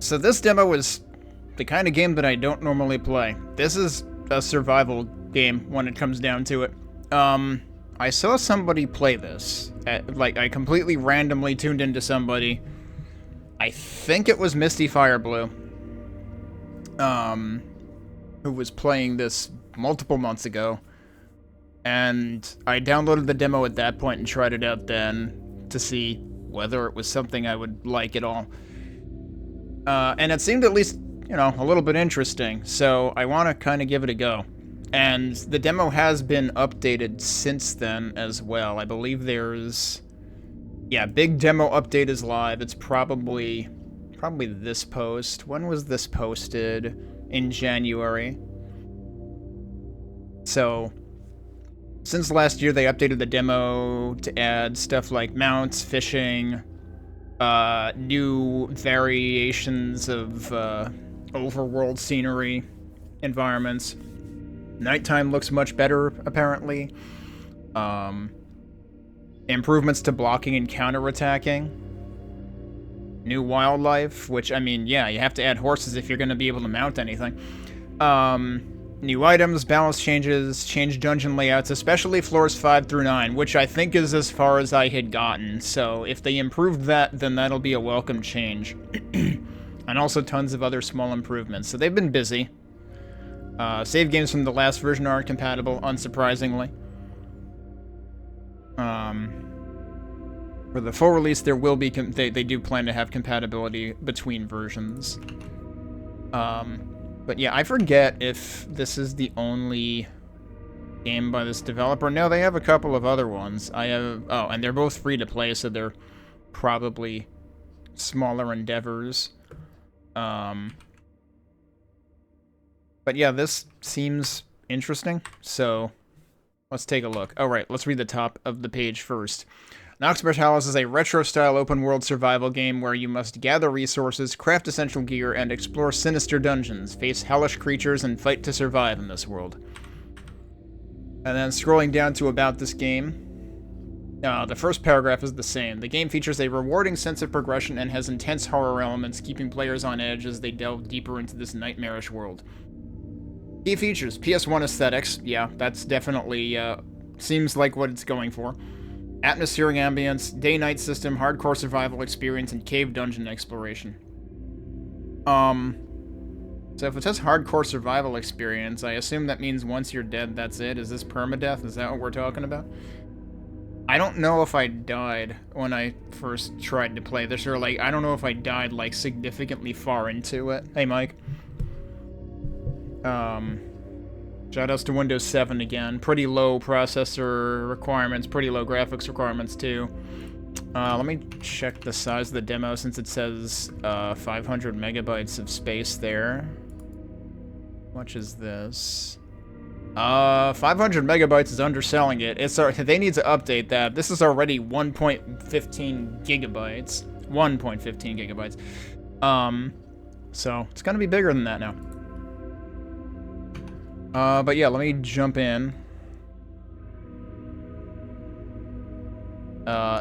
So this demo is the kind of game that I don't normally play. This is a survival game when it comes down to it. I saw somebody play this. I completely randomly tuned into somebody. I think it was Misty Fireblue. Who was playing this multiple months ago. And I downloaded the demo at that point and tried it out then to see whether it was something I would like at all. And it seemed at least, a little bit interesting, so I want to kind of give it a go. And the demo has been updated since then as well. I believe there's... Yeah, big demo update is live. It's probably this post. When was this posted? In January. So, since last year, they updated the demo to add stuff like mounts, fishing, new variations of overworld scenery, environments. Nighttime looks much better, apparently. Improvements to blocking and counterattacking. New wildlife, which, yeah, you have to add horses if you're going to be able to mount anything. New items, balance changes, changed dungeon layouts, especially floors 5 through 9, which I think is as far as I had gotten. So if they improved that, then that'll be a welcome change. And also tons of other small improvements. So they've been busy. Save games from the last version aren't compatible, unsurprisingly. For the full release, there will be... They do plan to have compatibility between versions. But yeah, I forget if this is the only game by this developer. No, they have a couple of other ones. Oh, and they're both free to play, so they're probably smaller endeavors. But yeah, this seems interesting, so let's take a look. All right, let's read the top of the page first. Nox Mortalis is a retro-style open-world survival game where you must gather resources, craft essential gear, and explore sinister dungeons, face hellish creatures, and fight to survive in this world. And then scrolling down to about this game, the first paragraph is the same. The game features a rewarding sense of progression and has intense horror elements, keeping players on edge as they delve deeper into this nightmarish world. Key features: PS1 aesthetics. Yeah, that's definitely, seems like what it's going for. Atmospheric ambience, day-night system, hardcore survival experience, and cave dungeon exploration. So if it says hardcore survival experience, I assume that means once you're dead, that's it? Is this permadeath? Is that what we're talking about? I don't know if I died when I first tried to play this, or, I don't know if I died, significantly far into it. Hey, Mike. Shoutouts to Windows 7 again. Pretty low processor requirements, pretty low graphics requirements too. Let me check the size of the demo since it says 500 megabytes of space there. How much is this? 500 megabytes is underselling it. They need to update that. This is already 1.15 gigabytes. 1.15 gigabytes. So it's gonna be bigger than that now. But yeah, let me jump in.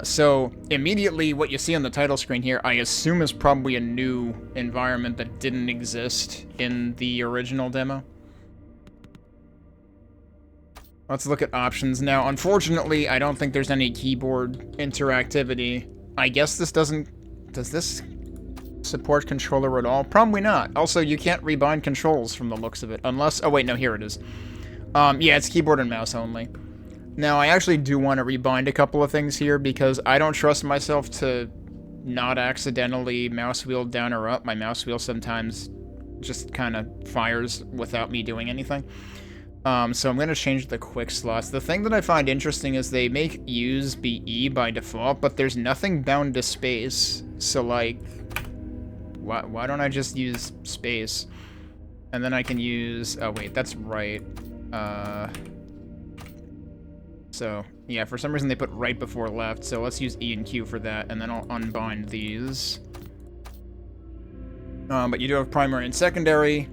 So immediately what you see on the title screen here, I assume is probably a new environment that didn't exist in the original demo. Let's look at options now. Unfortunately, I don't think there's any keyboard interactivity. I guess this doesn't... Does this support controller at all? Probably not. Also, you can't rebind controls from the looks of it, unless... Oh, wait, no, here it is. Yeah, it's keyboard and mouse only. Now, I actually do want to rebind a couple of things here, because I don't trust myself to not accidentally mouse wheel down or up. My mouse wheel sometimes just kind of fires without me doing anything. So I'm going to change the quick slots. The thing that I find interesting is they make use be E by default, but there's nothing bound to space. So, why don't I just use space? And then I can use... Oh, wait, that's right. So, yeah, for some reason they put right before left, so let's use E and Q for that, and then I'll unbind these. But you do have primary and secondary.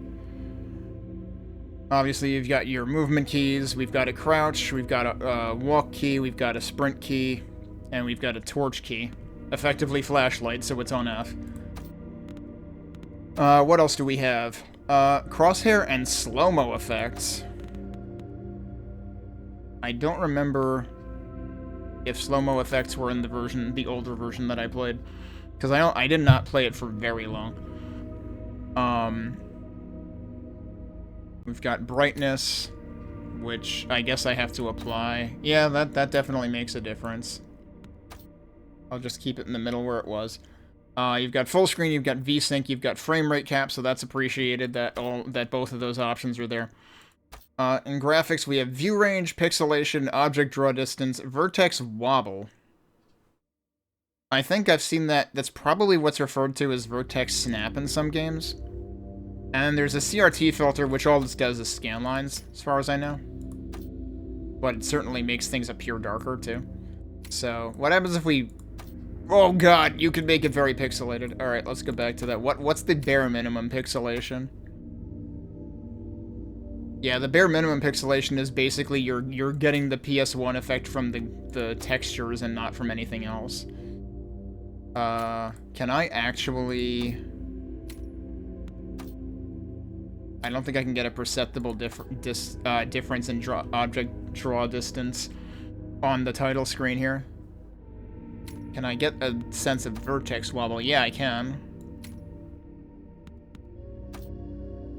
Obviously, you've got your movement keys, we've got a crouch, we've got a walk key, we've got a sprint key, and we've got a torch key. Effectively flashlight, so it's on F. What else do we have? Crosshair and slow-mo effects. I don't remember if slow-mo effects were in the older version that I played, because I did not play it for very long. We've got brightness, which I guess I have to apply. Yeah, that definitely makes a difference. I'll just keep it in the middle where it was. You've got full screen, you've got VSync, you've got frame rate cap, so that's appreciated that both of those options are there. In graphics, we have view range, pixelation, object draw distance, vertex wobble. I think I've seen that. That's probably what's referred to as vertex snap in some games. And there's a CRT filter, which all this does is scan lines, as far as I know. But it certainly makes things appear darker, too. So, what happens if we... Oh god, you can make it very pixelated. Alright, let's go back to that. What's the bare minimum pixelation? Yeah, the bare minimum pixelation is basically you're getting the PS1 effect from the textures and not from anything else. Can I actually... I don't think I can get a perceptible difference in object draw distance on the title screen here. Can I get a sense of vertex wobble? Yeah, I can.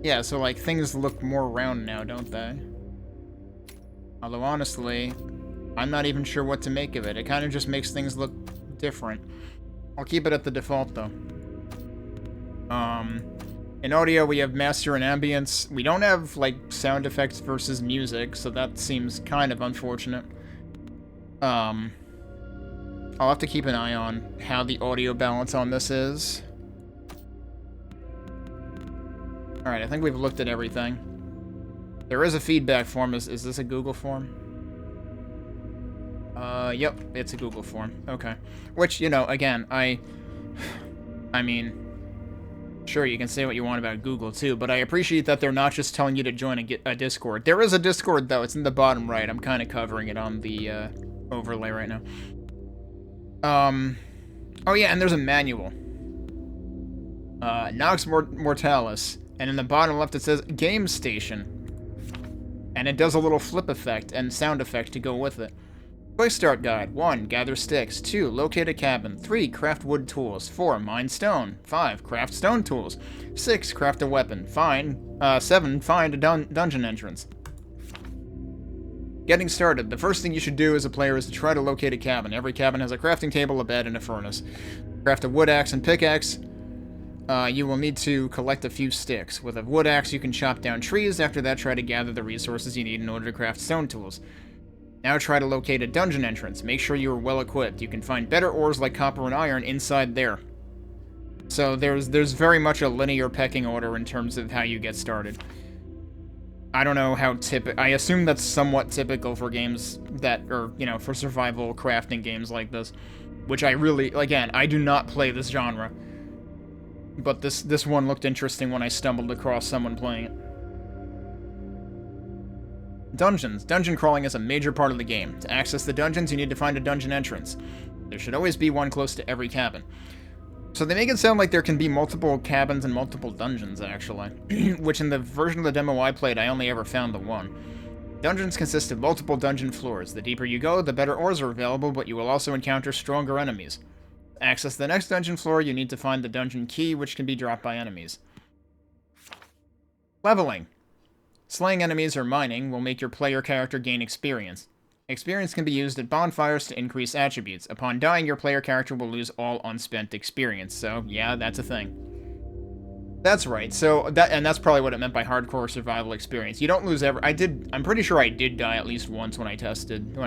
Yeah, so, like, things look more round now, don't they? Although, honestly, I'm not even sure what to make of it. It kind of just makes things look different. I'll keep it at the default, though. In audio, we have master and ambience. We don't have, like, sound effects versus music, so that seems kind of unfortunate. I'll have to keep an eye on how the audio balance on this is. Alright, I think we've looked at everything. There is a feedback form. Is this a Google form? Yep, it's a Google form. Okay. Which, you know, again, I mean, sure, you can say what you want about Google, too, but I appreciate that they're not just telling you to join a Discord. There is a Discord, though. It's in the bottom right. I'm kind of covering it on the, overlay right now. Oh yeah, and there's a manual. Nox Mortalis. And in the bottom left it says Game Station. And it does a little flip effect and sound effect to go with it. Quick Start Guide. 1. Gather sticks. 2. Locate a cabin. 3. Craft wood tools. 4. Mine stone. 5. Craft stone tools. 6. Craft a weapon. 7. Find a dungeon entrance. Getting started. The first thing you should do as a player is to try to locate a cabin. Every cabin has a crafting table, a bed, and a furnace. Craft a wood axe and pickaxe. You will need to collect a few sticks. With a wood axe, you can chop down trees. After that, try to gather the resources you need in order to craft stone tools. Now try to locate a dungeon entrance. Make sure you are well equipped. You can find better ores like copper and iron inside there. So there's very much a linear pecking order in terms of how you get started. I don't know how I assume that's somewhat typical for games that, or, you know, for survival crafting games like this. Which I really, again, I do not play this genre. But this one looked interesting when I stumbled across someone playing it. Dungeons. Dungeon crawling is a major part of the game. To access the dungeons, you need to find a dungeon entrance. There should always be one close to every cabin. So they make it sound like there can be multiple cabins and multiple dungeons, actually. Which in the version of the demo I played, I only ever found the one. Dungeons consist of multiple dungeon floors. The deeper you go, the better ores are available, but you will also encounter stronger enemies. To access the next dungeon floor, you need to find the dungeon key, which can be dropped by enemies. Leveling. Slaying enemies or mining will make your player character gain experience. Experience can be used at bonfires to increase attributes. Upon dying, your player character will lose all unspent experience. So, yeah, that's a thing. That's right. So, that's probably what it meant by hardcore survival experience. You don't lose I'm pretty sure I did die at least once when I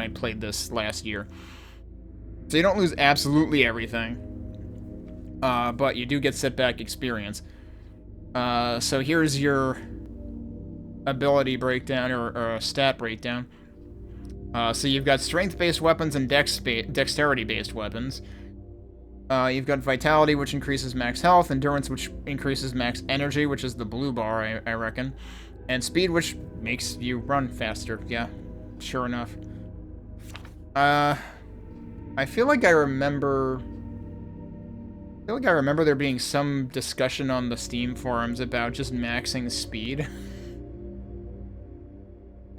played this last year. So you don't lose absolutely everything. But you do get setback experience. So here's your ability breakdown, or stat breakdown. So you've got strength-based weapons and dexterity-based weapons. You've got vitality, which increases max health, endurance, which increases max energy, which is the blue bar, I reckon, and speed, which makes you run faster. Yeah, sure enough. I feel like I remember feel like I remember there being some discussion on the Steam forums about just maxing speed.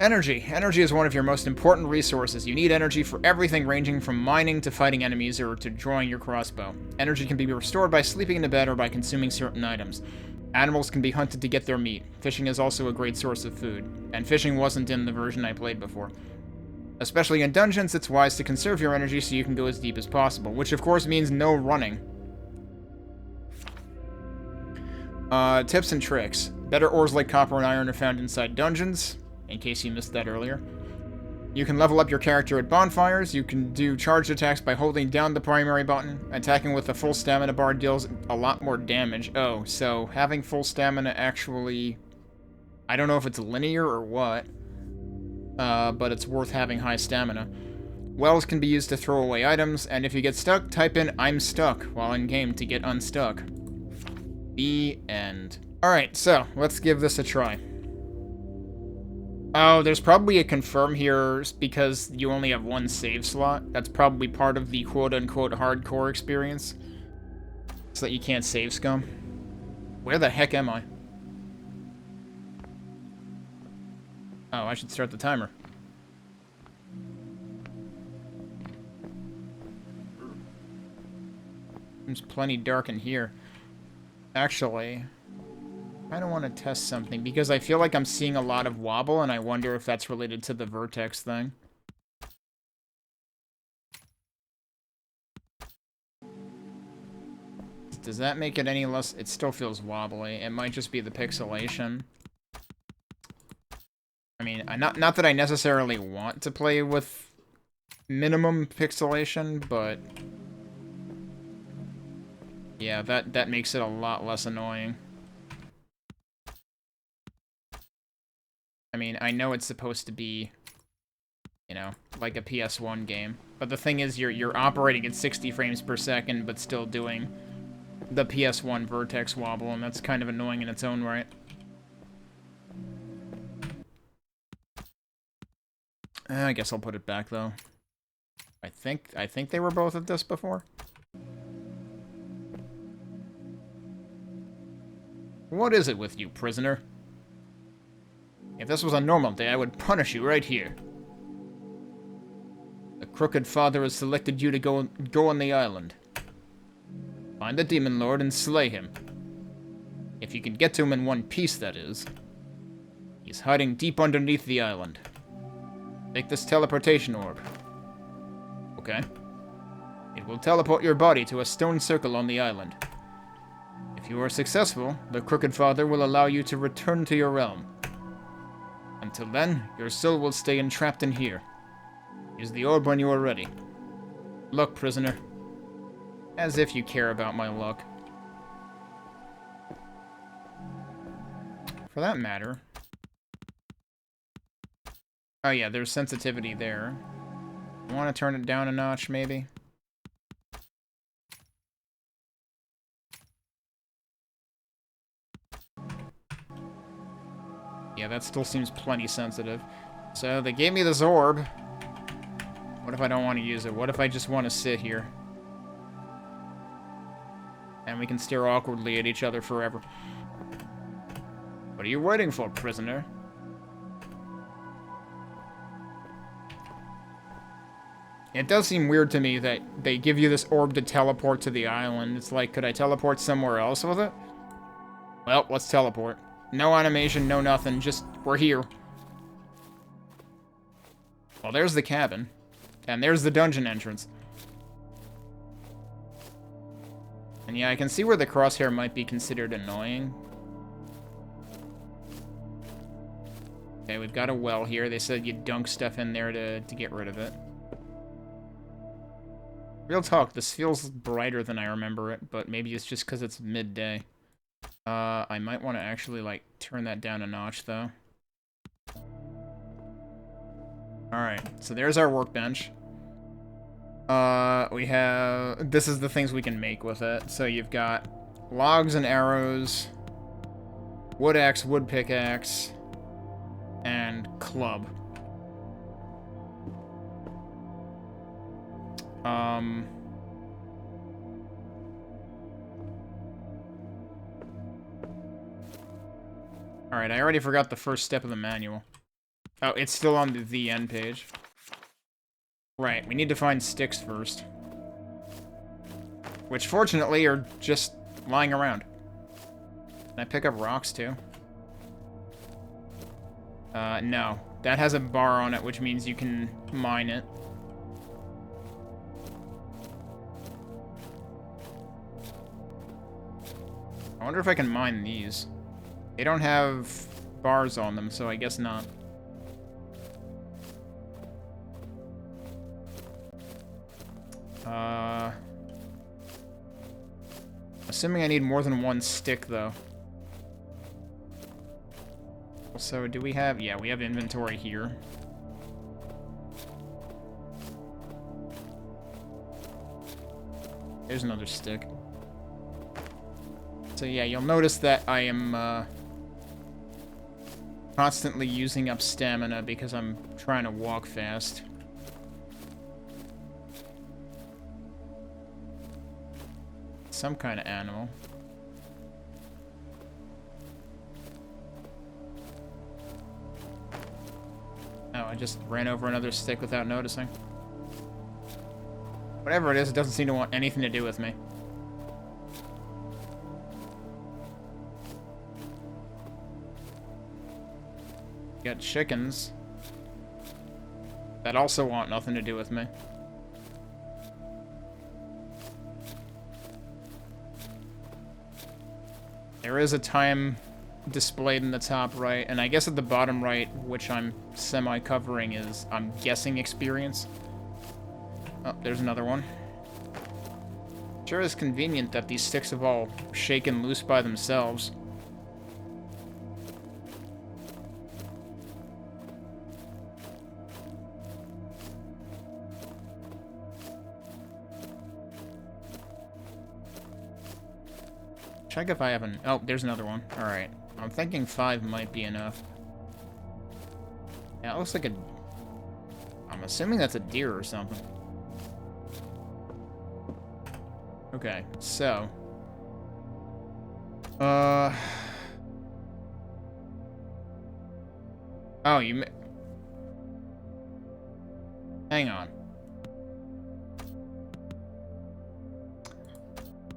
Energy. Energy is one of your most important resources. You need energy for everything ranging from mining to fighting enemies or to drawing your crossbow. Energy can be restored by sleeping in a bed or by consuming certain items. Animals can be hunted to get their meat. Fishing is also a great source of food. And fishing wasn't in the version I played before. Especially in dungeons, it's wise to conserve your energy so you can go as deep as possible, which of course means no running. Tips and tricks. Better ores like copper and iron are found inside dungeons, in case you missed that earlier. You can level up your character at bonfires. You can do charged attacks by holding down the primary button. Attacking with a full stamina bar deals a lot more damage. Oh, so having full stamina actually... I don't know if it's linear or what, but it's worth having high stamina. Wells can be used to throw away items, and if you get stuck, type in "I'm stuck" while in-game to get unstuck. The end. Alright, so, let's give this a try. Oh, there's probably a confirm here because you only have one save slot. That's probably part of the quote-unquote hardcore experience. So that you can't save scum. Where the heck am I? Oh, I should start the timer. Seems plenty dark in here. Actually, I don't want to test something because I feel like I'm seeing a lot of wobble and I wonder if that's related to the vertex thing. Does that make it any less? It still feels wobbly. It might just be the pixelation. I mean, not that I necessarily want to play with minimum pixelation, but yeah, that makes it a lot less annoying. I mean, I know it's supposed to be, you know, like a PS1 game, but the thing is, you're operating at 60 frames per second, but still doing the PS1 vertex wobble, and that's kind of annoying in its own right. I guess I'll put it back though. I think they were both at this before. What is it with you, prisoner? If this was a normal day, I would punish you right here. The Crooked Father has selected you to go on the island. Find the Demon Lord and slay him. If you can get to him in one piece, that is. He's hiding deep underneath the island. Take this teleportation orb. Okay. It will teleport your body to a stone circle on the island. If you are successful, the Crooked Father will allow you to return to your realm. Until then, your soul will stay entrapped in here. Use the orb when you are ready. Luck, prisoner. As if you care about my luck. For that matter... Oh yeah, there's sensitivity there. I want to turn it down a notch, maybe? Yeah, that still seems plenty sensitive. So, they gave me this orb. What if I don't want to use it? What if I just want to sit here? And we can stare awkwardly at each other forever. What are you waiting for, prisoner? It does seem weird to me that they give you this orb to teleport to the island. It's like, could I teleport somewhere else with it? Well, let's teleport. No animation, no nothing, just, we're here. Well, there's the cabin. And there's the dungeon entrance. And yeah, I can see where the crosshair might be considered annoying. Okay, we've got a well here. They said you dunk stuff in there to get rid of it. Real talk, this feels brighter than I remember it, but maybe it's just because it's midday. I might want to actually, like, turn that down a notch, though. Alright, so there's our workbench. We have... This is the things we can make with it. So you've got logs and arrows, wood axe, wood pickaxe, and club. Alright, I already forgot the first step of the manual. Oh, it's still on the end page. Right, we need to find sticks first. Which, fortunately, are just lying around. Can I pick up rocks, too? No. That has a bar on it, which means you can mine it. I wonder if I can mine these. They don't have bars on them, so I guess not. Assuming I need more than one stick, though. Also, do we have... Yeah, we have inventory here. There's another stick. So yeah, you'll notice that I am constantly using up stamina because I'm trying to walk fast. Some kind of animal. Oh, I just ran over another stick without noticing. Whatever it is, it doesn't seem to want anything to do with me. Got chickens that also want nothing to do with me. There is a time displayed in the top right, and I guess at the bottom right, which I'm semi-covering, is, I'm guessing, experience. Oh, there's another one. Sure is convenient that these sticks have all shaken loose by themselves. Check if I haven't... Oh, there's another one. Alright. I'm thinking 5 might be enough. Yeah, it looks like a... I'm assuming that's a deer or something. Okay, so... Oh, you... Hang on.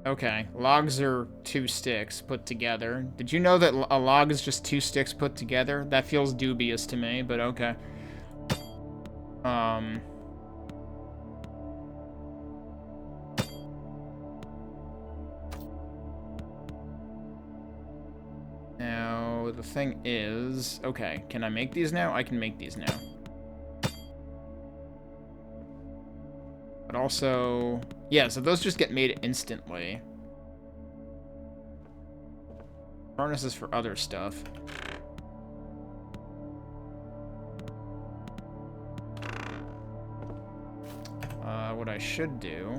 Okay, logs are 2 sticks put together. Did you know that a log is just 2 sticks put together? That feels dubious to me, but okay. Now, the thing is... Okay, can I make these now? I can make these now. But also... Yeah, so those just get made instantly. Furnaces for other stuff. What I should do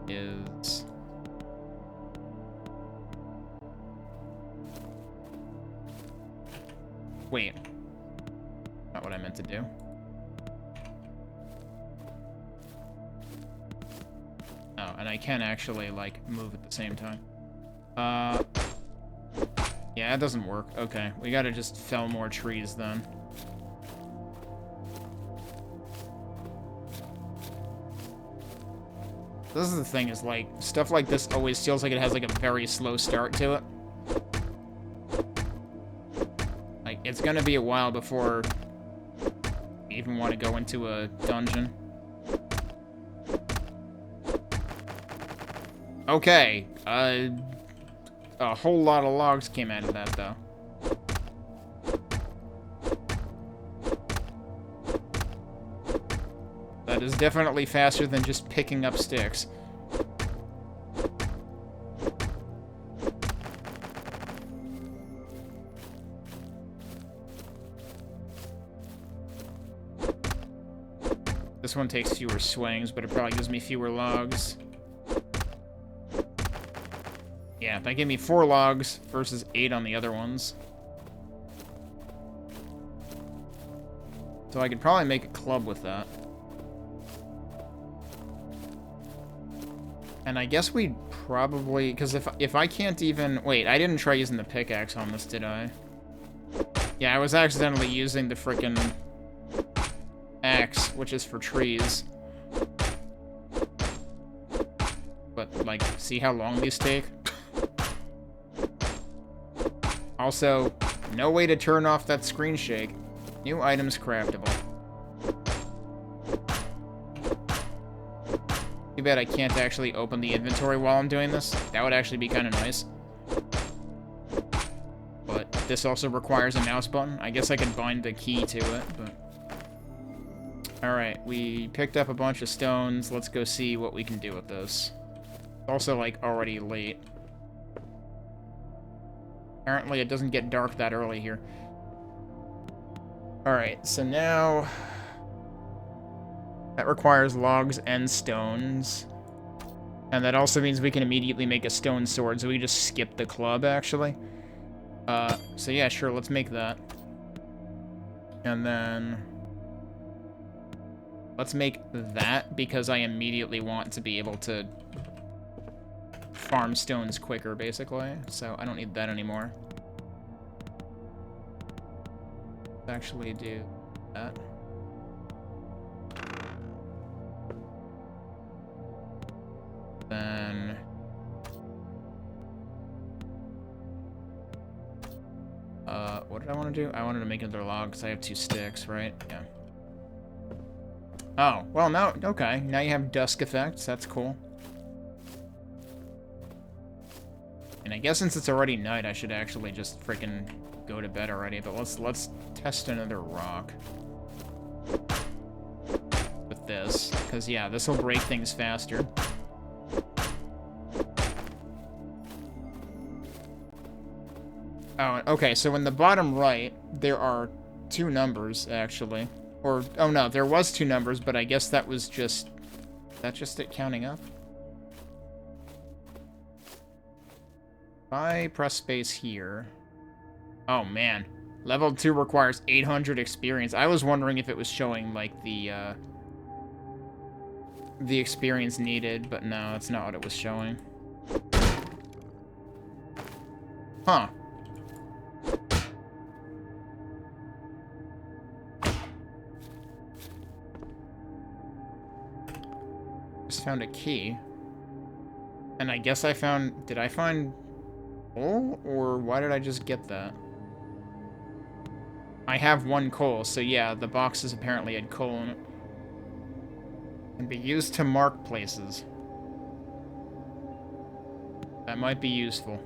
is... Wait. Not what I meant to do. Oh, and I can actually, like, move at the same time. Yeah, that doesn't work. Okay, we gotta just fell more trees then. This is the thing, is, like, stuff like this always feels like it has, like, a very slow start to it. Like, it's gonna be a while before you even want to go into a dungeon. Okay, a whole lot of logs came out of that, though. That is definitely faster than just picking up sticks. This one takes fewer swings, but it probably gives me fewer logs. Yeah, that gave me 4 logs versus 8 on the other ones. So I could probably make a club with that. And I guess we'd probably... Because if I can't even... Wait, I didn't try using the pickaxe on this, did I? Yeah, I was accidentally using the frickin' axe, which is for trees. But, like, see how long these take? Also, no way to turn off that screen shake. New items craftable. Too bad I can't actually open the inventory while I'm doing this. That would actually be kind of nice. But this also requires a mouse button. I guess I could bind the key to it, but... Alright, we picked up a bunch of stones. Let's go see what we can do with this. It's also, like, already late. Apparently it doesn't get dark that early here. Alright, so now... That requires logs and stones. And that also means we can immediately make a stone sword, so we just skip the club, actually. So yeah, sure, let's make that. And then... Let's make that, because I immediately want to be able to farm stones quicker, basically. So I don't need that anymore. Let's actually do that. Then... what did I want to do? I wanted to make another log, because I have 2 sticks, right? Yeah. Oh, well, now, okay. Now you have dusk effects. That's cool. And I guess since it's already night, I should actually just freaking go to bed already. But let's test another rock with this, because yeah, this will break things faster. Oh, okay. So in the bottom right, there are 2 numbers actually, or oh no, there was 2 numbers, but I guess that was just it counting up. If I press space here. Oh man, level 2 requires 800 experience. I was wondering if it was showing like the experience needed, but no, that's not what it was showing. Huh. Just found a key. And I guess I found... Did I find coal? Or why did I just get that? I have 1 coal, so yeah, the boxes apparently had coal in it. Can be used to mark places. That might be useful.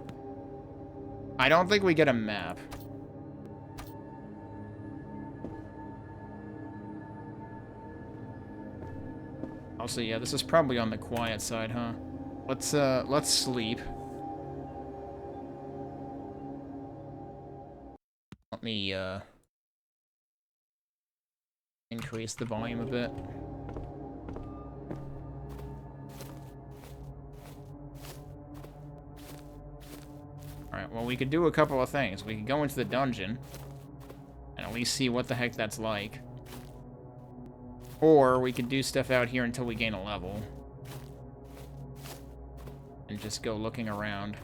I don't think we get a map. Also, yeah, this is probably on the quiet side, huh? Let's sleep. Let me, increase the volume a bit. Alright, well, we could do a couple of things. We could go into the dungeon and at least see what the heck that's like. Or we could do stuff out here until we gain a level. And just go looking around.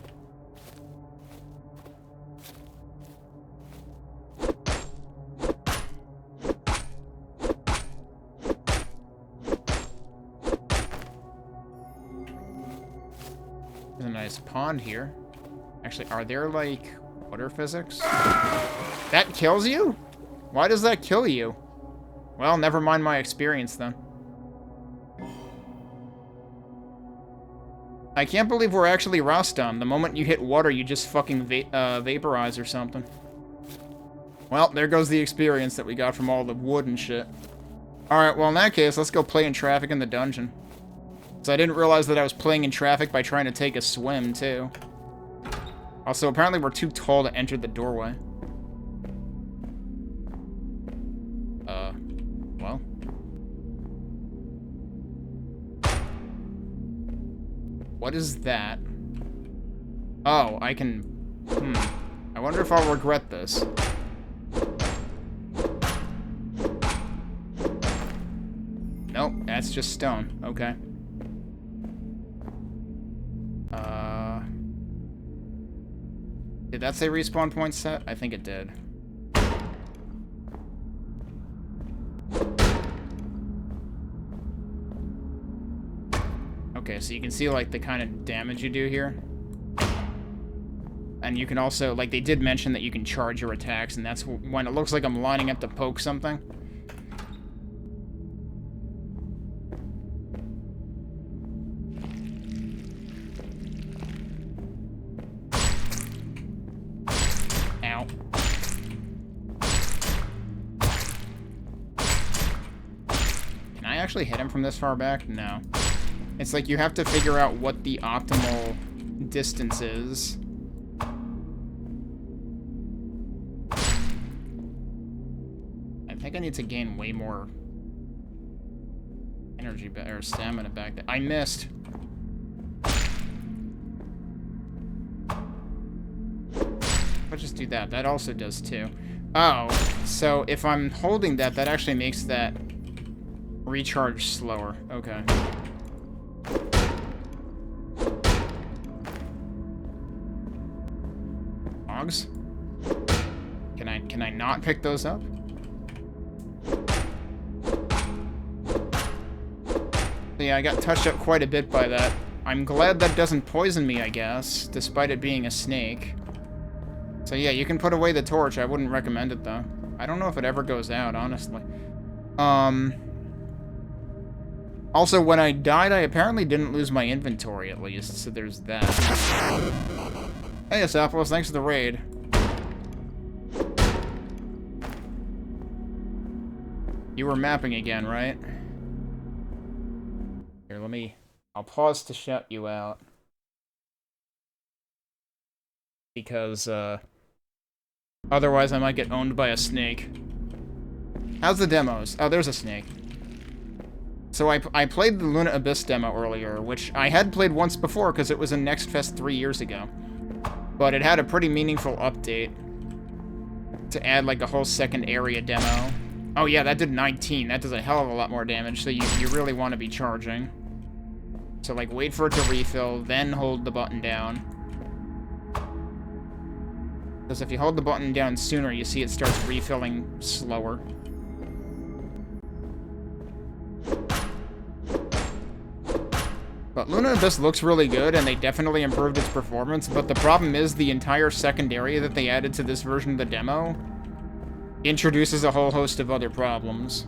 There's a nice pond here. Actually, are there, like, water physics? That kills you? Why does that kill you? Well, never mind my experience, then. I can't believe we're actually Rostam. The moment you hit water, you just fucking vaporize or something. Well, there goes the experience that we got from all the wood and shit. Alright, well, in that case, let's go play in traffic in the dungeon. So I didn't realize that I was playing in traffic by trying to take a swim, too. Also, apparently we're too tall to enter the doorway. Well. What is that? Oh, I can... I wonder if I'll regret this. Nope, that's just stone. Okay. Did that say respawn point set? I think it did. Okay, so you can see, like, the kind of damage you do here. And you can also, like, they did mention that you can charge your attacks, and that's when it looks like I'm lining up to poke something. Ow. Can I actually hit him from this far back? No. It's like you have to figure out what the optimal distance is. I think I need to gain way more energy or stamina back there. I missed. I'll just do that. That also does too. Oh, so if I'm holding that, that actually makes that recharge slower. Okay. Logs? Can I not pick those up? Yeah, I got touched up quite a bit by that. I'm glad that doesn't poison me, I guess, despite it being a snake. So yeah, you can put away the torch. I wouldn't recommend it, though. I don't know if it ever goes out, honestly. Also, when I died, I apparently didn't lose my inventory, at least, so there's that. Hey, Asapos, thanks for the raid. You were mapping again, right? Here, I'll pause to shout you out. Because, otherwise I might get owned by a snake. How's the demos? Oh, there's a snake. So I played the Luna Abyss demo earlier, which I had played once before because it was in Next Fest 3 years ago. But it had a pretty meaningful update to add, like, a whole second area demo. Oh yeah, that did 19. That does a hell of a lot more damage, so you really want to be charging. So, like, wait for it to refill, then hold the button down. Because if you hold the button down sooner, you see it starts refilling slower. But Luna Abyss looks really good, and they definitely improved its performance, but the problem is the entire second area that they added to this version of the demo introduces a whole host of other problems.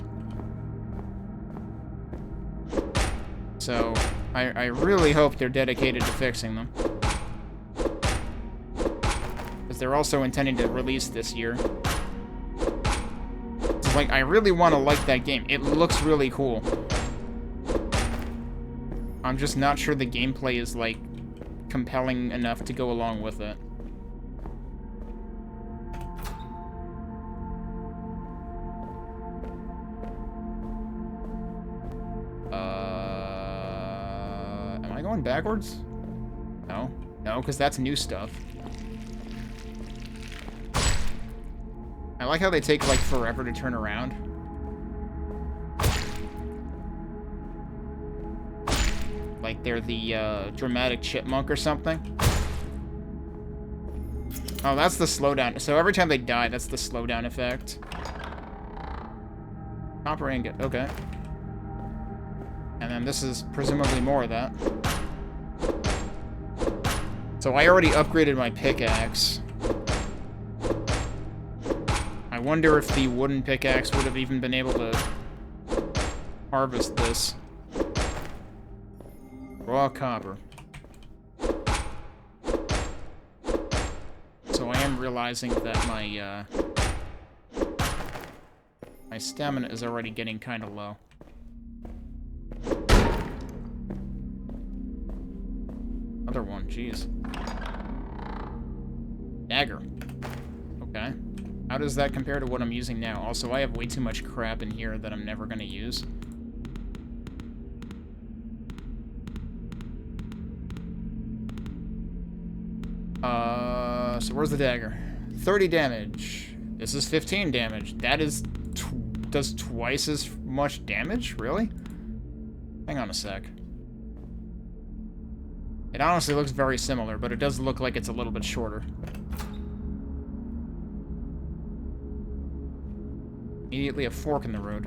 So, I really hope they're dedicated to fixing them. Because they're also intending to release this year. It's like, I really want to like that game. It looks really cool. I'm just not sure the gameplay is, like, compelling enough to go along with it. Am I going backwards? No. No, because that's new stuff. I like how they take, like, forever to turn around. Like they're the, dramatic chipmunk or something. Oh, that's the slowdown. So every time they die, that's the slowdown effect. Copper ingot, okay. And then this is presumably more of that. So I already upgraded my pickaxe. I wonder if the wooden pickaxe would have even been able to harvest this. Raw copper. So I am realizing that my stamina is already getting kind of low. Another one, jeez. Dagger. Okay. How does that compare to what I'm using now? Also, I have way too much crap in here that I'm never gonna use. So where's the dagger? 30 damage. This is 15 damage. That is does twice as much damage? Really? Hang on a sec. It honestly looks very similar, but it does look like it's a little bit shorter. Immediately a fork in the road.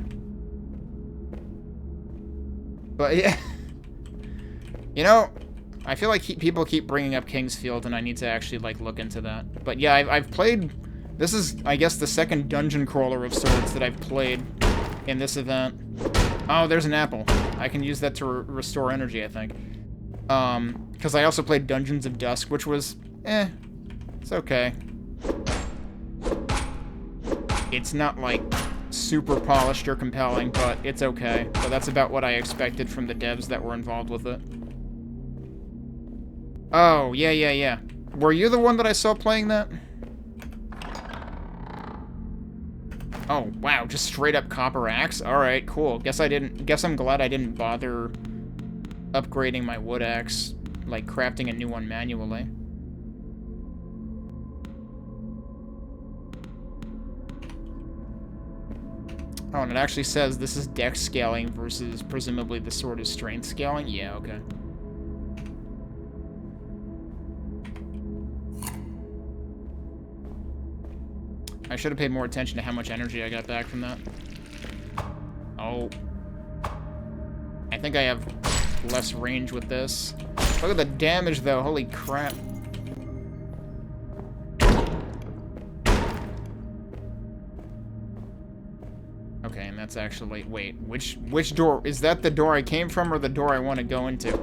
But yeah. You know, I feel like people keep bringing up Kingsfield, and I need to actually, like, look into that. But yeah, I've played... This is, I guess, the second dungeon crawler of sorts that I've played in this event. Oh, there's an apple. I can use that to restore energy, I think. Because I also played Dungeons of Dusk, which was, it's okay. It's not, like, super polished or compelling, but it's okay. But that's about what I expected from the devs that were involved with it. Oh, yeah. Were you the one that I saw playing that? Oh, wow, just straight up copper axe? Alright, cool. Guess I'm glad I didn't bother upgrading my wood axe, like crafting a new one manually. Oh, and it actually says this is dex scaling versus presumably the sword is strength scaling? Yeah, okay. I should have paid more attention to how much energy I got back from that. Oh. I think I have less range with this. Look at the damage, though. Holy crap. Okay, and that's actually... Wait, which door? Is that the door I came from or the door I want to go into?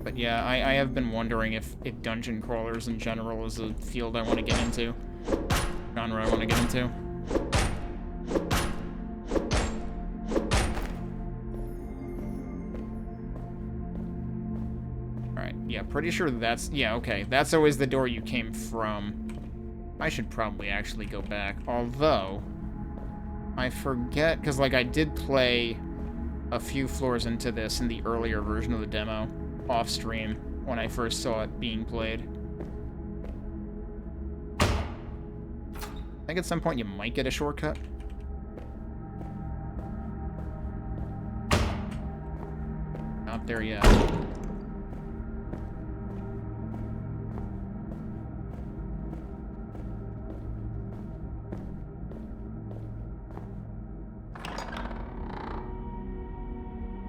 But yeah, I have been wondering if dungeon crawlers in general is a field I want to get into. Genre I want to get into. Alright, yeah, pretty sure that's... Yeah, okay. That's always the door you came from. I should probably actually go back. Although, I forget, because, like, I did play a few floors into this in the earlier version of the demo, off-stream, when I first saw it being played. I think at some point you might get a shortcut. Not there yet.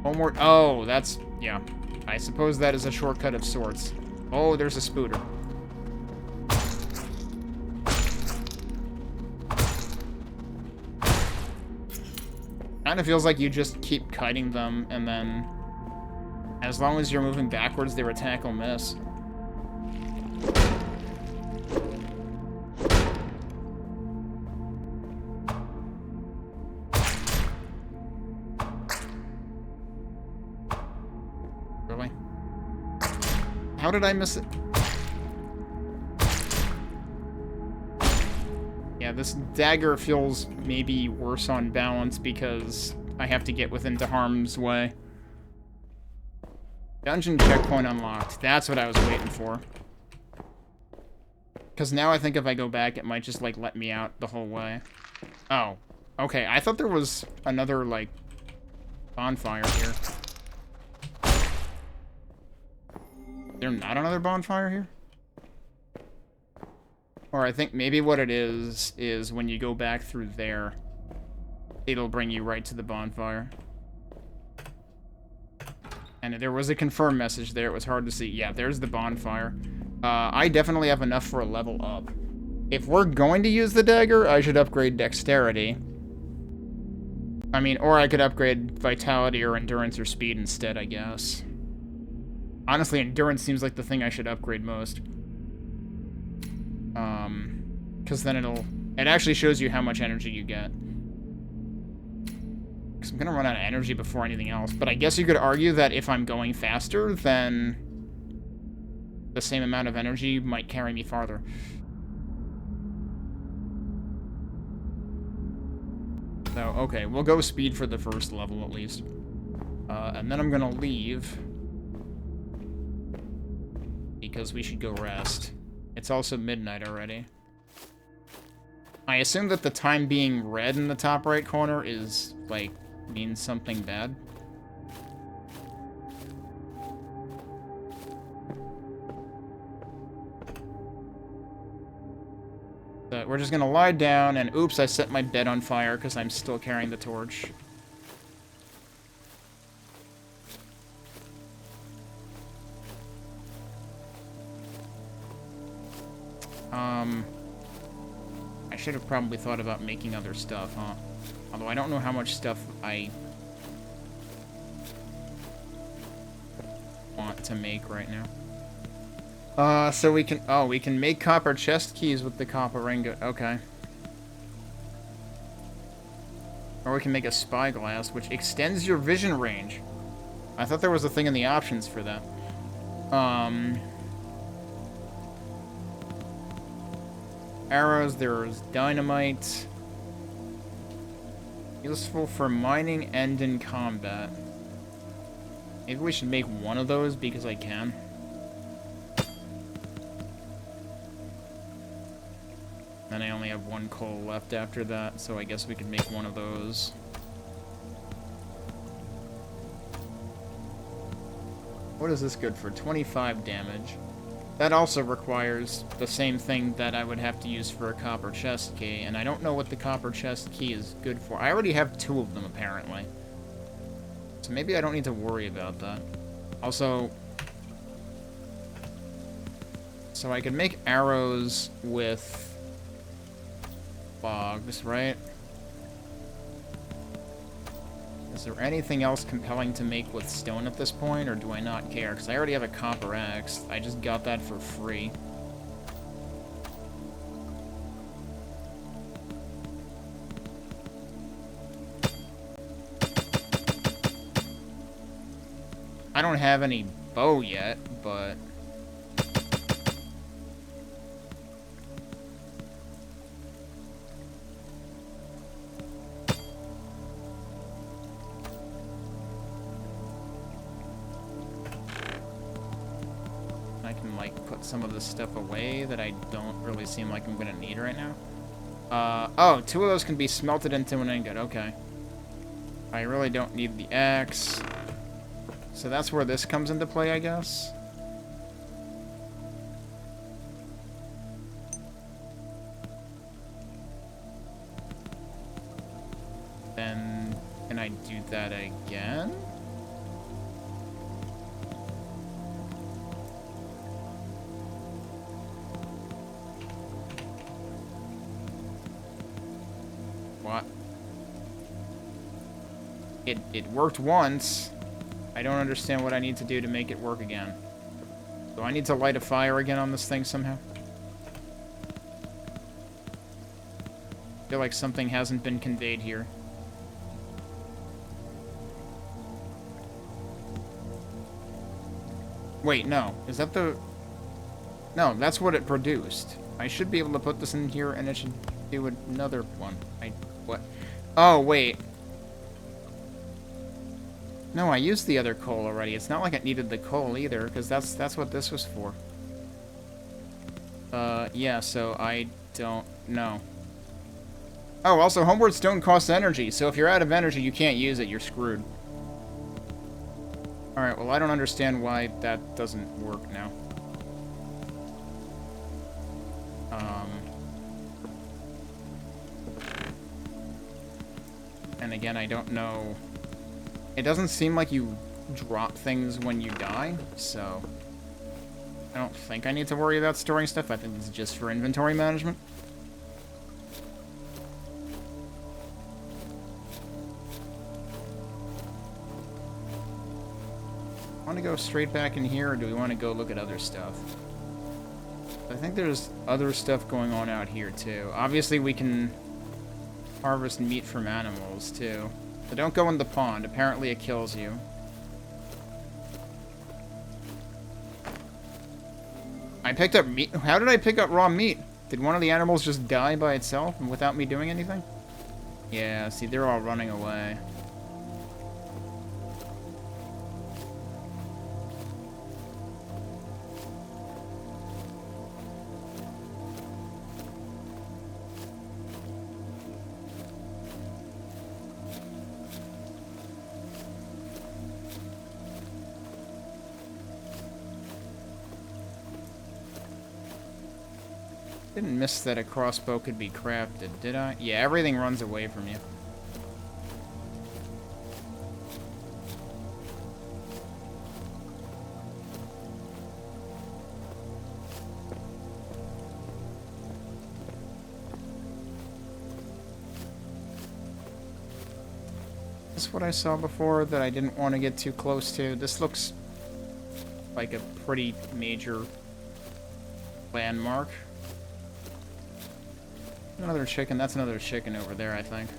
One more... Oh, that's... Yeah. I suppose that is a shortcut of sorts. Oh, there's a spooter. Kind of feels like you just keep kiting them, and then... As long as you're moving backwards, their attack will miss. Really? How did I miss it? Yeah, this dagger feels maybe worse on balance because I have to get within harm's way. Dungeon checkpoint unlocked. That's what I was waiting for. Because now I think if I go back, it might just, like, let me out the whole way. Oh. Okay, I thought there was another, like, bonfire here. Is there not another bonfire here? Or I think maybe what it is when you go back through there, it'll bring you right to the bonfire. And there was a confirm message there. It was hard to see. Yeah, there's the bonfire. I definitely have enough for a level up. If we're going to use the dagger, I should upgrade dexterity. I mean, or I could upgrade vitality or endurance or speed instead, I guess. Honestly, endurance seems like the thing I should upgrade most. Because then it actually shows you how much energy you get. Because I'm going to run out of energy before anything else. But I guess you could argue that if I'm going faster, then the same amount of energy might carry me farther. So, okay, we'll go speed for the first level at least. And then I'm going to leave. Because we should go rest. It's also midnight already. I assume that the time being red in the top right corner is, like, means something bad. So, we're just gonna lie down, and oops, I set my bed on fire because I'm still carrying the torch. I should have probably thought about making other stuff, huh? Although I don't know how much stuff I want to make right now. So we can make copper chest keys with the copper ingot. Okay. Or we can make a spyglass, which extends your vision range. I thought there was a thing in the options for that. Arrows, there's dynamite. Useful for mining and in combat. Maybe we should make one of those because I can. Then I only have one coal left after that, so I guess we could make one of those. What is this good for? 25 damage. That also requires the same thing that I would have to use for a copper chest key, and I don't know what the copper chest key is good for. I already have 2 of them, apparently. So maybe I don't need to worry about that. Also, so I could make arrows with logs, right? Is there anything else compelling to make with stone at this point, or do I not care? Because I already have a copper axe. I just got that for free. I don't have any bow yet, but... some of this stuff away that I don't really seem like I'm gonna need right now. Oh, 2 of those can be smelted into an ingot. Okay. I really don't need the axe. So that's where this comes into play, I guess. Then, can I do that again? What? It worked once. I don't understand what I need to do to make it work again. Do I need to light a fire again on this thing somehow? I feel like something hasn't been conveyed here. Wait, no. Is that the... No, that's what it produced. I should be able to put this in here and it should do another one. What? Oh, wait. No, I used the other coal already. It's not like it needed the coal either, because that's what this was for. Yeah, so I don't know. Oh, also, homeward stone costs energy, so if you're out of energy, you can't use it, you're screwed. Alright, well, I don't understand why that doesn't work now. And again, I don't know... It doesn't seem like you drop things when you die, so... I don't think I need to worry about storing stuff. I think this is just for inventory management. Want to go straight back in here, or do we want to go look at other stuff? I think there's other stuff going on out here, too. Obviously, we can harvest meat from animals, too. So don't go in the pond. Apparently, it kills you. I picked up meat. How did I pick up raw meat? Did one of the animals just die by itself and without me doing anything? Yeah, see, they're all running away. Didn't miss that a crossbow could be crafted, did I? Yeah, everything runs away from you. Is this what I saw before that I didn't want to get too close to? This looks like a pretty major landmark. Another chicken. That's another chicken over there, I think.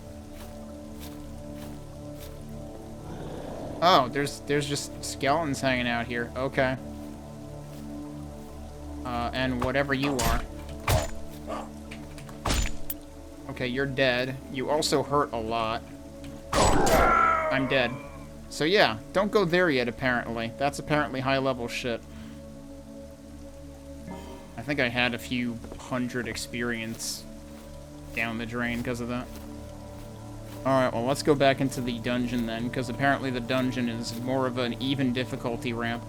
Oh, there's just skeletons hanging out here. Okay. And whatever you are. Okay, you're dead. You also hurt a lot. I'm dead. So yeah, don't go there yet, apparently. That's apparently high-level shit. I think I had a few hundred experience down the drain because of that. Alright, well, let's go back into the dungeon then, because apparently the dungeon is more of an even difficulty ramp.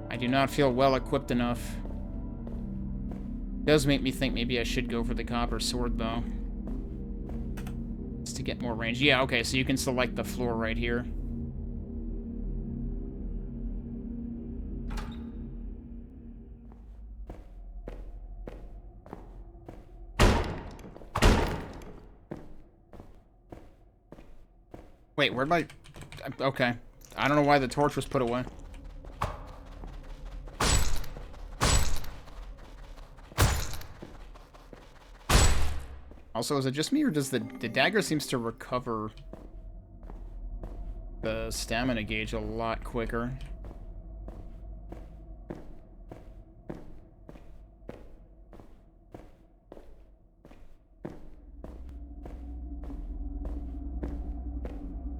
I do not feel well-equipped enough. It does make me think maybe I should go for the copper sword, though. Just to get more range. Yeah, okay, so you can select the floor right here. Wait, where'd my... Okay. I don't know why the torch was put away. Also, is it just me, or does the dagger seems to recover the stamina gauge a lot quicker?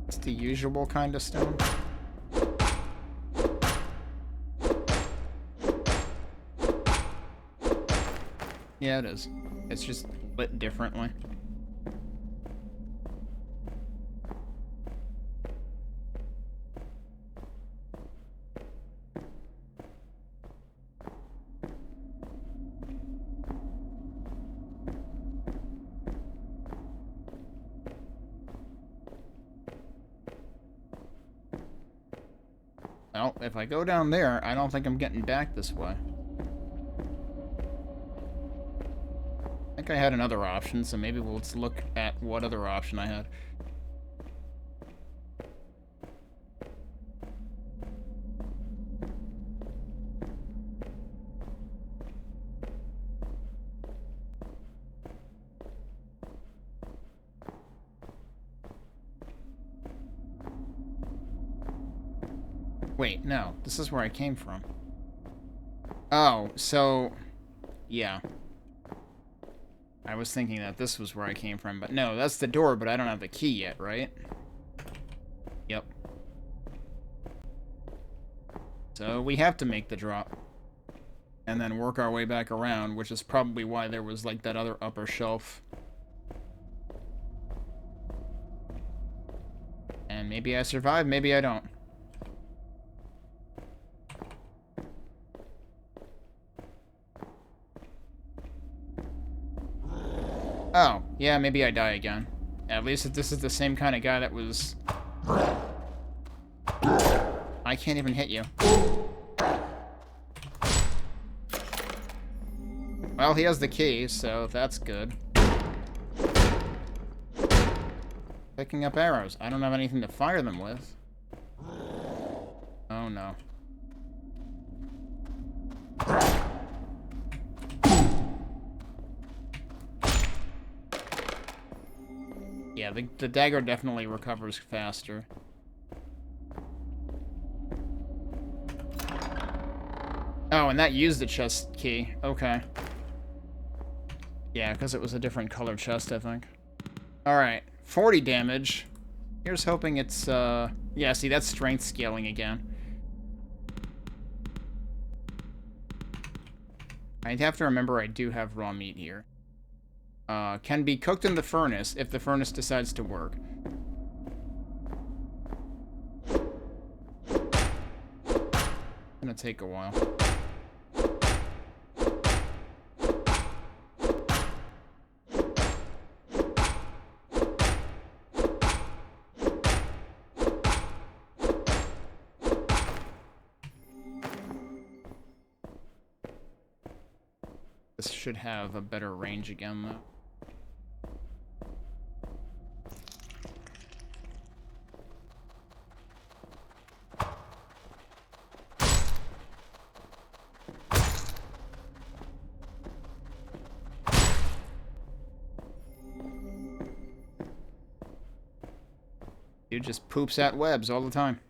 It's the usual kind of stone. Yeah, it is. It's just lit differently. Well, if I go down there, I don't think I'm getting back this way. I think I had another option, so maybe let's look at what other option I had. Wait, no. This is where I came from. Oh, so... yeah. I was thinking that this was where I came from, but no, that's the door, but I don't have the key yet, right? Yep. So we have to make the drop. And then work our way back around, which is probably why there was, like, that other upper shelf. And maybe I survive, maybe I don't. Oh, yeah, maybe I die again. At least if this is the same kind of guy that was... I can't even hit you. Well, he has the key, so that's good. Picking up arrows. I don't have anything to fire them with. Oh, no. Yeah, the dagger definitely recovers faster. Oh, and that used the chest key. Okay. Yeah, because it was a different color chest, I think. Alright, 40 damage. Here's hoping it's, yeah, see, that's strength scaling again. I'd have to remember I do have raw meat here. Can be cooked in the furnace if the furnace decides to work. Gonna take a while. should have a better range again, though. Dude just poops out webs all the time.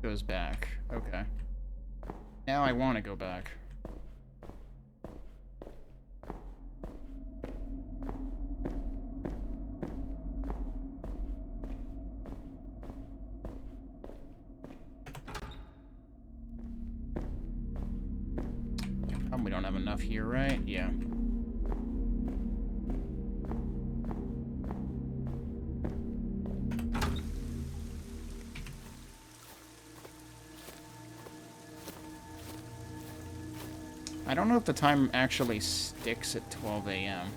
Goes back. Okay. Now I want to go back. Probably don't have enough here, right? Yeah. I don't know if the time actually sticks at 12 a.m.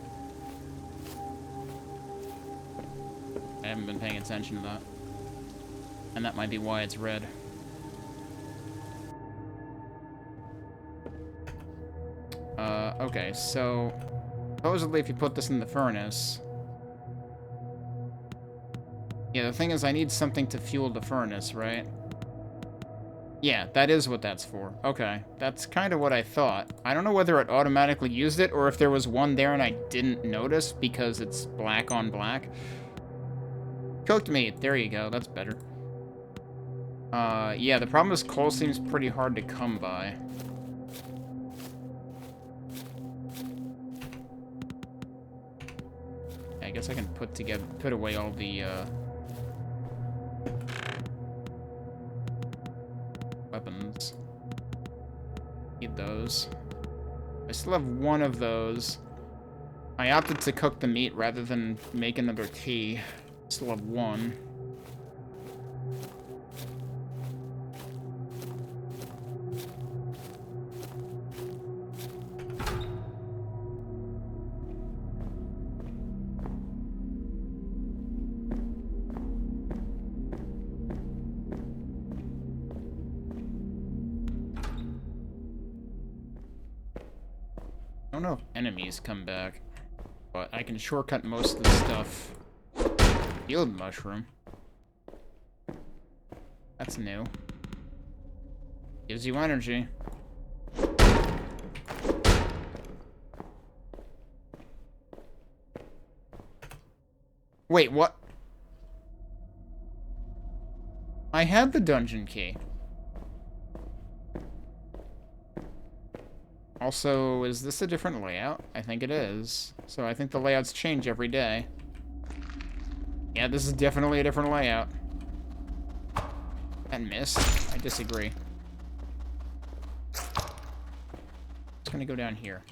I haven't been paying attention to that. And that might be why it's red. Okay, so supposedly if you put this in the furnace... Yeah, the thing is I need something to fuel the furnace, right? Yeah, that is what that's for. Okay, that's kind of what I thought. I don't know whether it automatically used it or if there was one there and I didn't notice because it's black on black. Cooked meat. There you go. That's better. Yeah, the problem is coal seems pretty hard to come by. I guess I can put away all the, weapons. Need those. I still have one of those. I opted to cook the meat rather than make another tea. Still have one. I don't know if enemies come back, but I can shortcut most of the stuff. Field mushroom. That's new. Gives you energy. Wait, what? I had the dungeon key. Also, is this a different layout? I think it is. So I think the layouts change every day. Yeah, this is definitely a different layout. And missed. I disagree. Just gonna go down here.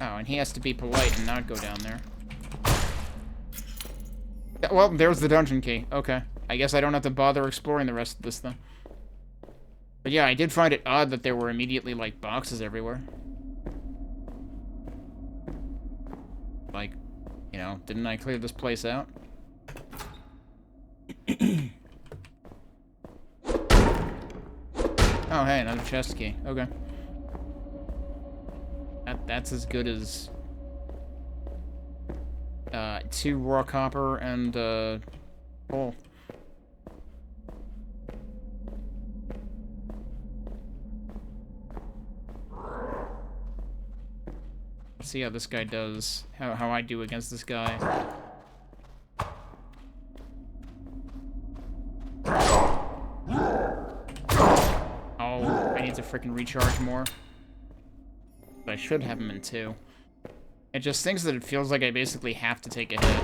Oh, and he has to be polite and not go down there. Yeah, well, there's the dungeon key. Okay. I guess I don't have to bother exploring the rest of this, then. But yeah, I did find it odd that there were immediately, like, boxes everywhere. Like, you know, didn't I clear this place out? Oh, hey, another chest key. Okay. That's as good as... 2 raw copper and, coal. Let's see how this guy does, how I do against this guy. Oh, I need to freaking recharge more. But I should have him in 2. It just thinks that it feels like I basically have to take a hit.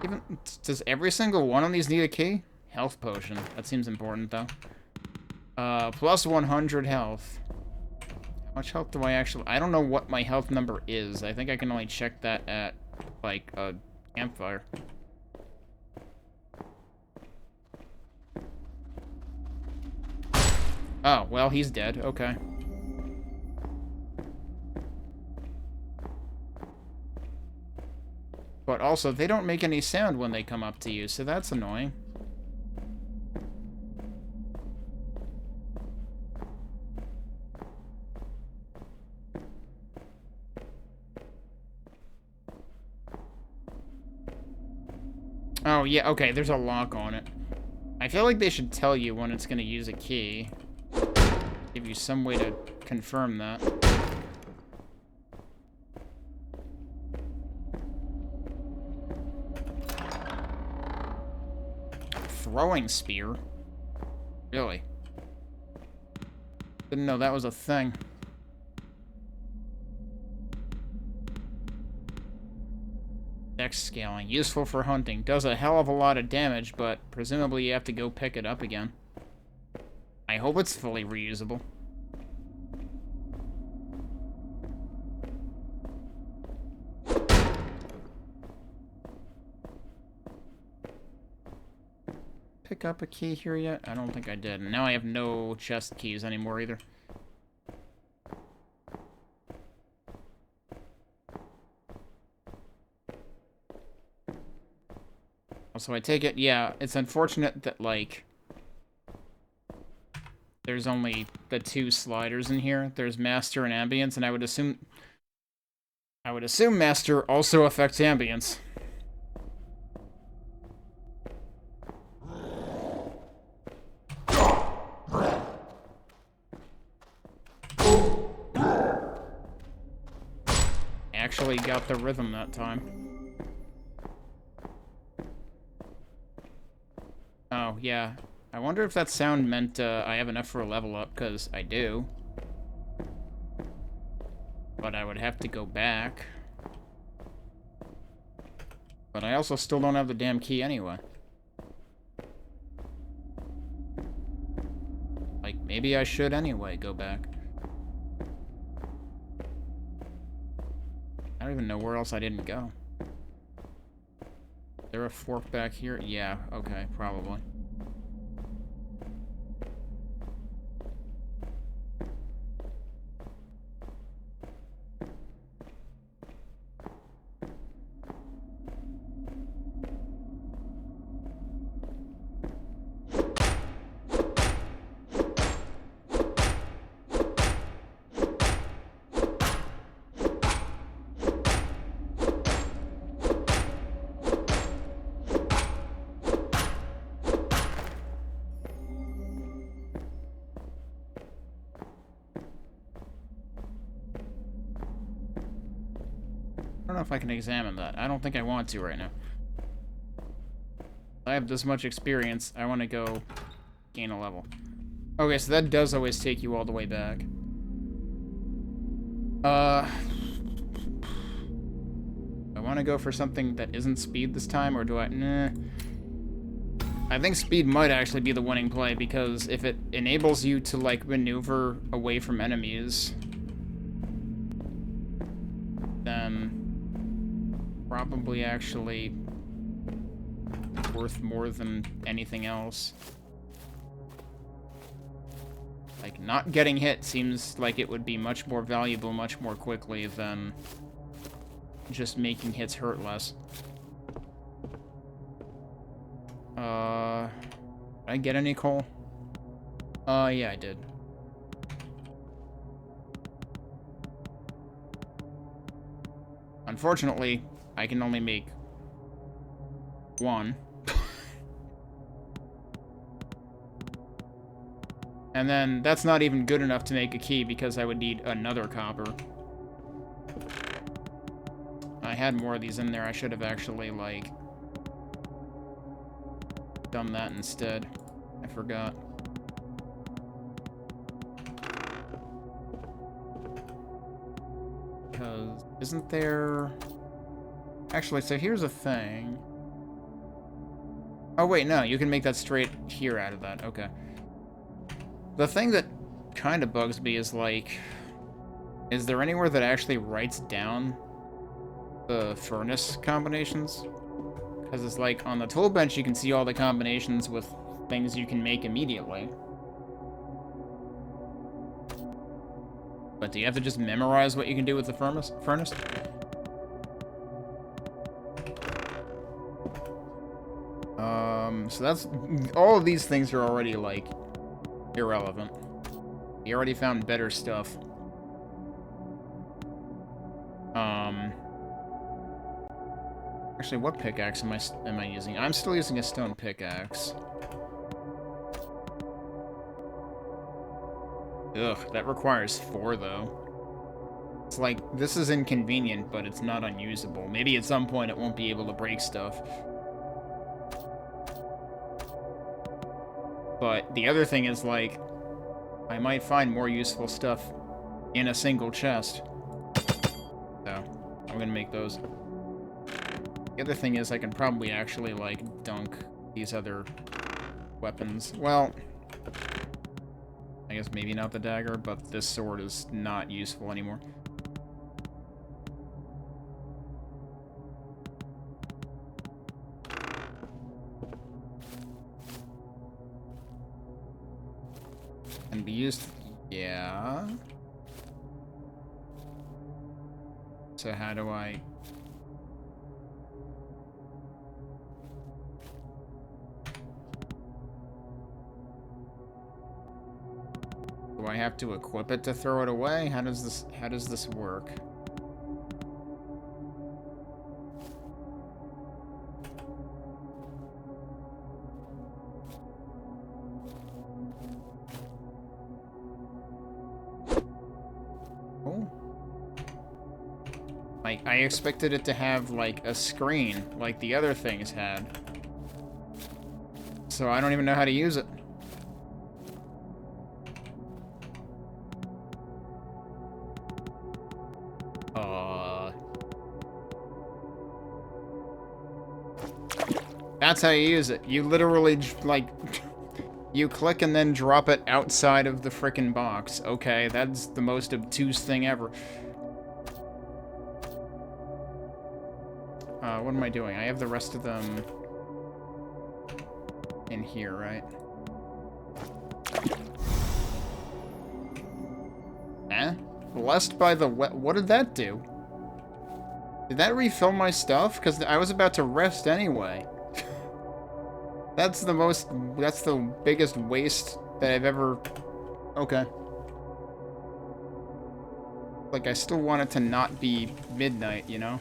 Even does every single one of these need a key? Health potion. That seems important though. Plus 100 health. How much health do I actually... I don't know what my health number is. I think I can only check that at, like, a campfire. Oh, well, he's dead. Okay. But also, they don't make any sound when they come up to you, so that's annoying. Oh, yeah, okay, there's a lock on it. I feel like they should tell you when it's going to use a key. Give you some way to confirm that. Throwing spear? Really? Didn't know that was a thing. Dex scaling. Useful for hunting. Does a hell of a lot of damage, but presumably you have to go pick it up again. I hope it's fully reusable. Pick up a key here yet? I don't think I did. And now I have no chest keys anymore either. So I take it, yeah, it's unfortunate that, like, there's only the 2 sliders in here. There's Master and Ambience, and I would assume Master also affects Ambience. Actually got the rhythm that time. Oh, yeah. I wonder if that sound meant I have enough for a level up, because I do. But I would have to go back. But I also still don't have the damn key anyway. Like, maybe I should anyway go back. I don't even know where else I didn't go. Is there a fork back here? Yeah, okay, probably. I don't know if I can examine that. I don't think I want to right now. I have this much experience. I want to go gain a level. Okay, so that does always take you all the way back. I want to go for something that isn't speed this time, or do I... Nah. I think speed might actually be the winning play, because if it enables you to, like, maneuver away from enemies, then probably actually worth more than anything else. Like, not getting hit seems like it would be much more valuable much more quickly than just making hits hurt less. Did I get any coal? Yeah, I did. Unfortunately, I can only make 1. And then that's not even good enough to make a key because I would need another copper. I had more of these in there. I should have actually, like, done that instead. I forgot. Because isn't there... Actually, so here's a thing. Oh, wait, no. You can make that straight here out of that. Okay. The thing that kind of bugs me is, like... Is there anywhere that actually writes down the furnace combinations? Because it's like, on the tool bench, you can see all the combinations with things you can make immediately. But do you have to just memorize what you can do with the furnace? So that's... All of these things are already, like, irrelevant. You already found better stuff. Actually, what pickaxe am I using? I'm still using a stone pickaxe. Ugh, that requires 4, though. It's like, this is inconvenient, but it's not unusable. Maybe at some point it won't be able to break stuff. But the other thing is, like, I might find more useful stuff in a single chest. So, I'm gonna make those. The other thing is I can probably actually, like, dunk these other weapons. Well, I guess maybe not the dagger, but this sword is not useful anymore. Can be used... Yeah. So how do I... Do I have to equip it to throw it away? How does this work? Oh. Like, I expected it to have, like, a screen, like the other things had. So I don't even know how to use it. That's how you use it. You literally, like, you click and then drop it outside of the frickin' box. Okay, that's the most obtuse thing ever. What am I doing? I have the rest of them in here, right? Eh? Blessed by the what did that do? Did that refill my stuff? Because I was about to rest anyway. That's the biggest waste that I've ever... Okay. Like, I still want it to not be midnight, you know?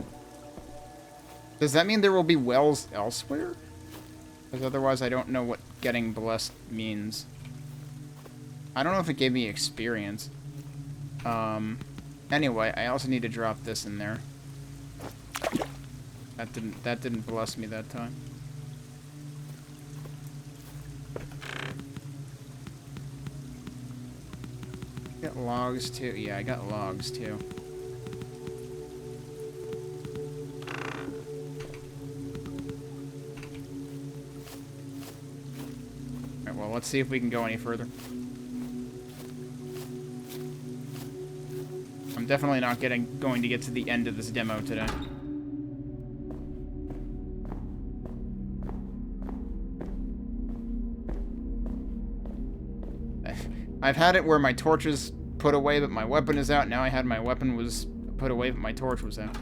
Does that mean there will be wells elsewhere? Because otherwise I don't know what getting blessed means. I don't know if it gave me experience. Anyway, I also need to drop this in there. That didn't bless me that time. Got logs too. Yeah, I got logs too. Alright, well, let's see if we can go any further. I'm definitely not going to get to the end of this demo today. I've had it where my torch is put away, but my weapon is out. Now I had my weapon was put away, but my torch was out.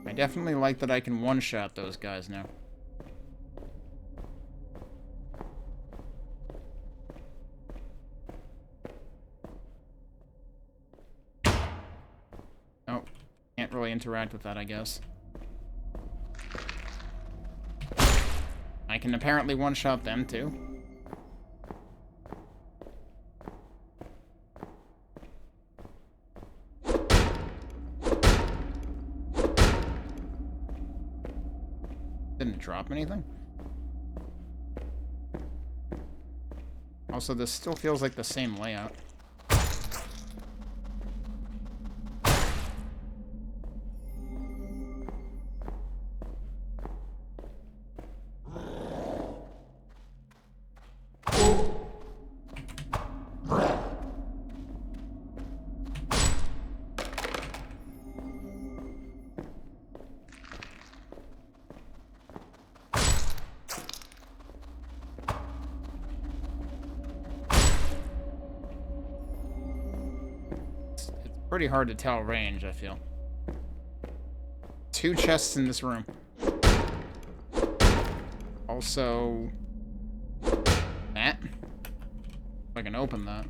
I definitely like that I can one-shot those guys now. Oh, can't really interact with that, I guess. I can apparently one-shot them, too. Didn't drop anything? Also, this still feels like the same layout. pretty hard to tell range, I feel. 2 chests in this room. Also... that? If I can open that.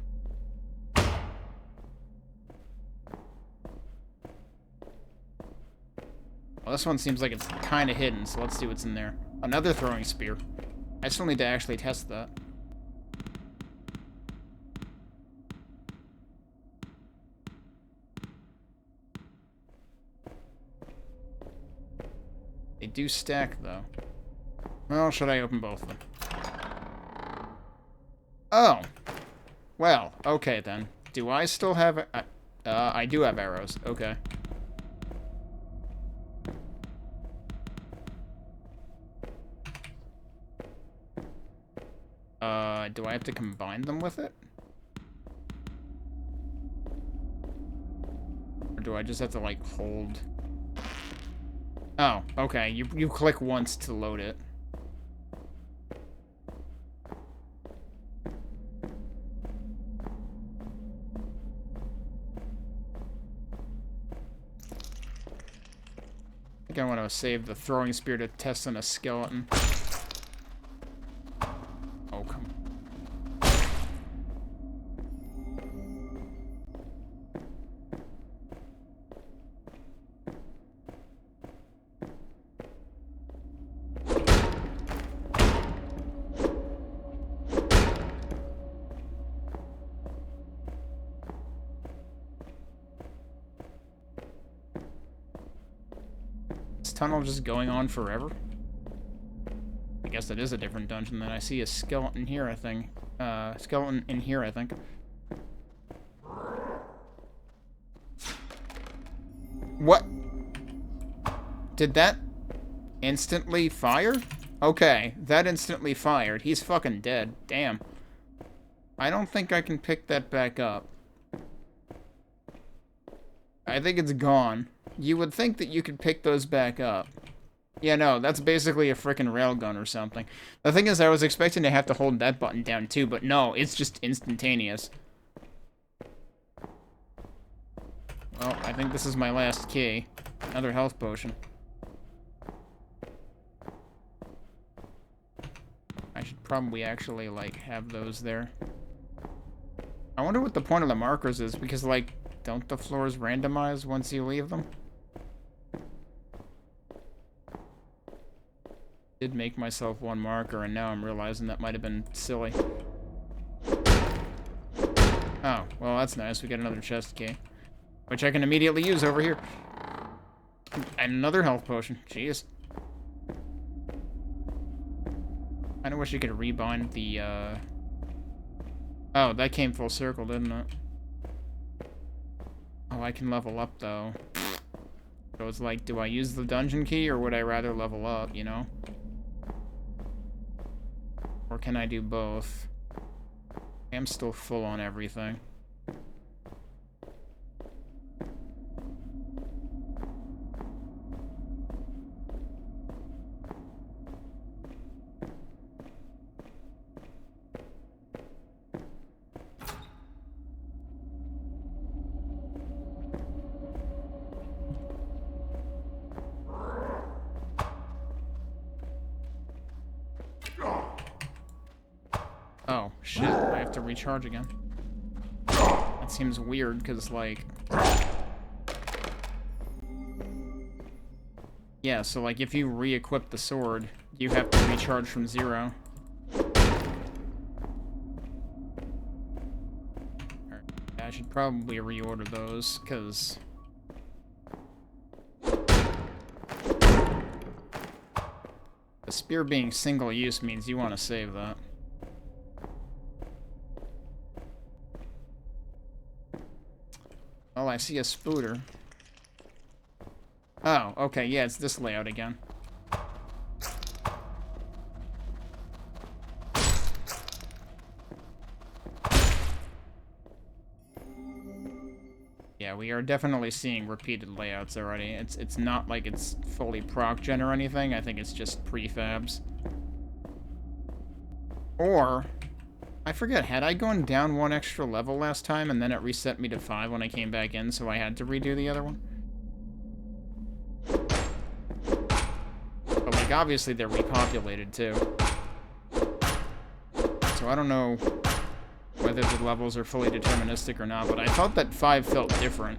Well, this one seems like it's kind of hidden, so let's see what's in there. Another throwing spear. I still need to actually test that. They do stack, though. Well, should I open both of them? Oh. Well, okay then. Do I still have... I do have arrows. Okay. Do I have to combine them with it? Or do I just have to, like, hold... Oh, okay. You click once to load it. I think I want to save the throwing spear to test on a skeleton. Oh, come on. Tunnel just going on forever? I guess that is a different dungeon. Then I see a skeleton here, I think. Skeleton in here, I think. What? Did that instantly fire? Okay, that instantly fired. He's fucking dead. Damn. I don't think I can pick that back up. I think it's gone. You would think that you could pick those back up. Yeah, no, that's basically a frickin' railgun or something. The thing is, I was expecting to have to hold that button down too, but no, it's just instantaneous. Well, I think this is my last key. Another health potion. I should probably actually, like, have those there. I wonder what the point of the markers is, because, like, don't the floors randomize once you leave them? Did make myself one marker, and now I'm realizing that might have been silly. Oh, well, that's nice. We got another chest key, which I can immediately use over here. And another health potion. Jeez. I wish you could rebind the, Oh, that came full circle, didn't it? Oh, I can level up, though. So it's like, do I use the dungeon key, or would I rather level up, you know? Or can I do both? I'm still full on everything. Oh, shit. I have to recharge again. That seems weird, because, like... Yeah, so, like, if you re-equip the sword, you have to recharge from 0. I should probably reorder those, because... the spear being single-use means you want to save that. Oh, I see a spooter. Oh, okay, yeah, it's this layout again. Yeah, we are definitely seeing repeated layouts already. It's not like it's fully proc gen or anything. I think it's just prefabs. Or I forget, had I gone down one extra level last time and then it reset me to 5 when I came back in, so I had to redo the other one? But, like, obviously they're repopulated, too. So I don't know whether the levels are fully deterministic or not, but I thought that 5 felt different.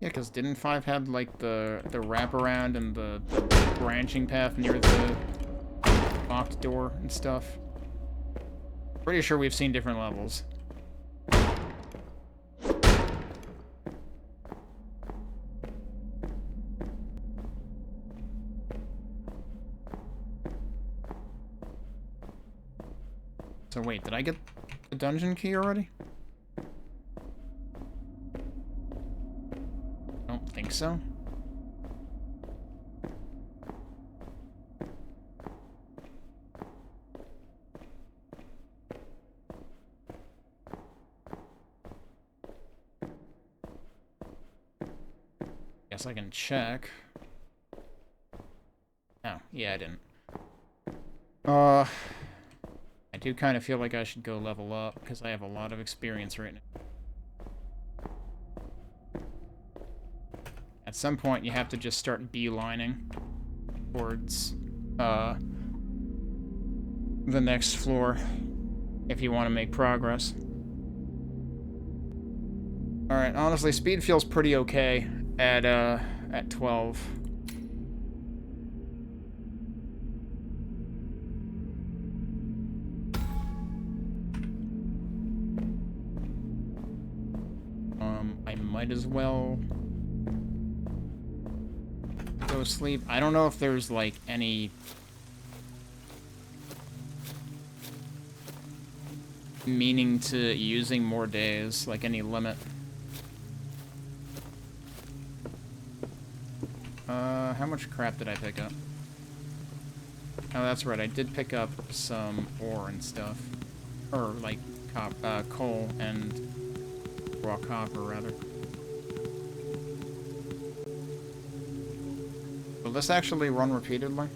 Yeah, because didn't 5 have, like, the wraparound and the branching path near the locked door and stuff? Pretty sure we've seen different levels. So wait, did I get the dungeon key already? I don't think so. Guess I can check. Oh, yeah, I didn't. I do kind of feel like I should go level up, because I have a lot of experience right now. At some point, you have to just start beelining towards, the next floor, if you want to make progress. Alright, honestly, speed feels pretty okay at 12. I might as well go sleep. I don't know if there's, like, any meaning to using more days, like any limit. How much crap did I pick up? Oh, that's right, I did pick up some ore and stuff. Or, like, coal and raw copper, rather. Will this actually run repeatedly?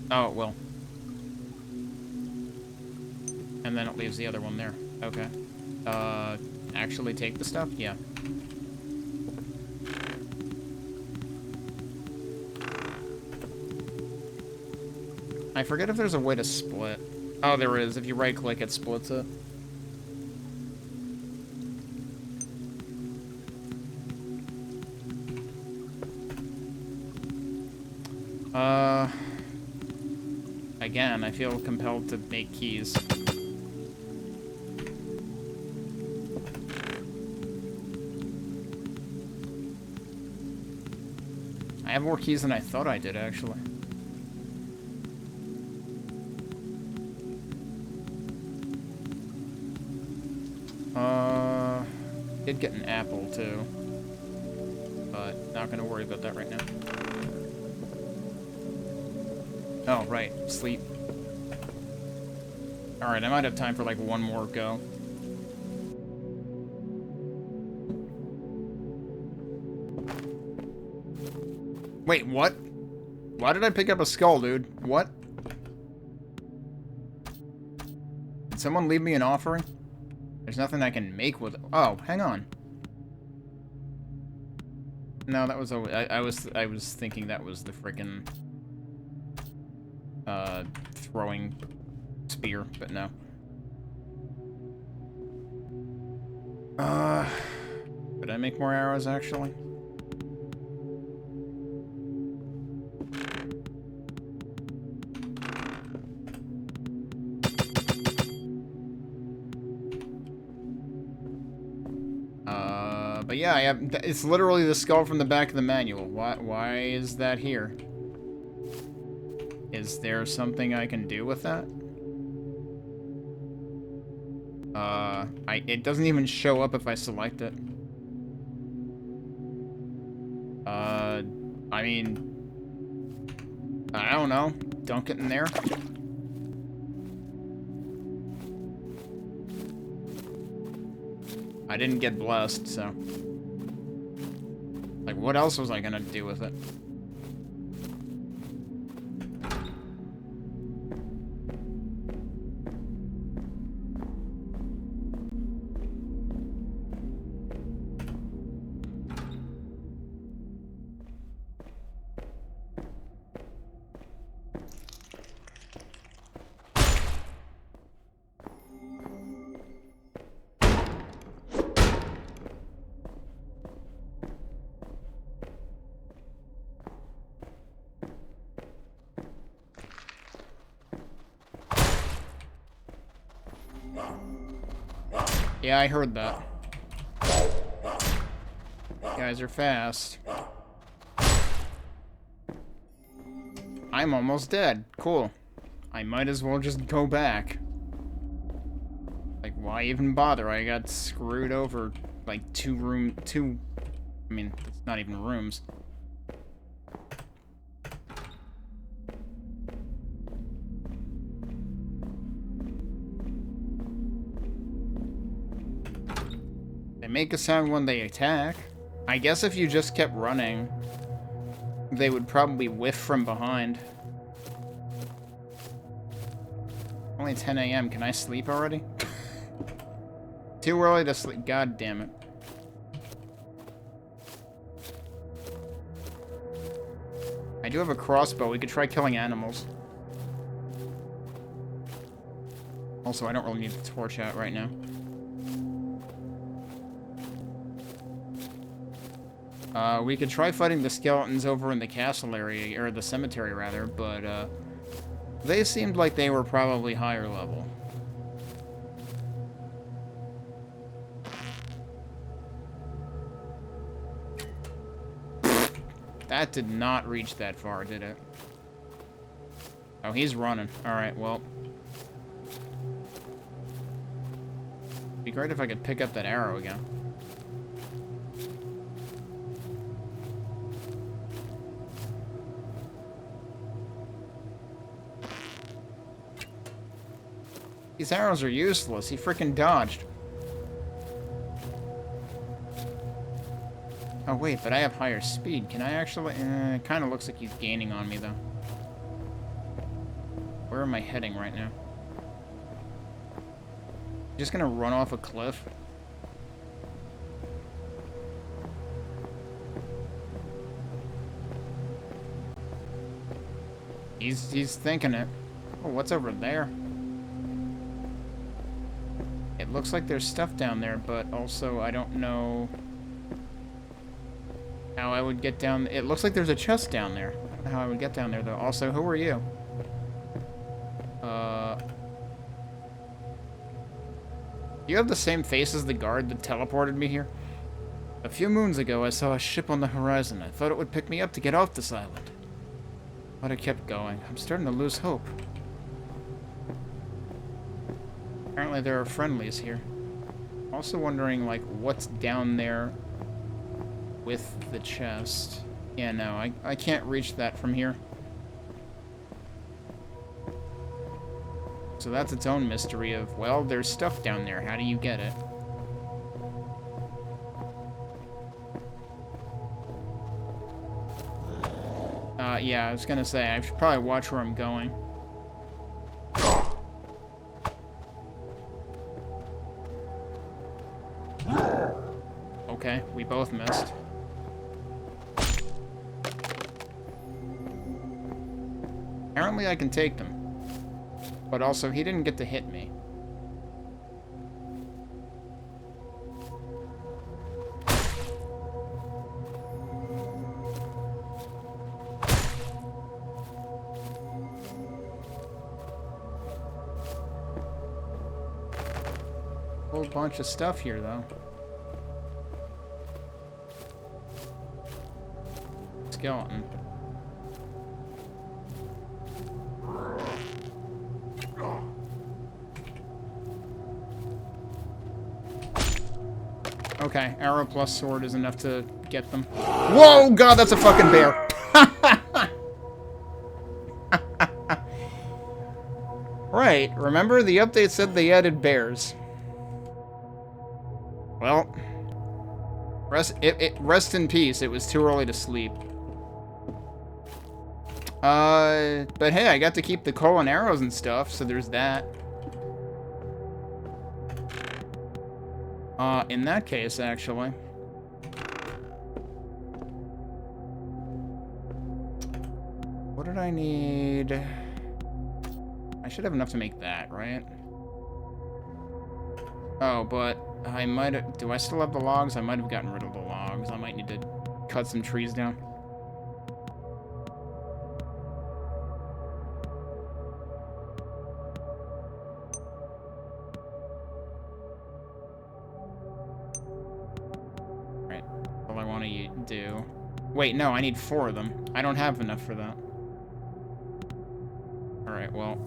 Oh, it will. And then it leaves the other one there. Okay. Actually take the stuff? Yeah. I forget if there's a way to split. Oh, there is. If you right-click, it splits it. Again, I feel compelled to make keys. I have more keys than I thought I did, actually. Did get an apple, too. But not gonna worry about that right now. Oh, right. Sleep. Alright, I might have time for, like, one more go. Wait, what? Why did I pick up a skull, dude? What? Did someone leave me an offering? There's nothing I can make with it. Oh, hang on. No, that was I was thinking that was the frickin' throwing spear, but no. Could I make more arrows actually? But yeah, I have, it's literally the skull from the back of the manual. Why is that here? Is there something I can do with that? It doesn't even show up if I select it. I mean, I don't know. Don't get in there. I didn't get blessed, so. Like, what else was I gonna do with it? Yeah, I heard that. You guys are fast. I'm almost dead. Cool. I might as well just go back. Like, why even bother? I got screwed over, like, I mean, it's not even rooms. They make a sound when they attack. I guess if you just kept running, they would probably whiff from behind. Only 10 a.m. Can I sleep already? Too early to sleep. God damn it. I do have a crossbow. We could try killing animals. Also, I don't really need the torch out right now. We could try fighting the skeletons over in the castle area, or the cemetery rather, but they seemed like they were probably higher level. That did not reach that far, did it? Oh, he's running. Alright, well. It'd be great if I could pick up that arrow again. These arrows are useless. He freaking dodged. Oh, wait, but I have higher speed. Can I actually... it kind of looks like he's gaining on me, though. Where am I heading right now? Just gonna run off a cliff? He's thinking it. Oh, what's over there? It looks like there's stuff down there, but also I don't know how I would get down. It looks like there's a chest down there. I don't know how I would get down there, though. Also, who are you? You have the same face as the guard that teleported me here? A few moons ago, I saw a ship on the horizon. I thought it would pick me up to get off this island. But I kept going. I'm starting to lose hope. Apparently there are friendlies here. Also wondering, like, what's down there with the chest. Yeah, no, I can't reach that from here. So that's its own mystery of, well, there's stuff down there. How do you get it? Yeah, I was gonna say, I should probably watch where I'm going. Okay, we both missed. Apparently I can take them. But also, he didn't get to hit me. Whole bunch of stuff here, though. Skeleton. Okay, arrow plus sword is enough to get them. Whoa, God, that's a fucking bear. Right, remember the update said they added bears. Well, Rest in peace. It was too early to sleep. But hey, I got to keep the coal and arrows and stuff, so there's that. In that case, actually. What did I need? I should have enough to make that, right? Oh, but I might have... Do I still have the logs? I might have gotten rid of the logs. I might need to cut some trees down. Right. All I want to do... Wait, no, I need 4 of them. I don't have enough for that. Alright, well...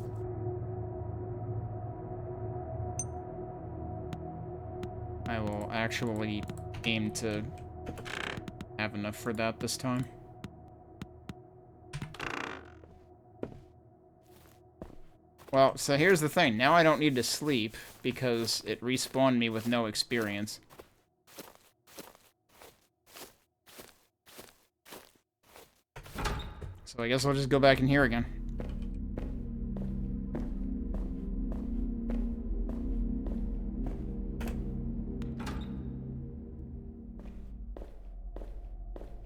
I will actually aim to have enough for that this time. Well, so here's the thing. Now I don't need to sleep because it respawned me with no experience. So I guess I'll just go back in here again.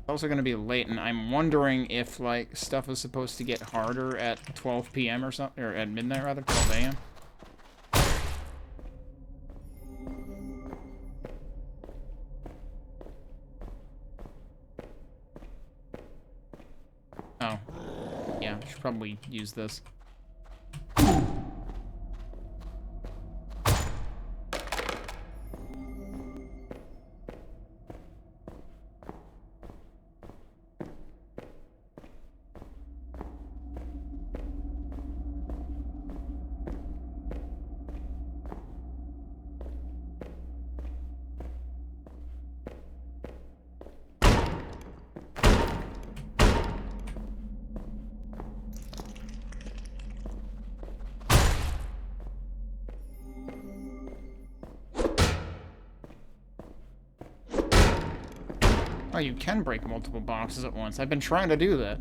Also going to be late, and I'm wondering if, like, stuff is supposed to get harder at 12 p.m. or something, or at midnight, rather, 12 a.m. Oh. Yeah, I should probably use this. Oh, you can break multiple boxes at once. I've been trying to do that.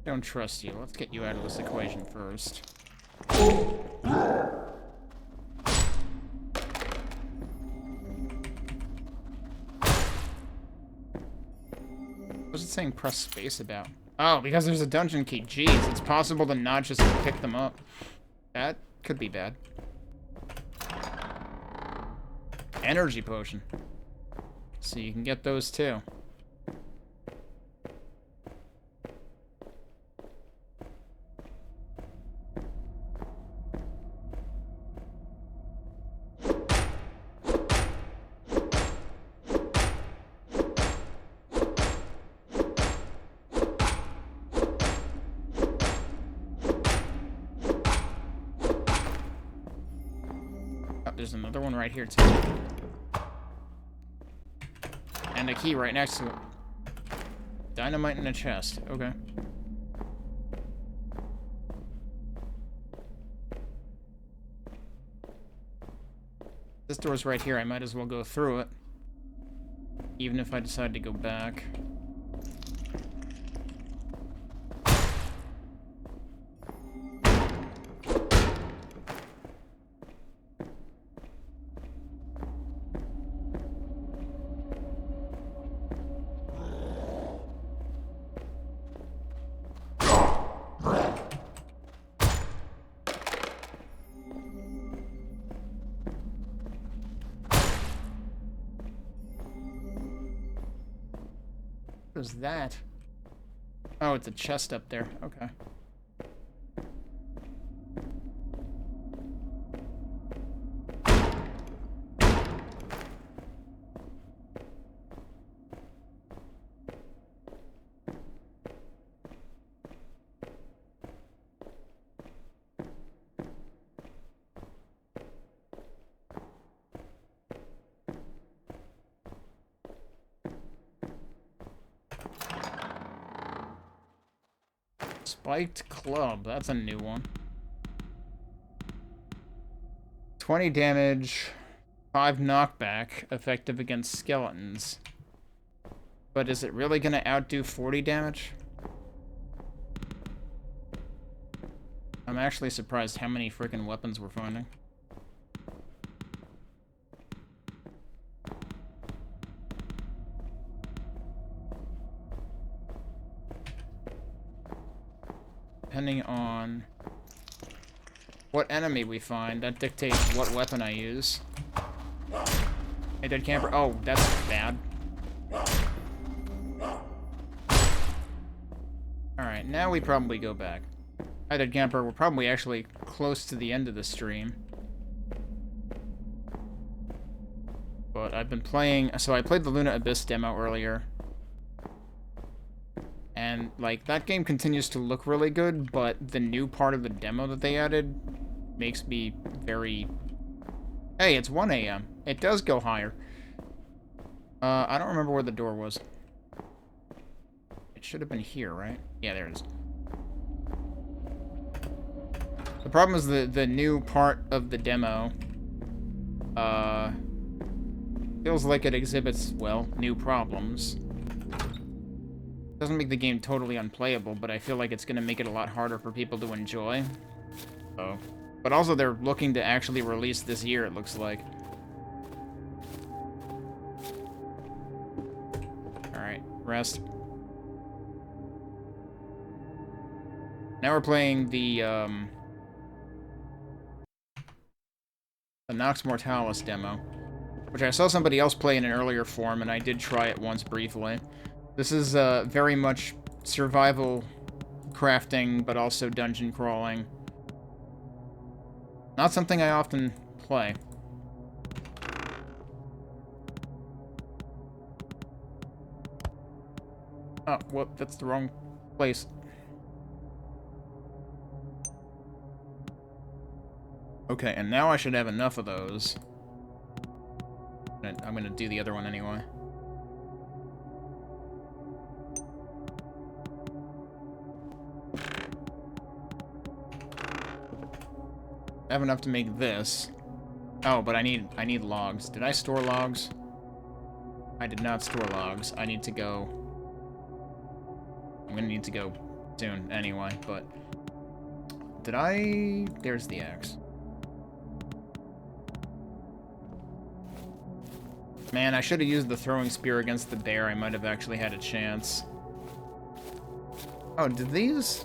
Don't trust you. Let's get you out of this equation first. What's it saying press space about? Oh, because there's a dungeon key. Jeez, it's possible to not just pick them up. That could be bad. Energy potion. So you can get those too. There's another one right here, too. And a key right next to it. Dynamite in a chest. Okay. This door's right here. I might as well go through it. Even if I decide to go back. What is that? Oh, it's a chest up there. Okay. Spiked club, that's a new one. 20 damage, 5 knockback, effective against skeletons. But is it really gonna outdo 40 damage? I'm actually surprised how many freaking weapons we're finding. Depending on what enemy we find, that dictates what weapon I use. Hey, dead camper. Oh, that's bad. Alright, now we probably go back. Hi, dead camper. We're probably actually close to the end of the stream. But I've been playing... So I played the Luna Abyss demo earlier. And, like, that game continues to look really good, but the new part of the demo that they added makes me very... Hey, it's 1 a.m. It does go higher. I don't remember where the door was. It should have been here, right? Yeah, there it is. The problem is the new part of the demo, feels like it exhibits, well, new problems. Doesn't make the game totally unplayable, but I feel like it's going to make it a lot harder for people to enjoy. So, but also they're looking to actually release this year, it looks like. Alright, rest. Now we're playing the Nox Mortalis demo, which I saw somebody else play in an earlier form, and I did try it once briefly. This is very much survival crafting, but also dungeon crawling. Not something I often play. Oh, whoop, that's the wrong place. Okay, and now I should have enough of those. I'm gonna do the other one anyway. I have enough to make this. Oh, but I need logs. Did I store logs? I did not store logs. I need to go... I'm gonna need to go soon anyway, but... Did I... There's the axe. Man, I should have used the throwing spear against the bear. I might have actually had a chance. Oh, did these...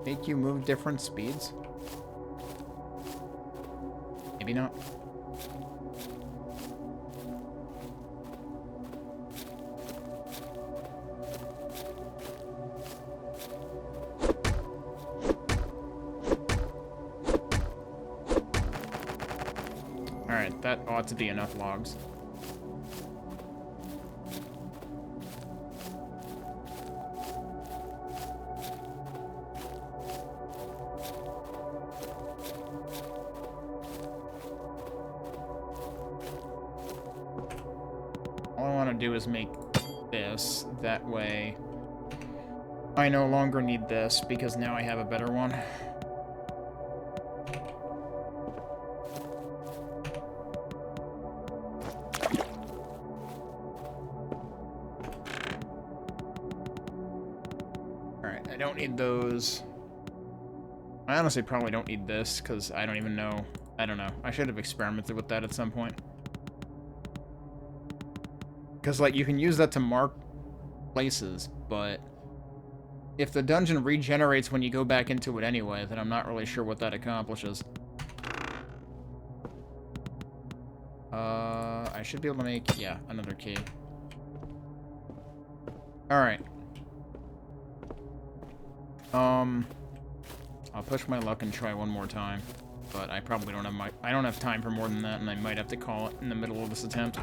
make you move different speeds? Maybe not. Alright, that ought to be enough logs. All I want to do is make this. That way I no longer need this, because now I have a better one. Alright, I don't need those. I honestly probably don't need this, because I don't even know. I don't know. I should have experimented with that at some point. Because, like, you can use that to mark places, but if the dungeon regenerates when you go back into it anyway, then I'm not really sure what that accomplishes. I should be able to make, yeah, another key. Alright. I'll push my luck and try one more time, but I probably don't have I don't have time for more than that, and I might have to call it in the middle of this attempt.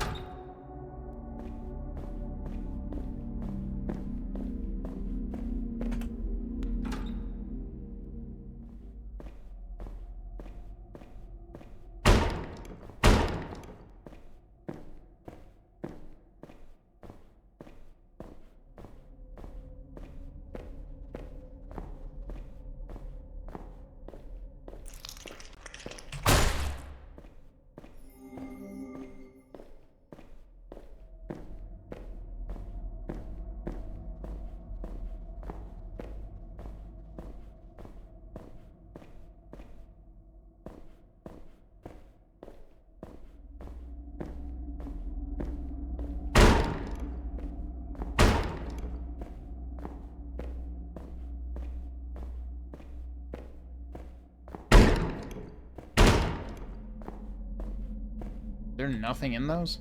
There's nothing in those?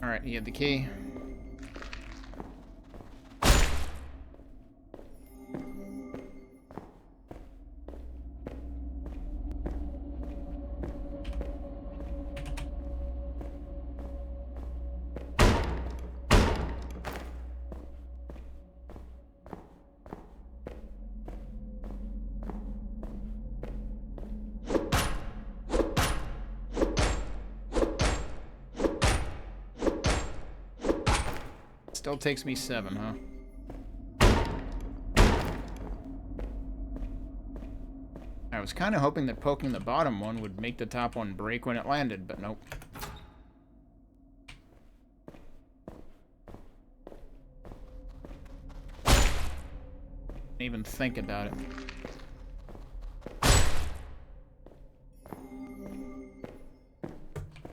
Alright, he had the key. Still takes me 7, huh? I was kind of hoping that poking the bottom one would make the top one break when it landed, but nope. Didn't even think about it.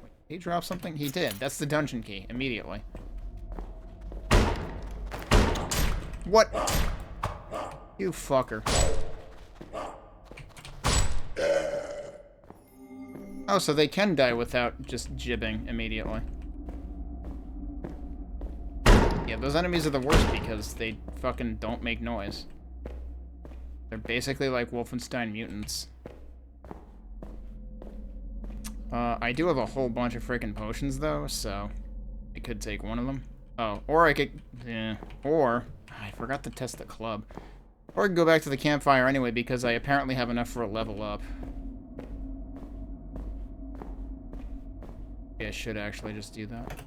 Wait, he dropped something? He did. That's the dungeon key, immediately. What? You fucker. Oh, so they can die without just jibbing immediately. Yeah, those enemies are the worst because they fucking don't make noise. They're basically like Wolfenstein mutants. I do have a whole bunch of freaking potions, though, so I could take one of them. Oh, or I could... or... I forgot to test the club. Or I can go back to the campfire anyway, because I apparently have enough for a level up. Yeah, I should actually just do that.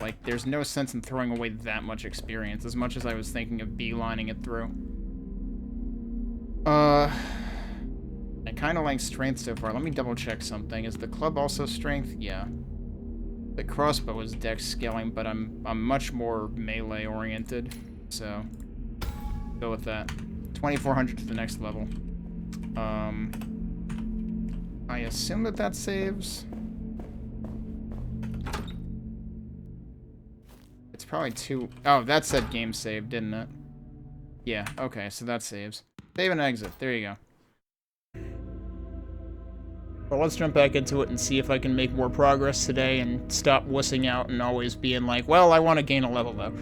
Like, there's no sense in throwing away that much experience, as much as I was thinking of beelining it through. I kind of like strength so far. Let me double check something. Is the club also strength? Yeah. The crossbow is dex scaling, but I'm much more melee oriented. So, go with that. 2400 to the next level. I assume that saves. It's probably 2... Oh, that said game save, didn't it? Yeah, okay, so that saves. Save and exit. There you go. Well, let's jump back into it and see if I can make more progress today and stop wussing out and always being like, well, I want to gain a level, though.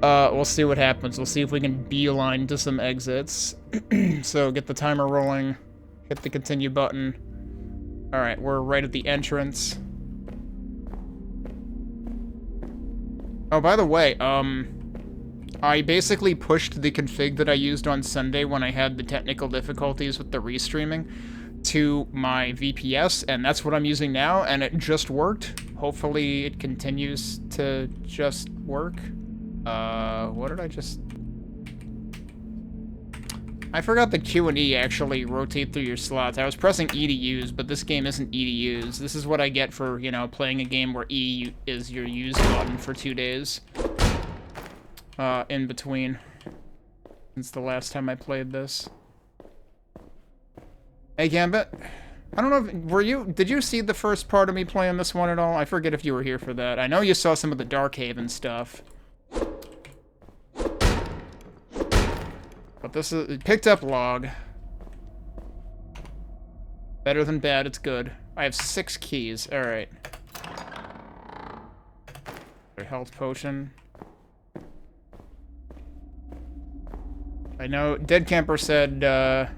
We'll see what happens. We'll see if we can beeline to some exits. So, get the timer rolling. Hit the continue button. Alright, we're right at the entrance. Oh, by the way, I basically pushed the config that I used on Sunday when I had the technical difficulties with the restreaming to my VPS, and that's what I'm using now, and it just worked. Hopefully it continues to just work. What did I just... I forgot the Q and E actually rotate through your slots. I was pressing E to use, but this game isn't E to use. This is what I get for, you know, playing a game where E is your use button for 2 days. In between. Since the last time I played this. Hey, Gambit. I don't know if... Did you see the first part of me playing this one at all? I forget if you were here for that. I know you saw some of the Darkhaven stuff. But this is... Picked up log. Better than bad, it's good. I have 6 keys. Alright. Health potion. I know Dead Camper said, that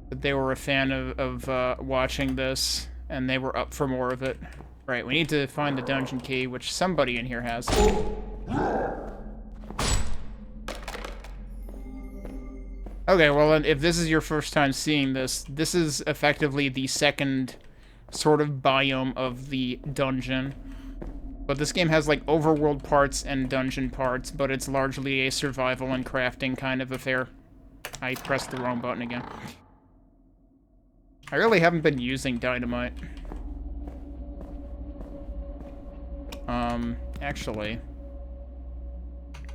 they were a fan of watching this, and they were up for more of it. Right, we need to find the dungeon key, which somebody in here has. Okay, well, if this is your first time seeing this, this is effectively the second sort of biome of the dungeon. But this game has, like, overworld parts and dungeon parts, but it's largely a survival and crafting kind of affair. I pressed the wrong button again. I really haven't been using dynamite. Actually...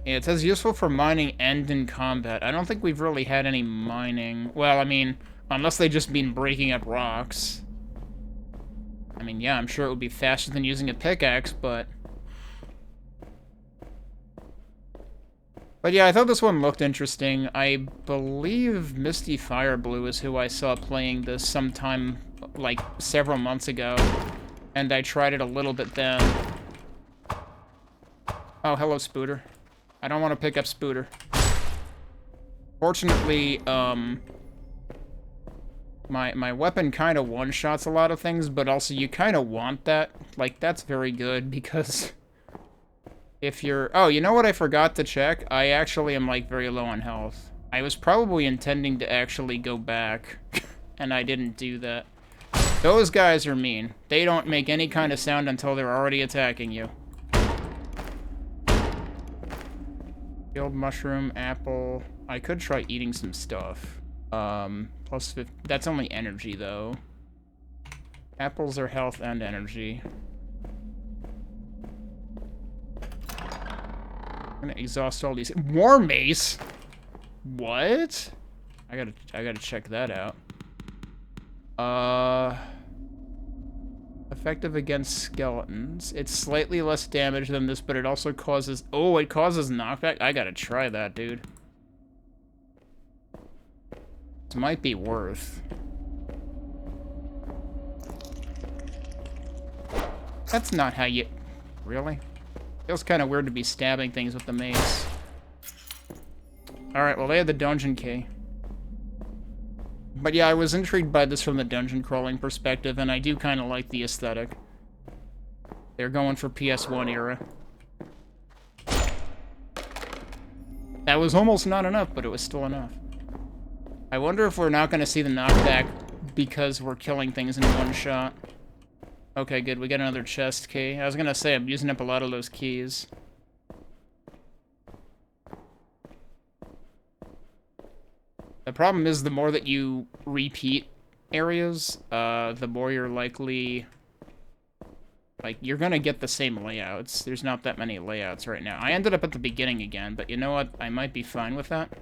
Yeah, it says useful for mining and in combat. I don't think we've really had any mining. Well, I mean, unless they just mean breaking up rocks. I mean, yeah, I'm sure it would be faster than using a pickaxe, but... But yeah, I thought this one looked interesting. I believe Misty Fireblue is who I saw playing this sometime, like, several months ago. And I tried it a little bit then. Oh, hello, Spooter. I don't want to pick up Spooter. Fortunately, my weapon kind of one-shots a lot of things, but also you kind of want that. Like, that's very good, because... If you're... Oh, you know what I forgot to check? I actually am, like, very low on health. I was probably intending to actually go back, and I didn't do that. Those guys are mean. They don't make any kind of sound until they're already attacking you. Field mushroom, apple... I could try eating some stuff. Plus 50... That's only energy, though. Apples are health and energy. I'm gonna exhaust all these. War mace? What? I gotta check that out. Effective against skeletons. It's slightly less damage than this, but it also causes... Oh, it causes knockback? I gotta try that, dude. This might be worth. That's not how you... Really? Feels kind of weird to be stabbing things with the mace. Alright, well, they had the dungeon key. But yeah, I was intrigued by this from the dungeon crawling perspective, and I do kind of like the aesthetic. They're going for PS1 era. That was almost not enough, but it was still enough. I wonder if we're not going to see the knockback because we're killing things in one shot. Okay, good. We got another chest key. I was gonna say, I'm using up a lot of those keys. The problem is, the more that you repeat areas, the more you're likely... Like, you're gonna get the same layouts. There's not that many layouts right now. I ended up at the beginning again, but you know what? I might be fine with that.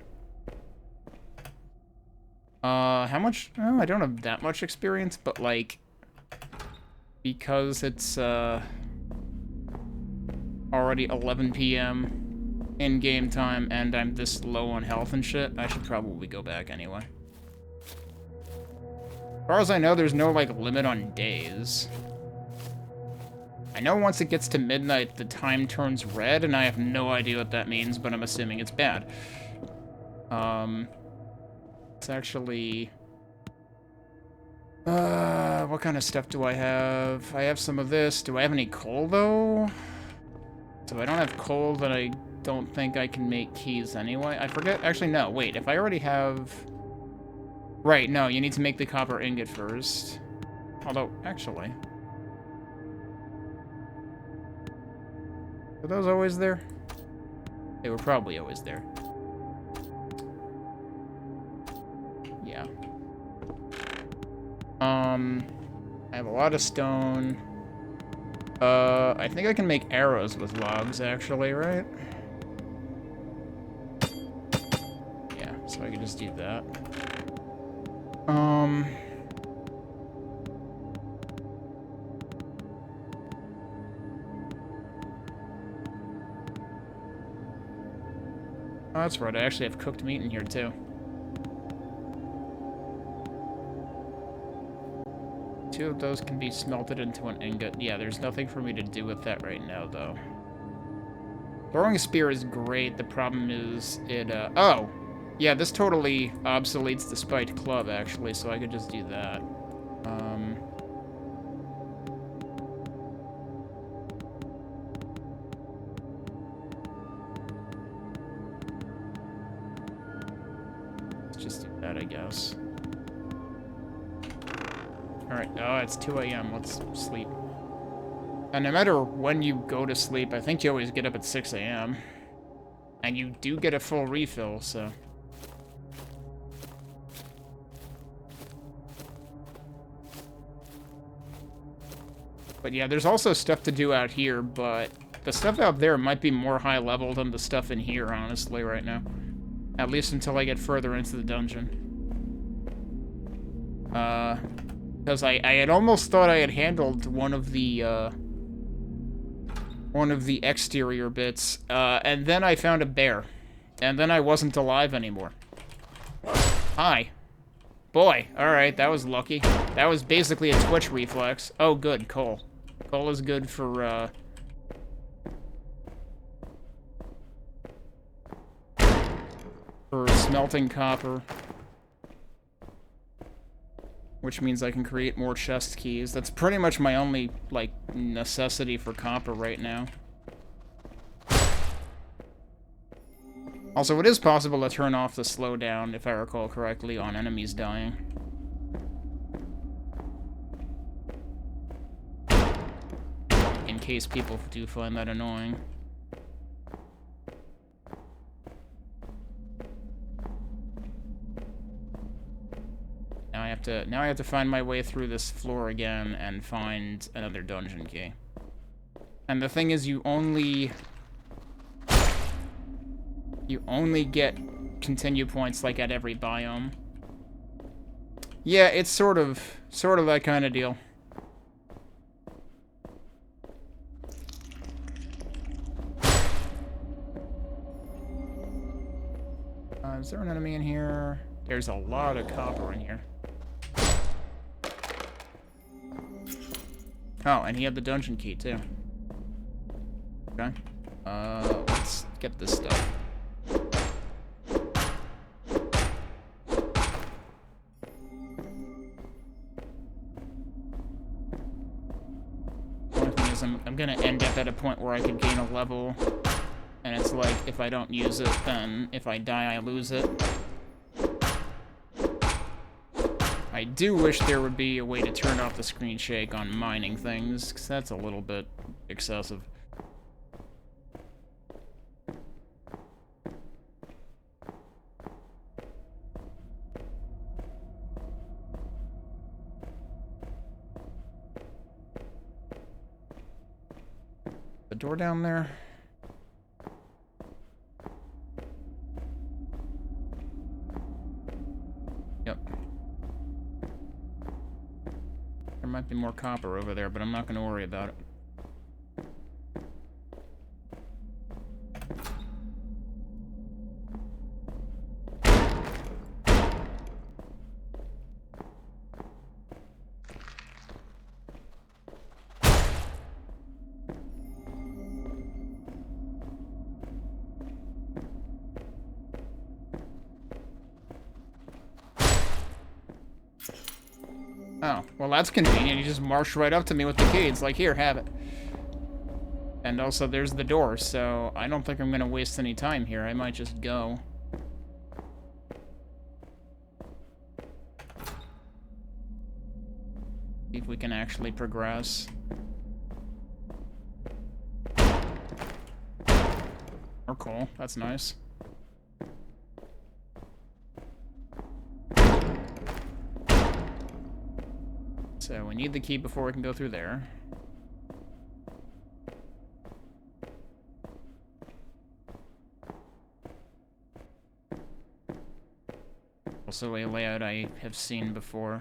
How much? Oh, I don't have that much experience, but, like... Because it's, already 11 p.m. in game time, and I'm this low on health and shit, I should probably go back anyway. As far as I know, there's no, like, limit on days. I know once it gets to midnight, the time turns red, and I have no idea what that means, but I'm assuming it's bad. It's actually... what kind of stuff do I have? I have some of this. Do I have any coal, though? So I don't have coal, then I don't think I can make keys anyway. I forget. Actually, no. Wait, if I already have... Right, no, you need to make the copper ingot first. Although, actually... Are those always there? They were probably always there. Yeah. I have a lot of stone. I think I can make arrows with logs, actually, right? Yeah, so I can just do that. Oh, that's right, I actually have cooked meat in here, too. Two of those can be smelted into an ingot. Yeah, there's nothing for me to do with that right now, though. Throwing a spear is great. The problem is it, oh! Yeah, this totally obsoletes the spiked club, actually, so I could just do that. Let's just do that, I guess. Alright, oh, it's 2 a.m. Let's sleep. And no matter when you go to sleep, I think you always get up at 6 a.m. And you do get a full refill, so... But yeah, there's also stuff to do out here, but the stuff out there might be more high level than the stuff in here, honestly, right now. At least until I get further into the dungeon. Because I had almost thought I had handled one of the exterior bits, and then I found a bear. And then I wasn't alive anymore. Hi. Boy, alright, that was lucky. That was basically a twitch reflex. Oh, good, coal. Coal is good for smelting copper. Which means I can create more chest keys. That's pretty much my only, like, necessity for copper right now. Also, it is possible to turn off the slowdown, if I recall correctly, on enemies dying. In case people do find that annoying. Now I have to find my way through this floor again and find another dungeon key. And the thing is, you only get continue points like at every biome. Yeah, it's sort of that kind of deal. Is there an enemy in here? There's a lot of copper in here. Oh, and he had the dungeon key, too. Okay. Let's get this stuff. Only thing is, I'm gonna end up at a point where I could gain a level, and it's like, if I don't use it, then if I die, I lose it. I do wish there would be a way to turn off the screen shake on mining things, because that's a little bit excessive. The door down there? Yep. There might be more copper over there, but I'm not going to worry about it. Oh, well that's convenient. You just marched right up to me with the key. It's like, here, have it. And also there's the door, so I don't think I'm gonna waste any time here. I might just go. See if we can actually progress. Or cool, that's nice. So we need the key before we can go through there. Also a layout I have seen before.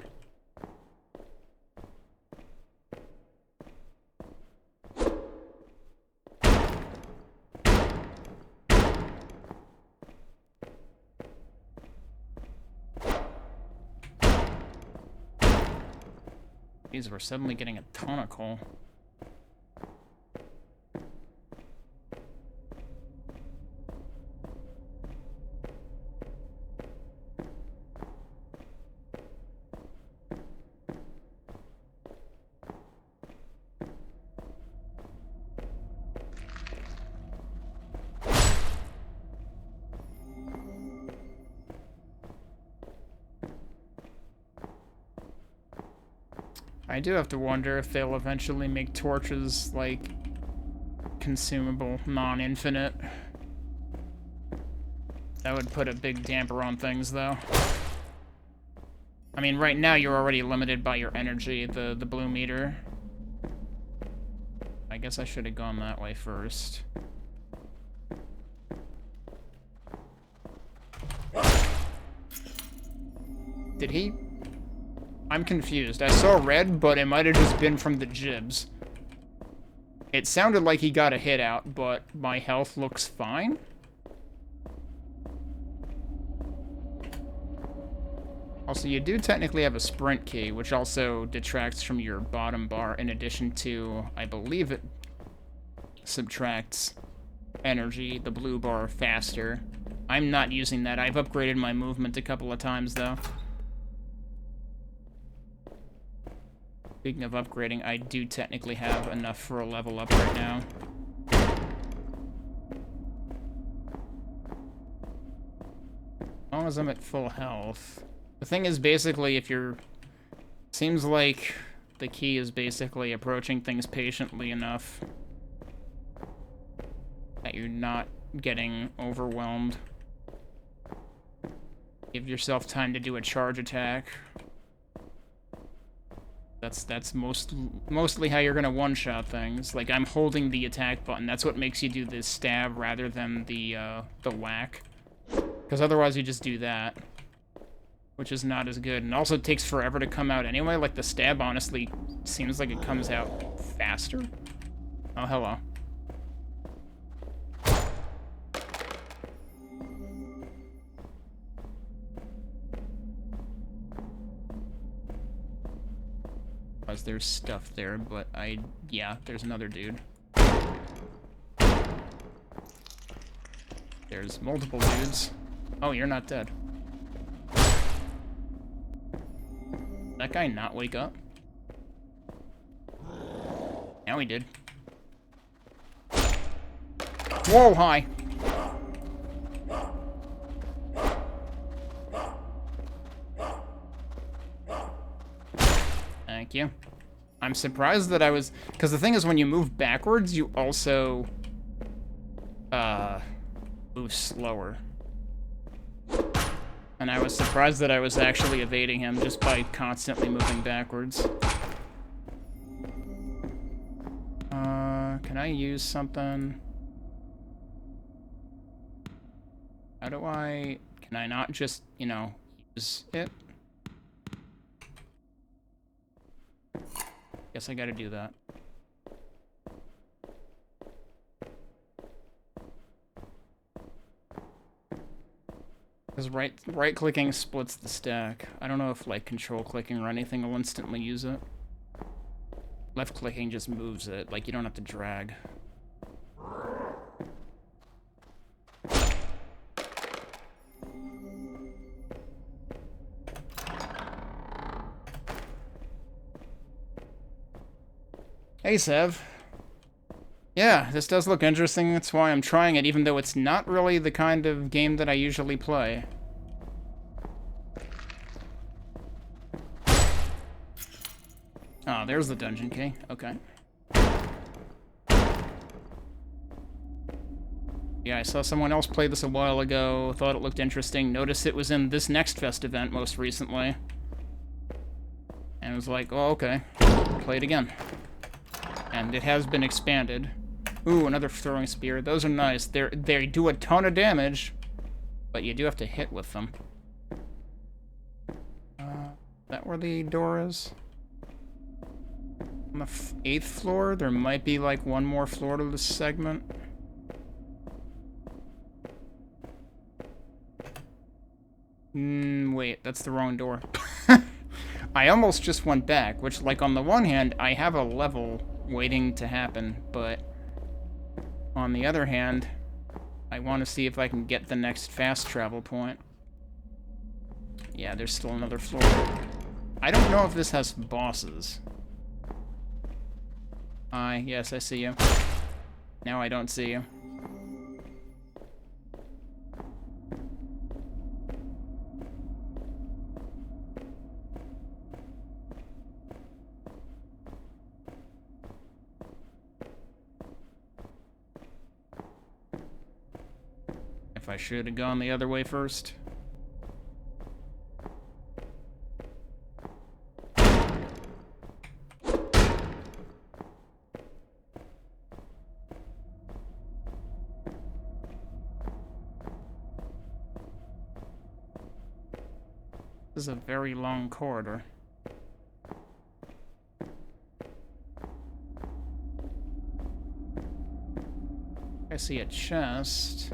Jeez, we're suddenly getting a ton of coal. I do have to wonder if they'll eventually make torches, like, consumable, non-infinite. That would put a big damper on things, though. I mean, right now you're already limited by your energy, the blue meter. I guess I should have gone that way first. Did he... I'm confused. I saw red, but it might have just been from the jibs. It sounded like he got a hit out, but my health looks fine. Also, you do technically have a sprint key, which also detracts from your bottom bar, in addition to, I believe it subtracts energy, the blue bar, faster. I'm not using that. I've upgraded my movement a couple of times, though. Speaking of upgrading, I do technically have enough for a level up right now. As long as I'm at full health. The thing is, basically, if you're... Seems like the key is basically approaching things patiently enough that you're not getting overwhelmed. Give yourself time to do a charge attack. That's mostly how you're gonna one-shot things. Like, I'm holding the attack button. That's what makes you do the stab rather than the whack. Because otherwise you just do that, which is not as good. And also takes forever to come out anyway. Like, the stab honestly seems like it comes out faster. Oh, hello. There's stuff there, but yeah, there's another dude. There's multiple dudes. Oh, you're not dead. That guy not wake up? Now he did. Whoa, hi. Thank you. I'm surprised that I was... Because the thing is, when you move backwards, you also... move slower. And I was surprised that I was actually evading him just by constantly moving backwards. Can I use something? How do I... Can I not just, you know, use it? Guess I gotta do that. Because right-clicking splits the stack. I don't know if, like, control-clicking or anything will instantly use it. Left-clicking just moves it. Like, you don't have to drag. Hey, Sev. Yeah, this does look interesting. That's why I'm trying it, even though it's not really the kind of game that I usually play. Oh, there's the dungeon key. Okay. Yeah, I saw someone else play this a while ago, thought it looked interesting, noticed it was in this Next Fest event most recently. And was like, oh, okay. Play it again. And it has been expanded. Ooh, another throwing spear. Those are nice. They do a ton of damage, but you do have to hit with them. Is that where the door is? On the 8th floor? There might be, like, one more floor to this segment. Wait, that's the wrong door. I almost just went back, which, like, on the one hand, I have a level waiting to happen, but on the other hand, I want to see if I can get the next fast travel point. Yeah, there's still another floor. I don't know if this has bosses. Yes, I see you. Now I don't see you. If I should have gone the other way first. This is a very long corridor. see a chest.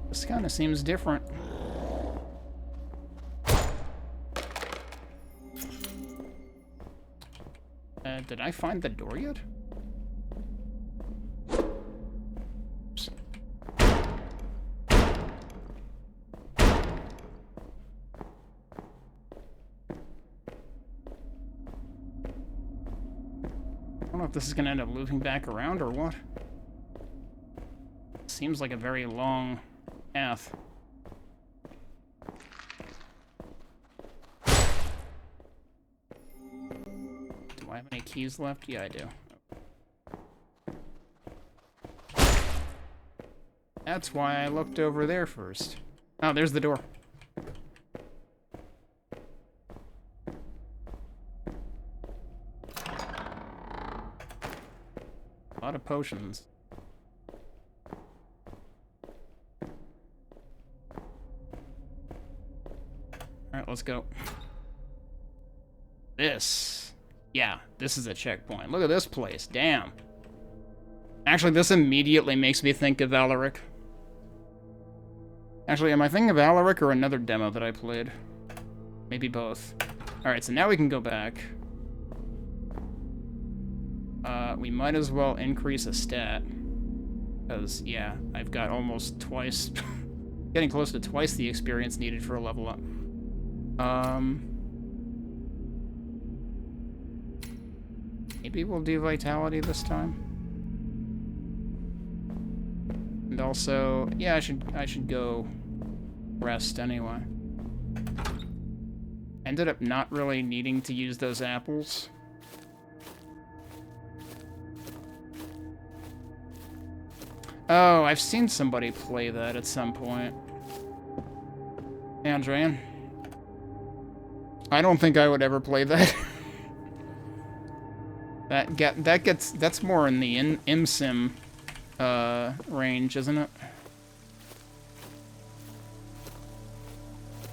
This kind of seems different. Did I find the door yet? Oops. I don't know if this is going to end up looping back around or what. Seems like a very long path. Do I have any keys left? Yeah, I do. That's why I looked over there first. Oh, there's the door. A lot of potions. Alright, let's go. This. Yeah, this is a checkpoint. Look at this place. Damn. Actually, this immediately makes me think of Alaric. Actually, am I thinking of Alaric or another demo that I played? Maybe both. Alright, so now we can go back. We might as well increase a stat. Because, yeah, I've got almost twice... getting close to twice the experience needed for a level up. Maybe we'll do Vitality this time. And also, yeah, I should go rest anyway. Ended up not really needing to use those apples. Oh, I've seen somebody play that at some point. Andrian. I don't think I would ever play that. That's more in the ImSim range, isn't it?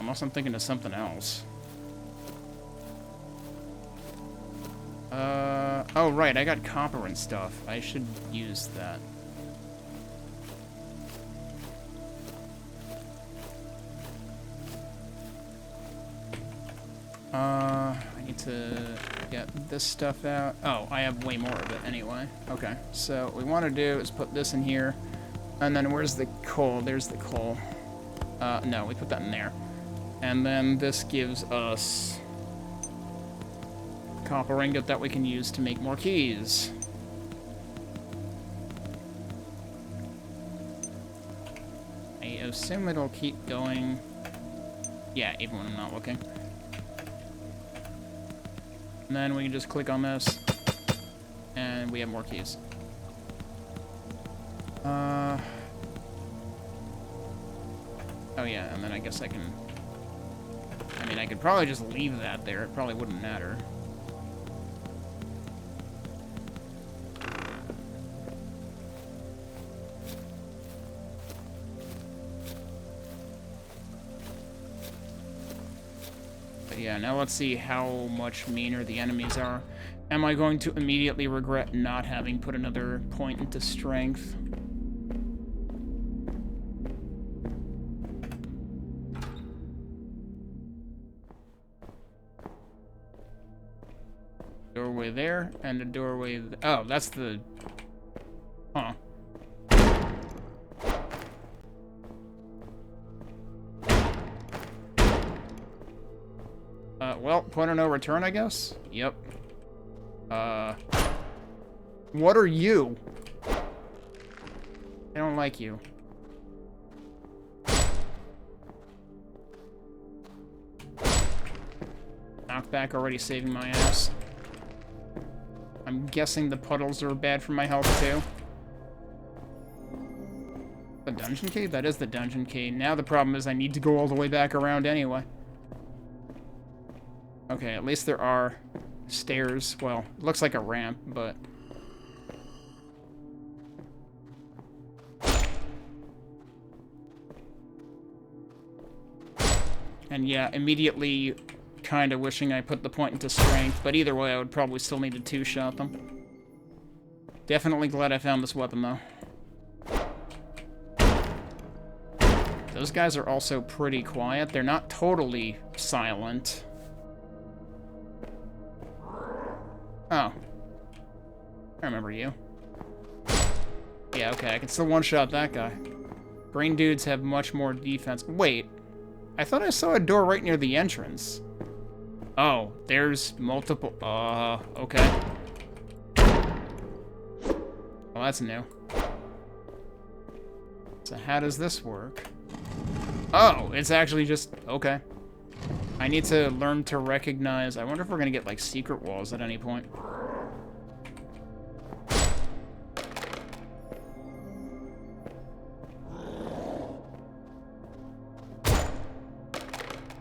Unless I'm thinking of something else. Oh right, I got copper and stuff. I should use that. I need to get this stuff out. Oh, I have way more of it anyway. Okay, so what we want to do is put this in here. And then where's the coal? There's the coal. No, we put that in there. And then this gives us copper ingot that we can use to make more keys. I assume it'll keep going. Yeah, even when I'm not looking. And then we can just click on this, and we have more keys. Oh yeah, and then I guess I can... I mean, I could probably just leave that there. It probably wouldn't matter. Yeah, now let's see how much meaner the enemies are. Am I going to immediately regret not having put another point into strength? Doorway there, and a doorway... Oh, that's the... Huh. Well, point of no return, I guess? Yep. What are you? I don't like you. Knockback already saving my ass. I'm guessing the puddles are bad for my health, too. The dungeon key? That is the dungeon key. Now the problem is I need to go all the way back around anyway. Okay, at least there are stairs. Well, it looks like a ramp, but... And yeah, immediately kind of wishing I put the point into strength, but either way I would probably still need to two-shot them. Definitely glad I found this weapon, though. Those guys are also pretty quiet. They're not totally silent. Oh. I remember you. Yeah, okay, I can still one-shot that guy. Green dudes have much more defense. Wait. I thought I saw a door right near the entrance. Oh, there's multiple... okay. Well, that's new. So how does this work? Oh, it's actually just... Okay. I need to learn to recognize... I wonder if we're gonna get, like, secret walls at any point.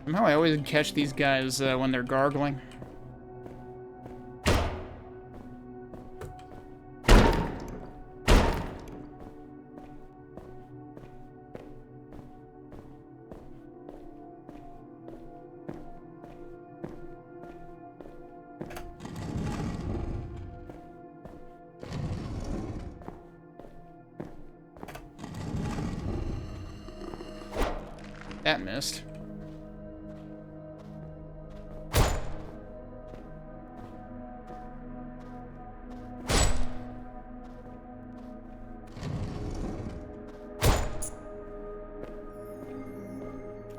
Somehow I always catch these guys when they're gargling. That missed.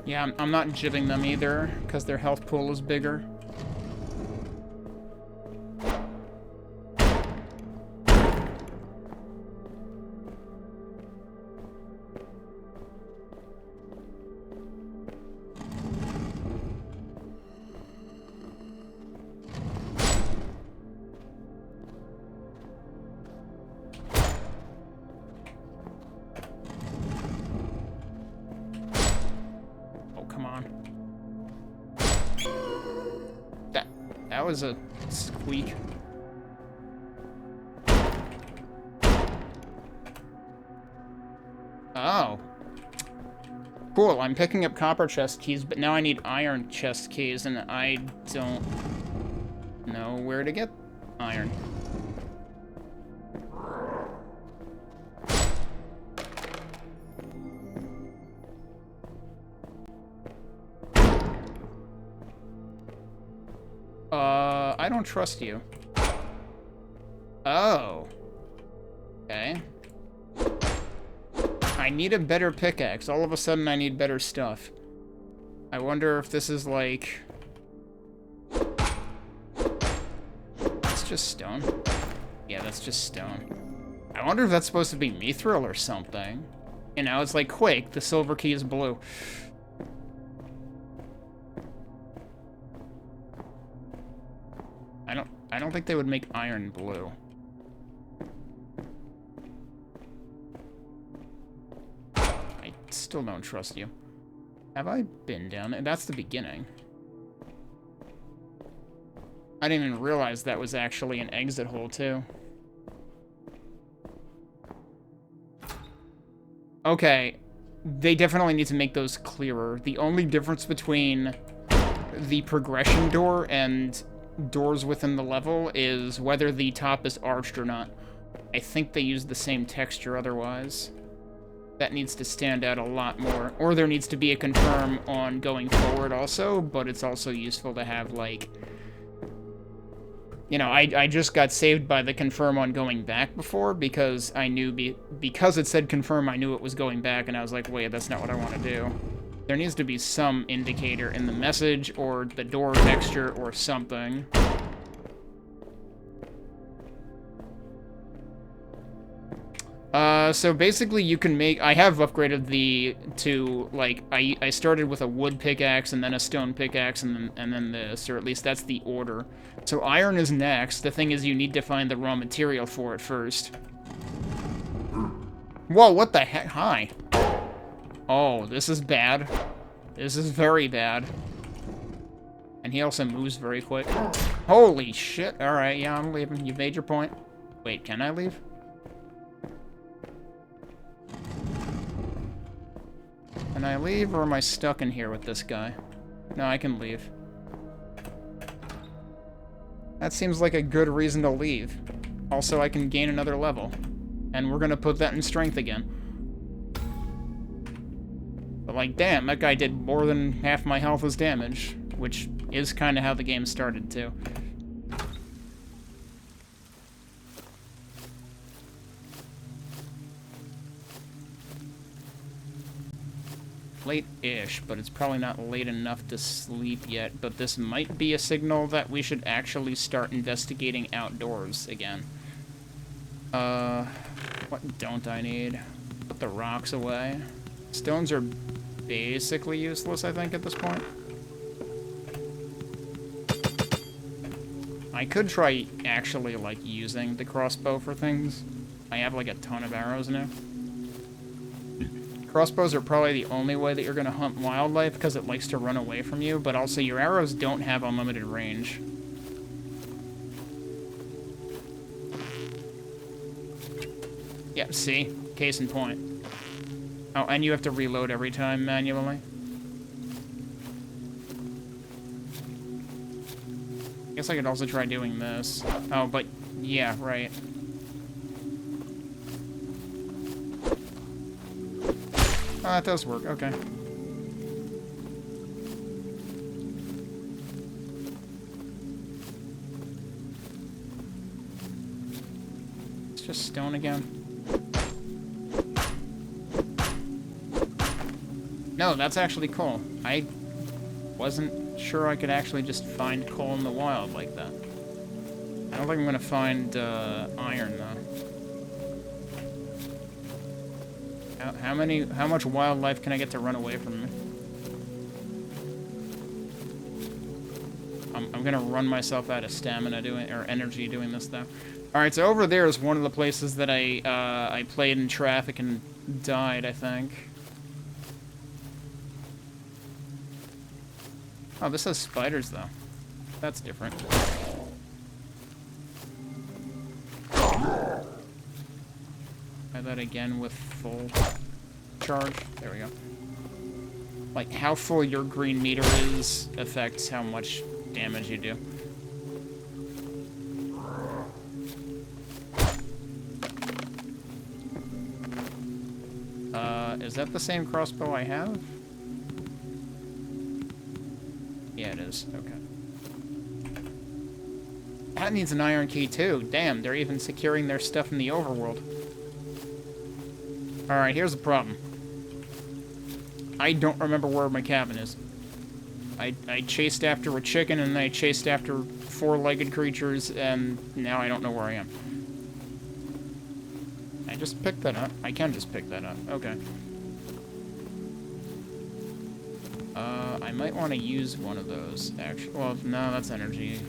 Yeah, I'm not jibbing them either, because their health pool is bigger. That was a squeak. Oh. Cool, I'm picking up copper chest keys, but now I need iron chest keys, and I don't know where to get iron. I don't trust you. Oh. Okay. I need a better pickaxe. All of a sudden, I need better stuff. I wonder if this is like... It's just stone. Yeah, that's just stone. I wonder if that's supposed to be mithril or something. You know, it's like Quake, the silver key is blue. I don't think they would make iron blue. I still don't trust you. Have I been down there? That's the beginning. I didn't even realize that was actually an exit hole, too. Okay. They definitely need to make those clearer. The only difference between the progression door and doors within the level is whether the top is arched or not. I think they use the same texture otherwise. That needs to stand out a lot more. Or there needs to be a confirm on going forward also, but it's also useful to have, like... You know, I just got saved by the confirm on going back before, because I knew... because it said confirm, I knew it was going back, and I was like, wait, that's not what I want to do. There needs to be some indicator in the message, or the door texture, or something. So basically you can make... I have upgraded to, like, I started with a wood pickaxe and then a stone pickaxe and then this, or at least that's the order. So iron is next. The thing is you need to find the raw material for it first. Whoa, what the heck? Hi. Oh, this is bad. This is very bad. And he also moves very quick. Holy shit. Alright, yeah, I'm leaving. You made your point. Wait, can I leave? Can I leave, or am I stuck in here with this guy? No, I can leave. That seems like a good reason to leave. Also, I can gain another level. And we're gonna put that in strength again. But like, damn, that guy did more than half my health as damage. Which is kind of how the game started, too. Late-ish, but it's probably not late enough to sleep yet. But this might be a signal that we should actually start investigating outdoors again. What don't I need? Put the rocks away. Stones are basically useless, I think, at this point. I could try actually, like, using the crossbow for things. I have, like, a ton of arrows now. Crossbows are probably the only way that you're going to hunt wildlife because it likes to run away from you, but also your arrows don't have unlimited range. Yeah, see? Case in point. Oh, and you have to reload every time manually. I guess I could also try doing this. Oh, but yeah, right. Oh, that does work. Okay. It's just stone again. No, that's actually coal. I wasn't sure I could actually just find coal in the wild like that. I don't think I'm gonna find iron though. How much wildlife can I get to run away from me? I'm gonna run myself out of stamina or energy doing this though. All right, so over there is one of the places that I played in traffic and died, I think. Oh, this has spiders, though. That's different. Try that again with full charge. There we go. Like, how full your green meter is affects how much damage you do. Is that the same crossbow I have? Yeah, it is. Okay. That needs an iron key, too. Damn, they're even securing their stuff in the overworld. Alright, here's the problem. I don't remember where my cabin is. I chased after a chicken, and then I chased after four-legged creatures, and now I don't know where I am. I just picked that up. I can just pick that up. Okay. I might want to use one of those, actually. Well, no, that's energy.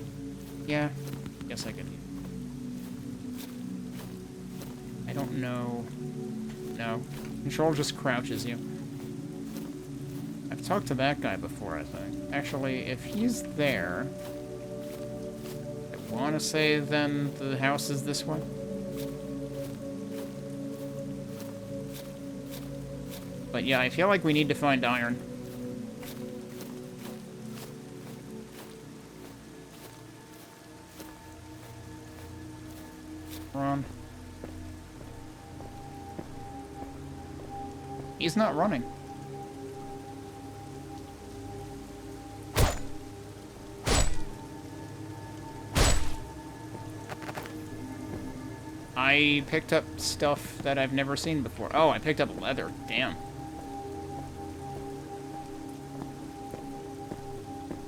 Yeah, guess I could. I don't know. No. Control just crouches you. I've talked to that guy before, I think. Actually, if he's there, I want to say then the house is this way. But yeah, I feel like we need to find iron. Run. He's not running. I picked up stuff that I've never seen before. Oh, I picked up leather. Damn.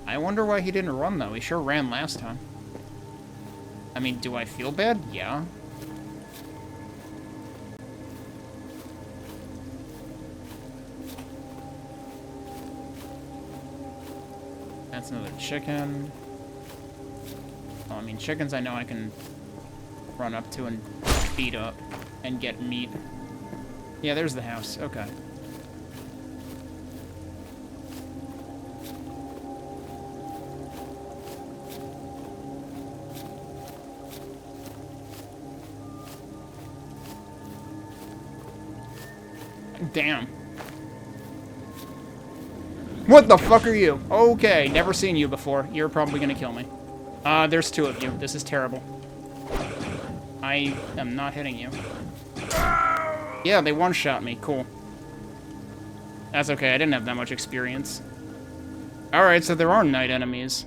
I wonder why he didn't run, though. He sure ran last time. I mean, do I feel bad? Yeah. That's another chicken. Well, I mean, chickens I know I can run up to and beat up and get meat. Yeah, there's the house. Okay. Damn. What the fuck are you? Okay, never seen you before. You're probably gonna kill me. There's two of you. This is terrible. I am not hitting you. Yeah, they one-shot me. Cool. That's okay, I didn't have that much experience. Alright, so there are night enemies.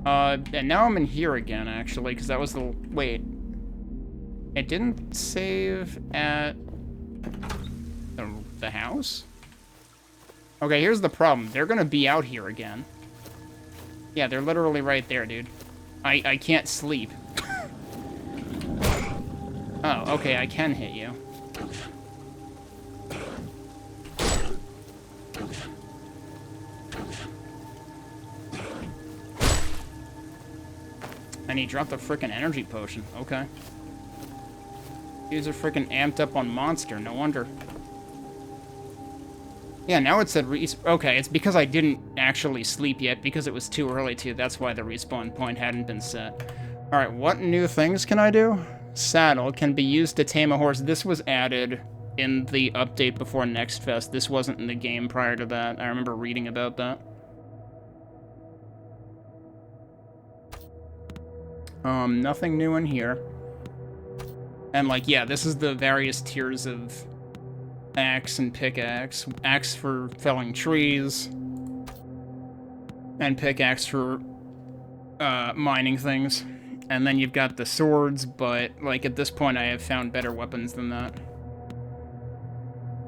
And now I'm in here again, actually, because that was the... Wait. It didn't save at... the house? Okay, here's the problem. They're gonna be out here again. Yeah, they're literally right there, dude. I can't sleep. Oh, okay, I can hit you. And he dropped a frickin' energy potion. Okay. He's a frickin' amped up on monster, no wonder. Yeah, now it said okay, it's because I didn't actually sleep yet, because it was too early to. That's why the respawn point hadn't been set. Alright, what new things can I do? Saddle can be used to tame a horse. This was added in the update before Next Fest. This wasn't in the game prior to that. I remember reading about that. Nothing new in here. And, like, yeah, this is the various tiers of axe and pickaxe. Axe for felling trees. And pickaxe for mining things. And then you've got the swords, but, like, at this point I have found better weapons than that.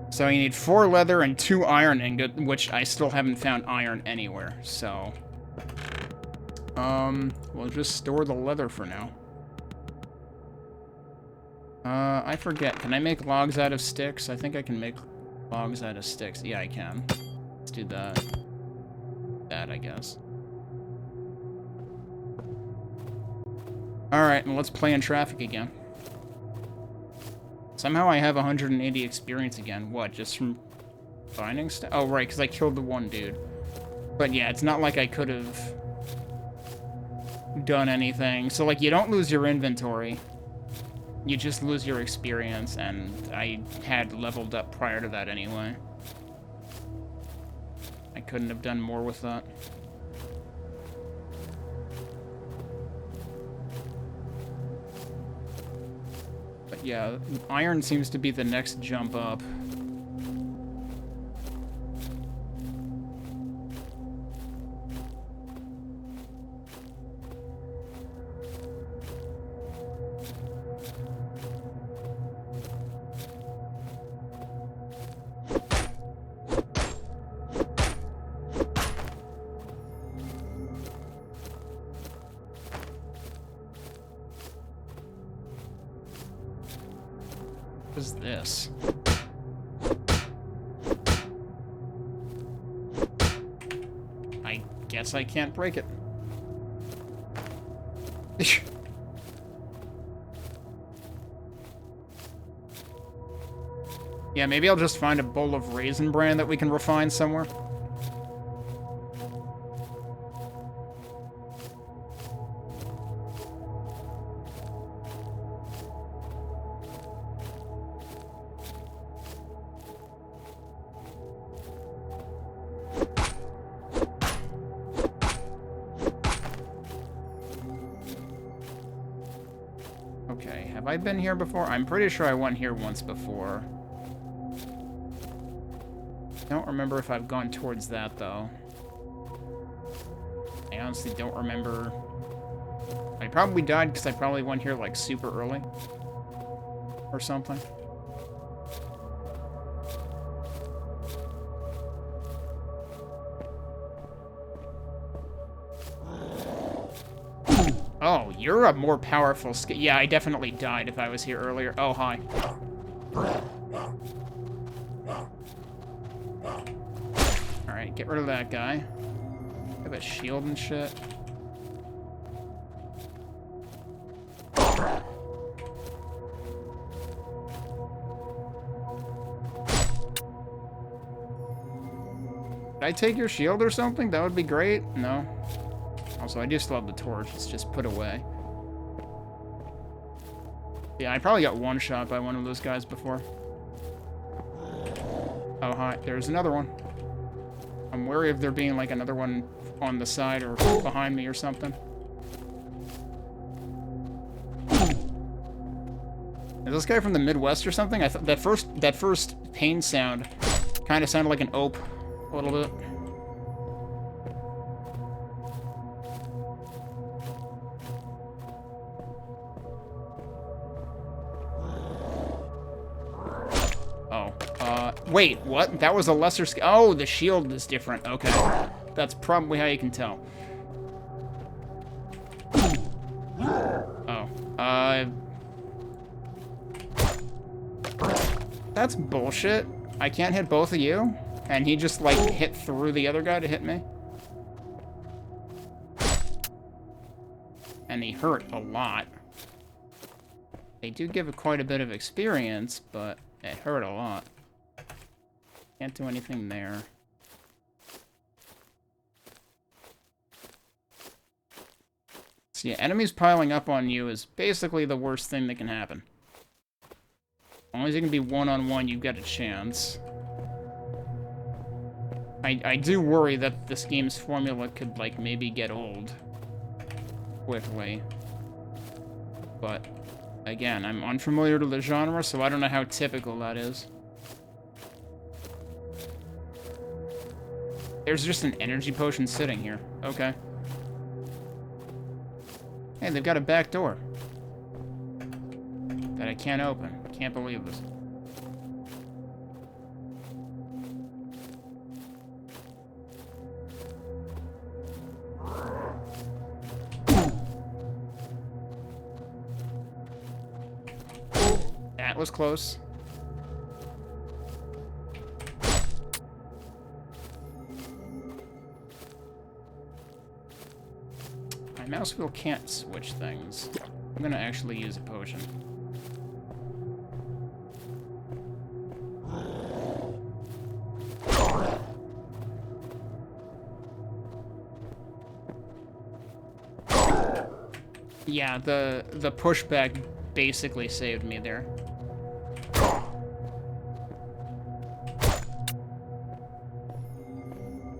So you need 4 leather and 2 iron ingot, which I still haven't found iron anywhere, so... we'll just store the leather for now. I forget. Can I make logs out of sticks? I think I can make logs out of sticks. Yeah, I can. Let's do that. That, I guess. Alright, and let's play in traffic again. Somehow I have 180 experience again. What, just from finding stuff? Oh, right, because I killed the one dude. But yeah, it's not like I could have done anything. So, like, you don't lose your inventory. You just lose your experience, and I had leveled up prior to that anyway. I couldn't have done more with that. But yeah, iron seems to be the next jump up. What is this? I guess I can't break it. Yeah, maybe I'll just find a bowl of raisin bran that we can refine somewhere. Okay, have I been here before? I'm pretty sure I went here once before. I don't remember if I've gone towards that, though. I honestly don't remember. I probably died because I probably went here, like, super early. Or something. Oh, you're a more powerful yeah, I definitely died if I was here earlier. Oh, hi. Alright, Alright, get rid of that guy. Have a shield and shit. Did I take your shield or something? That would be great. No. Also, I do still have the torch. It's just put away. Yeah, I probably got one shot by one of those guys before. Oh, hi. There's another one. I'm wary of there being, like, another one on the side or behind me or something. Is this guy from the Midwest or something? I thought that first pain sound kind of sounded like an ope a little bit. Wait, what? That was a lesser scale. Oh, the shield is different. Okay. That's probably how you can tell. Oh. That's bullshit. I can't hit both of you? And he just, like, hit through the other guy to hit me? And he hurt a lot. They do give it quite a bit of experience, but it hurt a lot. Can't do anything there. So yeah, enemies piling up on you is basically the worst thing that can happen. As long as you can be one-on-one, you've got a chance. I do worry that this game's formula could, like, maybe get old quickly. But, again, I'm unfamiliar to the genre, so I don't know how typical that is. There's just an energy potion sitting here. Okay. Hey, they've got a back door that I can't open. Can't believe this. That was close. My mouse wheel can't switch things. I'm gonna actually use a potion. Yeah, the pushback basically saved me there.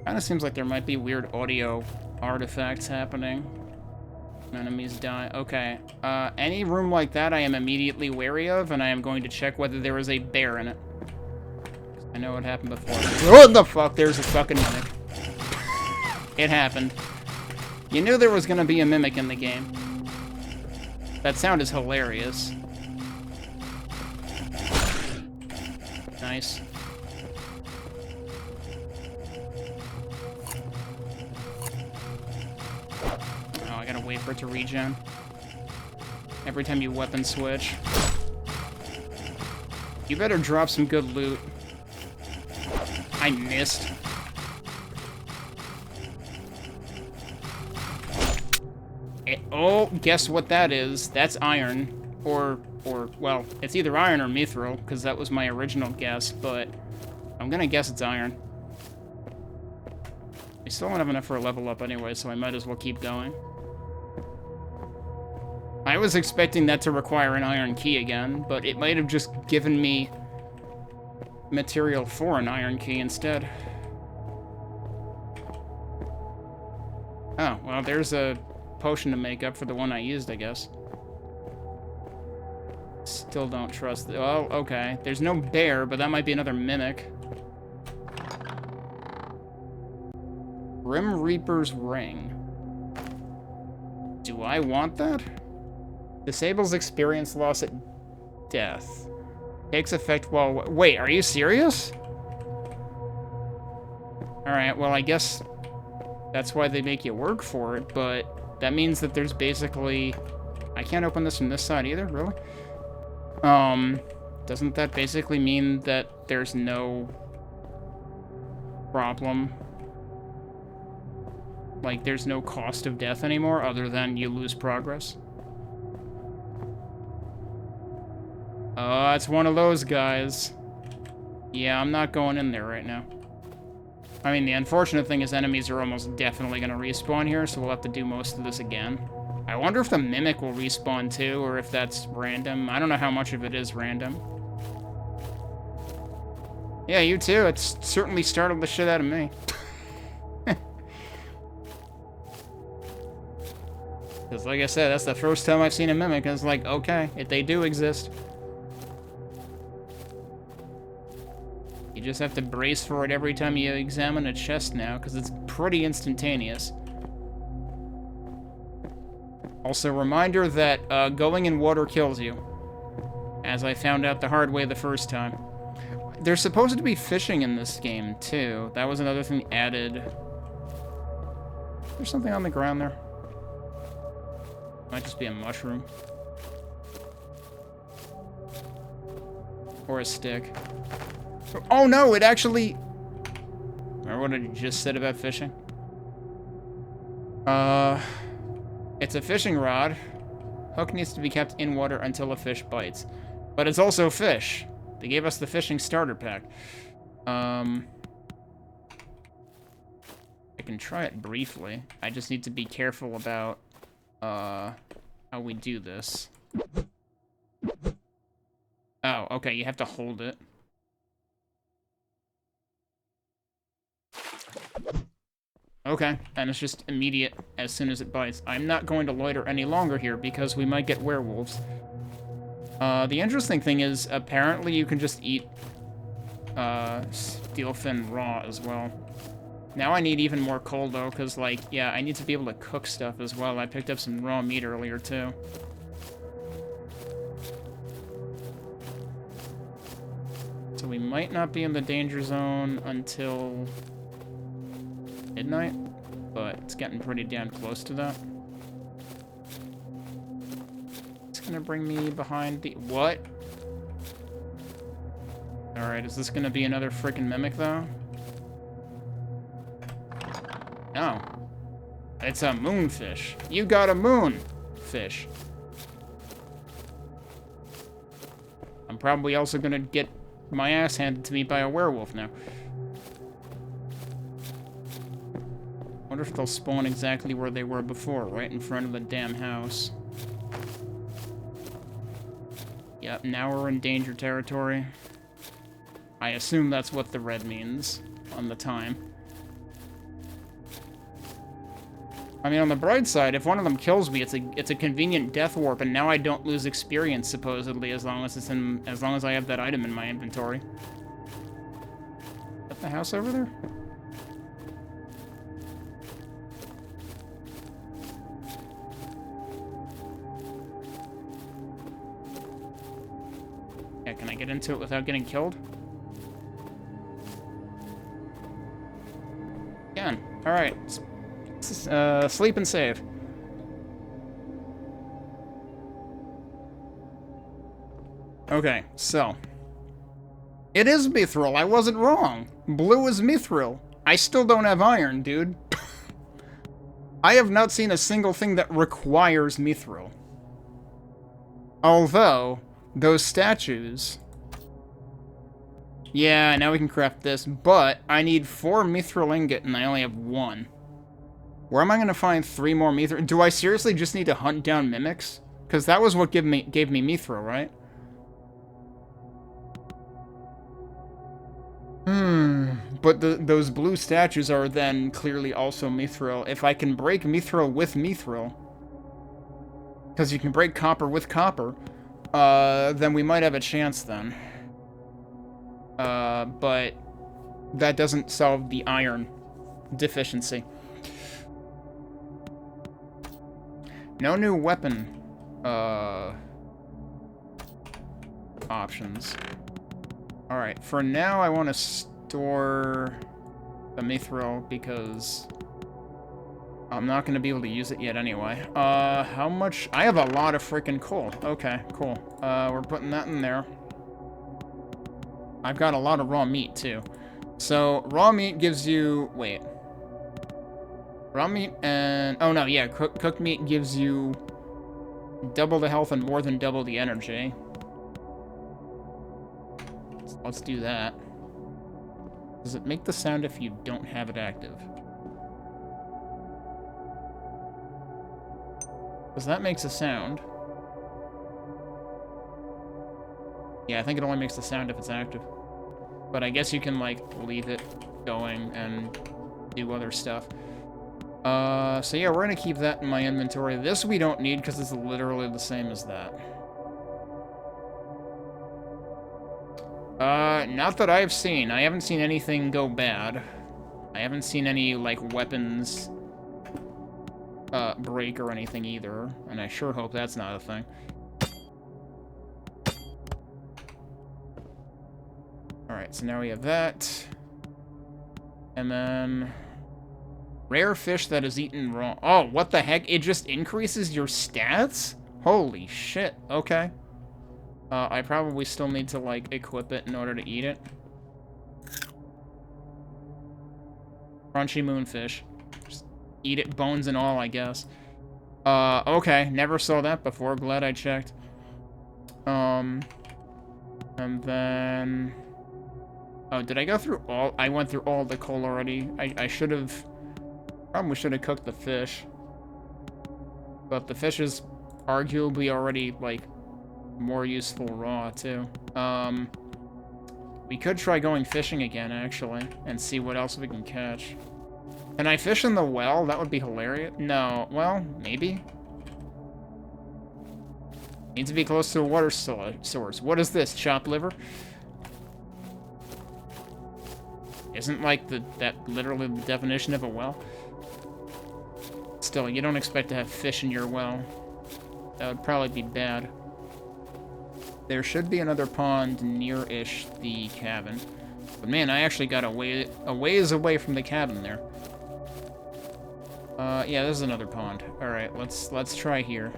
Kinda seems like there might be weird audio artifacts happening. Enemies die. Okay. Any room like that I am immediately wary of, and I am going to check whether there is a bear in it. I know what happened before. What the fuck? There's a fucking mimic. It happened. You knew there was gonna be a mimic in the game. That sound is hilarious. Nice. Wait for it to regen. Every time you weapon switch. You better drop some good loot. I missed. Oh, guess what that is? That's iron. Or, well, it's either iron or mithril, because that was my original guess, but I'm gonna guess it's iron. I still don't have enough for a level up anyway, so I might as well keep going. I was expecting that to require an iron key again, but it might have just given me material for an iron key instead. Oh, well, there's a potion to make up for the one I used, I guess. Still don't trust it. Oh, okay. There's no bear, but that might be another mimic. Grim Reaper's Ring. Do I want that? Disables experience loss at death. Takes effect while... Wait, are you serious? Alright, well, I guess that's why they make you work for it, but that means that there's basically... I can't open this from this side either, really? Doesn't that basically mean that there's no problem Like, there's no cost of death anymore other than you lose progress. Oh, it's one of those guys. Yeah, I'm not going in there right now. I mean, the unfortunate thing is enemies are almost definitely going to respawn here, so we'll have to do most of this again. I wonder if the Mimic will respawn too, or if that's random. I don't know how much of it is random. Yeah, you too. It's certainly startled the shit out of me. Because like I said, that's the first time I've seen a Mimic, and it's like, okay, if they do exist. You just have to brace for it every time you examine a chest now, because it's pretty instantaneous. Also, reminder that going in water kills you, as I found out the hard way the first time. There's supposed to be fishing in this game, too. That was another thing added. There's something on the ground there. Might just be a mushroom. Or a stick. Oh no, it actually... Remember what I just said about fishing? It's a fishing rod. Hook needs to be kept in water until a fish bites. But it's also fish. They gave us the fishing starter pack. I can try it briefly. I just need to be careful about how we do this. Oh, okay, you have to hold it. Okay, and it's just immediate as soon as it bites. I'm not going to loiter any longer here because we might get werewolves. The interesting thing is, apparently you can just eat steelfin raw as well. Now I need even more coal though, because like, yeah, I need to be able to cook stuff as well. I picked up some raw meat earlier too. So we might not be in the danger zone until midnight, but it's getting pretty damn close to that. It's gonna bring me behind the... What? Alright, is this gonna be another freaking Mimic, though? No. It's a moonfish. You got a moonfish. I'm probably also gonna get my ass handed to me by a werewolf now. Wonder if they'll spawn exactly where they were before, right in front of the damn house. Yep, now we're in danger territory. I assume that's what the red means on the time. I mean, on the bright side, if one of them kills me, it's a convenient death warp, and now I don't lose experience supposedly as long as I have that item in my inventory. Is that the house over there? Yeah, can I get into it without getting killed? Can. Alright. Sleep and save. Okay, so. It is mithril. I wasn't wrong. Blue is mithril. I still don't have iron, dude. I have not seen a single thing that requires mithril. Although, those statues... Yeah, now we can craft this, but I need 4 mithril ingot and I only have 1. Where am I going to find 3 more mithril? Do I seriously just need to hunt down mimics? Because that was what gave me mithril, right? But those blue statues are then clearly also mithril. If I can break mithril with mithril, because you can break copper with copper, then we might have a chance then. But that doesn't solve the iron deficiency. No new weapon, options. Alright, for now I want to store the mithril because I'm not going to be able to use it yet anyway. How much? I have a lot of freaking coal. Okay, cool. We're putting that in there. I've got a lot of raw meat, too. So, raw meat gives you... Wait. Raw meat and... Oh, no, yeah. Cooked meat gives you double the health and more than double the energy. So let's do that. Does it make the sound if you don't have it active? Because that makes a sound. Yeah, I think it only makes the sound if it's active. But I guess you can, like, leave it going and do other stuff. So yeah, we're gonna keep that in my inventory. This we don't need because it's literally the same as that. Not that I've seen. I haven't seen anything go bad. I haven't seen any, like, weapons break or anything either. And I sure hope that's not a thing. Alright, so now we have that. And then... Rare fish that is eaten raw. Oh, what the heck? It just increases your stats? Holy shit. Okay. I probably still need to, like, equip it in order to eat it. Crunchy moonfish. Just eat it, bones and all, I guess. Okay. Never saw that before. Glad I checked. And then... Oh, did I go through all... I went through all the coal already. I should have... Probably should have cooked the fish. But the fish is arguably already, like, more useful raw, too. We could try going fishing again, actually, and see what else we can catch. Can I fish in the well? That would be hilarious. No. Well, maybe. Need to be close to a water source. What is this? Chopped liver? Isn't, like, that literally the definition of a well? Still, you don't expect to have fish in your well. That would probably be bad. There should be another pond near-ish the cabin. But man, I actually got a ways away from the cabin there. Yeah, there's another pond. Alright, let's try here.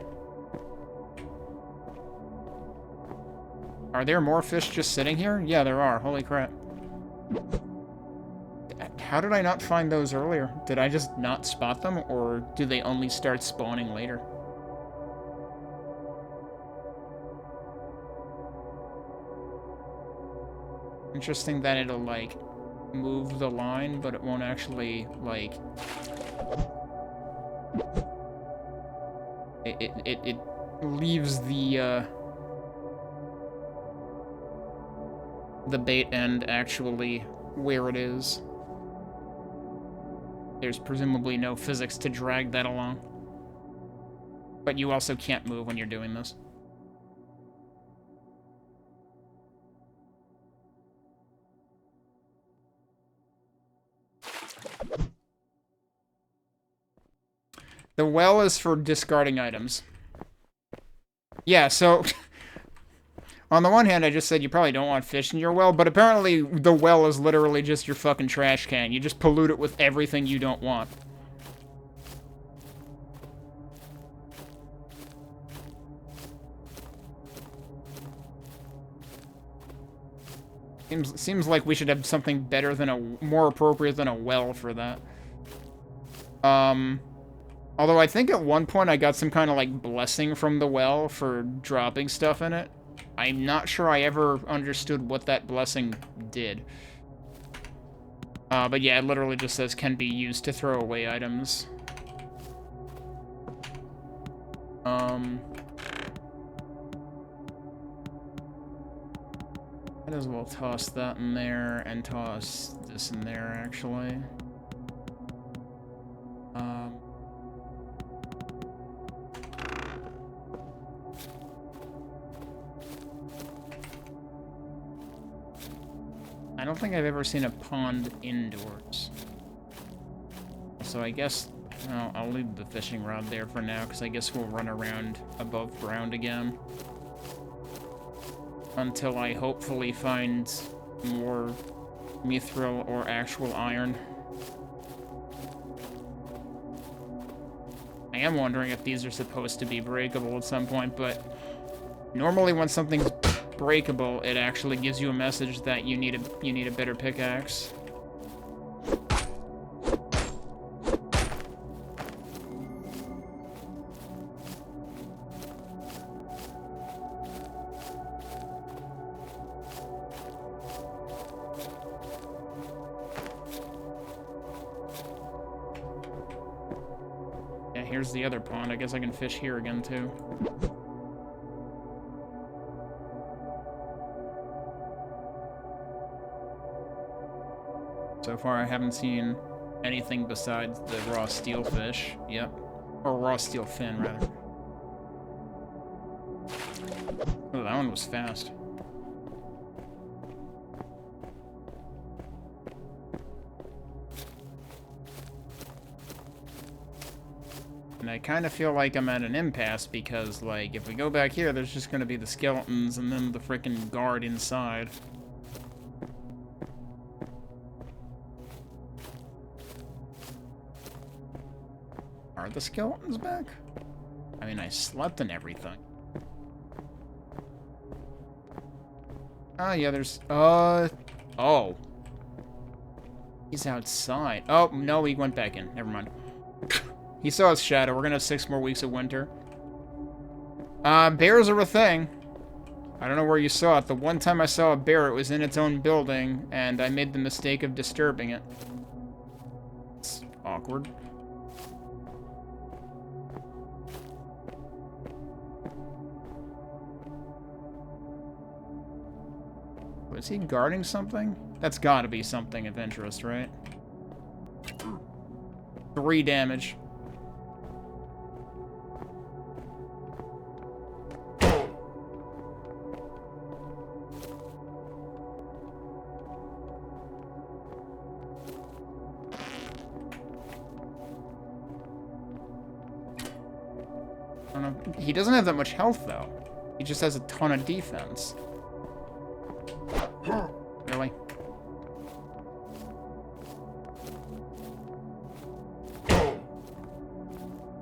Are there more fish just sitting here? Yeah, there are. Holy crap. How did I not find those earlier? Did I just not spot them, or do they only start spawning later? Interesting that it'll, like, move the line, but it won't actually, like... It leaves the bait end actually where it is. There's presumably no physics to drag that along. But you also can't move when you're doing this. The well is for discarding items. Yeah, so... On the one hand, I just said you probably don't want fish in your well, but apparently the well is literally just your fucking trash can. You just pollute it with everything you don't want. Seems like we should have something better than more appropriate than a well for that. Although I think at one point I got some kind of, like, blessing from the well for dropping stuff in it. I'm not sure I ever understood what that blessing did. But yeah, it literally just says can be used to throw away items. Might as well toss that in there and toss this in there, actually. I don't think I've ever seen a pond indoors. So I guess I'll leave the fishing rod there for now, because I guess we'll run around above ground again. Until I hopefully find more mithril or actual iron. I am wondering if these are supposed to be breakable at some point, but normally when something's breakable, it actually gives you a message that you need a better pickaxe. here's the other pond. I guess I can fish here again, too. So far, I haven't seen anything besides the raw steelfish. Yep. Or raw steel fin, rather. Oh, that one was fast. And I kind of feel like I'm at an impasse because, like, if we go back here, there's just going to be the skeletons and then the freaking guard inside. Are the skeletons back? I mean, I slept and everything. Ah, yeah, there's... Oh. He's outside. Oh, no, he went back in. Never mind. He saw his shadow. We're gonna have 6 more weeks of winter. Bears are a thing. I don't know where you saw it. The one time I saw a bear, it was in its own building, and I made the mistake of disturbing it. It's awkward. Was he guarding something? That's gotta be something of interest, right? 3 damage. I don't know. He doesn't have that much health, though. He just has a ton of defense. Really?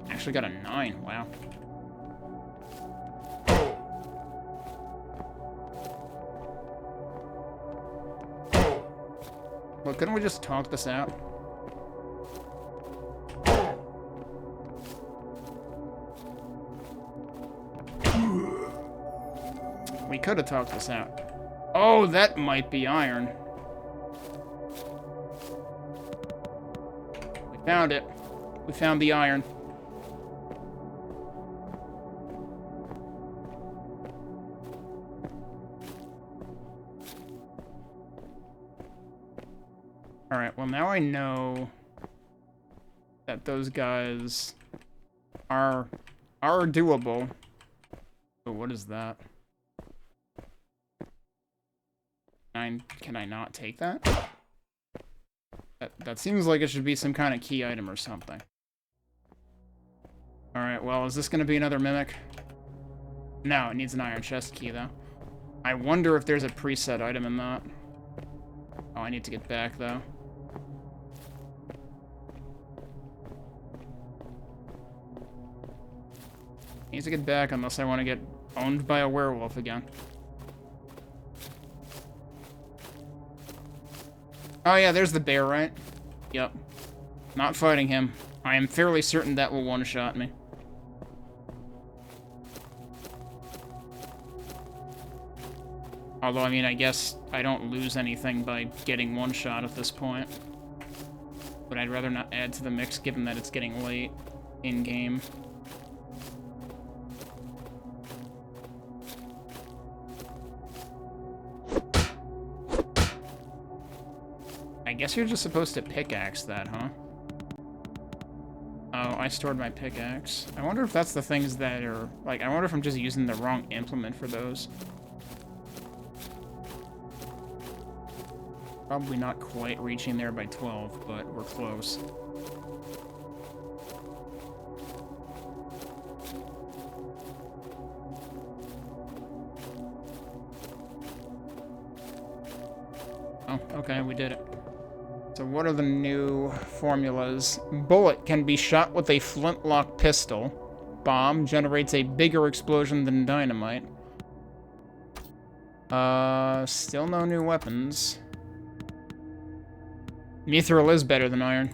Actually got a 9. Wow. Well, couldn't we just talk this out? We could have talked this out. Oh, that might be iron. We found it. We found the iron. Alright, well now I know that those guys are doable. But what is that? Can I not take that? That seems like it should be some kind of key item or something. Alright, well, is this going to be another mimic? No, it needs an iron chest key, though. I wonder if there's a preset item in that. Oh, I need to get back, though. Need to get back unless I want to get owned by a werewolf again. Oh yeah, there's the bear, right? Yep. Not fighting him. I am fairly certain that will one-shot me. Although, I mean, I guess I don't lose anything by getting one-shot at this point. But I'd rather not add to the mix, given that it's getting late in-game. I guess you're just supposed to pickaxe that, huh? Oh, I stored my pickaxe. I wonder if that's the things that are... Like, I wonder if I'm just using the wrong implement for those. Probably not quite reaching there by 12, but we're close. Oh, okay, we did it. So what are the new formulas? Bullet can be shot with a flintlock pistol. Bomb generates a bigger explosion than dynamite. Still no new weapons. Mithril is better than iron.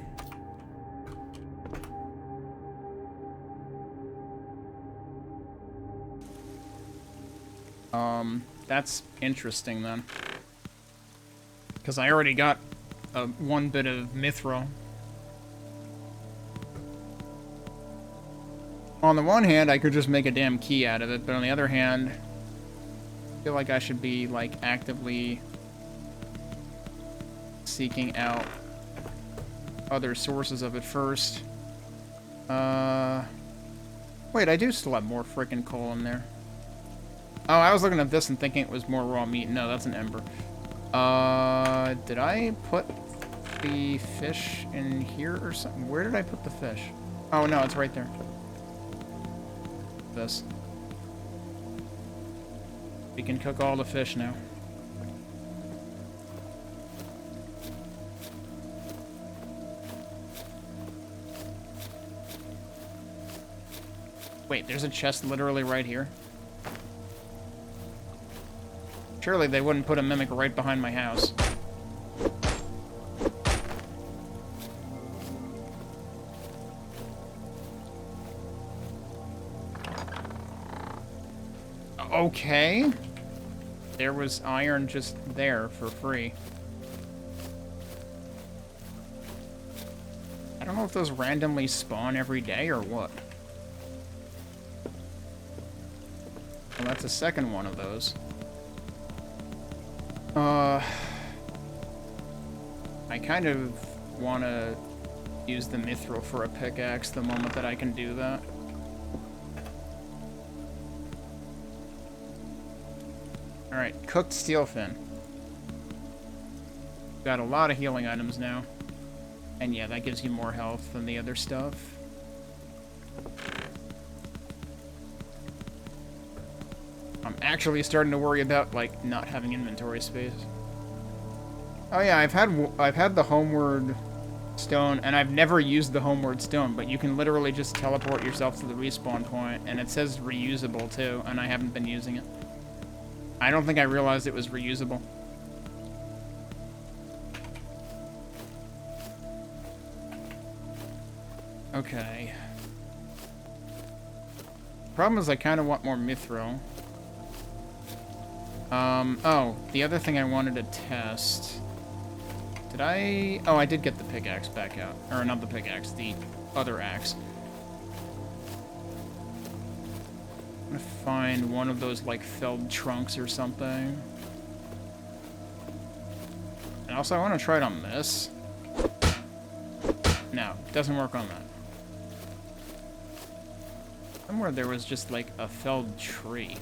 That's interesting then. Because I already got one bit of mithril. On the one hand, I could just make a damn key out of it, but on the other hand, I feel like I should be, like, actively seeking out other sources of it first. Wait, I do still have more frickin' coal in there. Oh, I was looking at this and thinking it was more raw meat. No, that's an ember. Did I put the fish in here or something? Where did I put the fish? Oh, no, it's right there. This. We can cook all the fish now. Wait, there's a chest literally right here? Surely they wouldn't put a mimic right behind my house. Okay. There was iron just there for free. I don't know if those randomly spawn every day or what. Well, that's a second one of those. I kind of want to use the mithril for a pickaxe the moment that I can do that. Alright, cooked steelfin. Got a lot of healing items now. And yeah, that gives you more health than the other stuff. I'm actually starting to worry about, like, not having inventory space. Oh yeah, I've had the homeward stone, and I've never used the homeward stone, but you can literally just teleport yourself to the respawn point, and it says reusable too, and I haven't been using it. I don't think I realized it was reusable. Okay. Problem is I kind of want more mithril. Oh, the other thing I wanted to test... Did I... Oh, I did get the pickaxe back out. Or not the pickaxe, the other axe. I'm gonna find one of those, like, felled trunks or something. And also, I want to try it on this. No, it doesn't work on that. Somewhere there was just, like, a felled tree.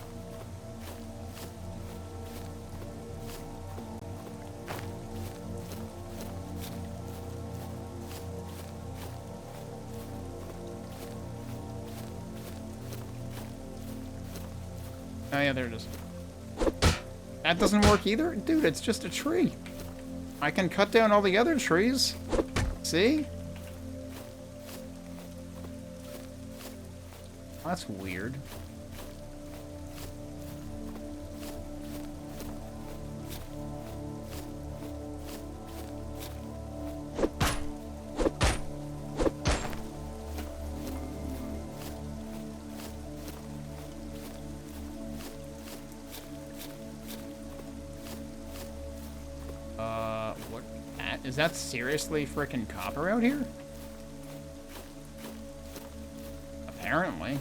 Oh yeah, there it is. That doesn't work either? Dude, it's just a tree. I can cut down all the other trees. See? That's weird. What? Is that seriously frickin' copper out here? Apparently.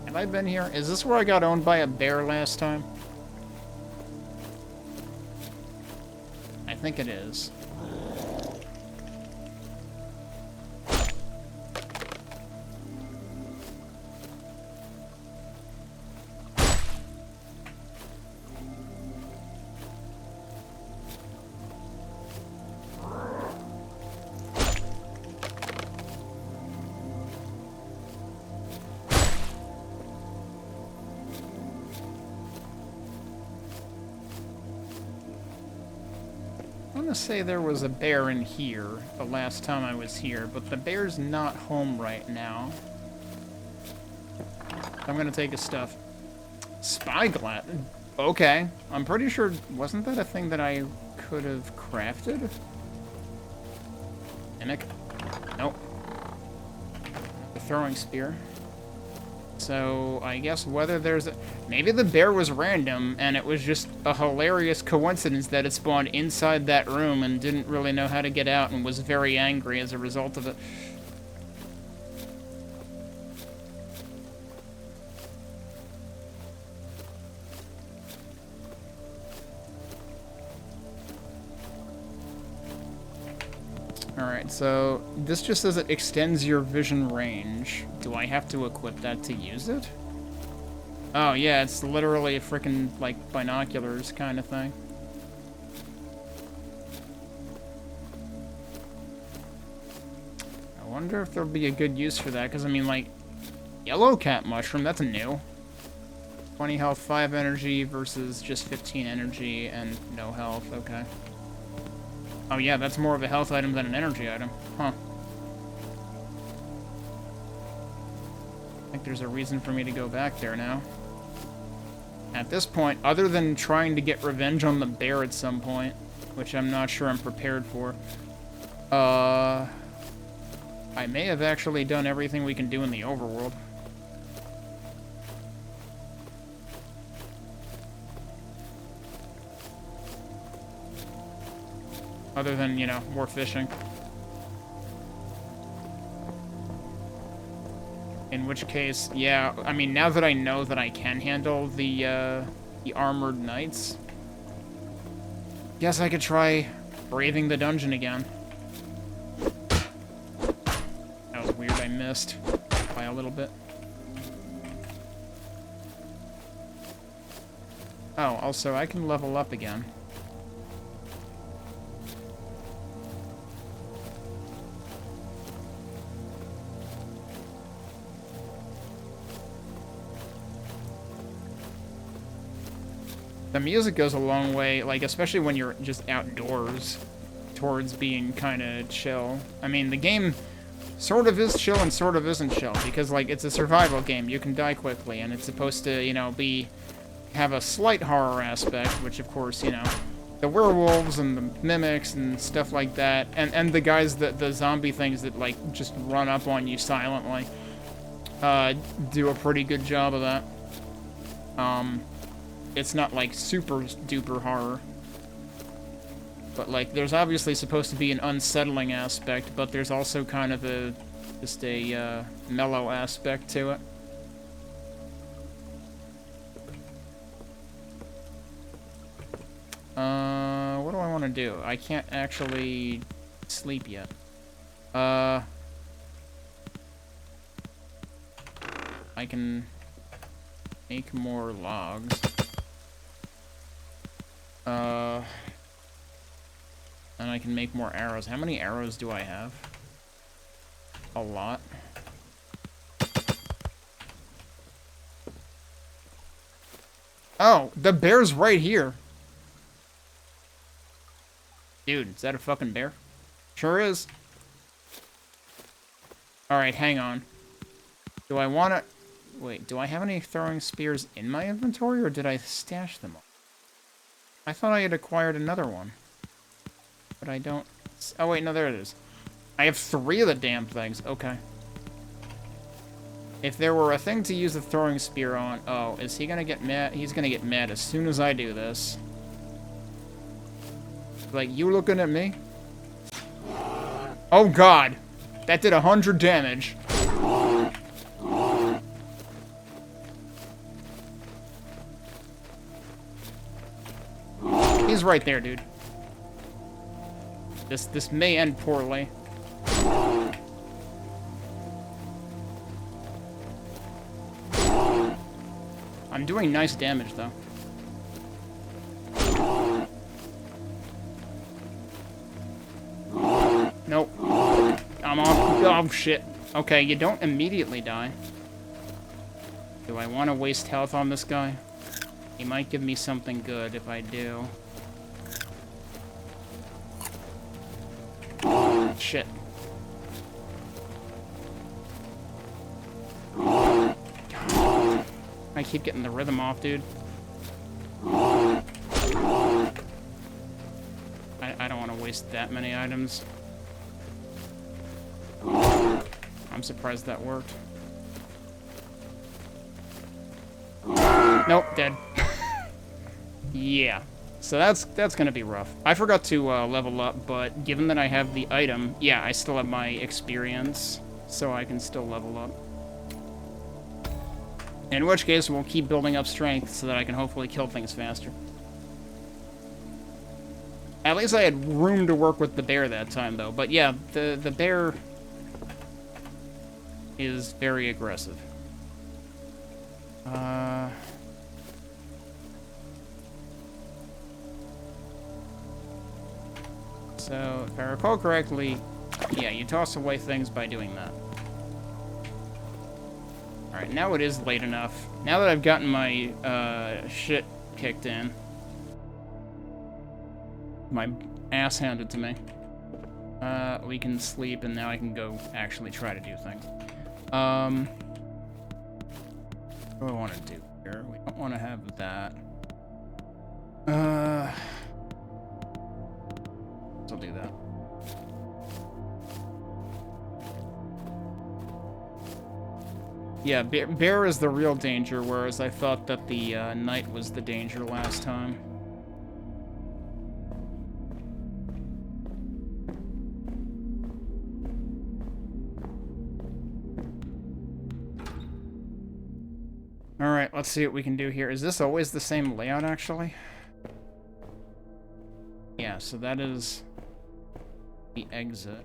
Have I been here? Is this where I got owned by a bear last time? I think it is. I want to say there was a bear in here the last time I was here, but the bear's not home right now. I'm gonna take his stuff. Spyglass? Okay. I'm pretty sure... Wasn't that a thing that I could have crafted? Mimic? Nope. The throwing spear. So I guess whether there's maybe the bear was random and it was just a hilarious coincidence that it spawned inside that room and didn't really know how to get out and was very angry as a result of it. Alright, so this just says it extends your vision range. Do I have to equip that to use it? Oh yeah, it's literally a freaking, like, binoculars kind of thing. I wonder if there'll be a good use for that, because I mean, like, yellow cat mushroom, that's new. 20 health, 5 energy versus just 15 energy and no health, okay. Oh yeah, that's more of a health item than an energy item. Huh. I think there's a reason for me to go back there now. At this point, other than trying to get revenge on the bear at some point, which I'm not sure I'm prepared for, I may have actually done everything we can do in the overworld. Other than, you know, more fishing. In which case, yeah, I mean, now that I know that I can handle the armored knights, guess I could try braving the dungeon again. That was weird, I missed by a little bit. Oh, also, I can level up again. The music goes a long way, like, especially when you're just outdoors, towards being kind of chill. I mean, the game sort of is chill and sort of isn't chill, because, like, it's a survival game. You can die quickly, and it's supposed to, you know, have a slight horror aspect, which, of course, you know, the werewolves and the mimics and stuff like that, and the guys, the zombie things that, like, just run up on you silently, do a pretty good job of that. It's not, like, super duper horror. But, like, there's obviously supposed to be an unsettling aspect, but there's also kind of just a mellow aspect to it. What do I want to do? I can't actually sleep yet. I can make more logs. And I can make more arrows. How many arrows do I have? A lot. Oh, the bear's right here. Dude, is that a fucking bear? Sure is. Alright, hang on. Do I want to... Wait, do I have any throwing spears in my inventory, or did I stash them all? I thought I had acquired another one. But I don't... Oh, wait, no, there it is. I have 3 of the damn things. Okay. If there were a thing to use the throwing spear on... Oh, is he gonna get mad? He's gonna get mad as soon as I do this. Like, you looking at me? Oh, God. That did 100 damage. He's right there, dude. This may end poorly. I'm doing nice damage, though. Nope. I'm off. Oh, shit. Okay, you don't immediately die. Do I want to waste health on this guy? He might give me something good if I do. Shit. I keep getting the rhythm off, dude. I don't want to waste that many items. I'm surprised that worked. Nope, dead. Yeah. So that's gonna be rough. I forgot to level up, but given that I have the item, yeah, I still have my experience, so I can still level up. In which case, we'll keep building up strength so that I can hopefully kill things faster. At least I had room to work with the bear that time, though. But yeah, the bear is very aggressive. So, if I recall correctly, yeah, you toss away things by doing that. Alright, now it is late enough. Now that I've gotten my shit kicked in, my ass handed to me, we can sleep, and now I can go actually try to do things. What do I want to do here? We don't want to have that. I'll do that. Yeah, bear is the real danger, whereas I thought that the knight was the danger last time. Alright, let's see what we can do here. Is this always the same layout, actually? Yeah, so that is the exit.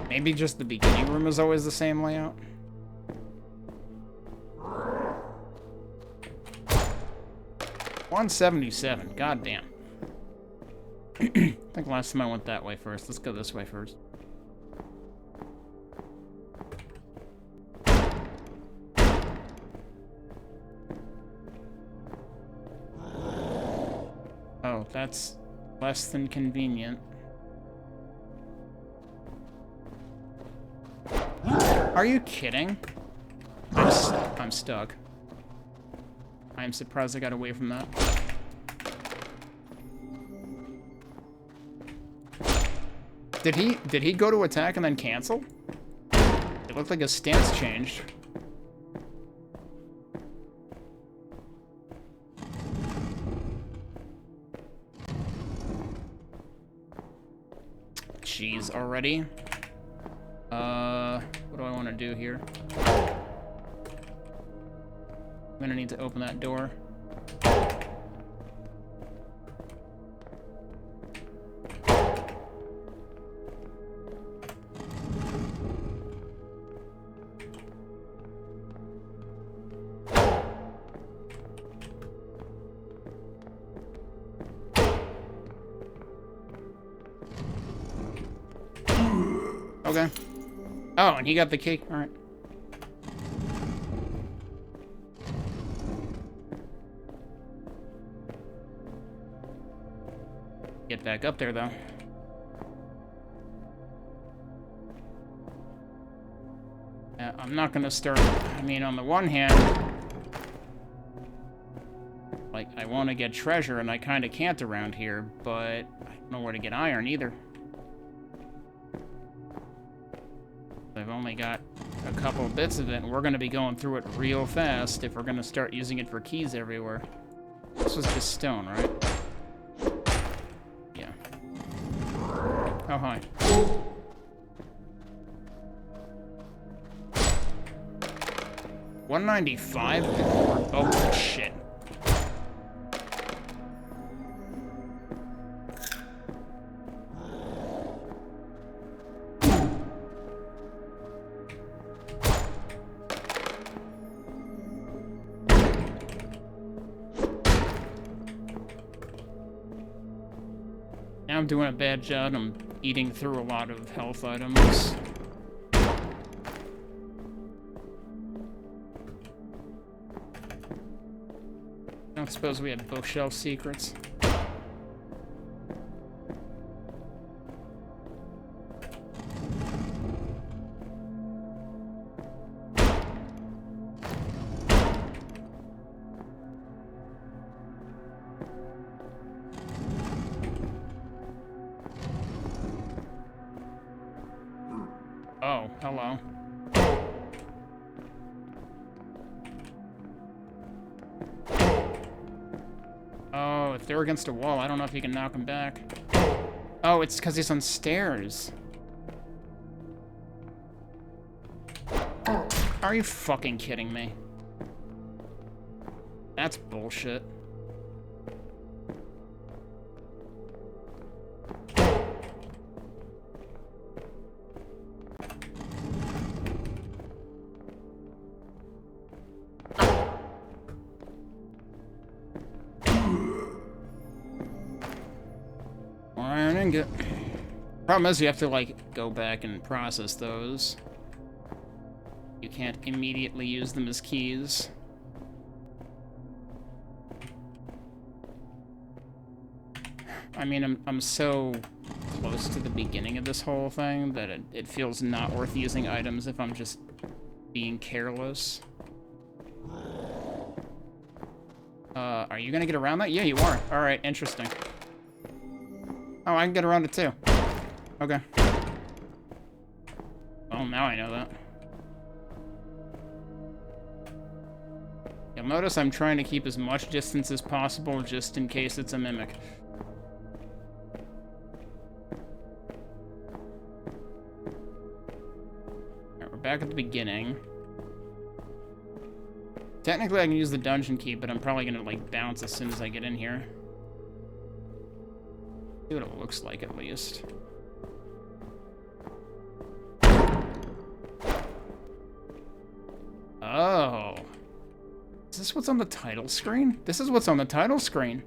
Maybe just the beginning room is always the same layout? 177. God damn. I think last time I went that way first. Let's go this way first. Oh, that's less than convenient. Are you kidding? I'm stuck. I'm surprised I got away from that. Did he go to attack and then cancel? It looked like his stance changed. Jeez, already? What do I want to do here? I'm gonna need to open that door. Okay. Oh, and he got the cake. All right. Get back up there, though. I'm not gonna start... I mean, on the one hand... like, I want to get treasure, and I kind of can't around here, but... I don't know where to get iron, either. I've only got a couple bits of it, and we're gonna be going through it real fast if we're gonna start using it for keys everywhere. This was just stone, right? How high? $195? Oh, shit. Now I'm doing a bad job. I'm eating through a lot of health items. I don't suppose we have bookshelf secrets. Oh, hello. they're against a wall, I don't know if you can knock them back. Oh, it's because he's on stairs. Are you fucking kidding me? That's bullshit. Iron ingot. Problem is you have to, like, go back and process those. You can't immediately use them as keys. I mean, I'm so close to the beginning of this whole thing that it feels not worth using items if I'm just being careless. Are you gonna get around that? Yeah, you are. Alright, interesting. Oh, I can get around it too. Okay. Well, now I know that. You'll notice I'm trying to keep as much distance as possible just in case it's a mimic. Alright, we're back at the beginning. Technically I can use the dungeon key, but I'm probably gonna, like, bounce as soon as I get in here. See what it looks like, at least. Oh. Is this what's on the title screen? This is what's on the title screen.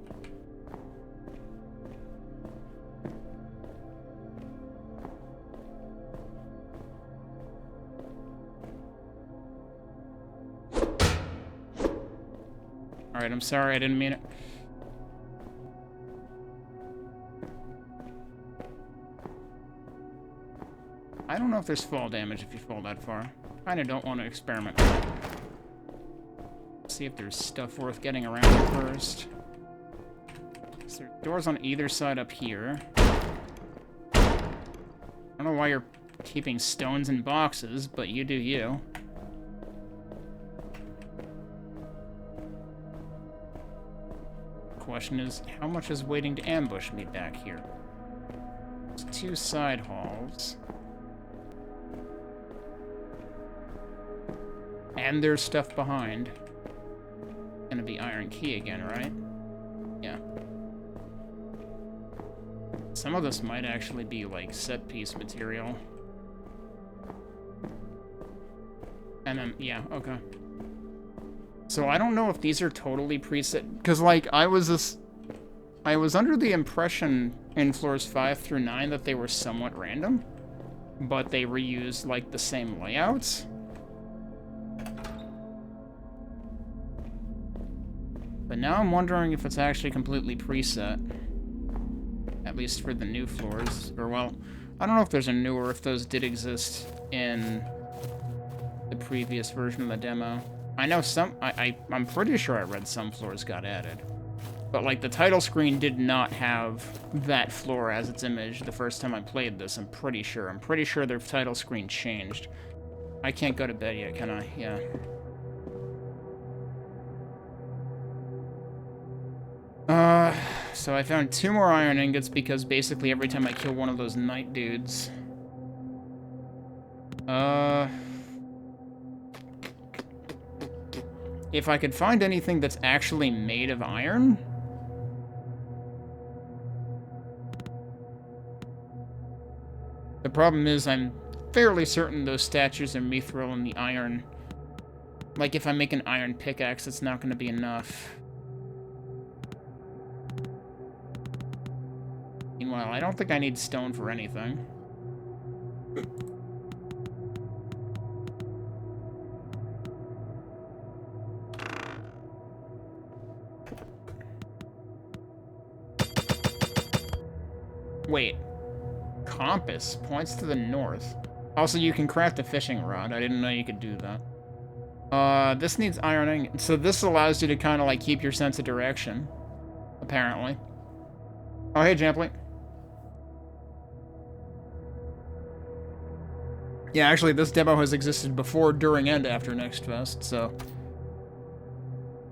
Alright, I'm sorry, I didn't mean it. I don't know if there's fall damage if you fall that far. Kinda don't want to experiment with it. See if there's stuff worth getting around first. So there are doors on either side up here. I don't know why you're keeping stones in boxes, but you do you. Question is, how much is waiting to ambush me back here? There's 2 side halls. And there's stuff behind. Gonna be iron key again, right? Yeah. Some of this might actually be, like, set piece material. And then, yeah, okay. So I don't know if these are totally preset, because, like, I was under the impression in floors 5 through 9 that they were somewhat random, but they reused, like, the same layouts. But now I'm wondering if it's actually completely preset. At least for the new floors. Or, well, I don't know if there's a newer, if those did exist in the previous version of the demo. I know some, I'm pretty sure I read some floors got added. But, like, the title screen did not have that floor as its image the first time I played this, I'm pretty sure. I'm pretty sure their title screen changed. I can't go to bed yet, can I? Yeah. So I found 2 more iron ingots because basically every time I kill one of those knight dudes. If I could find anything that's actually made of iron. The problem is I'm fairly certain those statues are mithril and the iron. Like if I make an iron pickaxe, it's not going to be enough. Meanwhile, I don't think I need stone for anything. Wait. Compass points to the north. Also, you can craft a fishing rod. I didn't know you could do that. This needs ironing. So this allows you to kind of like keep your sense of direction. Apparently. Oh, hey, Jampley. Yeah, actually, this demo has existed before, during, and after Next Fest, so...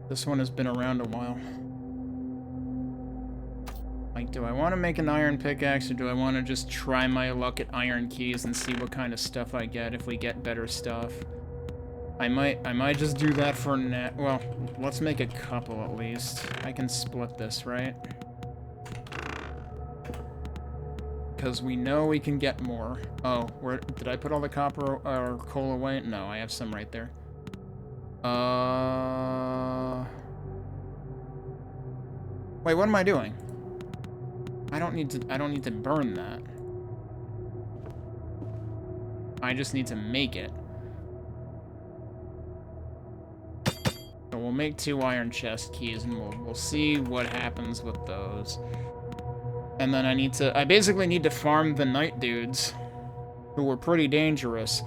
This one has been around a while. Like, do I want to make an iron pickaxe, or do I want to just try my luck at iron keys and see what kind of stuff I get if we get better stuff? I might just do that for now. Well, let's make a couple at least. I can split this, right? Because we know we can get more. Oh, did I put all the copper or coal away? No, I have some right there. Wait, what am I doing? I don't need to burn that. I just need to make it. So we'll make 2 iron chest keys and we'll see what happens with those. And then I basically need to farm the night dudes, who were pretty dangerous,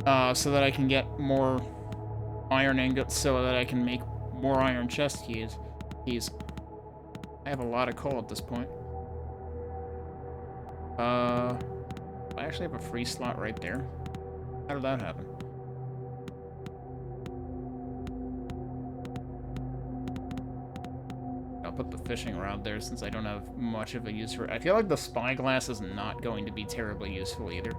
so that I can get more iron ingots, so that I can make more iron chest keys. I have a lot of coal at this point. I actually have a free slot right there. How did that happen? I'll put the fishing rod there since I don't have much of a use for it. I feel like the spyglass is not going to be terribly useful either.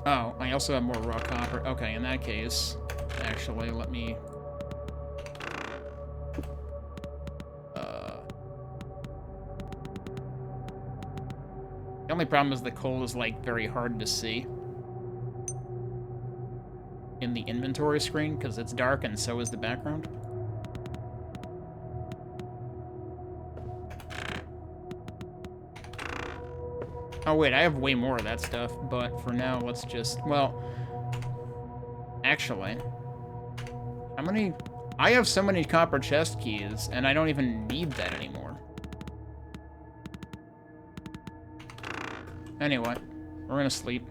Oh, I also have more raw copper. Okay, in that case, actually, let me... The only problem is the coal is, like, very hard to see in the inventory screen, because it's dark and so is the background. Oh wait, I have way more of that stuff, but for now, let's just... Well, actually, how many... I have so many copper chest keys, and I don't even need that anymore. Anyway, we're gonna sleep.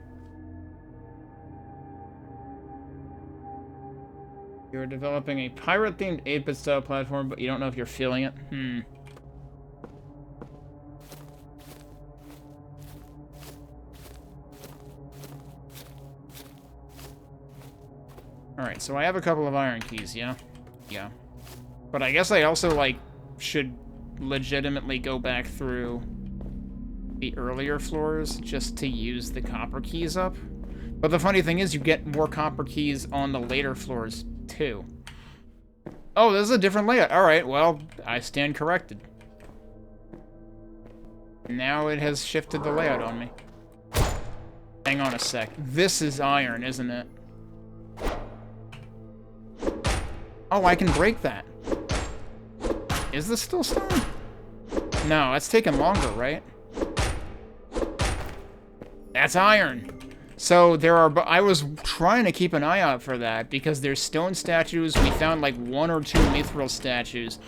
You're developing a pirate-themed 8-bit style platform, but you don't know if you're feeling it. Alright, so I have a couple of iron keys, yeah? Yeah. But I guess I also, like, should legitimately go back through the earlier floors just to use the copper keys up. But the funny thing is, you get more copper keys on the later floors, too. Oh, this is a different layout. Alright, well, I stand corrected. Now it has shifted the layout on me. Hang on a sec. This is iron, isn't it? Oh, I can break that. Is this still stone? No, it's taken longer, right? That's iron. So there are... I was trying to keep an eye out for that, because there's stone statues. We found like 1 or 2 mithril statues.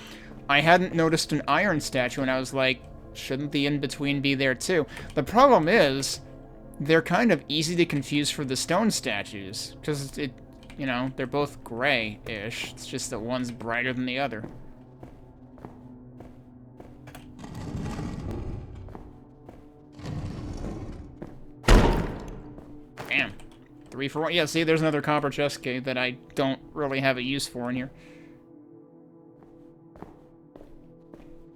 I hadn't noticed an iron statue, and I was like, shouldn't the in-between be there too? The problem is, they're kind of easy to confuse for the stone statues, because it... You know, they're both gray-ish. It's just that one's brighter than the other. Damn. 3 for 1. Yeah, see, there's another copper chest key that I don't really have a use for in here.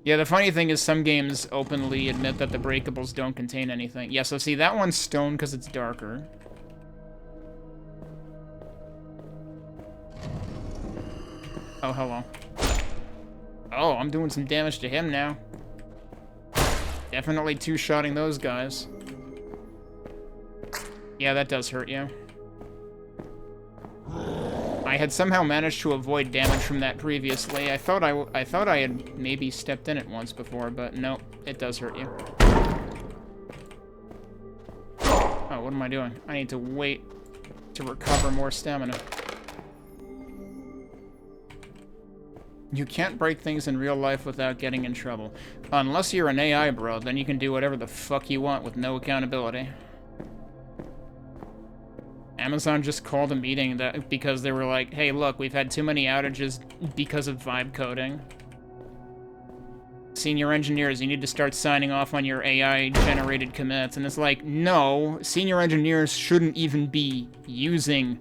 Yeah, the funny thing is some games openly admit that the breakables don't contain anything. Yeah, so see, that one's stone because it's darker. Oh, hello. Oh, I'm doing some damage to him now. Definitely two-shotting those guys. Yeah, that does hurt you. I had somehow managed to avoid damage from that previously. I thought I had maybe stepped in it once before, but nope, it does hurt you. Oh, what am I doing? I need to wait to recover more stamina. You can't break things in real life without getting in trouble. Unless you're an AI, bro, then you can do whatever the fuck you want with no accountability. Amazon just called a meeting because they were like, hey, look, we've had too many outages because of vibe coding. Senior engineers, you need to start signing off on your AI-generated commits. And it's like, no, senior engineers shouldn't even be using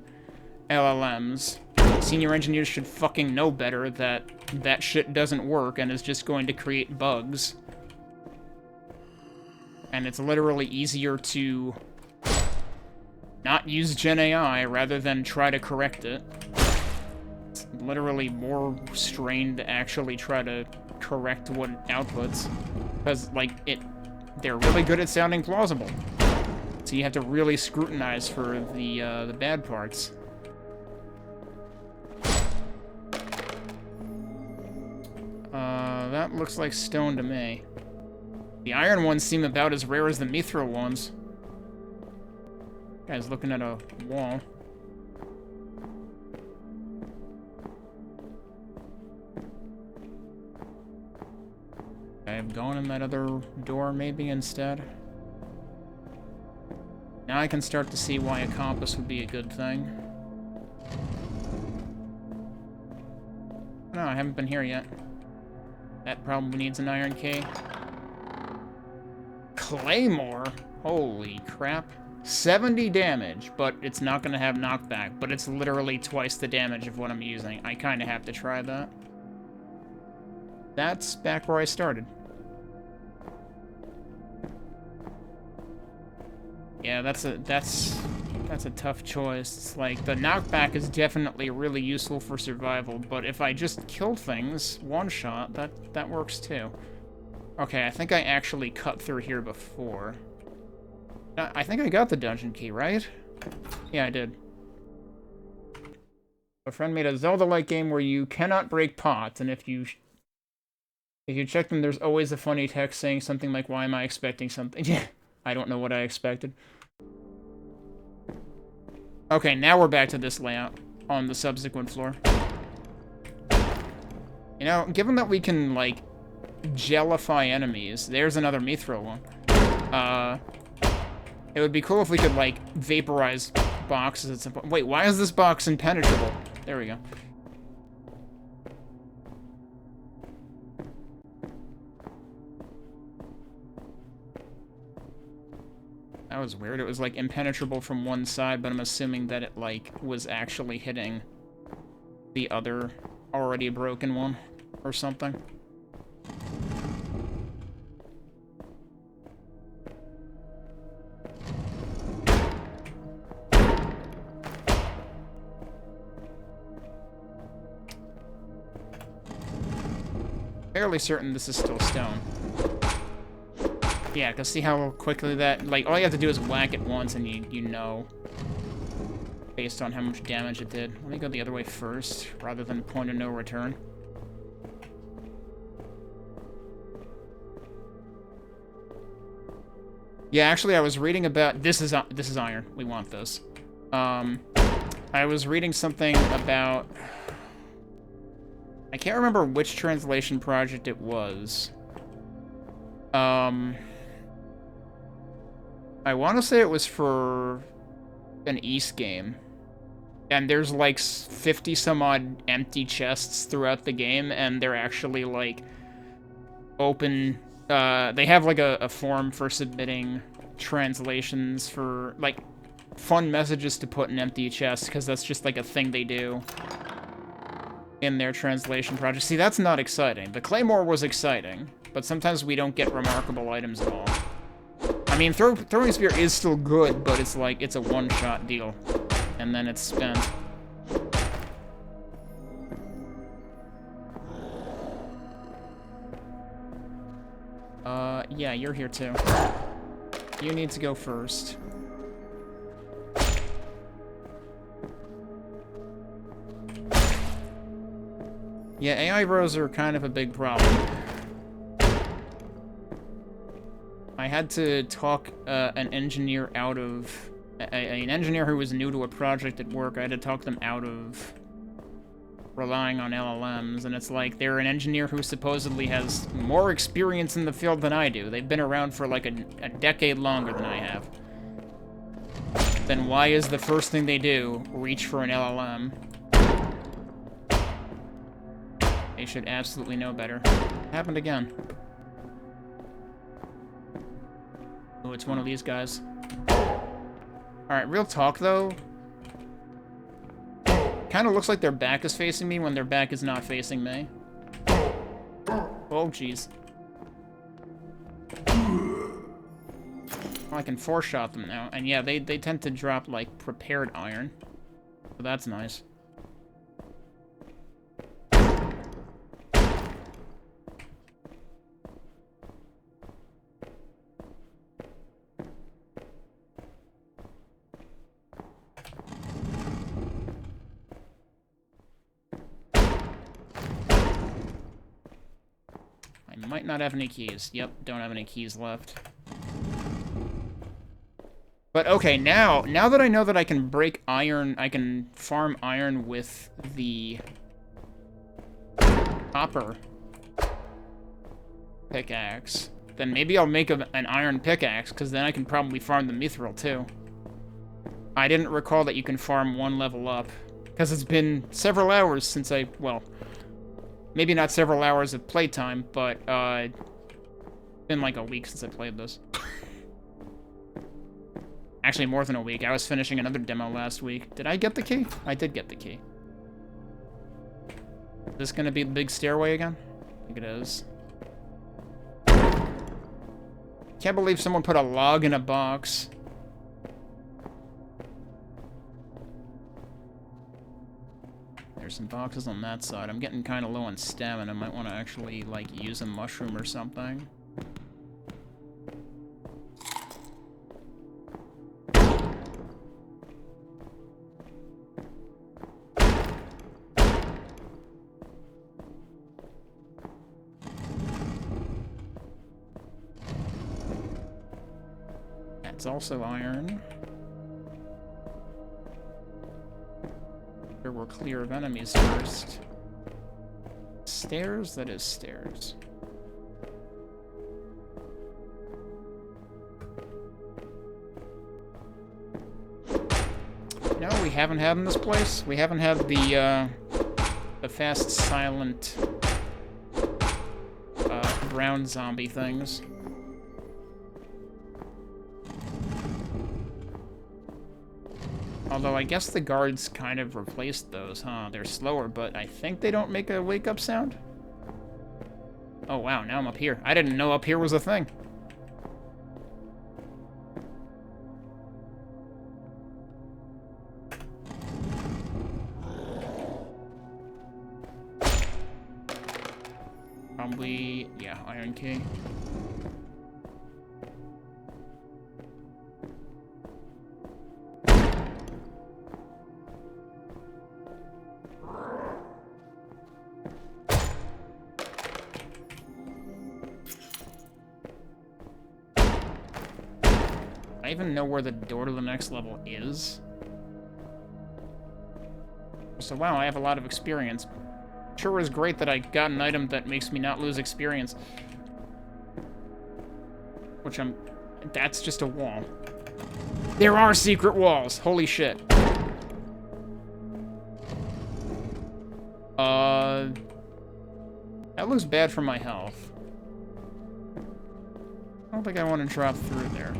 LLMs. Senior engineers should fucking know better that that shit doesn't work and is just going to create bugs. And it's literally easier to not use Gen AI rather than try to correct it. It's literally more strained to actually try to correct what it outputs. Because, like, they're really good at sounding plausible. So you have to really scrutinize for the bad parts. That looks like stone to me. The iron ones seem about as rare as the mithril ones. Guy's looking at a wall. I'm going in that other door maybe instead. Now I can start to see why a compass would be a good thing. No, I haven't been here yet. That probably needs an iron key. Claymore? Holy crap. 70 damage, but it's not going to have knockback, but it's literally twice the damage of what I'm using. I kind of have to try that. That's back where I started. Yeah, that's a tough choice. It's like, the knockback is definitely really useful for survival, but if I just kill things one shot, that works too. Okay, I think I actually cut through here before. I think I got the dungeon key, right? Yeah, I did. A friend made a Zelda-like game where you cannot break pots, and if you check them, there's always a funny text saying something like, "Why am I expecting something?" Yeah, I don't know what I expected. Okay, now we're back to this layout on the subsequent floor. You know, given that we can, like, gellify enemies, there's another mithril one. It would be cool if we could, like, vaporize boxes at some point. Wait, why is this box impenetrable? There we go. That was weird. It was, like, impenetrable from one side, but I'm assuming that it, like, was actually hitting the other already broken one or something. Fairly certain this is still stone. Yeah, because see how quickly that... Like, all you have to do is whack it once and you know. Based on how much damage it did. Let me go the other way first, rather than point of no return. Yeah, actually, I was reading about... This is iron. We want this. I was reading something about... I can't remember which translation project it was. I want to say it was for an East game. And there's like 50 some odd empty chests throughout the game, and they're actually like open. They have like a form for submitting translations for like fun messages to put in empty chests, because that's just like a thing they do in their translation project. See, that's not exciting. The Claymore was exciting, but sometimes we don't get remarkable items at all. I mean, Throwing Spear is still good, but it's like, it's a one-shot deal. And then it's spent. Yeah, you're here too. You need to go first. Yeah, AI bros are kind of a big problem. I had to talk an engineer out of... an engineer who was new to a project at work, I had to talk them out of relying on LLMs, and it's like, they're an engineer who supposedly has more experience in the field than I do. They've been around for like a decade longer than I have. Then why is the first thing they do reach for an LLM? They should absolutely know better. Happened again. Oh, it's one of these guys. Alright, real talk, though. Kind of looks like their back is facing me when their back is not facing me. Oh, jeez. Well, I can four-shot them now. And yeah, they tend to drop, like, prepared iron. So that's nice. I might not have any keys. Yep, don't have any keys left. But okay, now that I know that I can break iron, I can farm iron with the copper pickaxe, then maybe I'll make an iron pickaxe, because then I can probably farm the mithril too. I didn't recall that you can farm one level up, because it's been several hours since well, maybe not several hours of playtime, but it's been like a week since I played this. Actually, more than a week. I was finishing another demo last week. Did I get the key? I did get the key. Is this gonna be the big stairway again? I think it is. Can't believe someone put a log in a box. There's some boxes on that side. I'm getting kind of low on stamina. I might want to actually, like, use a mushroom or something. That's also iron. We're clear of enemies first. Stairs? That is stairs. No, we haven't had in this place. We haven't had the fast, silent, brown zombie things. Although I guess the guards kind of replaced those, huh? They're slower, but I think they don't make a wake-up sound. Oh wow, now I'm up here. I didn't know up here was a thing. Probably, yeah, iron key. I even know where the door to the next level is. So wow, I have a lot of experience. Sure is great that I got an item that makes me not lose experience. Which that's just a wall. There are secret walls! Holy shit. That looks bad for my health. I don't think I want to drop through there.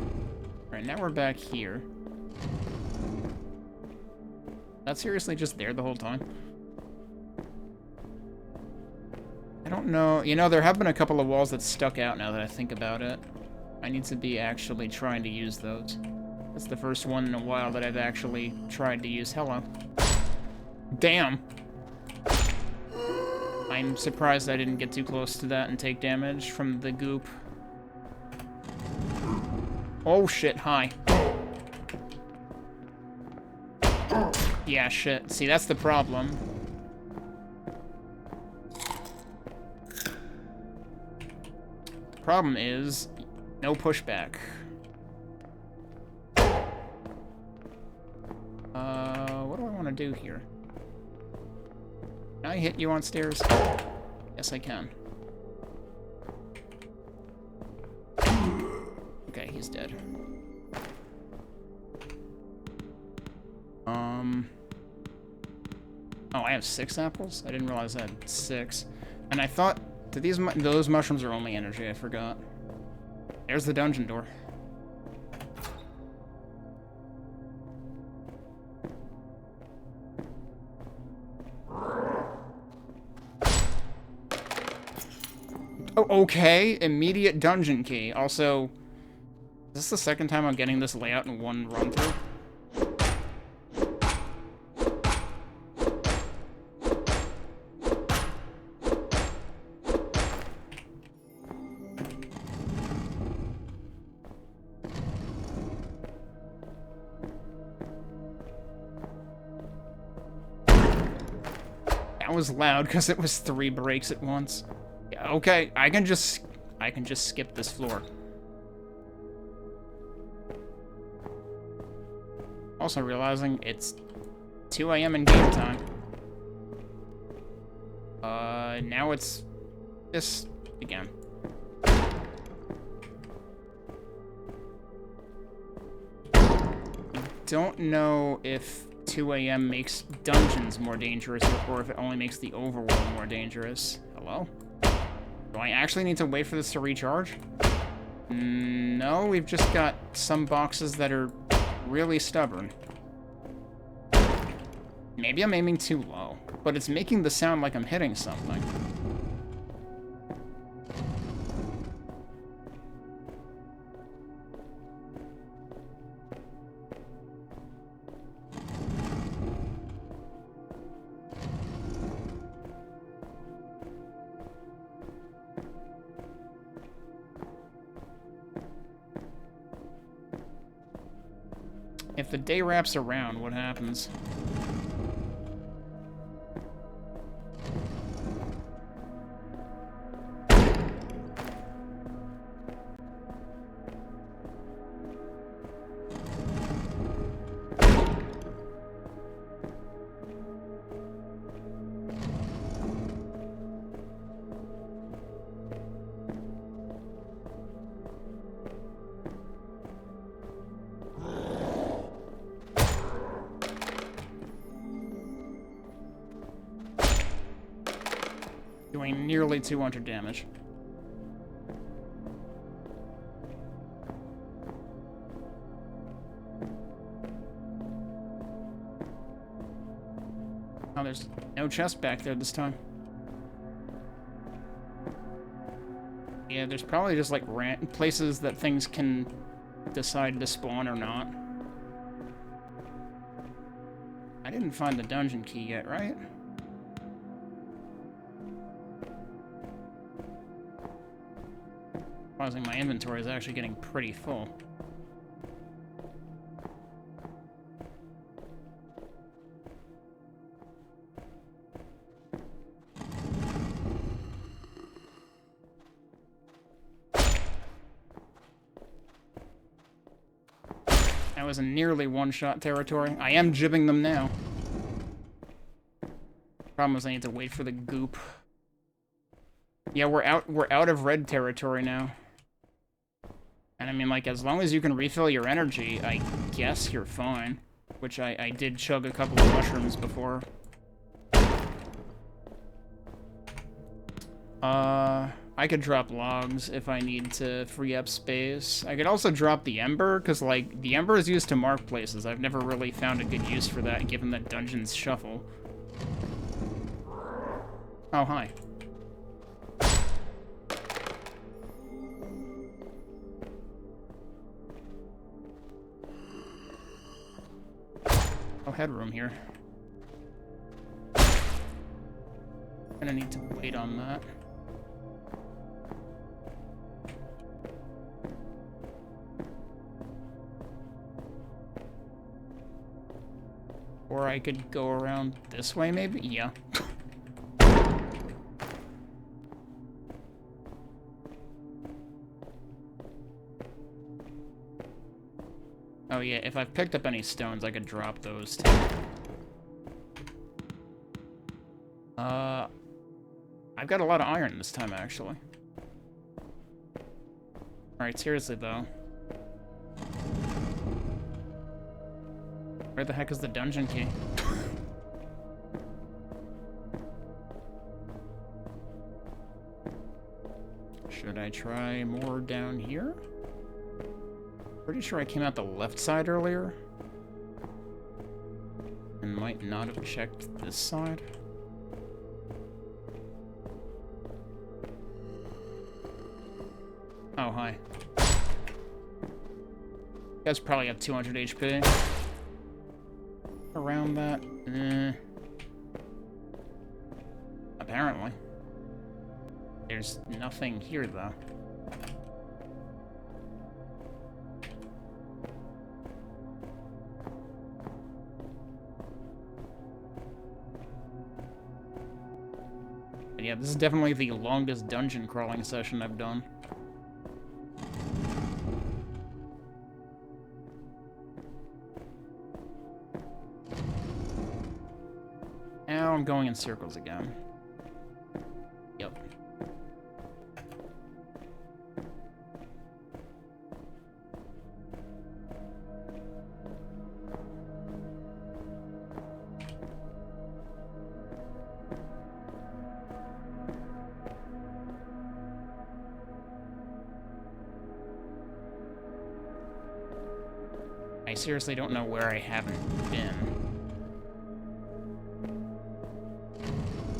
Alright, now we're back here. That's seriously just there the whole time? I don't know. You know, there have been a couple of walls that stuck out now that I think about it. I need to be actually trying to use those. That's the first one in a while that I've actually tried to use. Hello. Damn. I'm surprised I didn't get too close to that and take damage from the goop. Oh shit, hi. Yeah, shit. See, that's the problem. The problem is, no pushback. What do I want to do here? Can I hit you on stairs? Yes, I can. Okay, he's dead. Oh, I have 6 apples? I didn't realize I had 6. And I thought that those mushrooms are only energy, I forgot. There's the dungeon door. Oh, okay. Immediate dungeon key. Also, is this the second time I'm getting this layout in one run-through? That was loud because it was 3 breaks at once. Yeah, okay, I can just skip this floor. Also realizing it's 2 a.m. in game time. Now it's this again. Don't know if 2 a.m. makes dungeons more dangerous or if it only makes the overworld more dangerous. Hello? Do I actually need to wait for this to recharge? No, we've just got some boxes that are really stubborn. Maybe I'm aiming too low, but it's making the sound like I'm hitting something. If the day wraps around, what happens? Doing nearly 200 damage. Oh, there's no chest back there this time. Yeah, there's probably just like places that things can decide to spawn or not. I didn't find the dungeon key yet, right? Causing my inventory is actually getting pretty full. That was a nearly one-shot territory. I am jibbing them now. Problem is I need to wait for the goop. Yeah, we're out of red territory now. And I mean, like, as long as you can refill your energy, I guess you're fine. Which I did chug a couple of mushrooms before. I could drop logs if I need to free up space. I could also drop the ember, because, like, the ember is used to mark places. I've never really found a good use for that, given that dungeons shuffle. Oh, hi. Oh, headroom here. Gonna need to wait on that. Or I could go around this way, maybe? Yeah. Oh yeah, if I've picked up any stones, I could drop those too. I've got a lot of iron this time, actually. Alright, seriously, though. Where the heck is the dungeon key? Should I try more down here? Pretty sure I came out the left side earlier. And might not have checked this side. Oh, hi. You guys probably have 200 HP. Around that? Apparently. There's nothing here, though. But yeah, this is definitely the longest dungeon crawling session I've done. Now I'm going in circles again. Yep. I seriously don't know where I haven't been.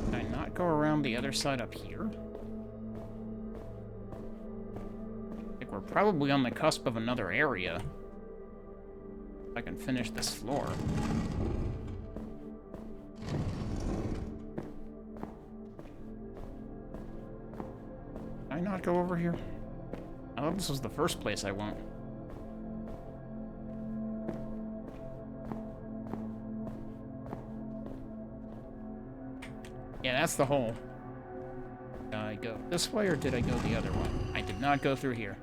Can I not go around the other side up here? I think we're probably on the cusp of another area. If I can finish this floor. Can I not go over here? I thought this was the first place I went. Yeah, that's the hole. Did I go this way or did I go the other one? I did not go through here.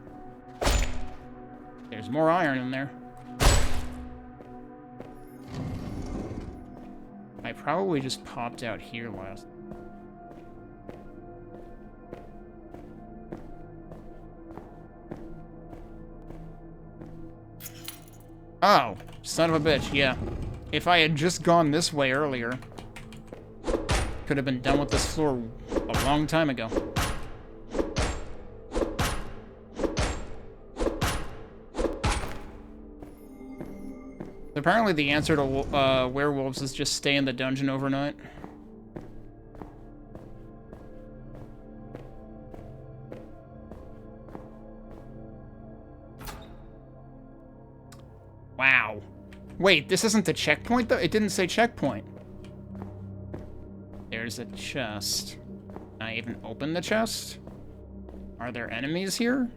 There's more iron in there. I probably just popped out here last. Oh, son of a bitch, yeah. If I had just gone this way earlier, could have been done with this floor a long time ago. Apparently the answer to werewolves is just stay in the dungeon overnight. Wow. Wait, this isn't the checkpoint though? It didn't say checkpoint. There's a chest. Can I even open the chest? Are there enemies here?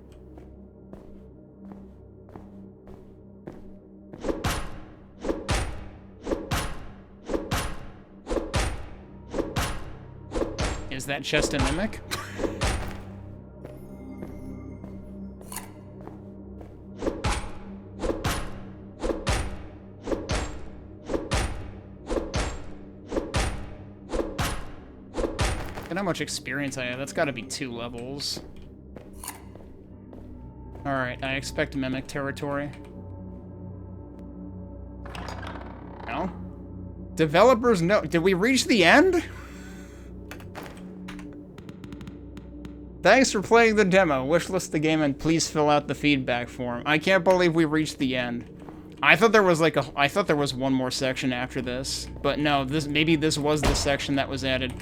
Is that chest a mimic? Look at how much experience I have. That's got to be 2 levels. Alright, I expect mimic territory. No? Developers know. Did we reach the end? Thanks for playing the demo. Wishlist the game and please fill out the feedback form. I can't believe we reached the end. I thought there was I thought there was one more section after this, but no, maybe this was the section that was added.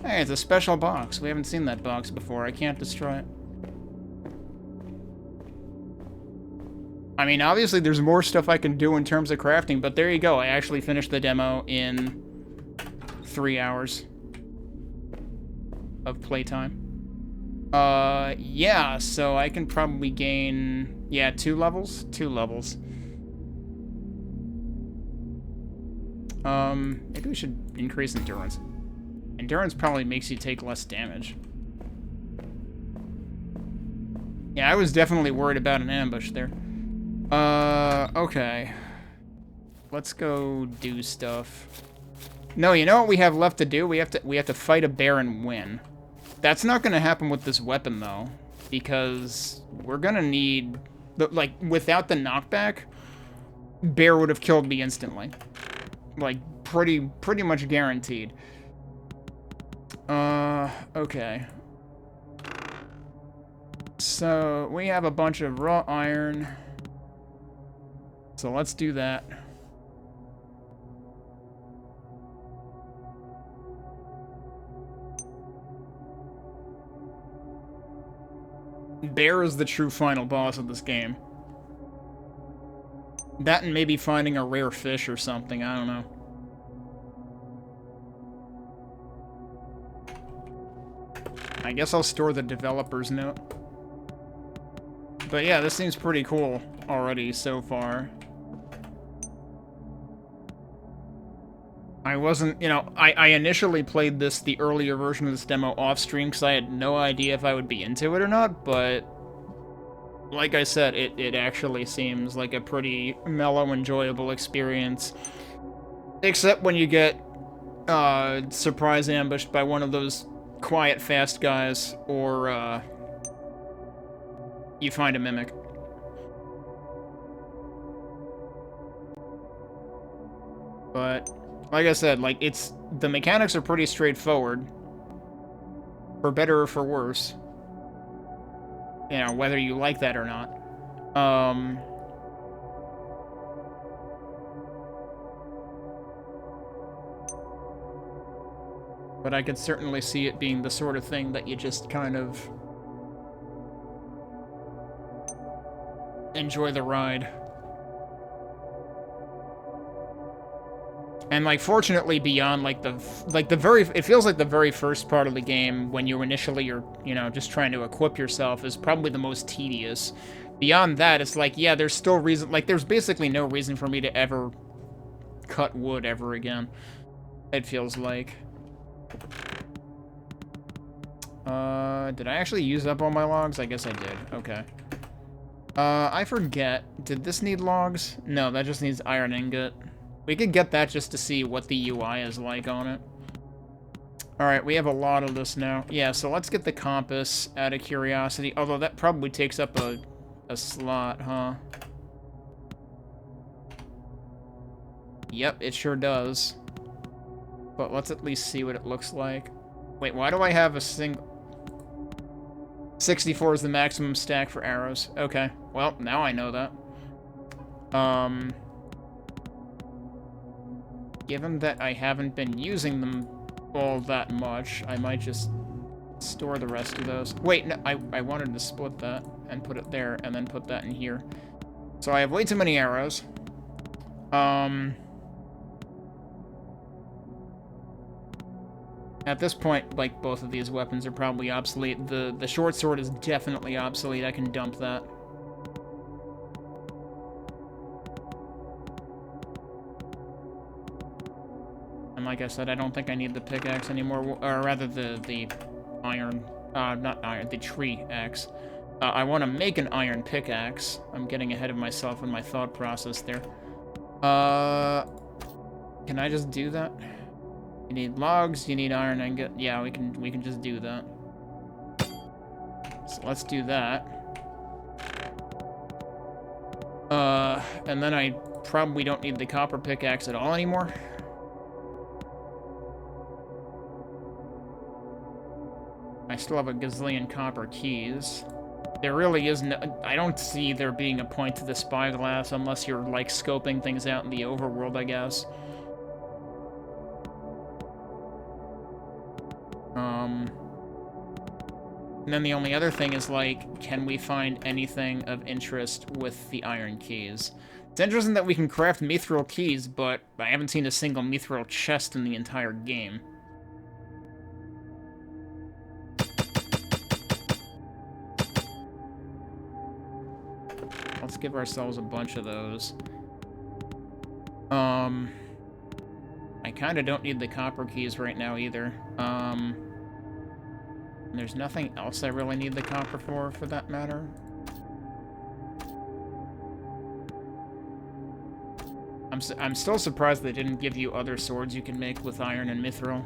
Hey, it's a special box. We haven't seen that box before. I can't destroy it. I mean, obviously there's more stuff I can do in terms of crafting, but there you go. I actually finished the demo in 3 hours of playtime. Yeah, so I can probably gain, yeah, 2 levels? 2 levels. Maybe we should increase endurance. Endurance probably makes you take less damage. Yeah, I was definitely worried about an ambush there. Okay. Let's go do stuff. No, you know what we have left to do? We have to fight a bear and win. That's not gonna happen with this weapon though, because we're gonna need like without the knockback, bear would have killed me instantly. Like pretty much guaranteed. Okay. So we have a bunch of raw iron. So let's do that. Bear is the true final boss of this game. That and maybe finding a rare fish or something, I don't know. I guess I'll store the developer's note. But yeah, this seems pretty cool already so far. I wasn't, you know, I initially played the earlier version of this demo off stream because I had no idea if I would be into it or not, but like I said, it actually seems like a pretty mellow, enjoyable experience. Except when you get surprise ambushed by one of those quiet, fast guys, or you find a mimic. But like I said, like the mechanics are pretty straightforward, for better or for worse. You know, whether you like that or not. But I could certainly see it being the sort of thing that you just kind of enjoy the ride. And, like, fortunately, beyond, like, it feels like the very first part of the game, when you initially are, you know, just trying to equip yourself, is probably the most tedious. Beyond that, it's like, yeah, there's still reason, like, there's basically no reason for me to ever cut wood ever again, it feels like. Did I actually use up all my logs? I guess I did. Okay. I forget. Did this need logs? No, that just needs iron ingot. We could get that just to see what the UI is like on it. Alright, we have a lot of this now. Yeah, so let's get the compass out of curiosity. Although that probably takes up a slot, huh? Yep, it sure does. But let's at least see what it looks like. Wait, why do I have a single... 64 is the maximum stack for arrows. Okay, well, now I know that. Given that I haven't been using them all that much, I might just store the rest of those. Wait, no, I wanted to split that and put it there and then put that in here. So I have way too many arrows. At this point, like, both of these weapons are probably obsolete. The short sword is definitely obsolete. I can dump that. And like I said, I don't think I need the pickaxe anymore, or rather the iron, not iron, the tree axe. I want to make an iron pickaxe. I'm getting ahead of myself in my thought process there. Can I just do that? You need logs, you need iron ingot. Yeah, we can just do that. So let's do that. And then I probably don't need the copper pickaxe at all anymore. I still have a gazillion copper keys. There really is no... I don't see there being a point to the spyglass unless you're, like, scoping things out in the overworld, I guess. And then the only other thing is, like, can we find anything of interest with the iron keys? It's interesting that we can craft mithril keys, but I haven't seen a single mithril chest in the entire game. Let's give ourselves a bunch of those. I kind of don't need the copper keys right now either. There's nothing else I really need the copper for that matter. I'm still surprised they didn't give you other swords you can make with iron and mithril.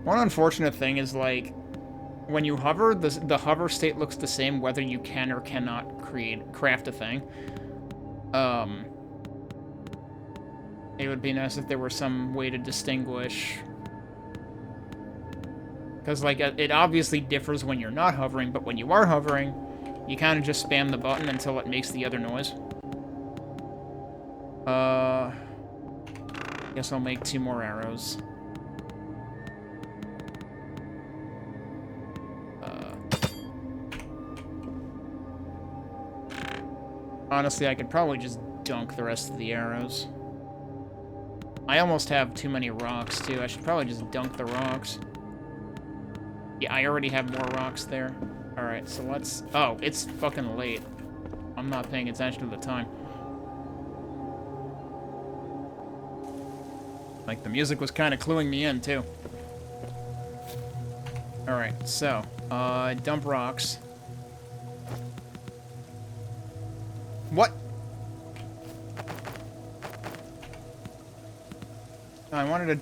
One unfortunate thing is, like, when you hover, the hover state looks the same whether you can or cannot craft a thing. It would be nice if there were some way to distinguish. Because, like, it obviously differs when you're not hovering, but when you are hovering, you kind of just spam the button until it makes the other noise. Guess I'll make 2 more arrows. Honestly, I could probably just dunk the rest of the arrows. I almost have too many rocks, too. I should probably just dunk the rocks. Yeah, I already have more rocks there. Alright, so let's... Oh, it's fucking late. I'm not paying attention to the time. Like, the music was kind of cluing me in, too. Alright, so, dump rocks. What? No, I wanted to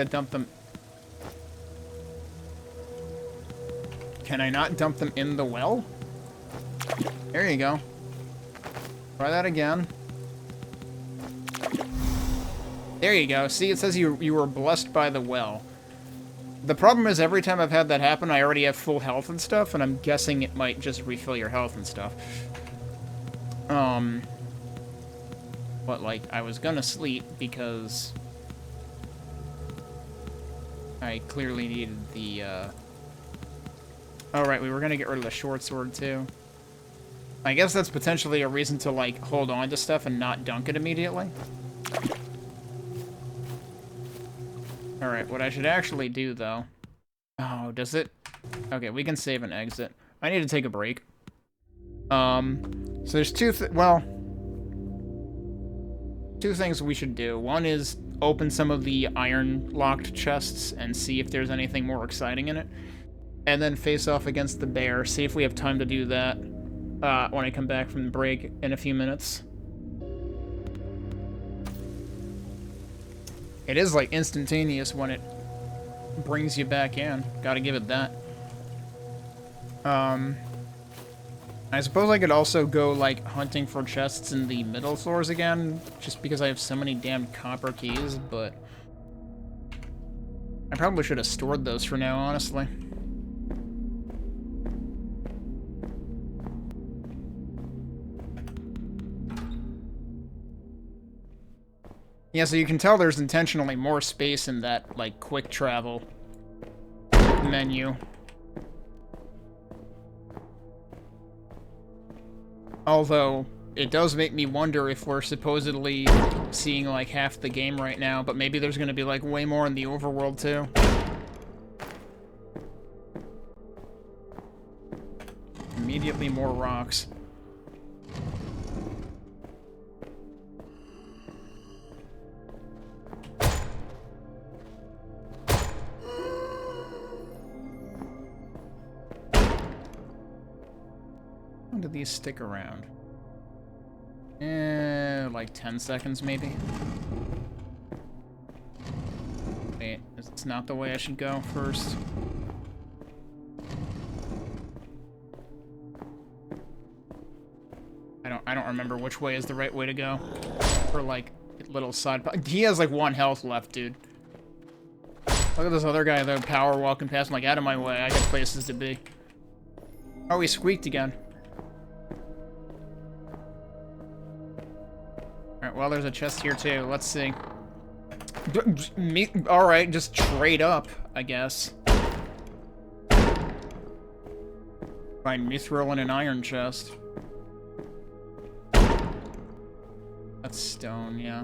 dump them... Can I not dump them in the well? There you go. Try that again. There you go. See, it says you were blessed by the well. The problem is every time I've had that happen, I already have full health and stuff, and I'm guessing it might just refill your health and stuff. But, like, I was gonna sleep because I clearly needed the, Oh, right, we were gonna get rid of the short sword, too. I guess that's potentially a reason to, like, hold on to stuff and not dunk it immediately. Alright, what I should actually do, though... Oh, does it? Okay, we can save and exit. I need to take a break. So there's two things we should do. One is open some of the iron-locked chests and see if there's anything more exciting in it. And then face off against the bear. See if we have time to do that when I come back from the break in a few minutes. It is, like, instantaneous when it brings you back in. Gotta give it that. I suppose I could also go, like, hunting for chests in the middle floors again, just because I have so many damn copper keys, but... I probably should have stored those for now, honestly. Yeah, so you can tell there's intentionally more space in that, like, quick travel menu. Although, it does make me wonder if we're supposedly seeing, like, half the game right now, but maybe there's gonna be, like, way more in the overworld, too. Immediately more rocks. When do these stick around? Like 10 seconds, maybe? Wait, it's not the way I should go first. I don't remember which way is the right way to go. For, like, little side... He has, like, 1 health left, dude. Look at this other guy, though, power walking past. I'm like, out of my way. I got places to be. Oh, he squeaked again. Alright, well, there's a chest here, too. Let's see. Alright, just trade up, I guess. Find mithril in an iron chest. That's stone, yeah.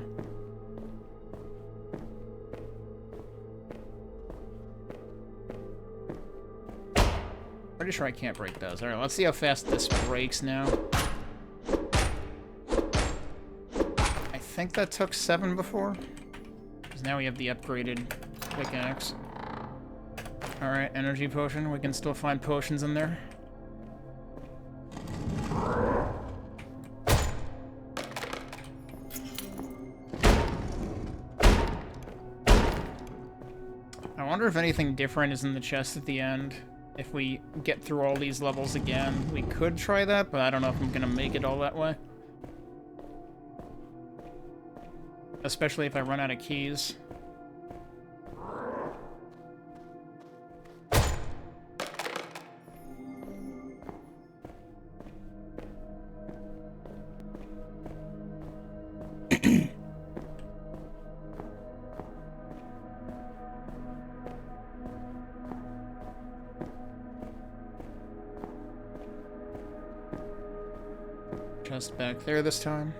Pretty sure I can't break those. Alright, let's see how fast this breaks now. I think that took 7 before. Because now we have the upgraded pickaxe. Alright, energy potion. We can still find potions in there. I wonder if anything different is in the chest at the end. If we get through all these levels again, we could try that, but I don't know if I'm gonna make it all that way. Especially if I run out of keys. chest back there this time.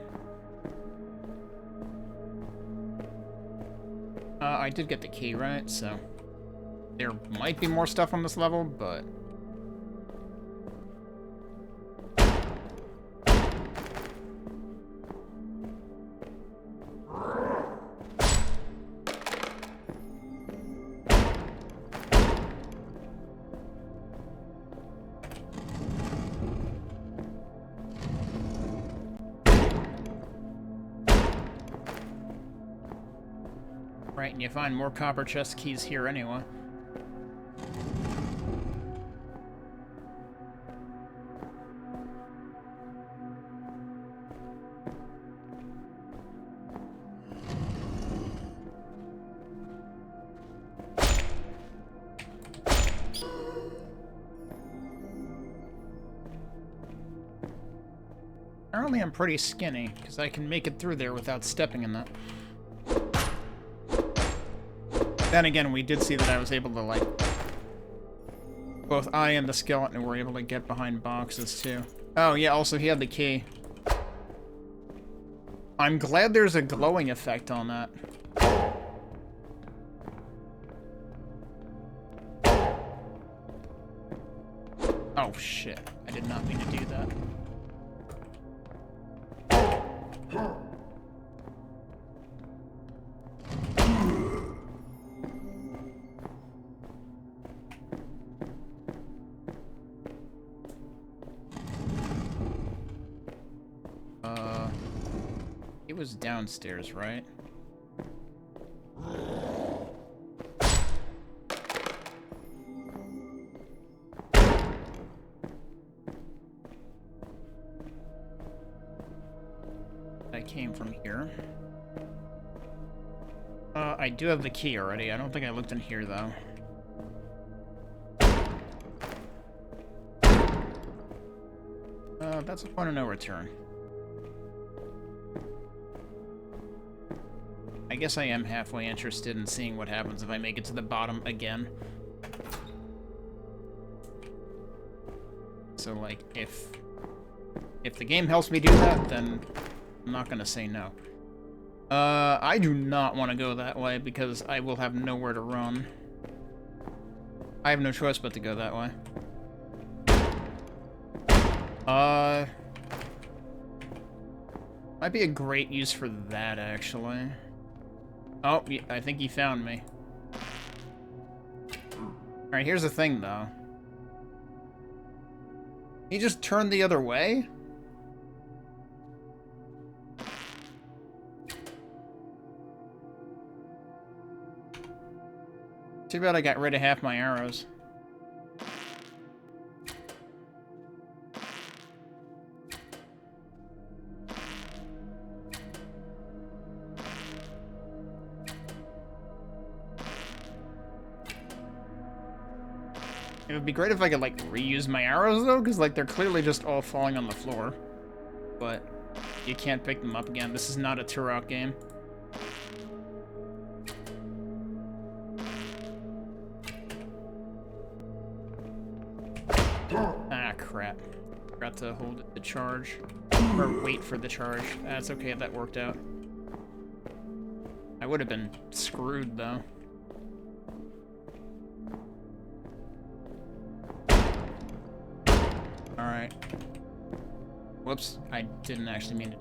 I did get the key, right? So there might be more stuff on this level, but... Right, and you find more copper chest keys here anyway. Apparently I'm pretty skinny, because I can make it through there without stepping in that. Then again, we did see that I was able to, like... Both I and the skeleton were able to get behind boxes, too. Oh, yeah, also he had the key. I'm glad there's a glowing effect on that. Oh, shit. I did not mean to do that. It was downstairs, right? I came from here. I do have the key already. I don't think I looked in here, though. That's a point of no return. I guess I am halfway interested in seeing what happens if I make it to the bottom again. So, like, if the game helps me do that, then I'm not gonna say no. I do not want to go that way because I will have nowhere to run. I have no choice but to go that way. Might be a great use for that, actually. Oh, I think he found me. Alright, here's the thing, though. He just turned the other way? Too bad I got rid of half my arrows. It would be great if I could, like, reuse my arrows, though, because, like, they're clearly just all falling on the floor. But you can't pick them up again. This is not a Turok game. Ah, crap. Forgot to hold it to charge. Or wait for the charge. That's okay if that worked out. I would have been screwed, though. Alright. Whoops, I didn't actually mean to.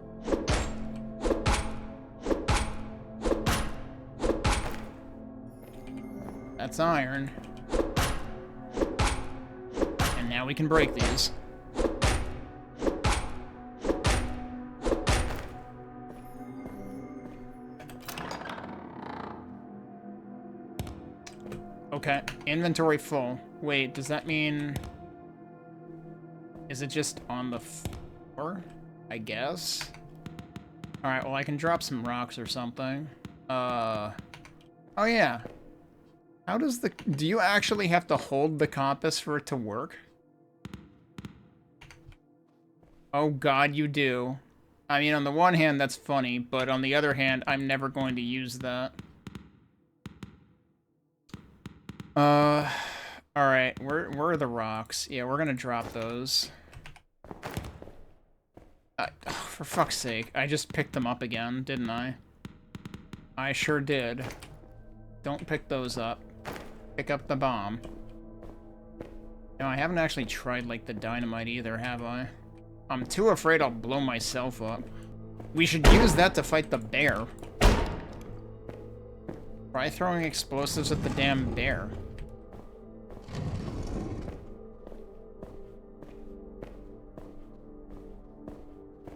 That's iron. And now we can break these. Okay, inventory full. Wait, does that mean... Is it just on the floor? I guess? Alright, well I can drop some rocks or something. Oh yeah. How does the... Do you actually have to hold the compass for it to work? Oh god, you do. I mean, on the one hand, that's funny, but on the other hand, I'm never going to use that. Alright, where are the rocks? Yeah, we're gonna drop those. For fuck's sake, I just picked them up again, didn't I? I sure did. Don't pick those up. Pick up the bomb. No, I haven't actually tried, like, the dynamite either, have I? I'm too afraid I'll blow myself up. We should use that to fight the bear. Try throwing explosives at the damn bear.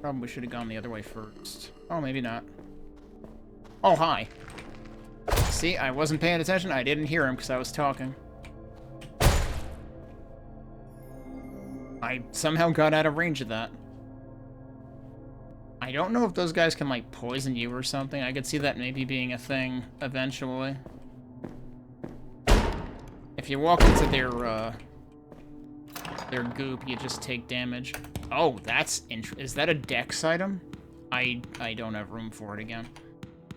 Probably should have gone the other way first. Oh, maybe not. Oh, hi. See, I wasn't paying attention. I didn't hear him because I was talking. I somehow got out of range of that. I don't know if those guys can, like, poison you or something. I could see that maybe being a thing eventually. If you walk into their goop, you just take damage. Oh, that's is that a dex item? I don't have room for it again.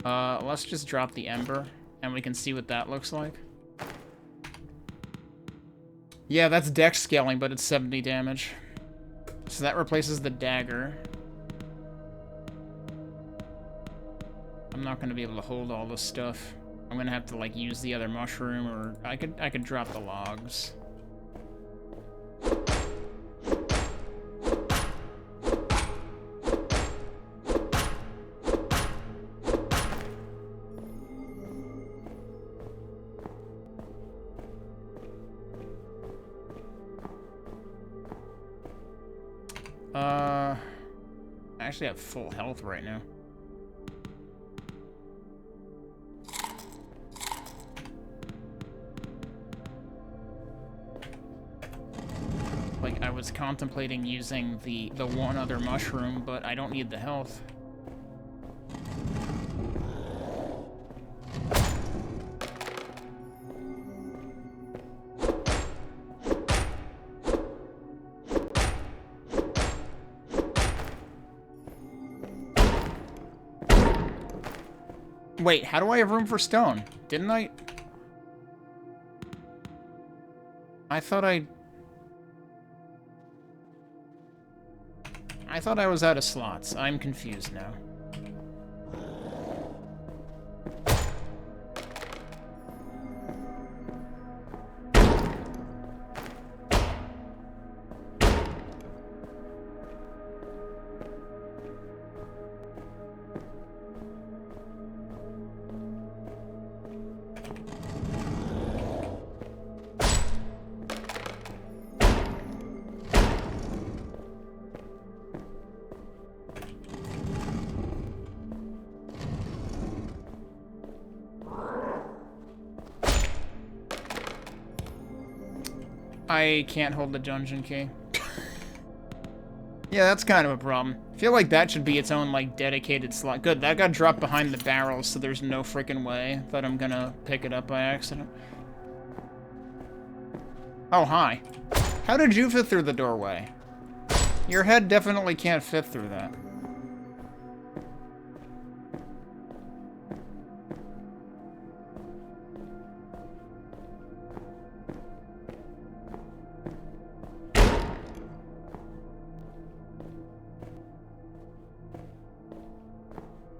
Let's just drop the ember, and we can see what that looks like. Yeah, that's dex scaling, but it's 70 damage. So that replaces the dagger. I'm not gonna be able to hold all this stuff. I'm gonna have to, like, use the other mushroom, or I could drop the logs. I actually have full health right now. Like, I was contemplating using the one other mushroom, but I don't need the health. Wait, how do I have room for stone? Didn't I? I thought I was out of slots. I'm confused now. I can't hold the dungeon key. Yeah, that's kind of a problem. I feel like that should be its own, like, dedicated slot. Good, that got dropped behind the barrels, so there's no freaking way that I'm gonna pick it up by accident. Oh, hi. How did you fit through the doorway? Your head definitely can't fit through that.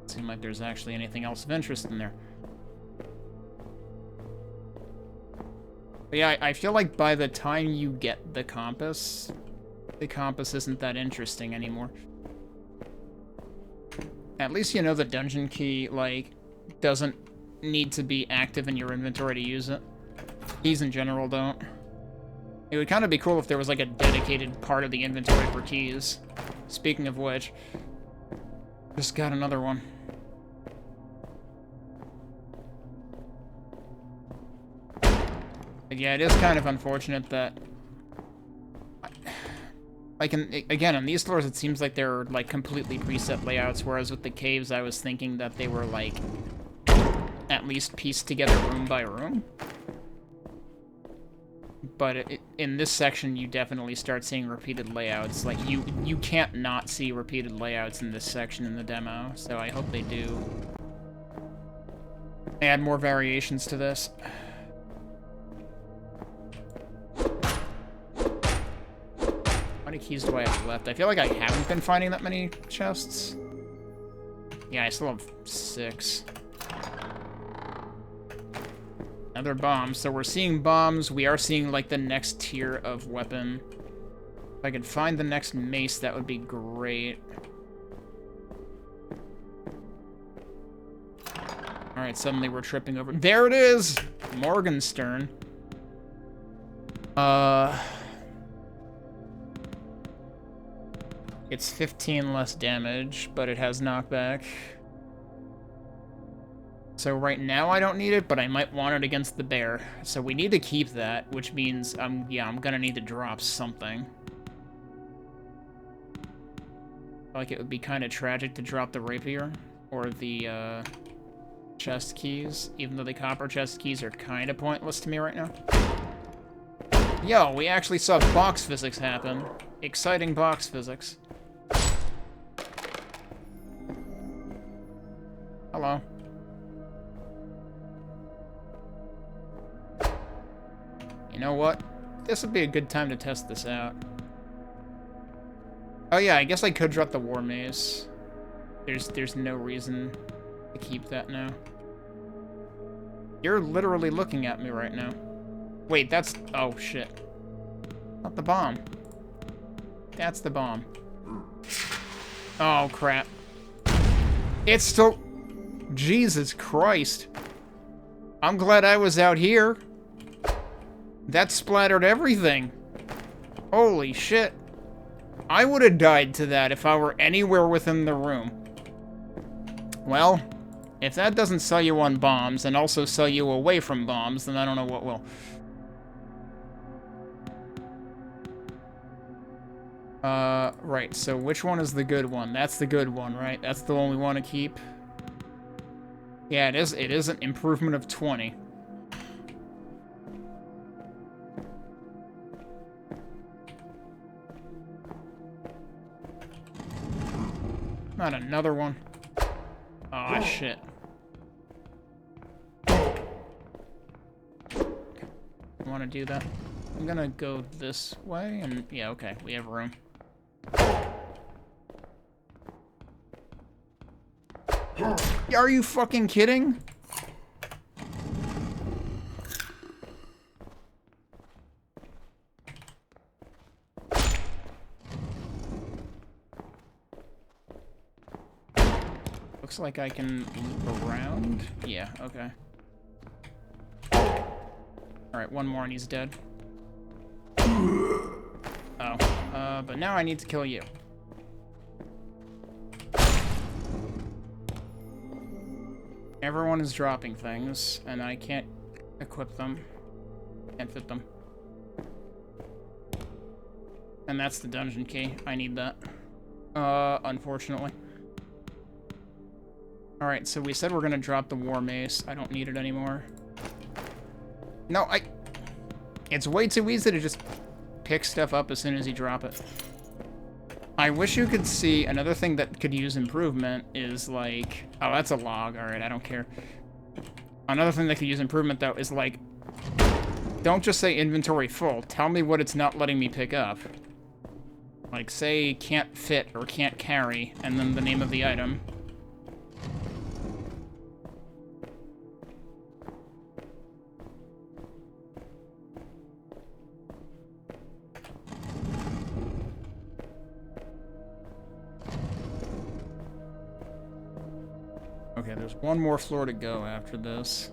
Seem like there's actually anything else of interest in there. But yeah, I feel like by the time you get the compass isn't that interesting anymore. At least you know the dungeon key, like, doesn't need to be active in your inventory to use it. Keys in general don't. It would kind of be cool if there was, like, a dedicated part of the inventory for keys. Speaking of which, just got another one. But yeah, it is kind of unfortunate that, like, again, in these floors, it seems like they're, like, completely preset layouts, whereas with the caves, I was thinking that they were, like, at least pieced together room by room. But in this section, you definitely start seeing repeated layouts. Like, you can't not see repeated layouts in this section in the demo, so I hope they do add more variations to this. How do many keys do I have left? I feel like I haven't been finding that many chests. Yeah, I still have 6. Another bomb. So we're seeing bombs. We are seeing, like, the next tier of weapon. If I could find the next mace, that would be great. Alright, suddenly we're tripping over... There it is! Morgenstern. It's 15 less damage, but it has knockback. So right now I don't need it, but I might want it against the bear. So we need to keep that, which means, yeah, I'm gonna need to drop something. Like, it would be kind of tragic to drop the rapier, or the, chest keys, even though the copper chest keys are kind of pointless to me right now. Yo, we actually saw box physics happen. Exciting box physics. Hello. You know what? This would be a good time to test this out. Oh yeah, I guess I could drop the war mace. There's no reason to keep that now. You're literally looking at me right now. Wait, that's... Oh, shit. Not the bomb. That's the bomb. Oh, crap. It's still... Jesus Christ. I'm glad I was out here. That splattered everything. Holy shit. I would have died to that if I were anywhere within the room. Well, if that doesn't sell you on bombs and also sell you away from bombs, then I don't know what will. Right, so which one is the good one? That's the good one, right? That's the one we want to keep. Yeah, it is. It is an improvement of 20. Not another one. Aw, shit. Want to do that? I'm gonna go this way, and yeah, okay, we have room. Are you fucking kidding? Looks like I can loop around. Yeah, okay. Alright, one more and he's dead. Oh, but now I need to kill you. Everyone is dropping things, and I can't equip them. Can't fit them. And that's the dungeon key. I need that. Unfortunately. Alright, so we said we're gonna drop the war mace. I don't need it anymore. No, it's way too easy to just pick stuff up as soon as you drop it. I wish you could see another thing that could use improvement is like... Oh, that's a log. Alright, I don't care. Another thing that could use improvement, though, is like... Don't just say inventory full. Tell me what it's not letting me pick up. Like, say can't fit or can't carry, and then the name of the item. Okay, there's one more floor to go after this.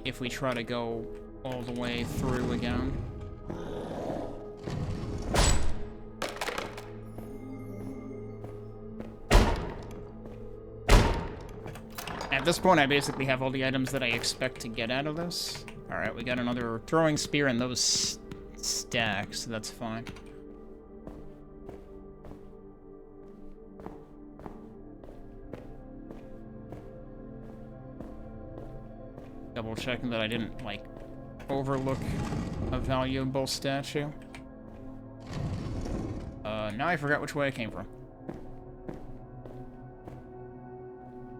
If we try to go all the way through again. At this point, I basically have all the items that I expect to get out of this. Alright, we got another throwing spear and those stacks, so that's fine. Double checking that I didn't, like, overlook a valuable statue. Now I forgot which way I came from.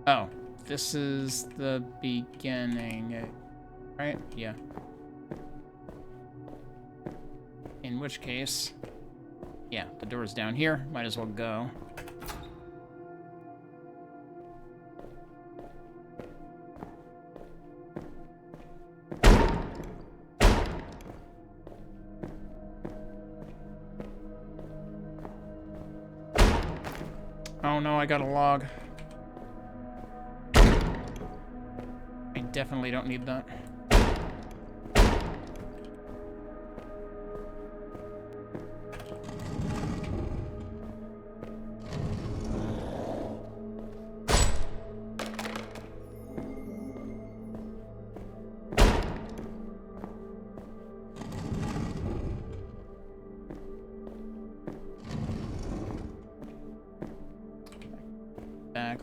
Oh, this is the beginning, right? Yeah. which case... Yeah, the door's down here. Might as well go. Oh no, I got a log. I definitely don't need that.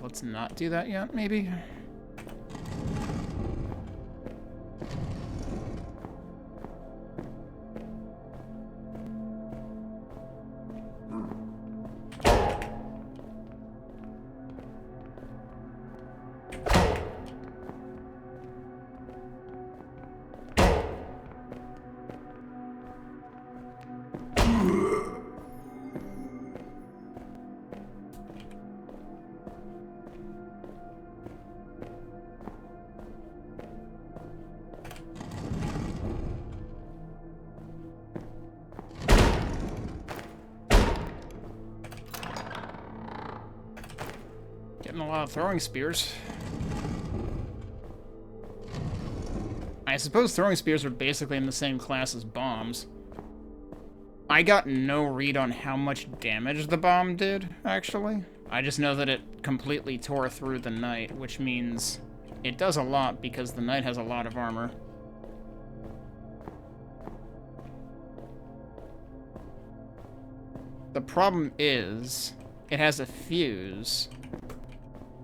Let's not do that yet, maybe? Getting a lot of throwing spears. I suppose throwing spears are basically in the same class as bombs. I got no read on how much damage the bomb did, actually. I just know that it completely tore through the knight, which means it does a lot because the knight has a lot of armor. The problem is, it has a fuse.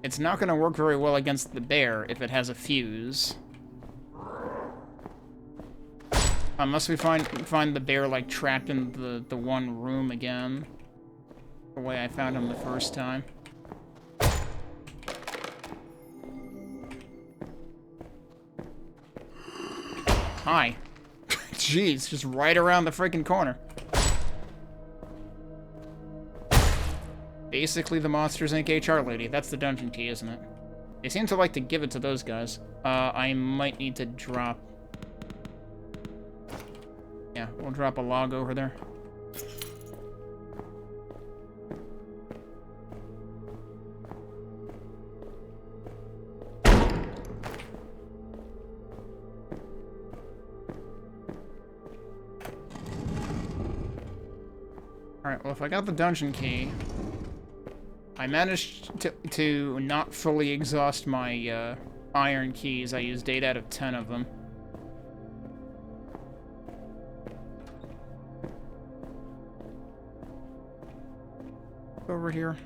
It's not going to work very well against the bear if it has a fuse. Unless we find the bear, like, trapped in the one room again. The way I found him the first time. Hi. Jeez, just right around the freaking corner. Basically the Monsters, Inc. HR lady. That's the dungeon key, isn't it? They seem to like to give it to those guys. I might need to drop... Yeah, we'll drop a log over there. Alright, well if I got the dungeon key... I managed to not fully exhaust my iron keys. I used 8 out of 10 of them. Over here.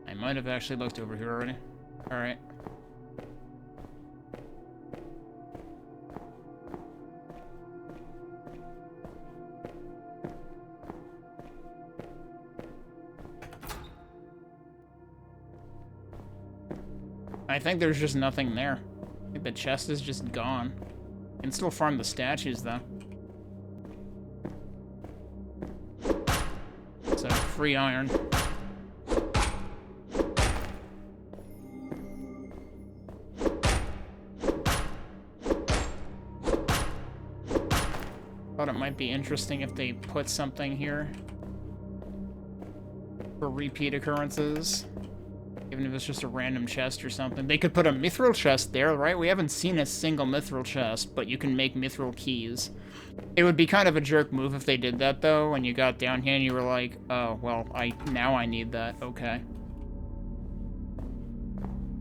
I might have actually looked over here already. Alright. I think there's just nothing there. I think the chest is just gone. You can still farm the statues, though. So, free iron. Thought it might be interesting if they put something here for repeat occurrences. Even if it's just a random chest or something. They could put a mithril chest there, right? We haven't seen a single mithril chest, but you can make mithril keys. It would be kind of a jerk move if they did that, though, when you got down here and you were like, oh, well, now I need that. Okay.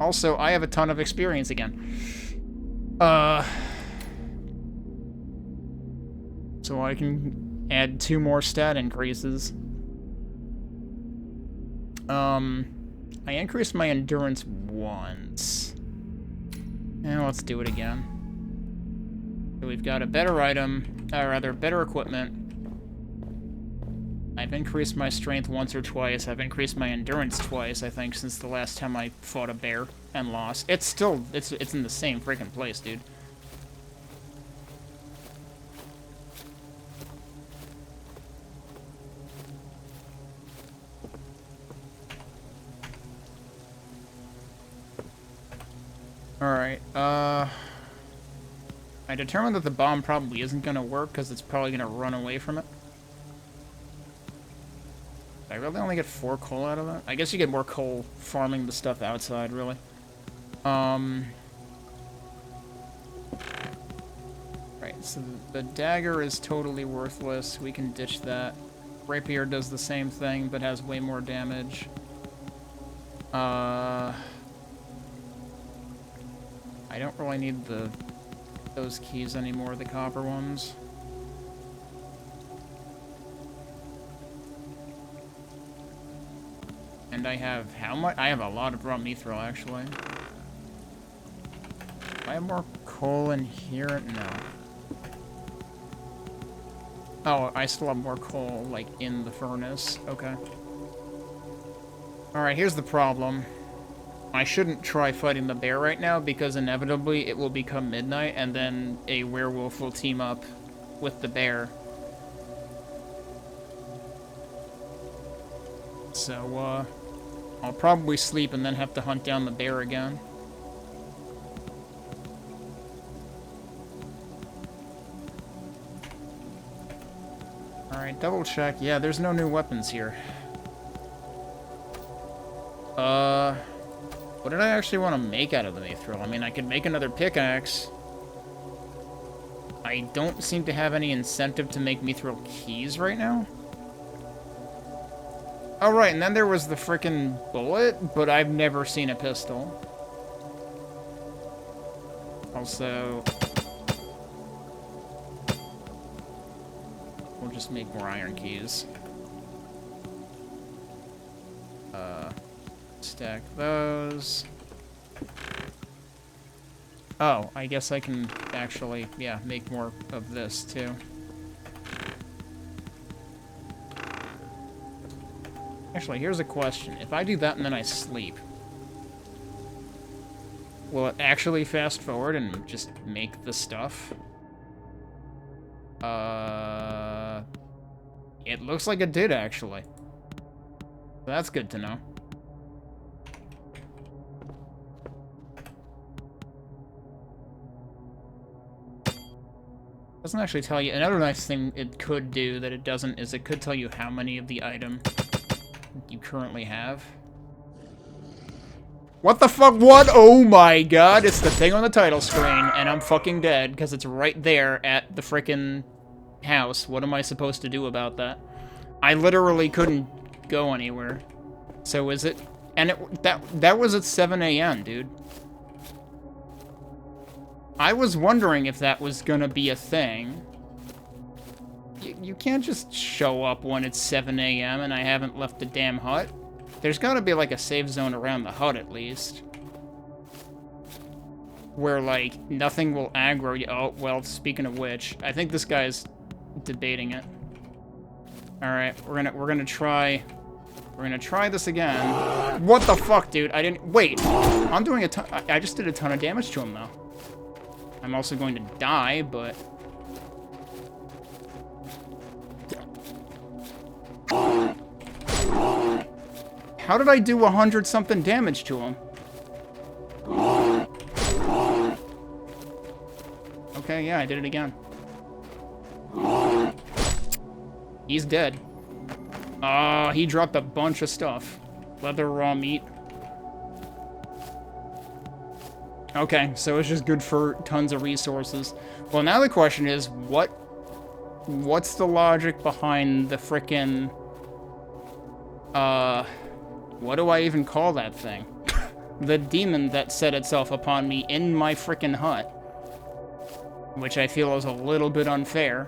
Also, I have a ton of experience again. So I can add 2 more stat increases. I increased my endurance once. Now let's do it again. So we've got a better item, or rather, better equipment. I've increased my strength once or twice. I've increased my endurance twice, I think, since the last time I fought a bear and lost. It's still, it's in the same freaking place, dude. Alright, I determined that the bomb probably isn't gonna work because it's probably gonna run away from it. I really only get 4 coal out of that? I guess you get more coal farming the stuff outside, really. Right, so the dagger is totally worthless. We can ditch that. Rapier does the same thing, but has way more damage. I don't really need those keys anymore, the copper ones. And I have how much? I have a lot of raw mithril, actually. Do I have more coal in here? No. Oh, I still have more coal, like, in the furnace. Okay. Alright, here's the problem. I shouldn't try fighting the bear right now, because inevitably it will become midnight, and then a werewolf will team up with the bear. So, I'll probably sleep and then have to hunt down the bear again. Alright, double check. Yeah, there's no new weapons here. What did I actually want to make out of the mithril? I mean, I could make another pickaxe. I don't seem to have any incentive to make mithril keys right now. Oh, right, and then there was the frickin' bullet, but I've never seen a pistol. Also, we'll just make more iron keys. Stack those. Oh, I guess I can actually, yeah, make more of this, too. Actually, here's a question. If I do that and then I sleep, will it actually fast forward and just make the stuff? It looks like it did, actually. That's good to know. Doesn't actually tell you. Another nice thing it could do that it doesn't is it could tell you how many of the item you currently have. What the fuck? What? Oh my god, it's the thing on the title screen, and I'm fucking dead because it's right there at the frickin' house. What am I supposed to do about that? I literally couldn't go anywhere. So is it? And that was at 7 a.m., dude. I was wondering if that was gonna be a thing. You can't just show up when it's 7 a.m. and I haven't left the damn hut. There's gotta be, like, a safe zone around the hut, at least. Where, like, nothing will aggro you. Oh, well, speaking of which, I think this guy's debating it. Alright, we're gonna try this again. What the fuck, dude? I didn't... Wait, I'm doing a ton... I just did a ton of damage to him, though. I'm also going to die, but... How did I do 100-something damage to him? Okay, yeah, I did it again. He's dead. He dropped a bunch of stuff. Leather, raw meat. Okay, so it's just good for tons of resources. Well, now the question is, what's the logic behind the frickin', what do I even call that thing? The demon that set itself upon me in my frickin' hut. Which I feel is a little bit unfair.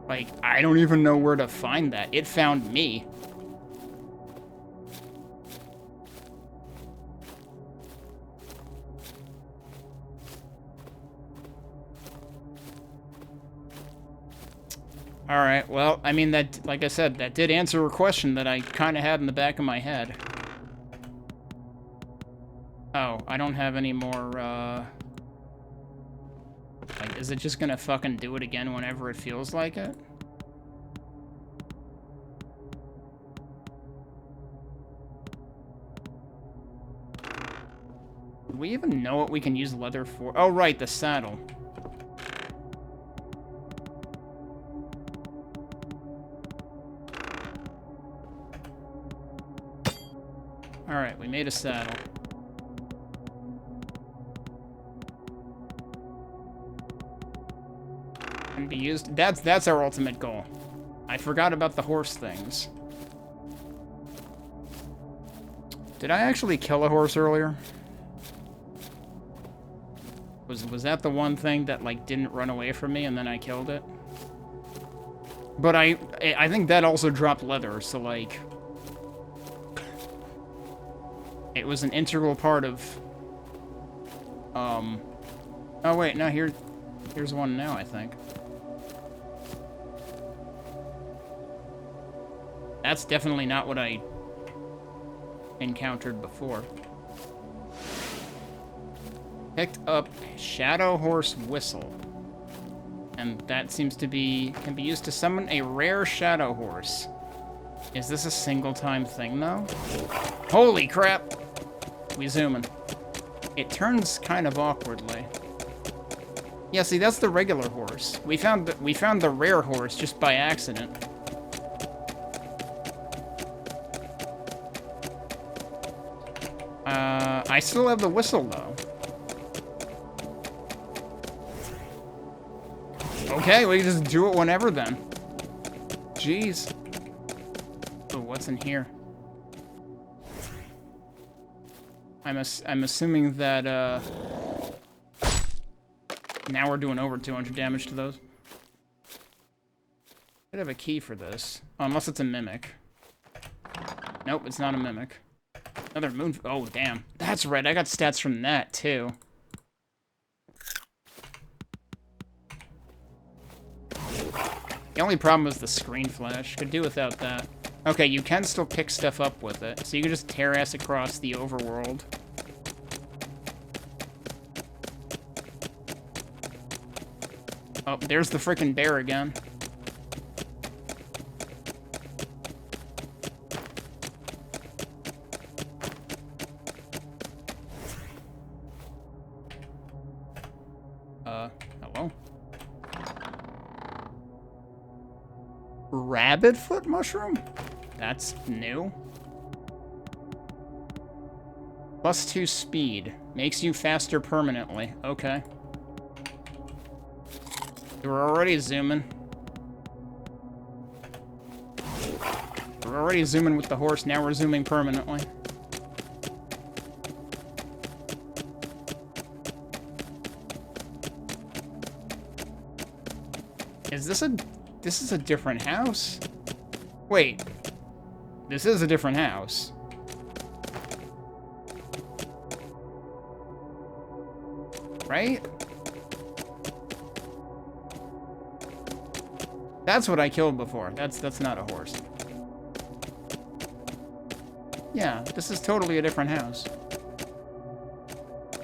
Like, I don't even know where to find that. It found me. Alright, well, I mean, that, like I said, that did answer a question that I kind of had in the back of my head. Oh, I don't have any more, like, is it just gonna fucking do it again whenever it feels like it? Do we even know what we can use leather for? Oh, right, the saddle. Alright, we made a saddle. Can be used. That's our ultimate goal. I forgot about the horse things. Did I actually kill a horse earlier? Was that the one thing that, like, didn't run away from me and then I killed it? But I think that also dropped leather, so, like... It was an integral part of... Oh, wait, no, here's one now, I think. That's definitely not what I encountered before. Picked up Shadow Horse Whistle. And that seems to be... can be used to summon a rare Shadow Horse. Is this a single-time thing, though? Holy crap! We zooming. It turns kind of awkwardly. Yeah, see, that's the regular horse. We found the rare horse just by accident. I still have the whistle, though. Okay, we can just do it whenever, then. Jeez. Oh, what's in here? I'm assuming that, now we're doing over 200 damage to those. Could have a key for this. Oh, unless it's a mimic. Nope, it's not a mimic. Another moon... Oh, damn. That's right, I got stats from that, too. The only problem was the screen flash. Could do without that. Okay, you can still pick stuff up with it, so you can just tear ass across the overworld. Oh, there's the frickin' bear again. Hello? Rabbit foot mushroom? That's new. +2 speed. Makes you faster permanently. Okay. We're already zooming. We're already zooming with the horse, now we're zooming permanently. Is this a... This is a different house? Wait. This is a different house. Right? That's what I killed before. That's not a horse. Yeah, this is totally a different house.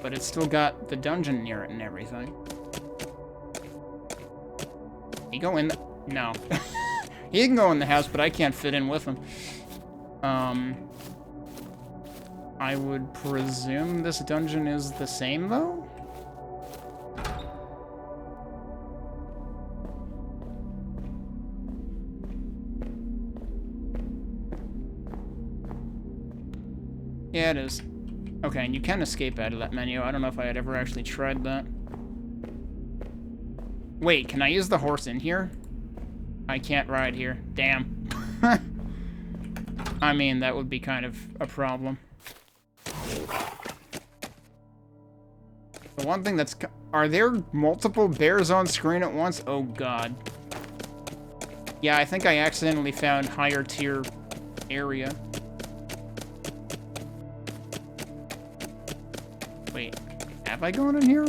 But it's still got the dungeon near it and everything. He go in the... No. He can go in the house, but I can't fit in with him. I would presume this dungeon is the same, though? Yeah, it is. Okay, and you can escape out of that menu. I don't know if I had ever actually tried that. Wait, can I use the horse in here? I can't ride here. Damn. I mean, that would be kind of a problem. The one thing that's... Are there multiple bears on screen at once? Oh, God. Yeah, I think I accidentally found higher tier area. Wait, have I gone in here?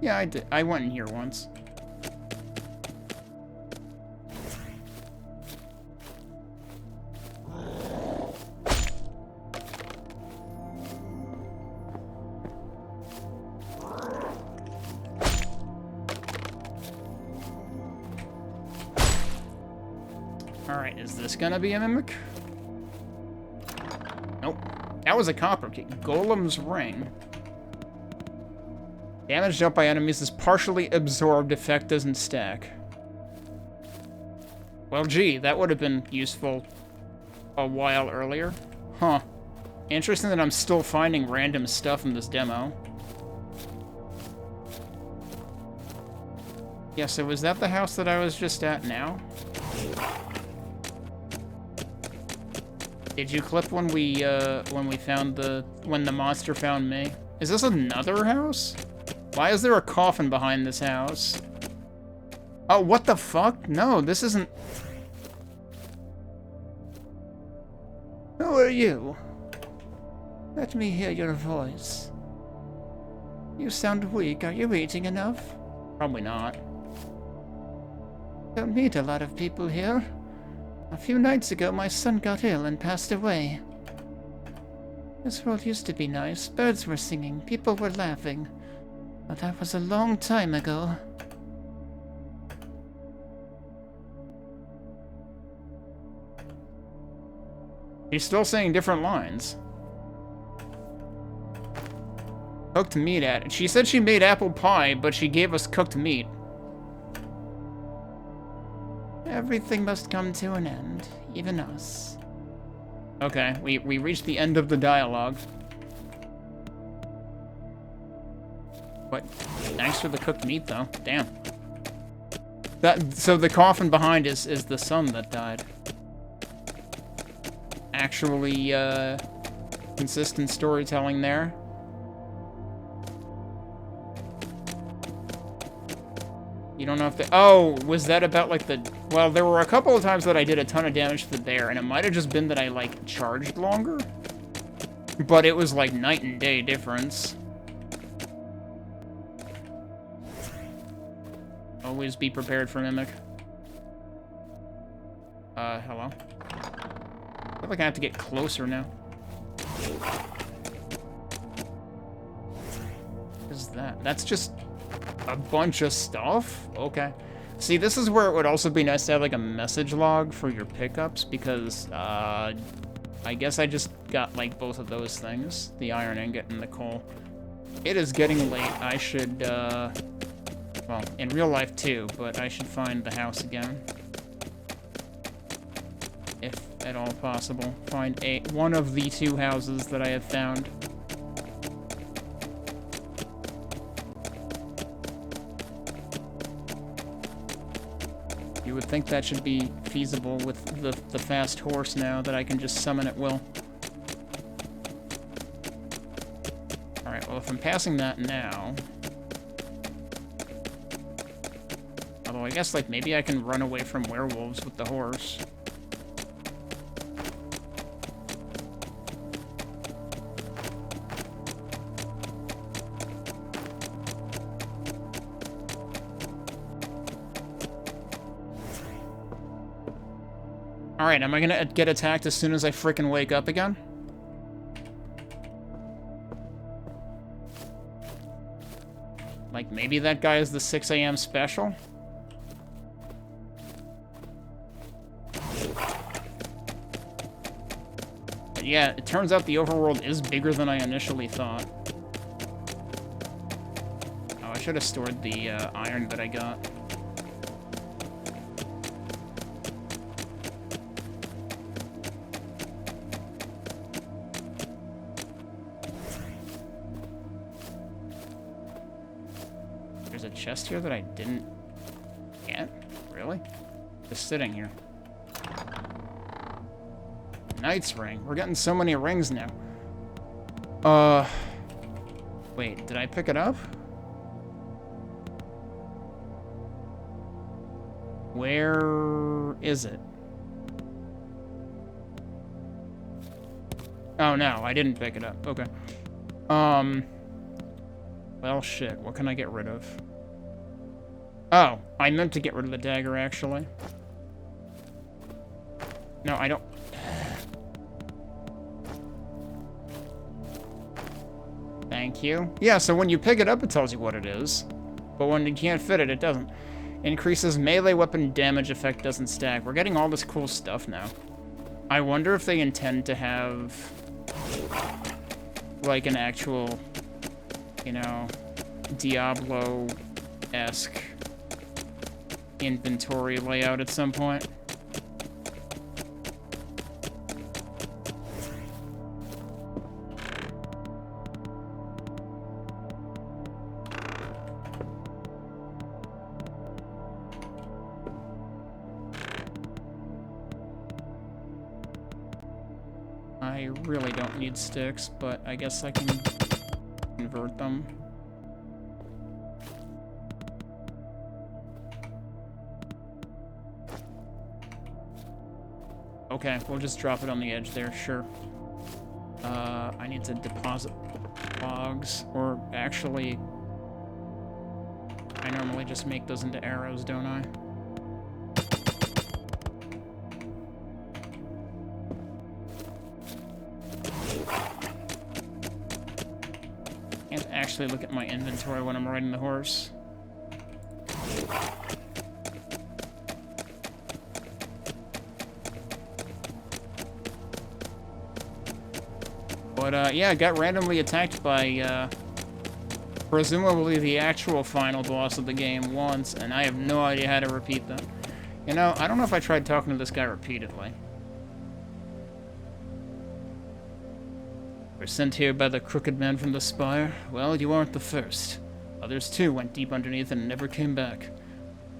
Yeah, I did. I went in here once. Alright, is this gonna be a mimic? Nope. That was a copper key. Golem's ring. Damage dealt by enemies is partially absorbed. Effect doesn't stack. Well, gee, that would have been useful a while earlier. Huh. Interesting that I'm still finding random stuff in this demo. Yeah, so was that the house that I was just at now? Did you clip when we found when the monster found me? Is this another house? Why is there a coffin behind this house? Oh, what the fuck? No, this isn't... Who are you? Let me hear your voice. You sound weak. Are you eating enough? Probably not. Don't meet a lot of people here. A few nights ago, my son got ill and passed away. This world used to be nice. Birds were singing, people were laughing. But that was a long time ago. He's still saying different lines. Cooked meat at it. She said she made apple pie, but she gave us cooked meat. Everything must come to an end, even us. Okay, we reached the end of the dialogue. But thanks for the cooked meat, though. Damn. So the coffin behind is the son that died. Actually, consistent storytelling there. You don't know if the... Oh, was that about, like, the... Well, there were a couple of times that I did a ton of damage to the bear, and it might have just been that I, like, charged longer. But it was, like, night and day difference. Always be prepared for Mimic. Hello? I feel like I have to get closer now. What is that? That's just... a bunch of stuff? Okay. See, this is where it would also be nice to have, like, a message log for your pickups, because, I guess I just got, like, both of those things. The iron ingot and the coal. It is getting late. I should, well, in real life, too, but I should find the house again. If at all possible. Find one of the two houses that I have found. You would think that should be feasible with the fast horse now, that I can just summon at will. Alright, well, if I'm passing that now... Although I guess, like, maybe I can run away from werewolves with the horse. Alright, am I gonna get attacked as soon as I frickin' wake up again? Like, maybe that guy is the 6 AM special? But yeah, it turns out the overworld is bigger than I initially thought. Oh, I should have stored the iron that I got. Chest here that I didn't get? Really? Just sitting here. Knight's ring. We're getting so many rings now. Wait, did I pick it up? Where is it? Oh no, I didn't pick it up. Okay. Well, shit. What can I get rid of? Oh, I meant to get rid of the dagger, actually. No, I don't... Thank you. Yeah, so when you pick it up, it tells you what it is. But when you can't fit it, it doesn't. Increases melee weapon damage effect doesn't stack. We're getting all this cool stuff now. I wonder if they intend to have, like, an actual, you know, Diablo-esque inventory layout at some point. I really don't need sticks, but I guess I can convert them. Okay, we'll just drop it on the edge there, sure. I need to deposit logs, or actually, I normally just make those into arrows, don't I? Can't actually look at my inventory when I'm riding the horse. But, yeah, I got randomly attacked by, presumably the actual final boss of the game once, and I have no idea how to repeat that. You know, I don't know if I tried talking to this guy repeatedly. We're sent here by the crooked man from the spire. Well, you aren't the first. Others, too, went deep underneath and never came back.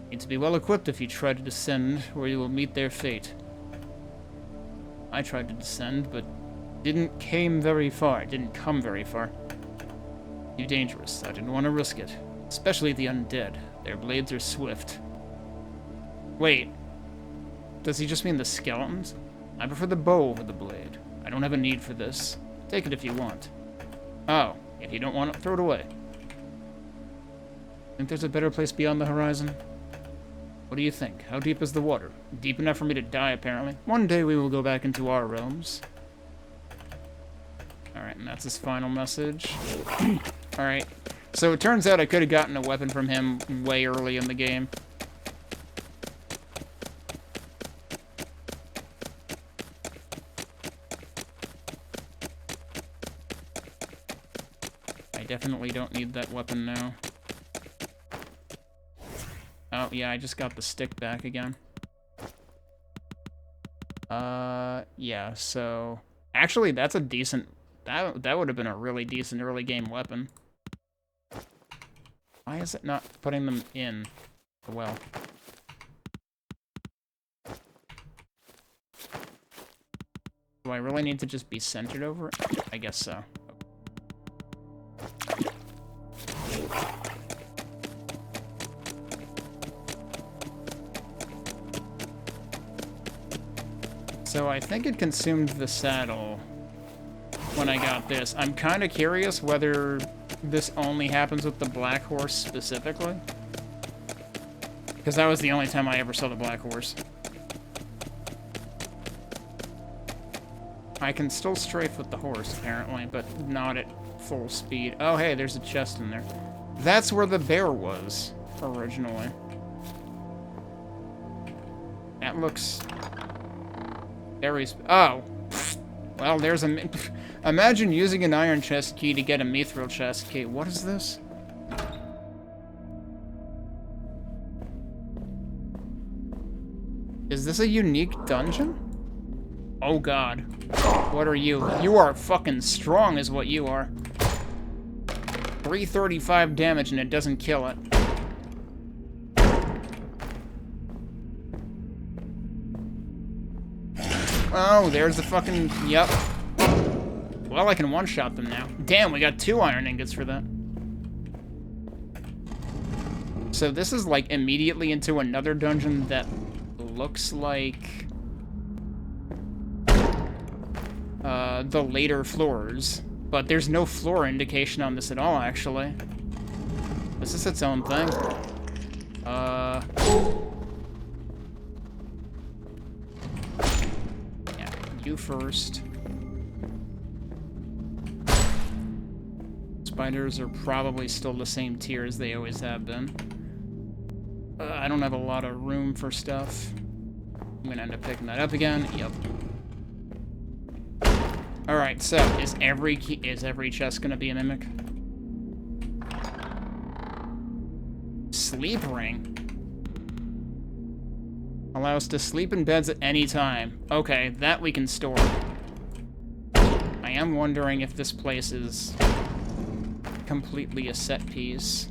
Need to be well equipped if you try to descend, or you will meet their fate. I tried to descend, but didn't come very far. Too dangerous. I didn't want to risk it. Especially the undead. Their blades are swift. Wait. Does he just mean the skeletons? I prefer the bow over the blade. I don't have a need for this. Take it if you want. Oh, if you don't want it, throw it away. Think there's a better place beyond the horizon? What do you think? How deep is the water? Deep enough for me to die, apparently. One day we will go back into our realms. Alright, and that's his final message. Alright, so it turns out I could have gotten a weapon from him way early in the game. I definitely don't need that weapon now. Oh, yeah, I just got the stick back again. Yeah, so... Actually, that's a decent... That would have been a really decent early game weapon. Why is it not putting them in the well? Do I really need to just be centered over it? I guess so. So I think it consumed the saddle when I got this. I'm kind of curious whether this only happens with the black horse specifically. Because that was the only time I ever saw the black horse. I can still strafe with the horse, apparently, but not at full speed. Oh, hey, there's a chest in there. That's where the bear was, originally. That looks... very... Oh! Well, there's a... Imagine using an iron chest key to get a mithril chest key. What is this? Is this a unique dungeon? Oh god. What are you? You are fucking strong is what you are. 335 damage and it doesn't kill it. Oh, there's the fucking... Yep. Well, I can one-shot them now. Damn, we got 2 iron ingots for that. So this is, like, immediately into another dungeon that looks like... the later floors. But there's no floor indication on this at all, actually. This is its own thing. Yeah, you first. Spiders are probably still the same tier as they always have been. I don't have a lot of room for stuff. I'm gonna end up picking that up again. Yep. Alright, so is every chest gonna be a mimic? Sleep ring. Allow us to sleep in beds at any time. Okay, that we can store. I am wondering if this place is completely a set piece.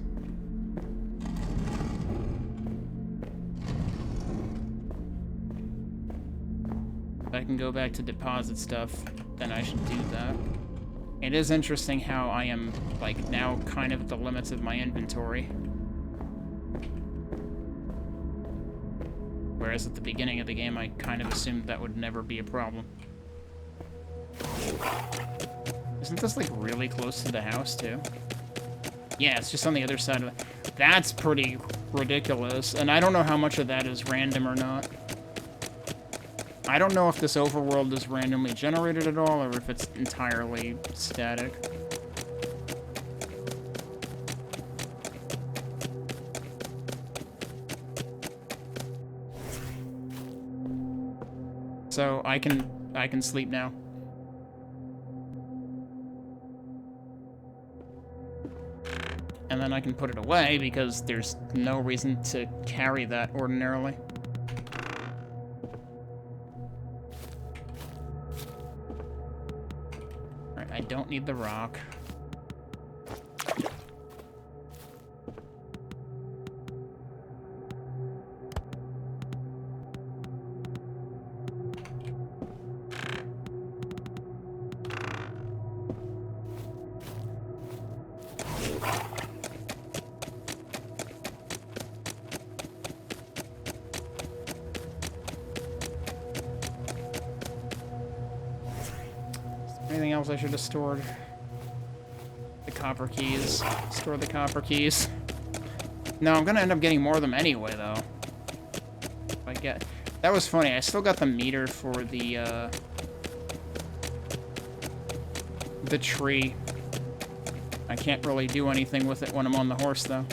If I can go back to deposit stuff, then I should do that. It is interesting how I am, like, now kind of at the limits of my inventory. Whereas at the beginning of the game, I kind of assumed that would never be a problem. Isn't this, like, really close to the house, too? Yeah, it's just on the other side of it. That's pretty ridiculous, and I don't know how much of that is random or not. I don't know if this overworld is randomly generated at all, or if it's entirely static. So I can sleep now. And then I can put it away because there's no reason to carry that ordinarily. Alright, I don't need the rock. Anything else I should have stored? The copper keys. Store the copper keys. No, I'm gonna end up getting more of them anyway, though. If I get... That was funny. I still got the meter for the tree. I can't really do anything with it when I'm on the horse, though.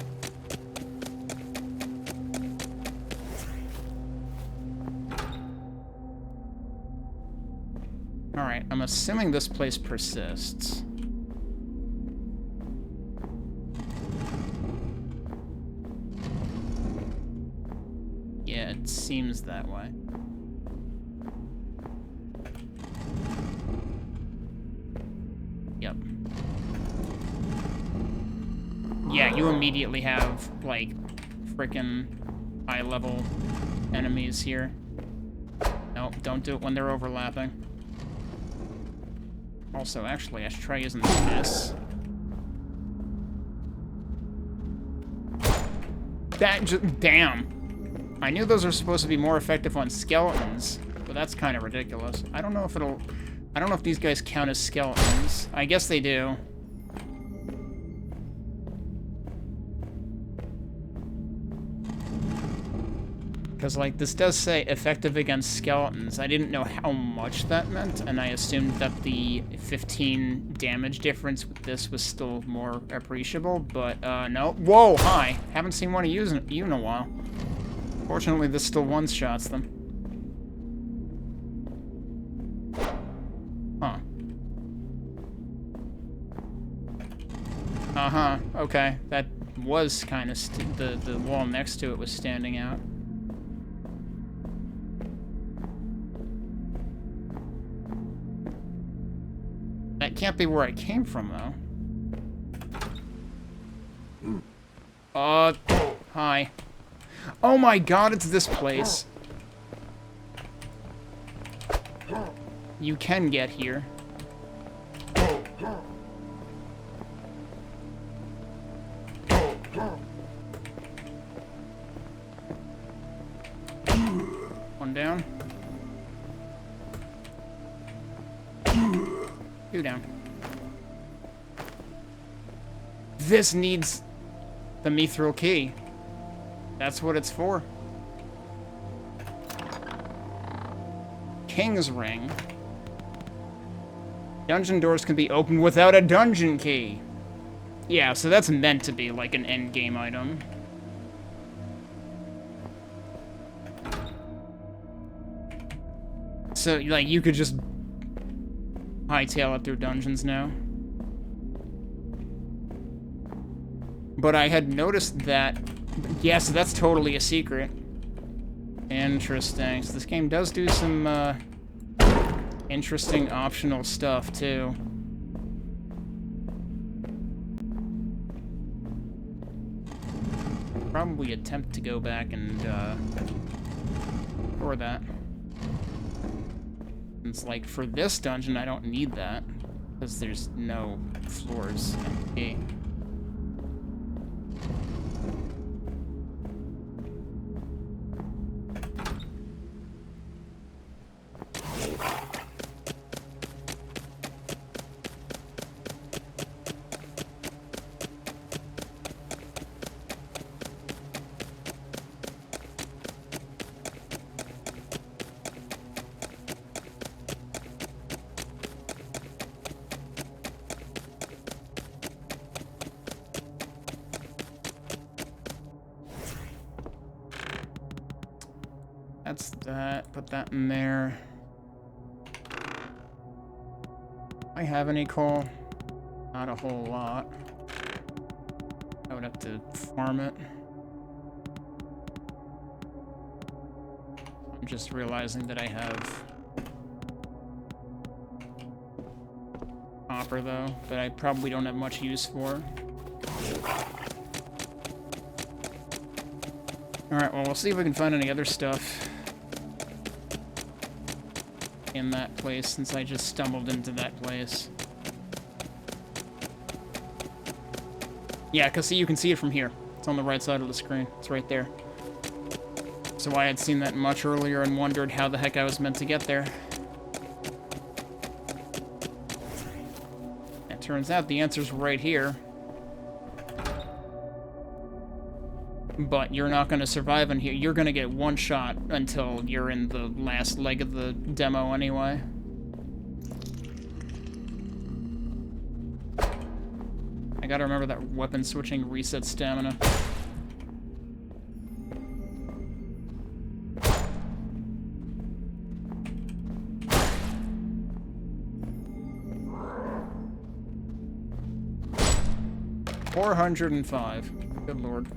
Alright, I'm assuming this place persists. Yeah, it seems that way. Yep. Yeah, you immediately have, like, frickin' high-level enemies here. Nope, don't do it when they're overlapping. Also, actually, I should try using this. That just... Damn. I knew those were supposed to be more effective on skeletons, but that's kind of ridiculous. I don't know if it'll... I don't know if these guys count as skeletons. I guess they do. Because, like, this does say effective against skeletons. I didn't know how much that meant, and I assumed that the 15 damage difference with this was still more appreciable, but, no. Whoa, hi! Haven't seen one of you in a while. Fortunately, this still one-shots them. Huh. Uh-huh, okay. That was kind of... the wall next to it was standing out. That can't be where I came from, though. Hi. Oh my god, it's this place. You can get here. One down. Two down. This needs the mithril key. That's what it's for. King's ring. Dungeon doors can be opened without a dungeon key. Yeah, so that's meant to be like an endgame item. So, like, you could just hightail it through dungeons now. But I had noticed that... Yeah, so that's totally a secret. Interesting. So this game does do some, interesting optional stuff, too. Probably attempt to go back and, for that. It's like, for this dungeon, I don't need that. Because there's no floors empty. That's that. Put that in there. I have any coal? Not a whole lot. I would have to farm it. I'm just realizing that I have copper, though, that I probably don't have much use for. Alright, well, we'll see if we can find any other stuff in that place, since I just stumbled into that place. Yeah, because see, you can see it from here. It's on the right side of the screen. It's right there. So I had seen that much earlier and wondered how the heck I was meant to get there. It turns out the answer's right here. But you're not going to survive in here. You're going to get one shot until you're in the last leg of the demo anyway. I gotta remember that weapon switching resets stamina. $405. Good lord.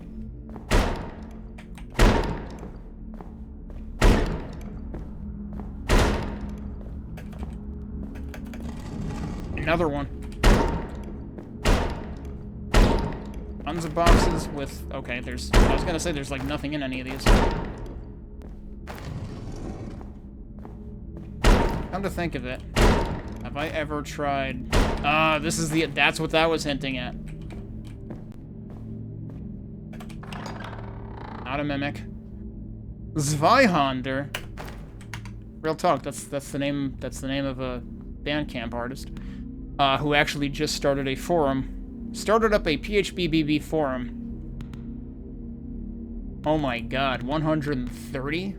Another one. Tons of boxes with... Okay, there's... I was gonna say there's, like, nothing in any of these. Come to think of it, have I ever tried... this is the... That's what that was hinting at. Not a mimic. Zweihander. Real talk, that's the name of a Bandcamp artist. Who actually just started a forum. Started up a PHBBB forum. Oh my god, 130?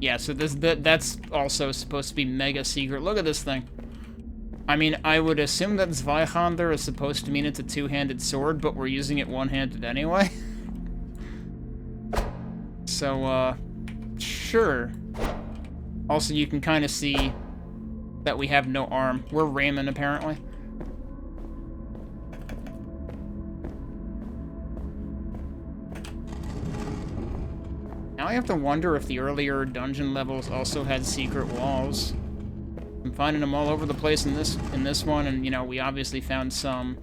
Yeah, so that's also supposed to be mega secret. Look at this thing. I mean, I would assume that Zweihander is supposed to mean it's a two-handed sword, but we're using it one-handed anyway. So, sure. Also, you can kind of see that we have no arm. We're Raymond, apparently. Now I have to wonder if the earlier dungeon levels also had secret walls. I'm finding them all over the place in this one, and you know, we obviously found some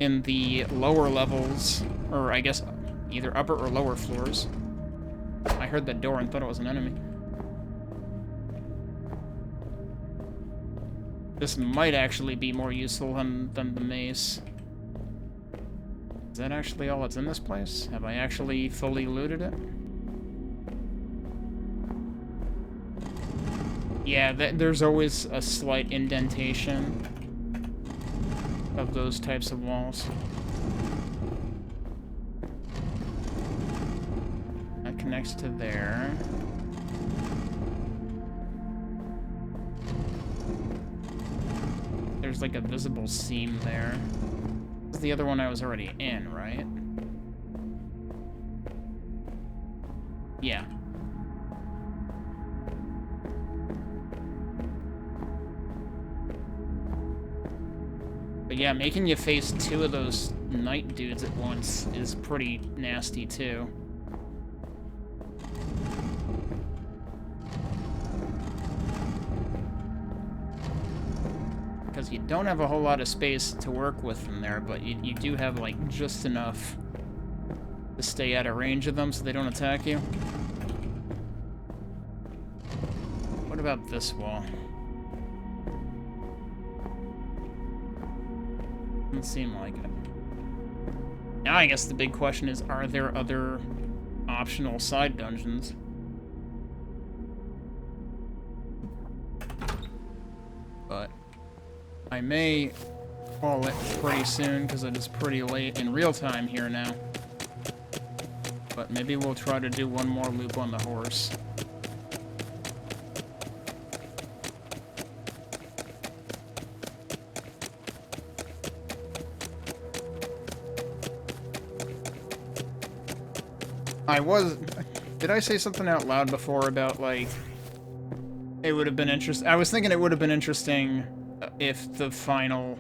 in the lower levels, or I guess either upper or lower floors. I heard that door and thought it was an enemy. This might actually be more useful than the mace. Is that actually all that's in this place? Have I actually fully looted it? Yeah, there's always a slight indentation of those types of walls. That connects to there. There's like a visible seam there. This is the other one I was already in, right? Yeah. But yeah, making you face 2 of those knight dudes at once is pretty nasty, too. Because you don't have a whole lot of space to work with from there, but you do have, like, just enough to stay out of range of them so they don't attack you. What about this wall? Doesn't seem like it. Now I guess the big question is, are there other optional side dungeons? But I may call it pretty soon because it is pretty late in real time here now. But maybe we'll try to do one more loop on the horse. Did I say something out loud before about, like, it would have been interesting? I was thinking it would have been interesting if the final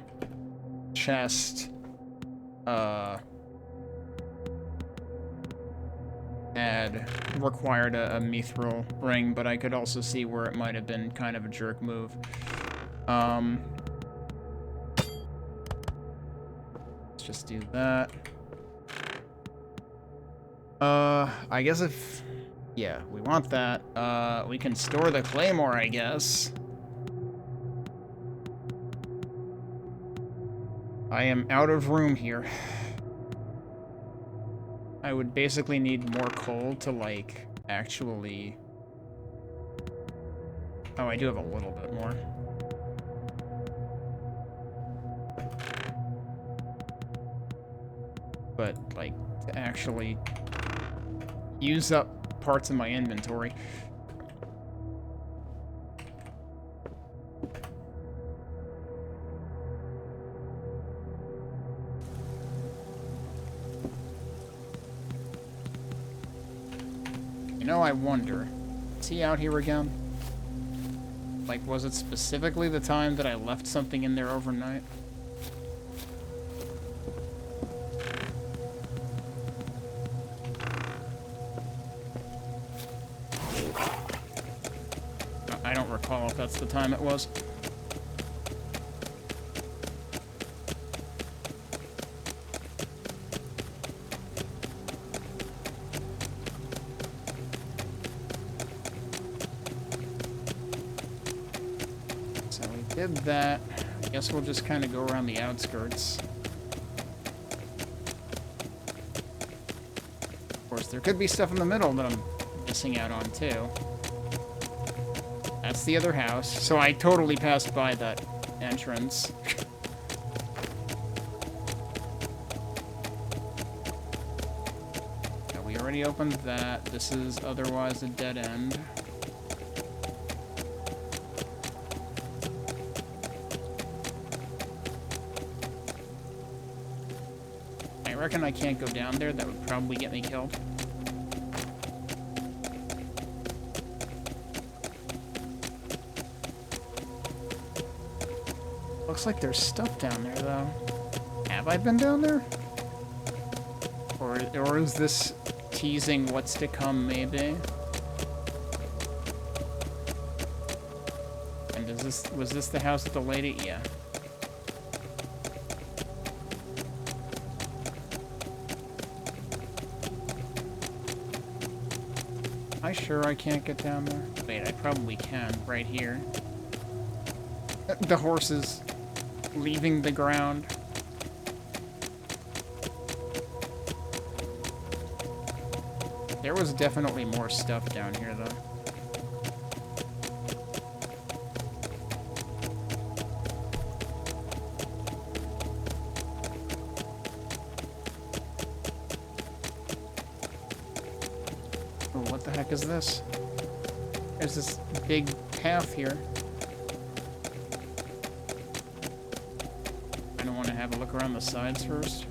chest, had required a mithril ring, but I could also see where it might have been kind of a jerk move. Let's just do that. I guess if... Yeah, we want that. We can store the claymore, I guess. I am out of room here. I would basically need more coal to, like, actually... Oh, I do have a little bit more. But, like, to actually use up parts of my inventory. You know, I wonder, is he out here again? Like, was it specifically the time that I left something in there overnight? I don't recall if that's the time it was. So we did that. I guess we'll just kind of go around the outskirts. Of course, there could be stuff in the middle that I'm missing out on, too. That's the other house. So I totally passed by that entrance. Yeah, we already opened that. This is otherwise a dead end. I reckon I can't go down there. That would probably get me killed. Looks like there's stuff down there, though. Have I been down there? Or is this teasing what's to come, maybe? And was this the house with the lady? Yeah. Am I sure I can't get down there? Wait, I probably can, right here. The horse is leaving the ground. There was definitely more stuff down here, though. Oh, what the heck is this? There's this big path here. Have a look around the sides first.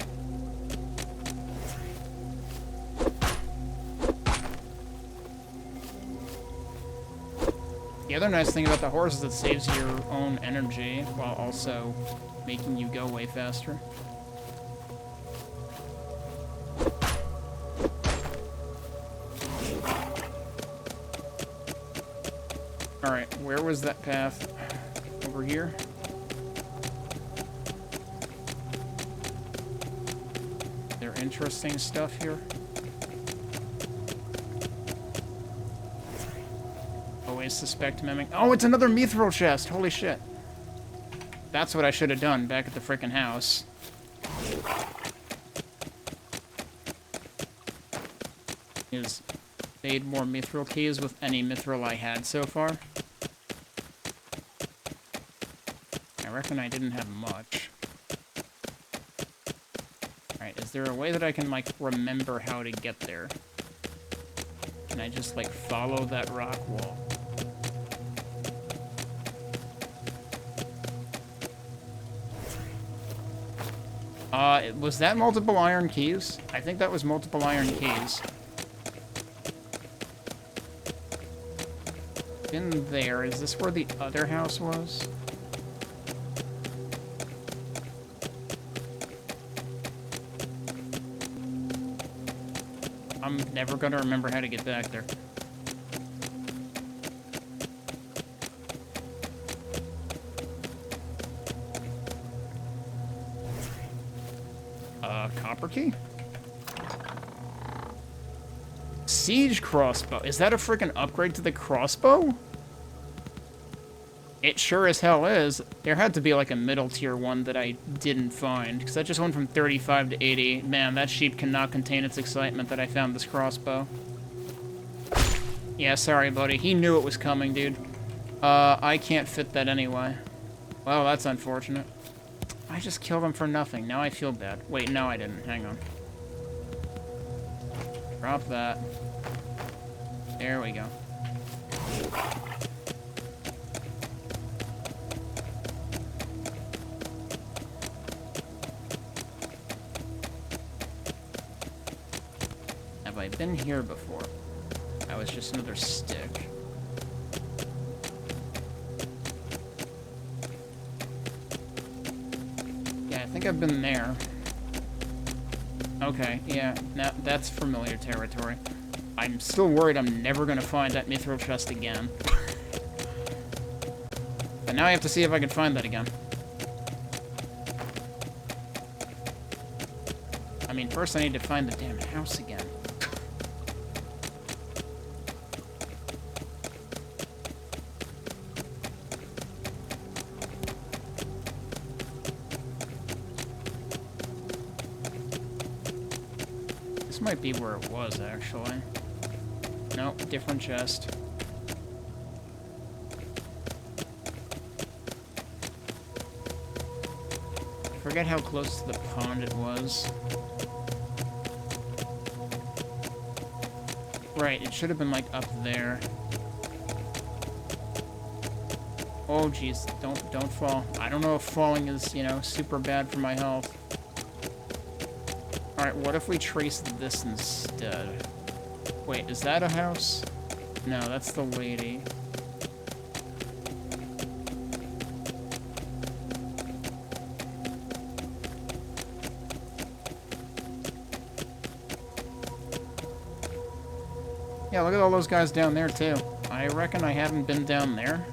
The other nice thing about the horse is it saves your own energy while also making you go way faster. Alright, where was that path? Over here? There interesting stuff here? Always suspect mimic. Oh, it's another mithril chest! Holy shit. That's what I should have done back at the frickin' house. Is made more mithril keys with any mithril I had so far. I reckon I didn't have much. Alright, is there a way that I can, like, remember how to get there? Can I just, like, follow that rock wall? Was that multiple iron keys? I think that was multiple iron keys. In there, is this where the other house was? I'm never gonna remember how to get back there. Copper key? Siege crossbow. Is that a freaking upgrade to the crossbow? It sure as hell is. There had to be like a middle tier one that I didn't find, because that just went from 35 to 80. Man, that sheep cannot contain its excitement that I found this crossbow. Yeah, sorry, buddy. He knew it was coming, dude. I can't fit that anyway. Well, that's unfortunate. I just killed him for nothing. Now I feel bad. Wait, no, I didn't. Hang on. Drop that. There we go. Have I been here before? That was just another stick. Yeah, I think I've been there. Okay, yeah, now that's familiar territory. I'm still worried I'm never gonna find that mithril chest again. But now I have to see if I can find that again. I mean, first I need to find the damn house again. This might be where it was, actually. Nope, different chest. I forget how close to the pond it was. Right, it should have been, like, up there. Oh, jeez, don't fall. I don't know if falling is, you know, super bad for my health. Alright, what if we trace this instead? Wait, is that a house? No, that's the lady. Yeah, look at all those guys down there, too. I reckon I haven't been down there.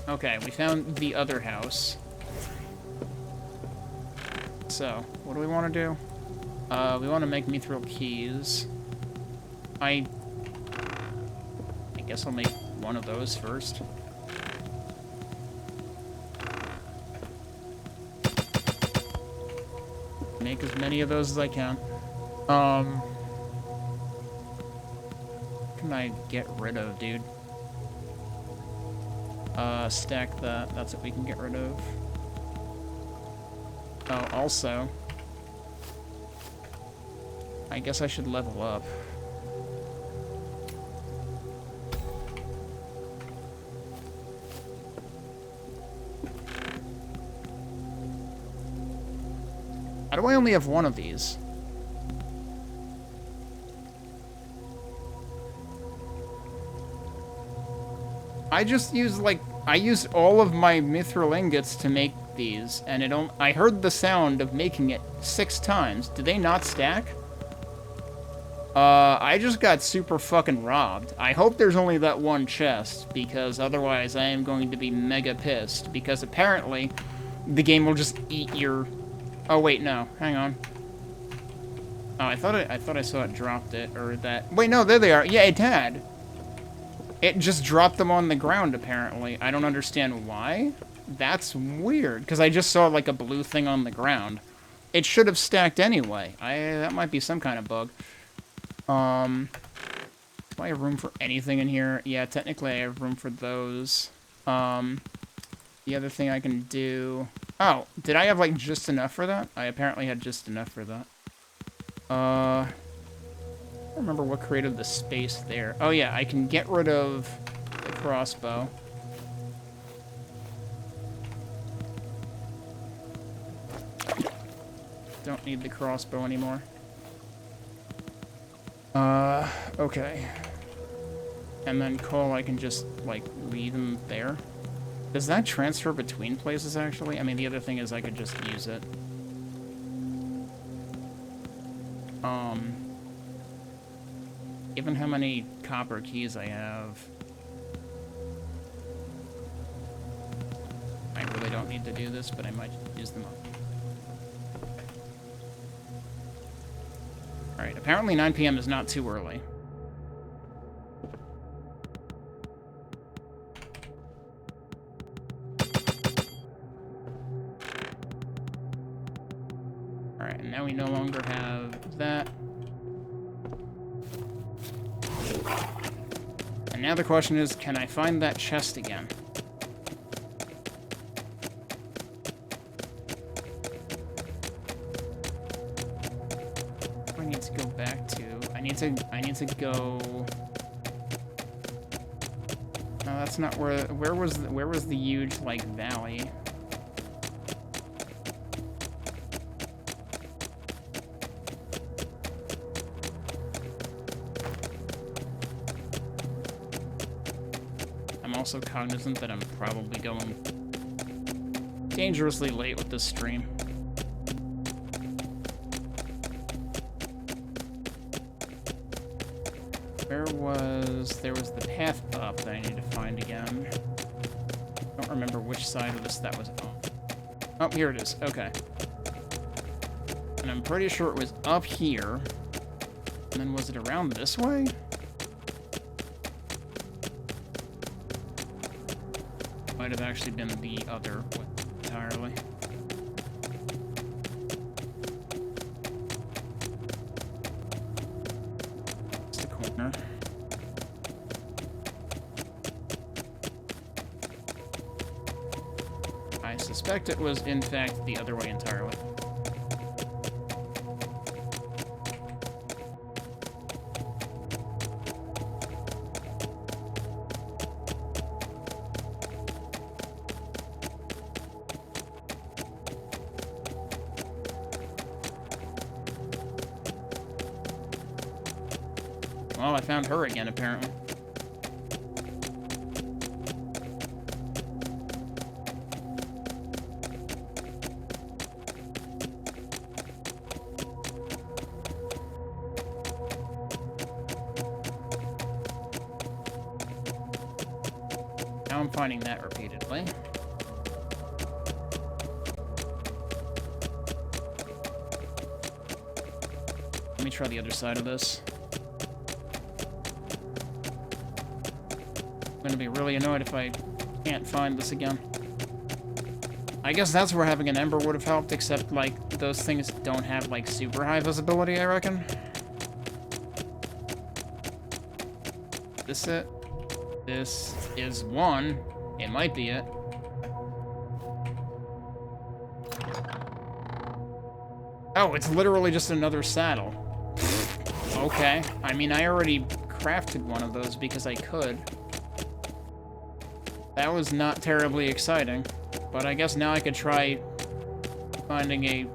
Okay, we found the other house. So, what do we want to do? We want to make mithril keys. I guess I'll make one of those first. Make as many of those as I can. What can I get rid of, dude? Stack that. That's what we can get rid of. Oh, also, I guess I should level up. How do I only have one of these? I just used, like, I used all of my mithril ingots to make these, and I heard the sound of making it 6 times. Did they not stack? I just got super fucking robbed. I hope there's only that one chest, because otherwise I am going to be mega pissed, because apparently the game will just eat your... Oh, wait, no. Hang on. Oh, I thought I saw it dropped it, or that... Wait, no, there they are. Yeah, it had. It just dropped them on the ground, apparently. I don't understand why. That's weird, because I just saw, like, a blue thing on the ground. It should have stacked anyway. That might be some kind of bug. Do I have room for anything in here? Yeah, technically I have room for those. The other thing I can do... Oh, did I have, like, just enough for that? I apparently had just enough for that. I don't remember what created the space there. Oh, yeah, I can get rid of the crossbow. Don't need the crossbow anymore. Okay. And then coal, I can just, like, leave them there. Does that transfer between places, actually? I mean, the other thing is I could just use it. Given how many copper keys I have... I really don't need to do this, but I might use them up. Alright, apparently 9 PM is not too early. Alright, and now we no longer have that. And now the question is, can I find that chest again? I need to go back to... I need to go... No, that's not where... Where was the huge, like, valley? I'm also cognizant that I'm probably going dangerously late with this stream. There was the path up that I need to find again. I don't remember which side of this that was on. Oh, here it is. Okay. And I'm pretty sure it was up here. And then was it around this way? Might have actually been the other one entirely. Just a corner. I suspect it was, in fact, the other way entirely. Well, I found her again, apparently. Now I'm finding that repeatedly. Let me try the other side of this. I'm gonna be really annoyed if I can't find this again. I guess that's where having an ember would have helped, except, like, those things don't have, like, super high visibility, I reckon. This it? This is one. It might be it. Oh, it's literally just another saddle. Okay. I mean, I already crafted one of those because I could. That was not terribly exciting, but I guess now I could try finding a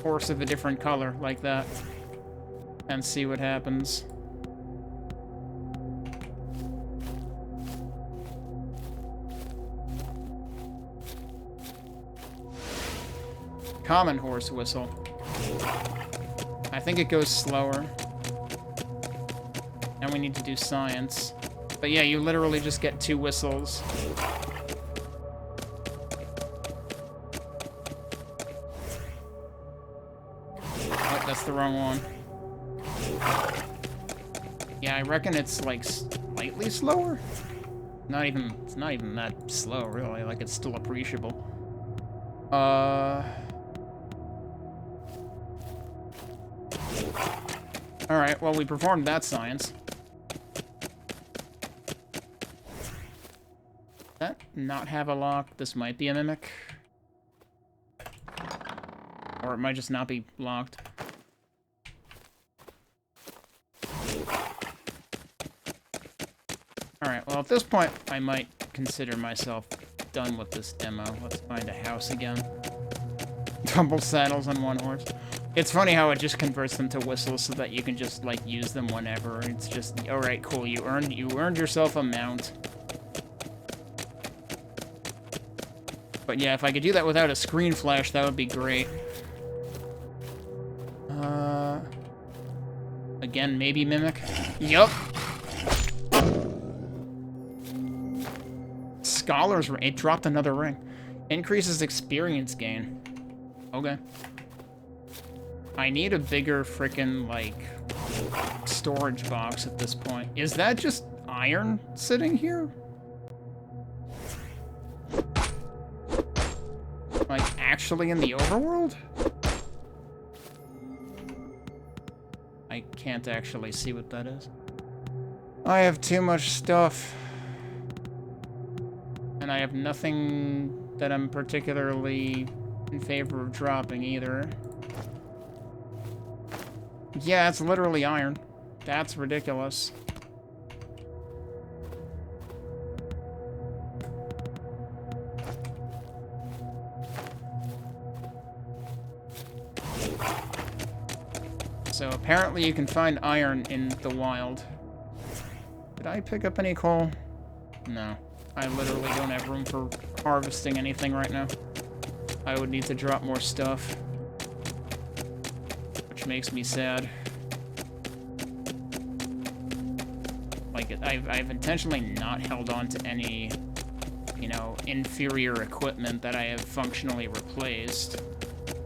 horse of a different color like that and see what happens. Common horse whistle. I think it goes slower. And we need to do science. But yeah, you literally just get 2 whistles. Oh, that's the wrong one. Yeah, I reckon it's like slightly slower. It's not even that slow, really. Like, it's still appreciable. Alright, well, we performed that science. That not have a lock? This might be a mimic. Or it might just not be locked. Alright, well, at this point, I might consider myself done with this demo. Let's find a house again. Double saddles on 1 horse. It's funny how it just converts them to whistles so that you can just, like, use them whenever. It's just, alright, cool, you earned yourself a mount. But yeah, if I could do that without a screen flash, that would be great. Again, maybe mimic? Yup. Scholar's ring. It dropped another ring. Increases experience gain. Okay. I need a bigger frickin', like, storage box at this point. Is that just iron sitting here? Like, actually in the overworld? I can't actually see what that is. I have too much stuff. And I have nothing that I'm particularly in favor of dropping either. Yeah, it's literally iron. That's ridiculous. So apparently you can find iron in the wild. Did I pick up any coal? No. I literally don't have room for harvesting anything right now. I would need to drop more stuff. Which makes me sad. Like, I've intentionally not held on to any, you know, inferior equipment that I have functionally replaced.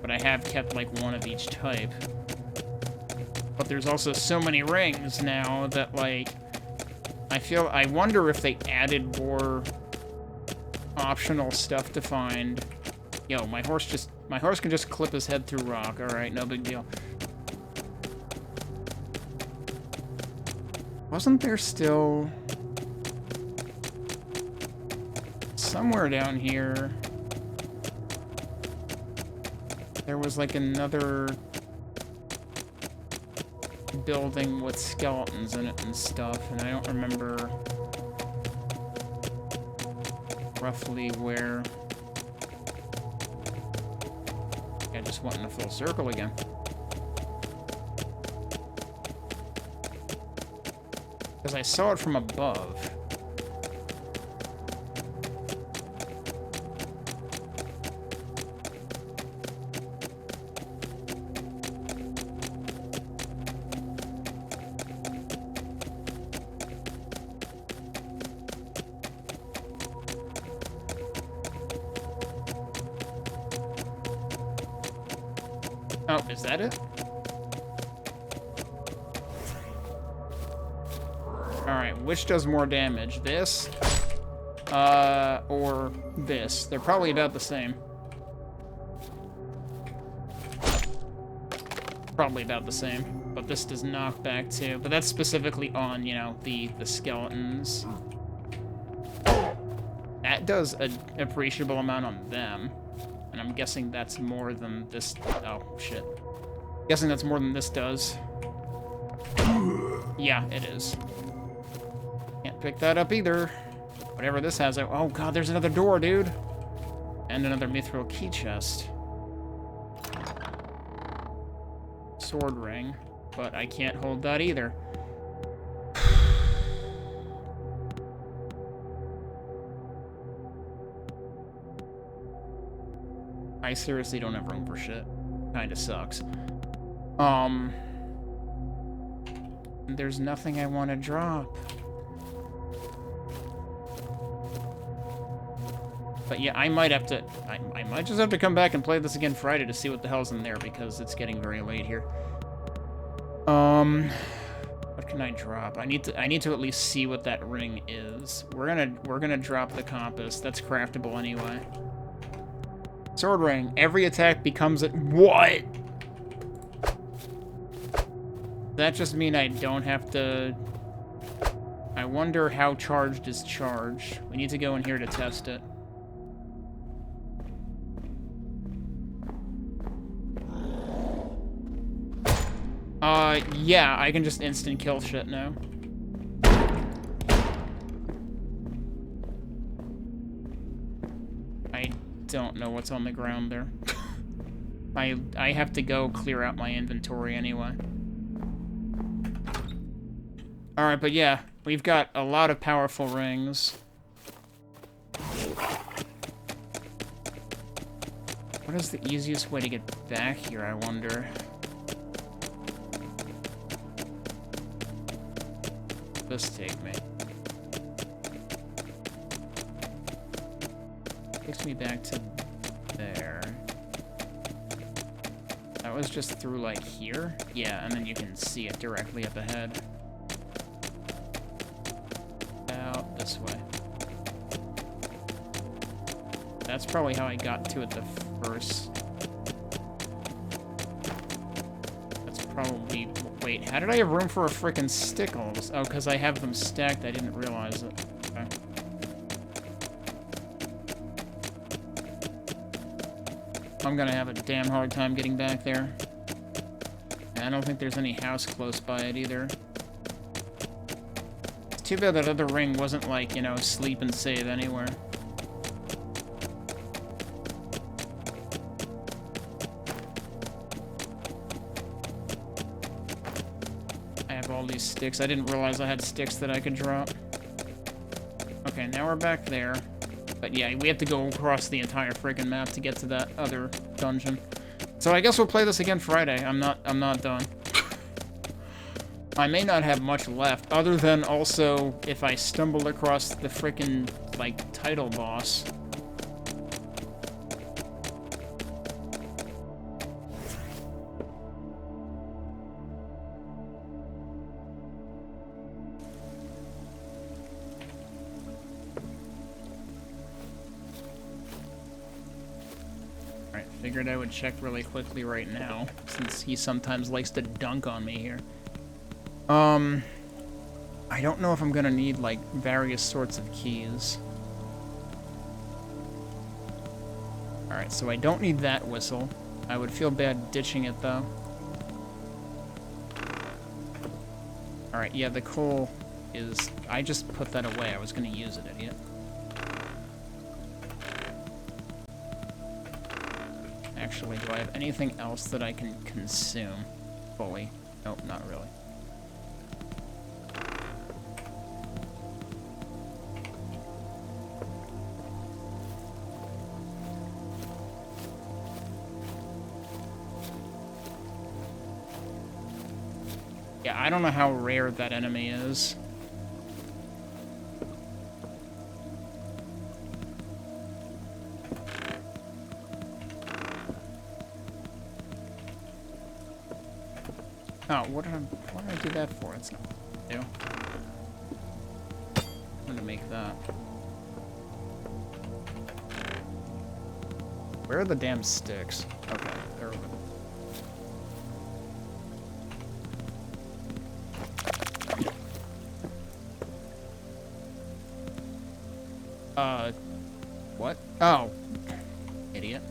But I have kept, like, one of each type. But there's also so many rings now that, like, I wonder if they added more optional stuff to find. Yo, my horse can just clip his head through rock. Alright, no big deal. Wasn't there still somewhere down here? There was like another building with skeletons in it and stuff, and I don't remember roughly where. I just went in a full circle again. Because I saw it from above. Oh, is that it? Alright, which does more damage? This? Or this? They're probably about the same. Probably about the same. But this does knockback too. But that's specifically on, you know, the skeletons. That does an appreciable amount on them. And I'm guessing that's more than this. Oh, shit. Guessing that's more than this does. Yeah, it is. Can't pick that up either. Whatever this has. Oh, God, there's another door, dude. And another mithril key chest. sword ring, but I can't hold that either. I seriously don't have room for shit. Kinda sucks. There's nothing I want to drop. But yeah, I might have to... I might just have to come back and play this again Friday to see what the hell's in there, because it's getting very late here. What can I drop? I need to at least see what that ring is. We're gonna drop the compass. That's craftable anyway. Sword ring. Every attack becomes a... What? That just mean I don't have to... I wonder how charged is charge. We need to go in here to test it. Yeah, I can just instant kill shit now. I don't know what's on the ground there. I have to go clear out my inventory anyway. Alright, but yeah, we've got a lot of powerful rings. What is the easiest way to get back here, I wonder? This take me? Takes me back to there. That was just through, like, here? Yeah, and then you can see it directly up ahead. Out this way. That's probably how I got to it the first... That's probably... Wait, how did I have room for a frickin' stickles? Oh, because I have them stacked. I didn't realize it. Okay. I'm gonna have a damn hard time getting back there. And I don't think there's any house close by it either. It's too bad that other ring wasn't like, you know, sleep and save anywhere. These sticks. I didn't realize I had sticks that I could drop. Okay, now we're back there. But yeah, we have to go across the entire friggin' map to get to that other dungeon. So I guess we'll play this again Friday. I'm not done. I may not have much left, other than also if I stumble across the frickin', like, title boss. Figured I would check really quickly right now, since he sometimes likes to dunk on me here. I don't know if I'm gonna need, like, various sorts of keys. Alright, so I don't need that whistle. I would feel bad ditching it, though. Alright, yeah, the coal is... I just put that away. I was gonna use it, idiot. Actually, do I have anything else that I can consume fully? Nope, not really. Yeah, I don't know how rare that enemy is. Oh, what did I do that for? It's not new. I'm gonna make that. Where are the damn sticks? Okay, they're over there. What? Oh, idiot.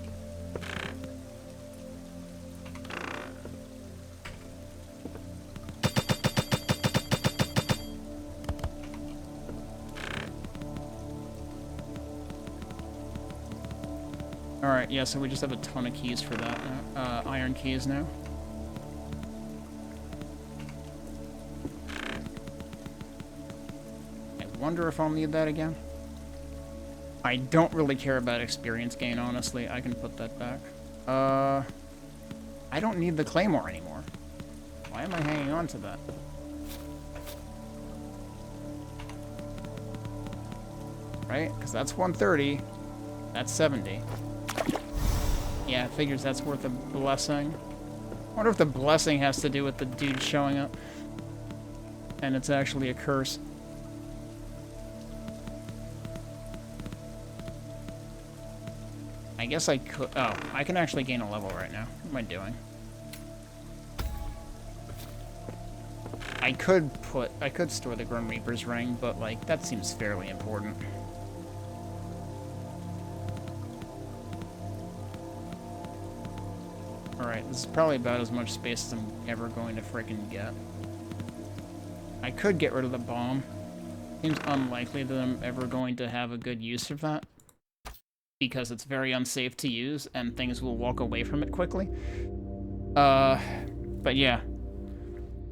Alright, yeah, so we just have a ton of keys for that now. Iron keys now. wonder if I'll need that again. I don't really care about experience gain, honestly. I can put that back. I don't need the claymore anymore. Why am I hanging on to that? Right? Because that's 130. That's 70. Yeah, it figures that's worth a blessing. I wonder if the blessing has to do with the dude showing up. And it's actually a curse. I guess I could... Oh, I can actually gain a level right now. What am I doing? I could store the Grim Reaper's ring, but, like, that seems fairly important. Alright, this is probably about as much space as I'm ever going to frickin' get. I could get rid of the bomb. Seems unlikely that I'm ever going to have a good use of that, because it's very unsafe to use, and things will walk away from it quickly. But yeah.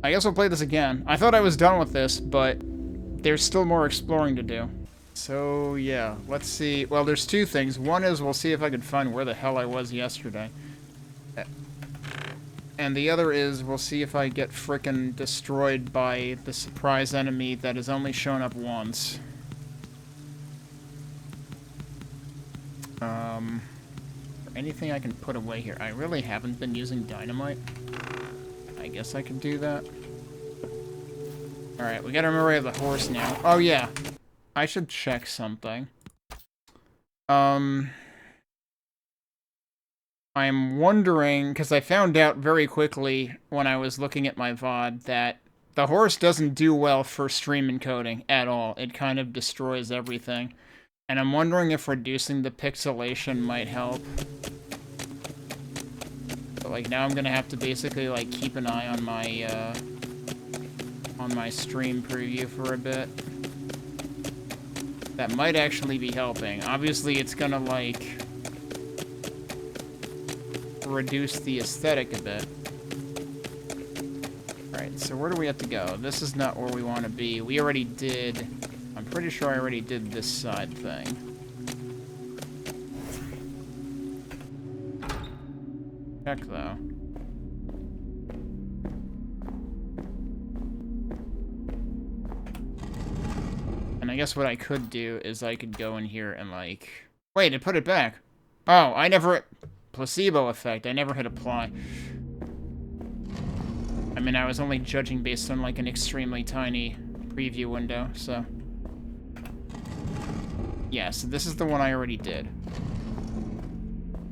I guess we'll play this again. I thought I was done with this, but there's still more exploring to do. So, yeah, let's see. Well, there's two things. One is we'll see if I can find where the hell I was yesterday. And the other is we'll see if I get frickin' destroyed by the surprise enemy that has only shown up once. Anything I can put away here? I really haven't been using dynamite. I guess I could do that. Alright, we gotta remember we have the horse now. Oh, yeah. I should check something. I'm wondering, because I found out very quickly when I was looking at my VOD that the horse doesn't do well for stream encoding at all. It kind of destroys everything. And I'm wondering if reducing the pixelation might help. But, like, now I'm gonna have to basically, like, keep an eye on my stream preview for a bit. That might actually be helping. Obviously, it's gonna, like, reduce the aesthetic a bit. Alright, so where do we have to go? This is not where we want to be. We already did... I'm pretty sure I already did this side thing. Check, though. And I guess what I could do is I could go in here and, like... Wait, it put it back! Oh, I never... Placebo effect. I never hit apply. I mean, I was only judging based on, like, an extremely tiny preview window, so... Yeah, so this is the one I already did.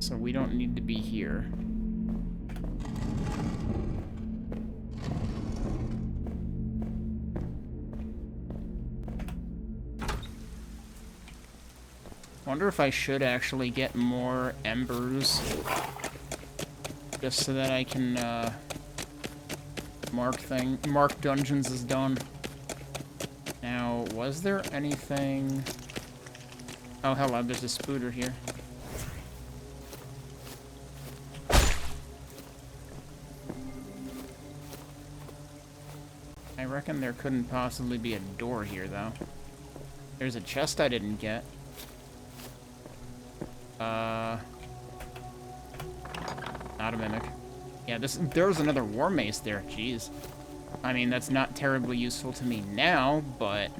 So we don't need to be here. Wonder if I should actually get more embers. Just so that I can, mark dungeons as done. Now, was there anything... Oh, hello, there's a spooter here. I reckon there couldn't possibly be a door here, though. There's a chest I didn't get. Not a mimic. Yeah, there's another war mace there, jeez. I mean, that's not terribly useful to me now, but...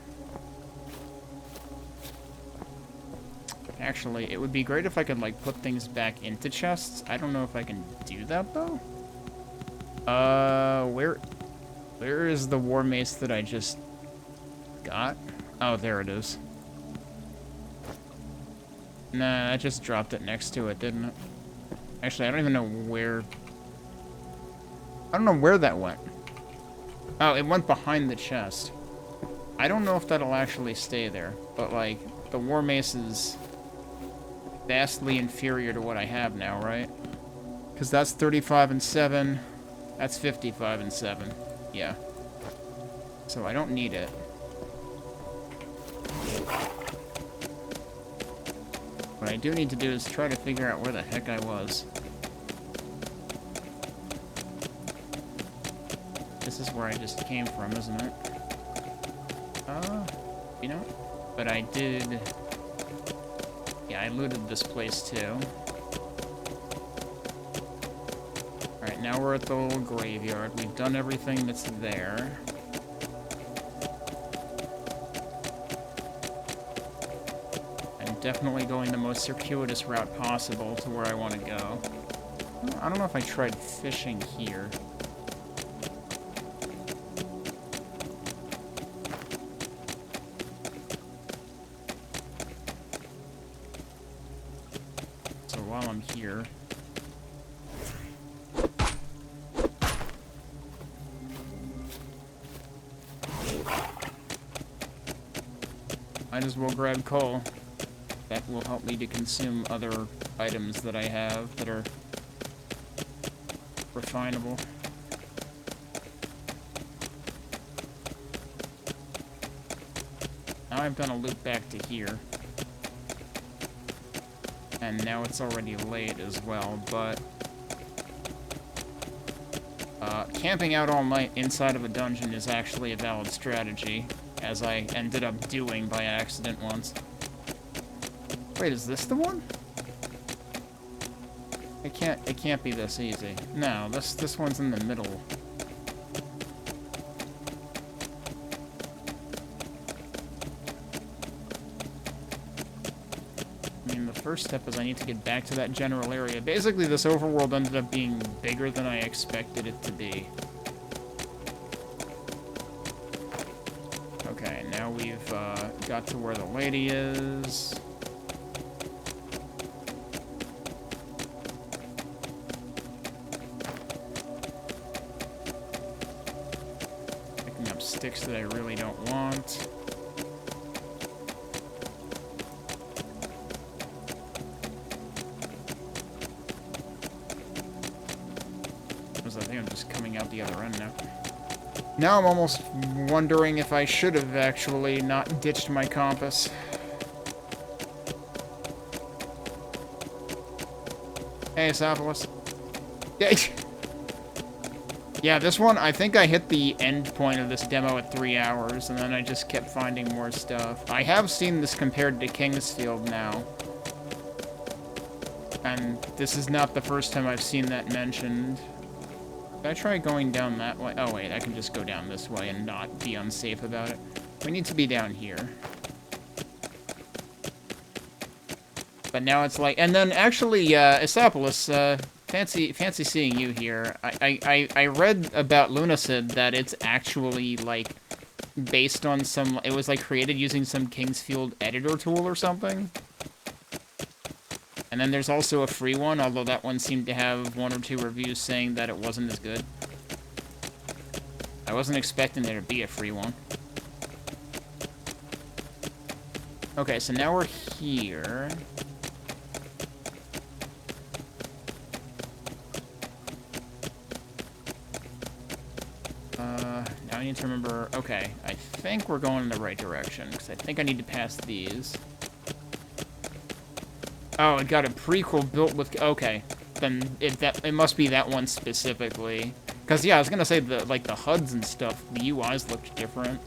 Actually, it would be great if I could, like, put things back into chests. I don't know if I can do that, though. Where is the war mace that I just got? Oh, there it is. Nah, I just dropped it next to it, didn't it? Actually, I don't even know where... I don't know where that went. Oh, it went behind the chest. I don't know if that'll actually stay there, but, like, the war mace is vastly inferior to what I have now, right? Because that's 35 and 7. That's 55 and 7. Yeah. So I don't need it. What I do need to do is try to figure out where the heck I was. This is where I just came from, isn't it? You know? But I did... Yeah, I looted this place too. Alright, now we're at the little graveyard. We've done everything that's there. I'm definitely going the most circuitous route possible to where I want to go. I don't know if I tried fishing here. So while I'm here... might as well grab coal. That will help me to consume other items that I have that are refinable. Now I've done a loop back to here. And now it's already late as well, but... camping out all night inside of a dungeon is actually a valid strategy, as I ended up doing by accident once. Wait, is this the one? It can't be this easy. No, this one's in the middle. I mean, the first step is I need to get back to that general area. Basically, this overworld ended up being bigger than I expected it to be. Okay, now we've got to where the lady is. Picking up sticks that I really don't want. I think I'm just coming out the other end now. Now I'm almost wondering if I should have actually not ditched my compass. Hey, Sophilus. Yeah, this one, I think I hit the end point of this demo at 3 hours, and then I just kept finding more stuff. I have seen this compared to Kingsfield now. And this is not the first time I've seen that mentioned. Did I try going down that way? Oh, wait, I can just go down this way and not be unsafe about it. We need to be down here. But now it's like... And then, actually, Isapolis, fancy seeing you here. I read about Lunacid that it's actually, like, based on some... It was, like, created using some Kingsfield editor tool or something. And then there's also a free one, although that one seemed to have 1 or 2 reviews saying that it wasn't as good. I wasn't expecting there to be a free one. Okay, so now we're here. Now I need to remember... Okay, I think we're going in the right direction, because I think I need to pass these. Oh, it got a prequel built with... Okay, then it must be that one specifically. Because, yeah, I was going to say, the HUDs and stuff, the UIs looked different.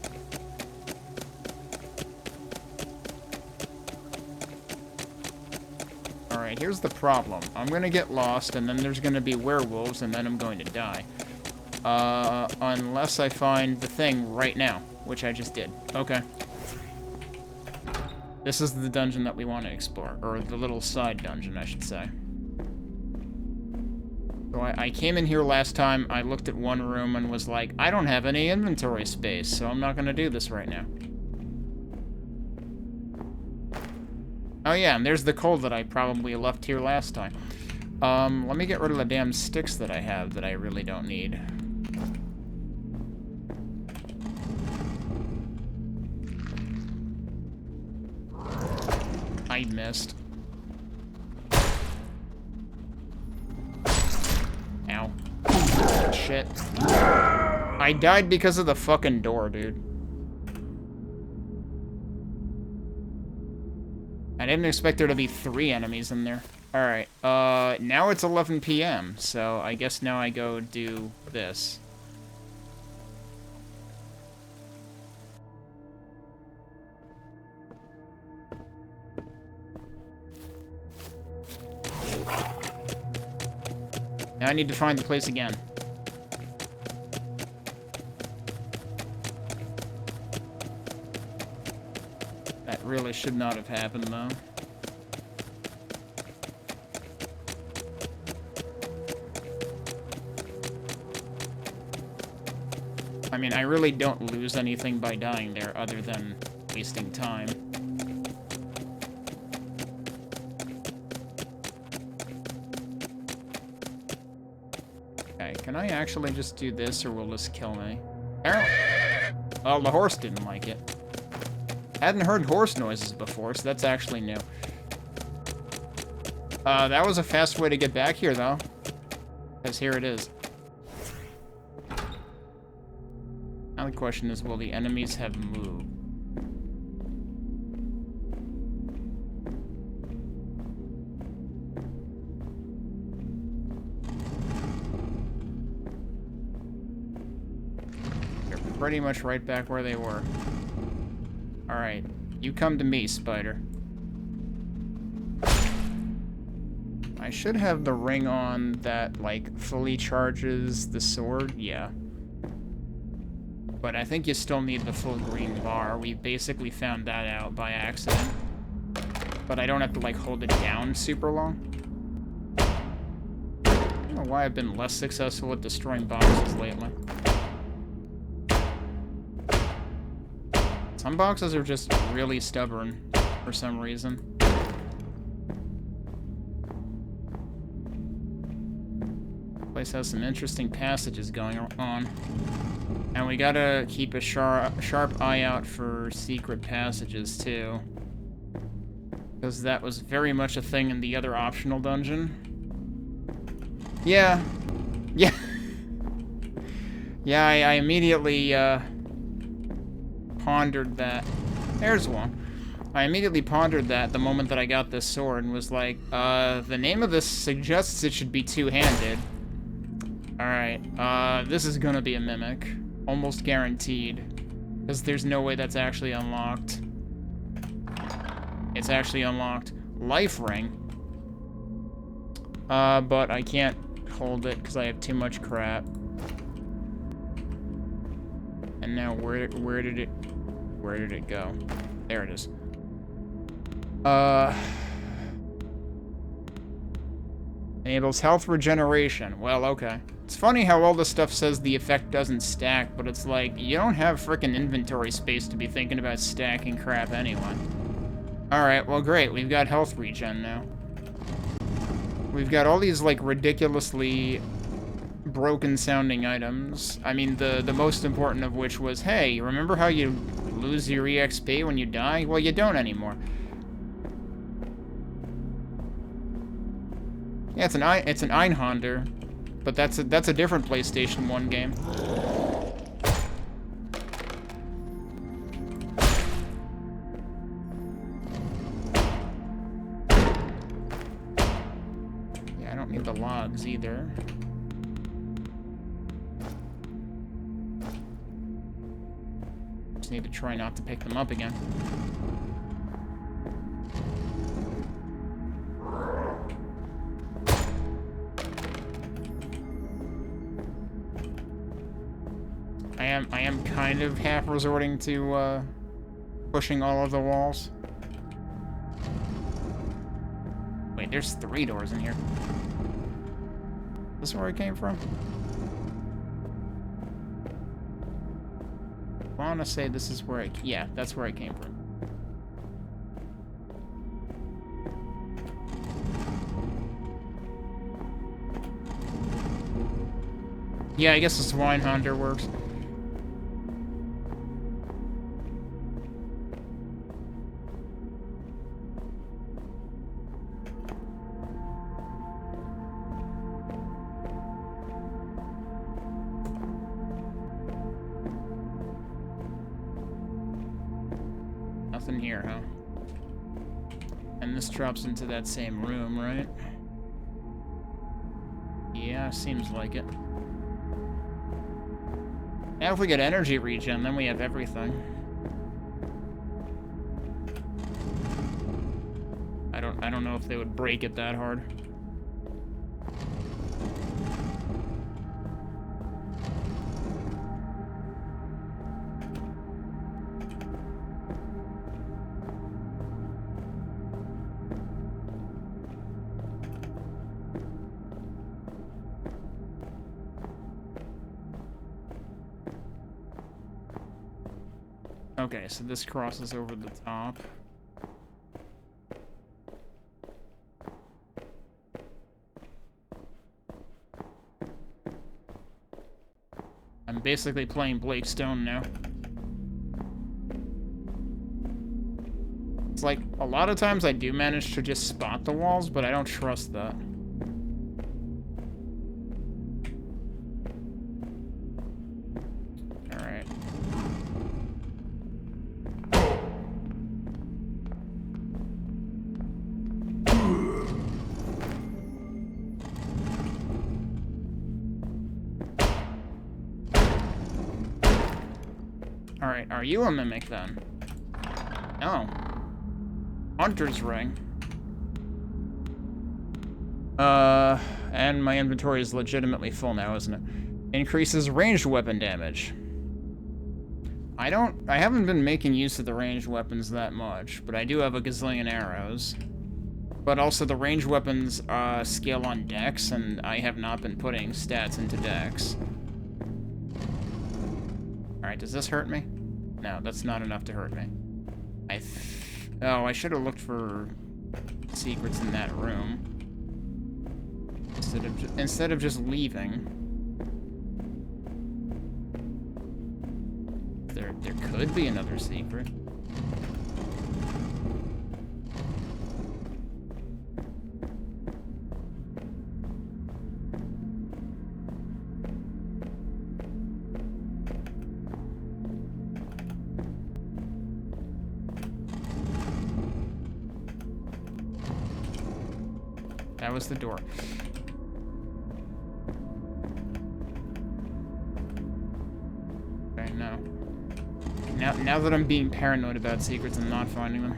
Alright, here's the problem. I'm going to get lost, and then there's going to be werewolves, and then I'm going to die. Unless I find the thing right now, which I just did. Okay. This is the dungeon that we want to explore, or the little side dungeon, I should say. So I came in here last time, I looked at one room and was like, I don't have any inventory space, so I'm not going to do this right now. Oh yeah, and there's the coal that I probably left here last time. Let me get rid of the damn sticks that I have that I really don't need. I missed. Ow. Shit. I died because of the fucking door, dude. I didn't expect there to be 3 enemies in there. Alright, now it's 11 p.m., so I guess now I go do this. Now I need to find the place again. That really should not have happened, though. I mean, I really don't lose anything by dying there other than wasting time. Okay, can I actually just do this, or will this kill me? Well, the horse didn't like it. Hadn't heard horse noises before, so that's actually new. That was a fast way to get back here, though. Because here it is. Now the question is, will the enemies have moved? They're pretty much right back where they were. Alright, you come to me, spider. I should have the ring on that, like, fully charges the sword, yeah. But I think you still need the full green bar. We basically found that out by accident. But I don't have to, like, hold it down super long. I don't know why I've been less successful at destroying boxes lately. Some boxes are just really stubborn for some reason. Place has some interesting passages going on. And we gotta keep a sharp eye out for secret passages, too. Because that was very much a thing in the other optional dungeon. Yeah. Yeah. Yeah, I immediately, pondered that. There's one. I immediately pondered that the moment that I got this sword and was like, the name of this suggests it should be two-handed. Alright, this is gonna be a mimic. Almost guaranteed. Because there's no way that's actually unlocked. It's actually unlocked. Life ring. But I can't hold it because I have too much crap. And now where did it go? There it is. Enables health regeneration. Well, okay. It's funny how all this stuff says the effect doesn't stack, but it's like, you don't have frickin' inventory space to be thinking about stacking crap anyway. Alright, well great, we've got health regen now. We've got all these, like, ridiculously broken-sounding items. I mean, the most important of which was, hey, remember how you lose your EXP when you die? Well, you don't anymore. Yeah, it's an Einhander. But that's a different PlayStation 1 game. Yeah, I don't need the logs either. Just need to try not to pick them up again. I am kind of half resorting to, pushing all of the walls. Wait, there's 3 doors in here. Is this where I came from? I want to say this is where yeah, that's where I came from. Yeah, I guess the Swinehunter works. Nothing here, huh? And this drops into that same room, right? Yeah, seems like it. Now if we get energy regen, then we have everything. I don't know if they would break it that hard. Okay, so this crosses over the top. I'm basically playing Blake Stone now. It's like, a lot of times I do manage to just spot the walls, but I don't trust that. Alright. Alright, are you a mimic then? No. Hunter's ring. And my inventory is legitimately full now, isn't it? Increases ranged weapon damage. I haven't been making use of the ranged weapons that much, but I do have a gazillion arrows. But also the ranged weapons scale on dex, and I have not been putting stats into dex. Alright, does this hurt me? No, that's not enough to hurt me. Oh, I should have looked for secrets in that room. Instead of just leaving. There could be another secret. That was the door. Okay, no. Now that I'm being paranoid about secrets and not finding them.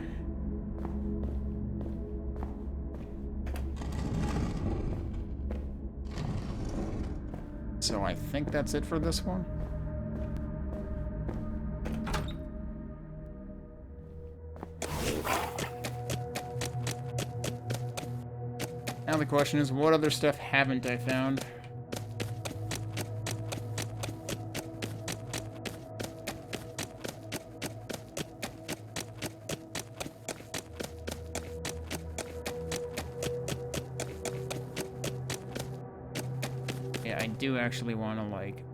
So I think that's it for this one. Now the question is, what other stuff haven't I found? Yeah, I do actually want to, like,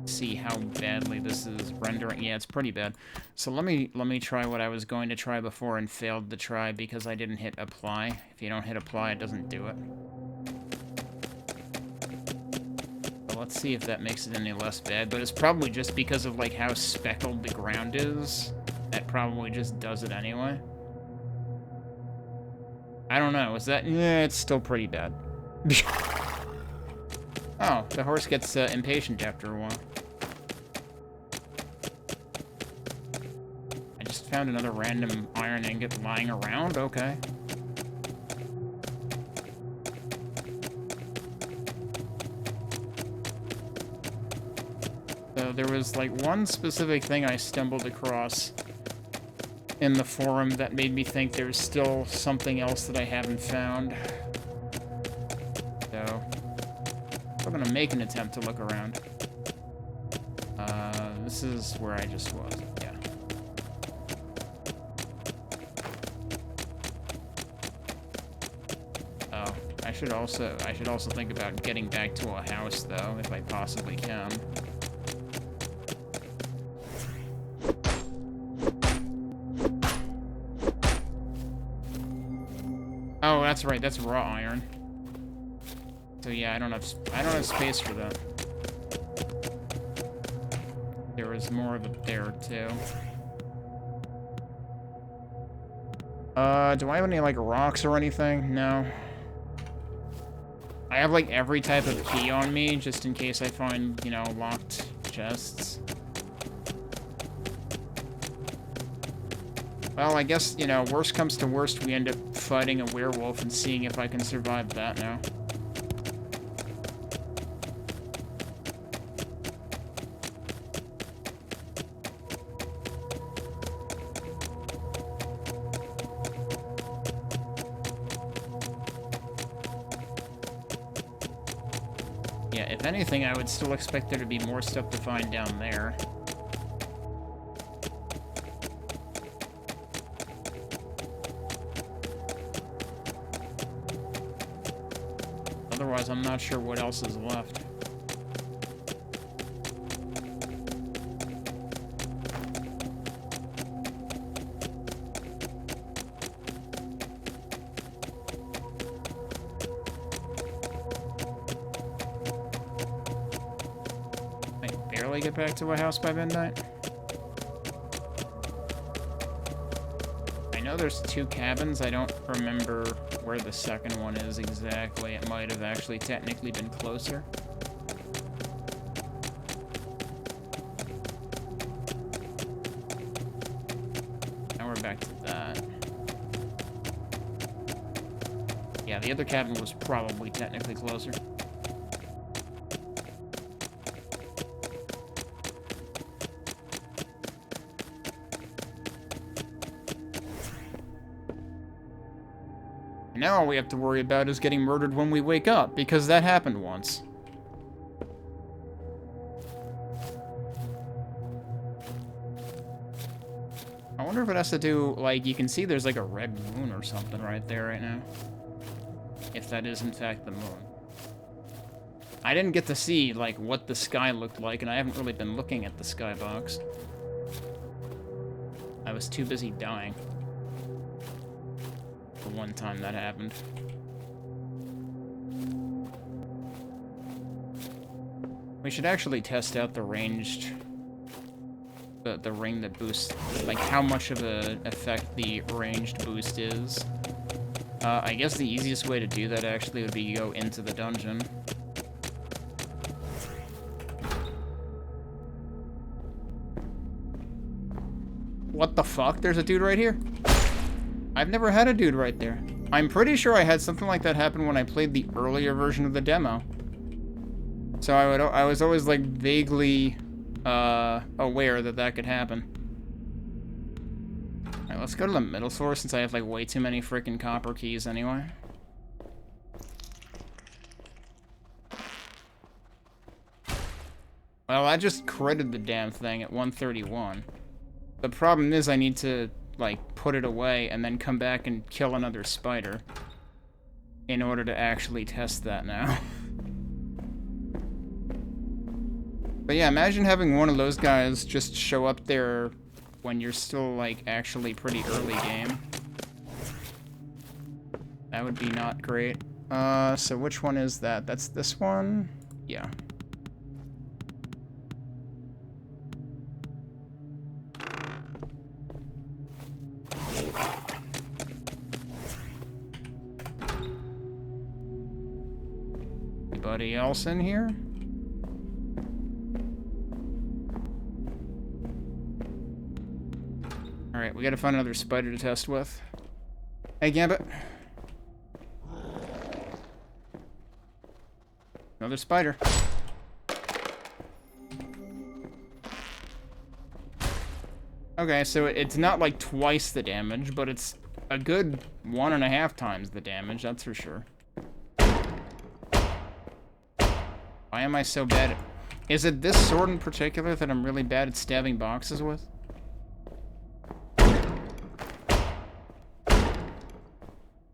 see how badly this is rendering. Yeah, it's pretty bad. So let me try what I was going to try before and failed to try because I didn't hit apply. If you don't hit apply, it doesn't do it. So let's see if that makes it any less bad, but it's probably just because of like how speckled the ground is. That probably just does it anyway. I don't know, is that... Yeah, it's still pretty bad. Oh, the horse gets impatient after a while. Found another random iron ingot lying around? Okay. So there was like one specific thing I stumbled across in the forum that made me think there's still something else that I haven't found. So I'm gonna make an attempt to look around. This is where I just was. Yeah. I should also think about getting back to a house, though, if I possibly can. Oh, that's right. That's raw iron. So yeah, I don't have space for that. There was more of it there too. Do I have any like rocks or anything? No. I have, like, every type of key on me, just in case I find, you know, locked chests. Well, I guess, you know, worst comes to worst, we end up fighting a werewolf and seeing if I can survive that now. Yeah, if anything, I would still expect there to be more stuff to find down there. Otherwise, I'm not sure what else is left. I can barely get back to a house by midnight. I know there's 2 cabins. I don't remember where the second one is exactly. It might have actually technically been closer. Now we're back to that. Yeah, the other cabin was probably technically closer. Now all we have to worry about is getting murdered when we wake up, because that happened once. I wonder if it has to do, like, you can see there's like a red moon or something right there right now. If that is in fact the moon. I didn't get to see, like, what the sky looked like, and I haven't really been looking at the skybox. I was too busy dying. The one time that happened. We should actually test out the ranged... the ring that boosts... like, how much of a effect the ranged boost is. I guess the easiest way to do that, actually, would be to go into the dungeon. What the fuck? There's a dude right here. I've never had a dude right there. I'm pretty sure I had something like that happen when I played the earlier version of the demo. So I was always, like, vaguely aware that that could happen. Alright, let's go to the middle floor since I have, like, way too many freaking copper keys anyway. Well, I just critted the damn thing at 131. The problem is I need to, like, put it away and then come back and kill another spider in order to actually test that now. But yeah, imagine having one of those guys just show up there when you're still, like, actually pretty early game. That would be not great. So which one is that? That's this one? Yeah. Anybody else in here? Alright, we gotta find another spider to test with. Hey, Gambit. Another spider. Okay, so it's not like twice the damage, but it's a good 1.5 times the damage, that's for sure. Why am I so bad at... Is it this sword in particular that I'm really bad at stabbing boxes with?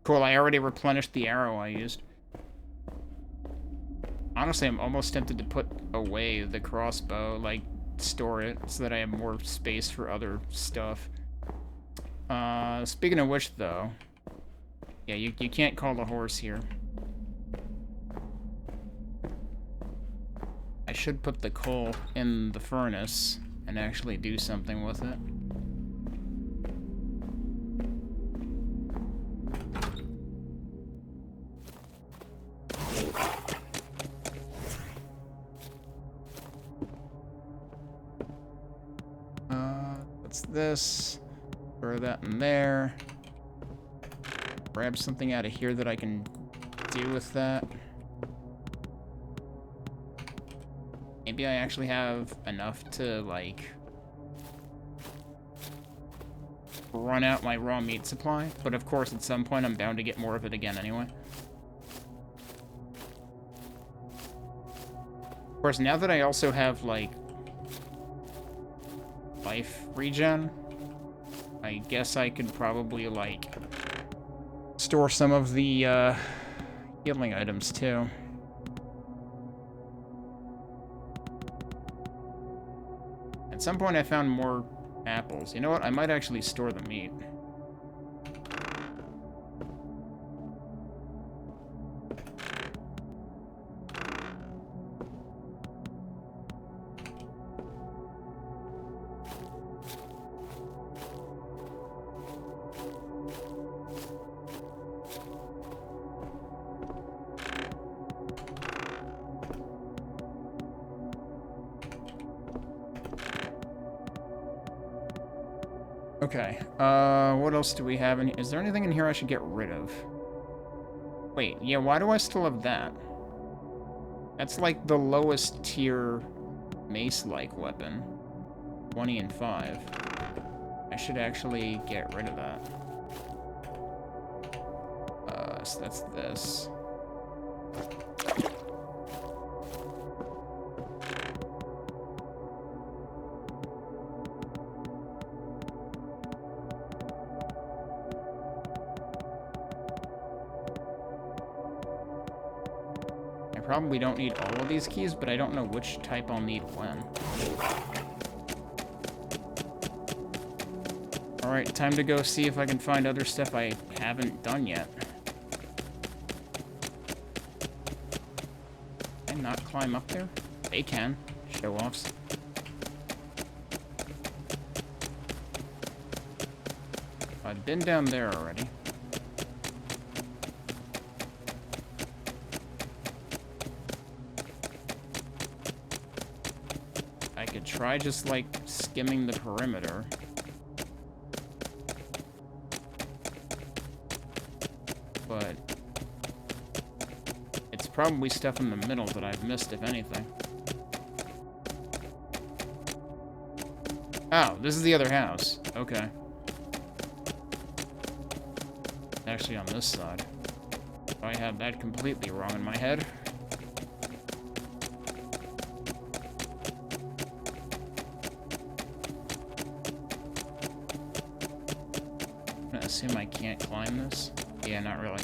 Cool, I already replenished the arrow I used. Honestly, I'm almost tempted to put away the crossbow, like, store it, so that I have more space for other stuff. Speaking of which, though... Yeah, you can't call the horse here. I should put the coal in the furnace and actually do something with it. What's this? Throw that in there. Grab something out of here that I can do with that. Maybe I actually have enough to, like, run out my raw meat supply. But of course, at some point, I'm bound to get more of it again anyway. Of course, now that I also have, like, life regen, I guess I could probably, like, store some of the healing items too. At some point I found more apples. You know what? I might actually store the meat. Okay, what else do we have in here? Is there anything in here I should get rid of? Wait, yeah, why do I still have that? That's like the lowest tier mace-like weapon. 20 and 5. I should actually get rid of that. So that's this. Probably don't need all of these keys, but I don't know which type I'll need when. Alright, time to go see if I can find other stuff I haven't done yet. Can I not climb up there? They can. Show-offs. I've been down there already. Try just, like, skimming the perimeter. But it's probably stuff in the middle that I've missed, if anything. Oh, this is the other house. Okay. Actually on this side. I had that completely wrong in my head. Assume I can't climb this? Yeah, not really.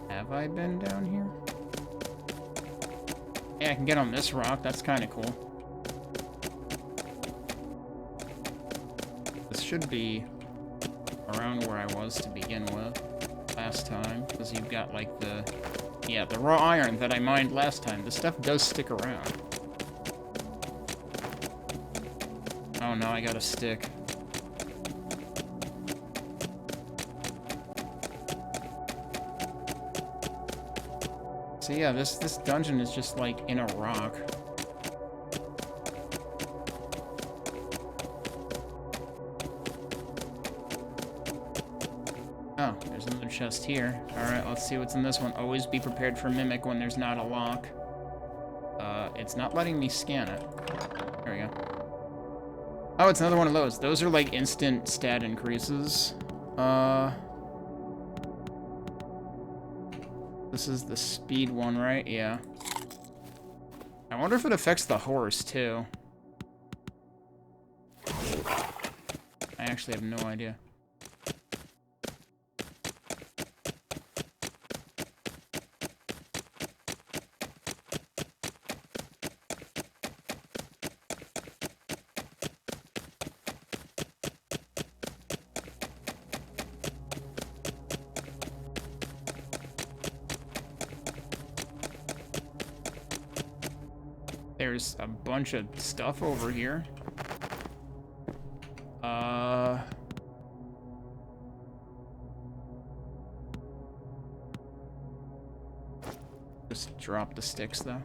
Have I been down here? Yeah, I can get on this rock. That's kind of cool. This should be around where I was to begin with last time, because you've got, like, the... Yeah, the raw iron that I mined last time. The stuff does stick around. Oh no, I got a stick. So yeah, this dungeon is just like in a rock. Oh, there's another chest here. Alright, let's see what's in this one. Always be prepared for Mimic when there's not a lock. It's not letting me scan it. There we go. Oh, it's another one of those. Those are like instant stat increases. This is the speed one, right? Yeah. I wonder if it affects the horse, too. I actually have no idea. There's a bunch of stuff over here. Just drop the sticks, though.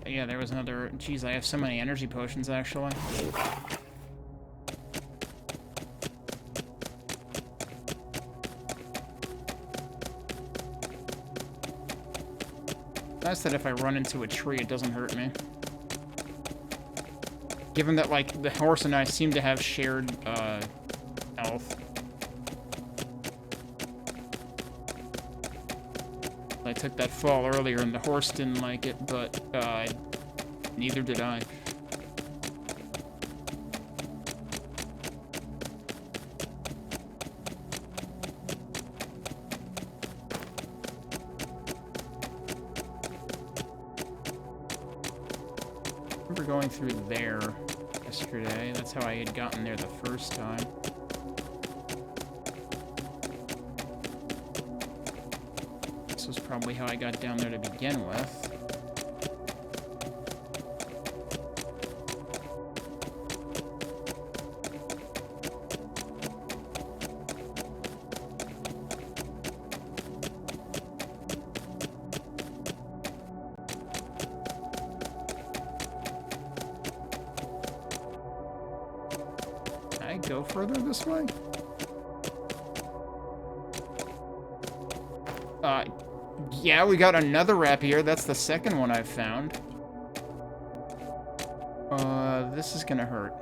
Yeah, there was another... Jeez, I have so many energy potions, actually. Nice that if I run into a tree, it doesn't hurt me. Given that, like, the horse and I seem to have shared, health. I took that fall earlier and the horse didn't like it, but, neither did I. remember going through there yesterday. That's how I had gotten there the first time. This was probably how I got down there to begin with. Go further this way? Yeah, we got another rapier. That's the second one I've found. This is gonna hurt.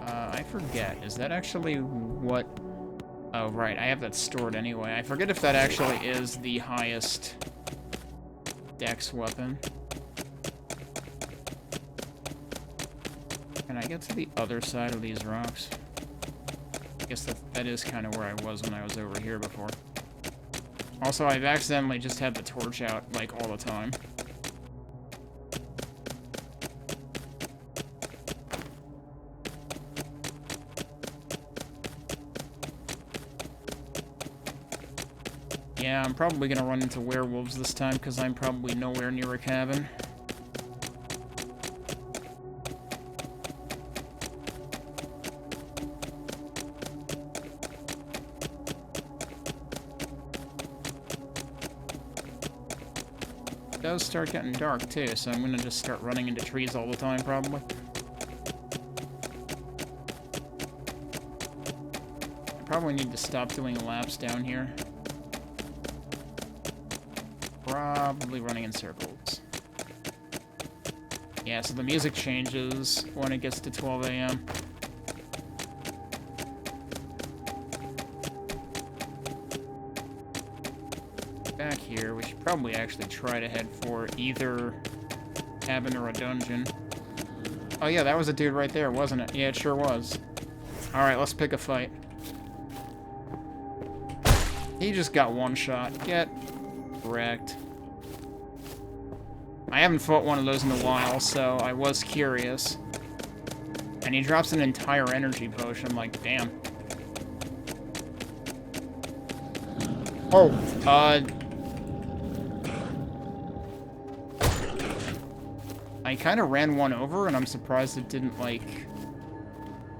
I forget. Is that actually what... Oh, right. I have that stored anyway. I forget if that actually is the highest... Dex weapon. Can I get to the other side of these rocks? I guess that is kind of where I was when I was over here before. Also, I've accidentally just had the torch out, like, all the time. Yeah, I'm probably gonna run into werewolves this time, because I'm probably nowhere near a cabin. It does start getting dark, too, so I'm gonna just start running into trees all the time, probably. I probably need to stop doing laps down here. Probably running in circles. Yeah, so the music changes when it gets to 12 a.m. Back here, we should probably actually try to head for either cabin or a dungeon. Oh yeah, that was a dude right there, wasn't it? Yeah, it sure was. Alright, let's pick a fight. He just got one shot. Get wrecked. I haven't fought one of those in a while, so I was curious. And he drops an entire energy potion. I'm like, damn. Oh, I kind of ran one over, and I'm surprised it didn't, like,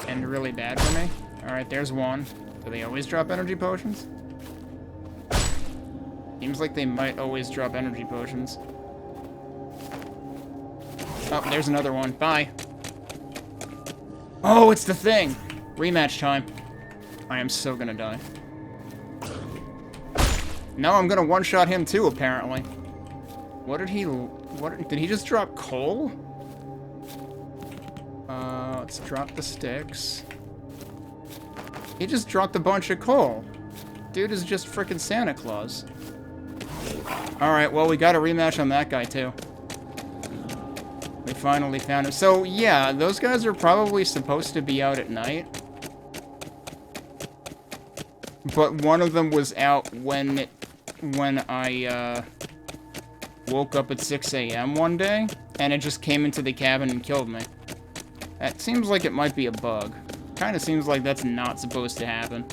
end really bad for me. Alright, there's one. Do they always drop energy potions? Seems like they might always drop energy potions. Oh, there's another one. Bye. Oh, it's the thing! Rematch time. I am so gonna die. No, I'm gonna one-shot him too, apparently. What did he just drop coal? Let's drop the sticks. He just dropped a bunch of coal. Dude is just frickin' Santa Claus. Alright, well, we got a rematch on that guy, too. We finally found him. So, yeah, those guys are probably supposed to be out at night. But one of them was out when I, woke up at 6 a.m. one day, and it just came into the cabin and killed me. That seems like it might be a bug. Kinda seems like that's not supposed to happen.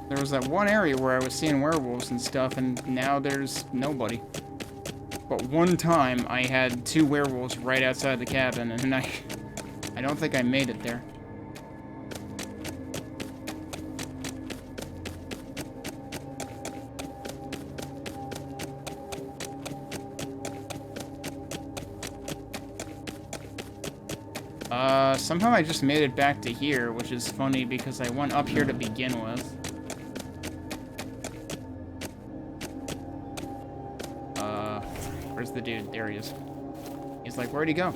There was that one area where I was seeing werewolves and stuff, and now there's nobody. But one time, I had 2 werewolves right outside the cabin, and I don't think I made it there. Somehow I just made it back to here, which is funny because I went up here to begin with. Where's the dude? There he is. He's like, where'd he go?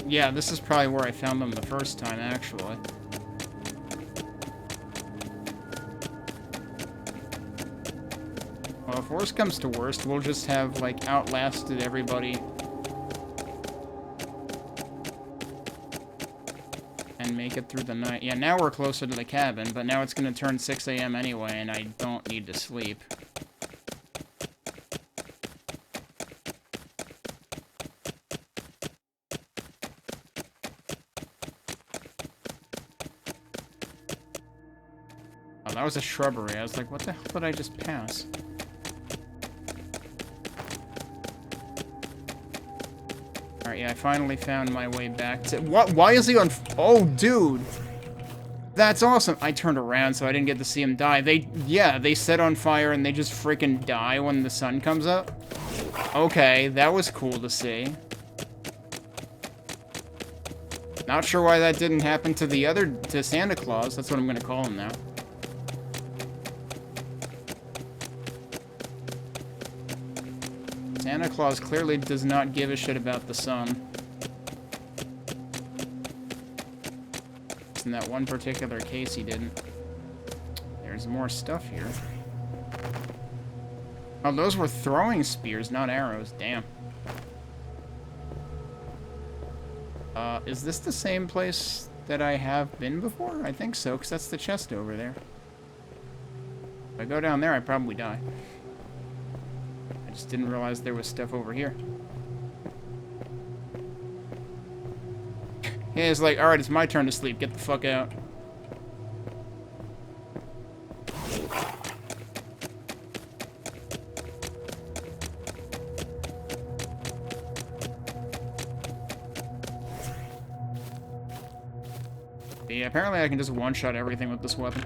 Yeah, this is probably where I found them the first time, actually. Well, if worst comes to worst, we'll just have, like, outlasted everybody. And make it through the night. Yeah, now we're closer to the cabin, but now it's gonna turn 6 a.m. anyway, and I don't need to sleep. Oh, that was a shrubbery. I was like, what the hell did I just pass? Alright, yeah, I finally found my way back to... What? Why is he on... Oh, dude! That's awesome! I turned around, so I didn't get to see him die. Yeah, they set on fire and they just freaking die when the sun comes up? Okay, that was cool to see. Not sure why that didn't happen to to Santa Claus. That's what I'm gonna call him now. Santa Claus clearly does not give a shit about the sun. In that one particular case, he didn't. There's more stuff here. Oh, those were throwing spears, not arrows. Damn. Is this the same place that I have been before? I think so, because that's the chest over there. If I go down there, I probably die. I just didn't realize there was stuff over here. Yeah, it's like, alright, it's my turn to sleep. Get the fuck out. Yeah, apparently I can just one-shot everything with this weapon.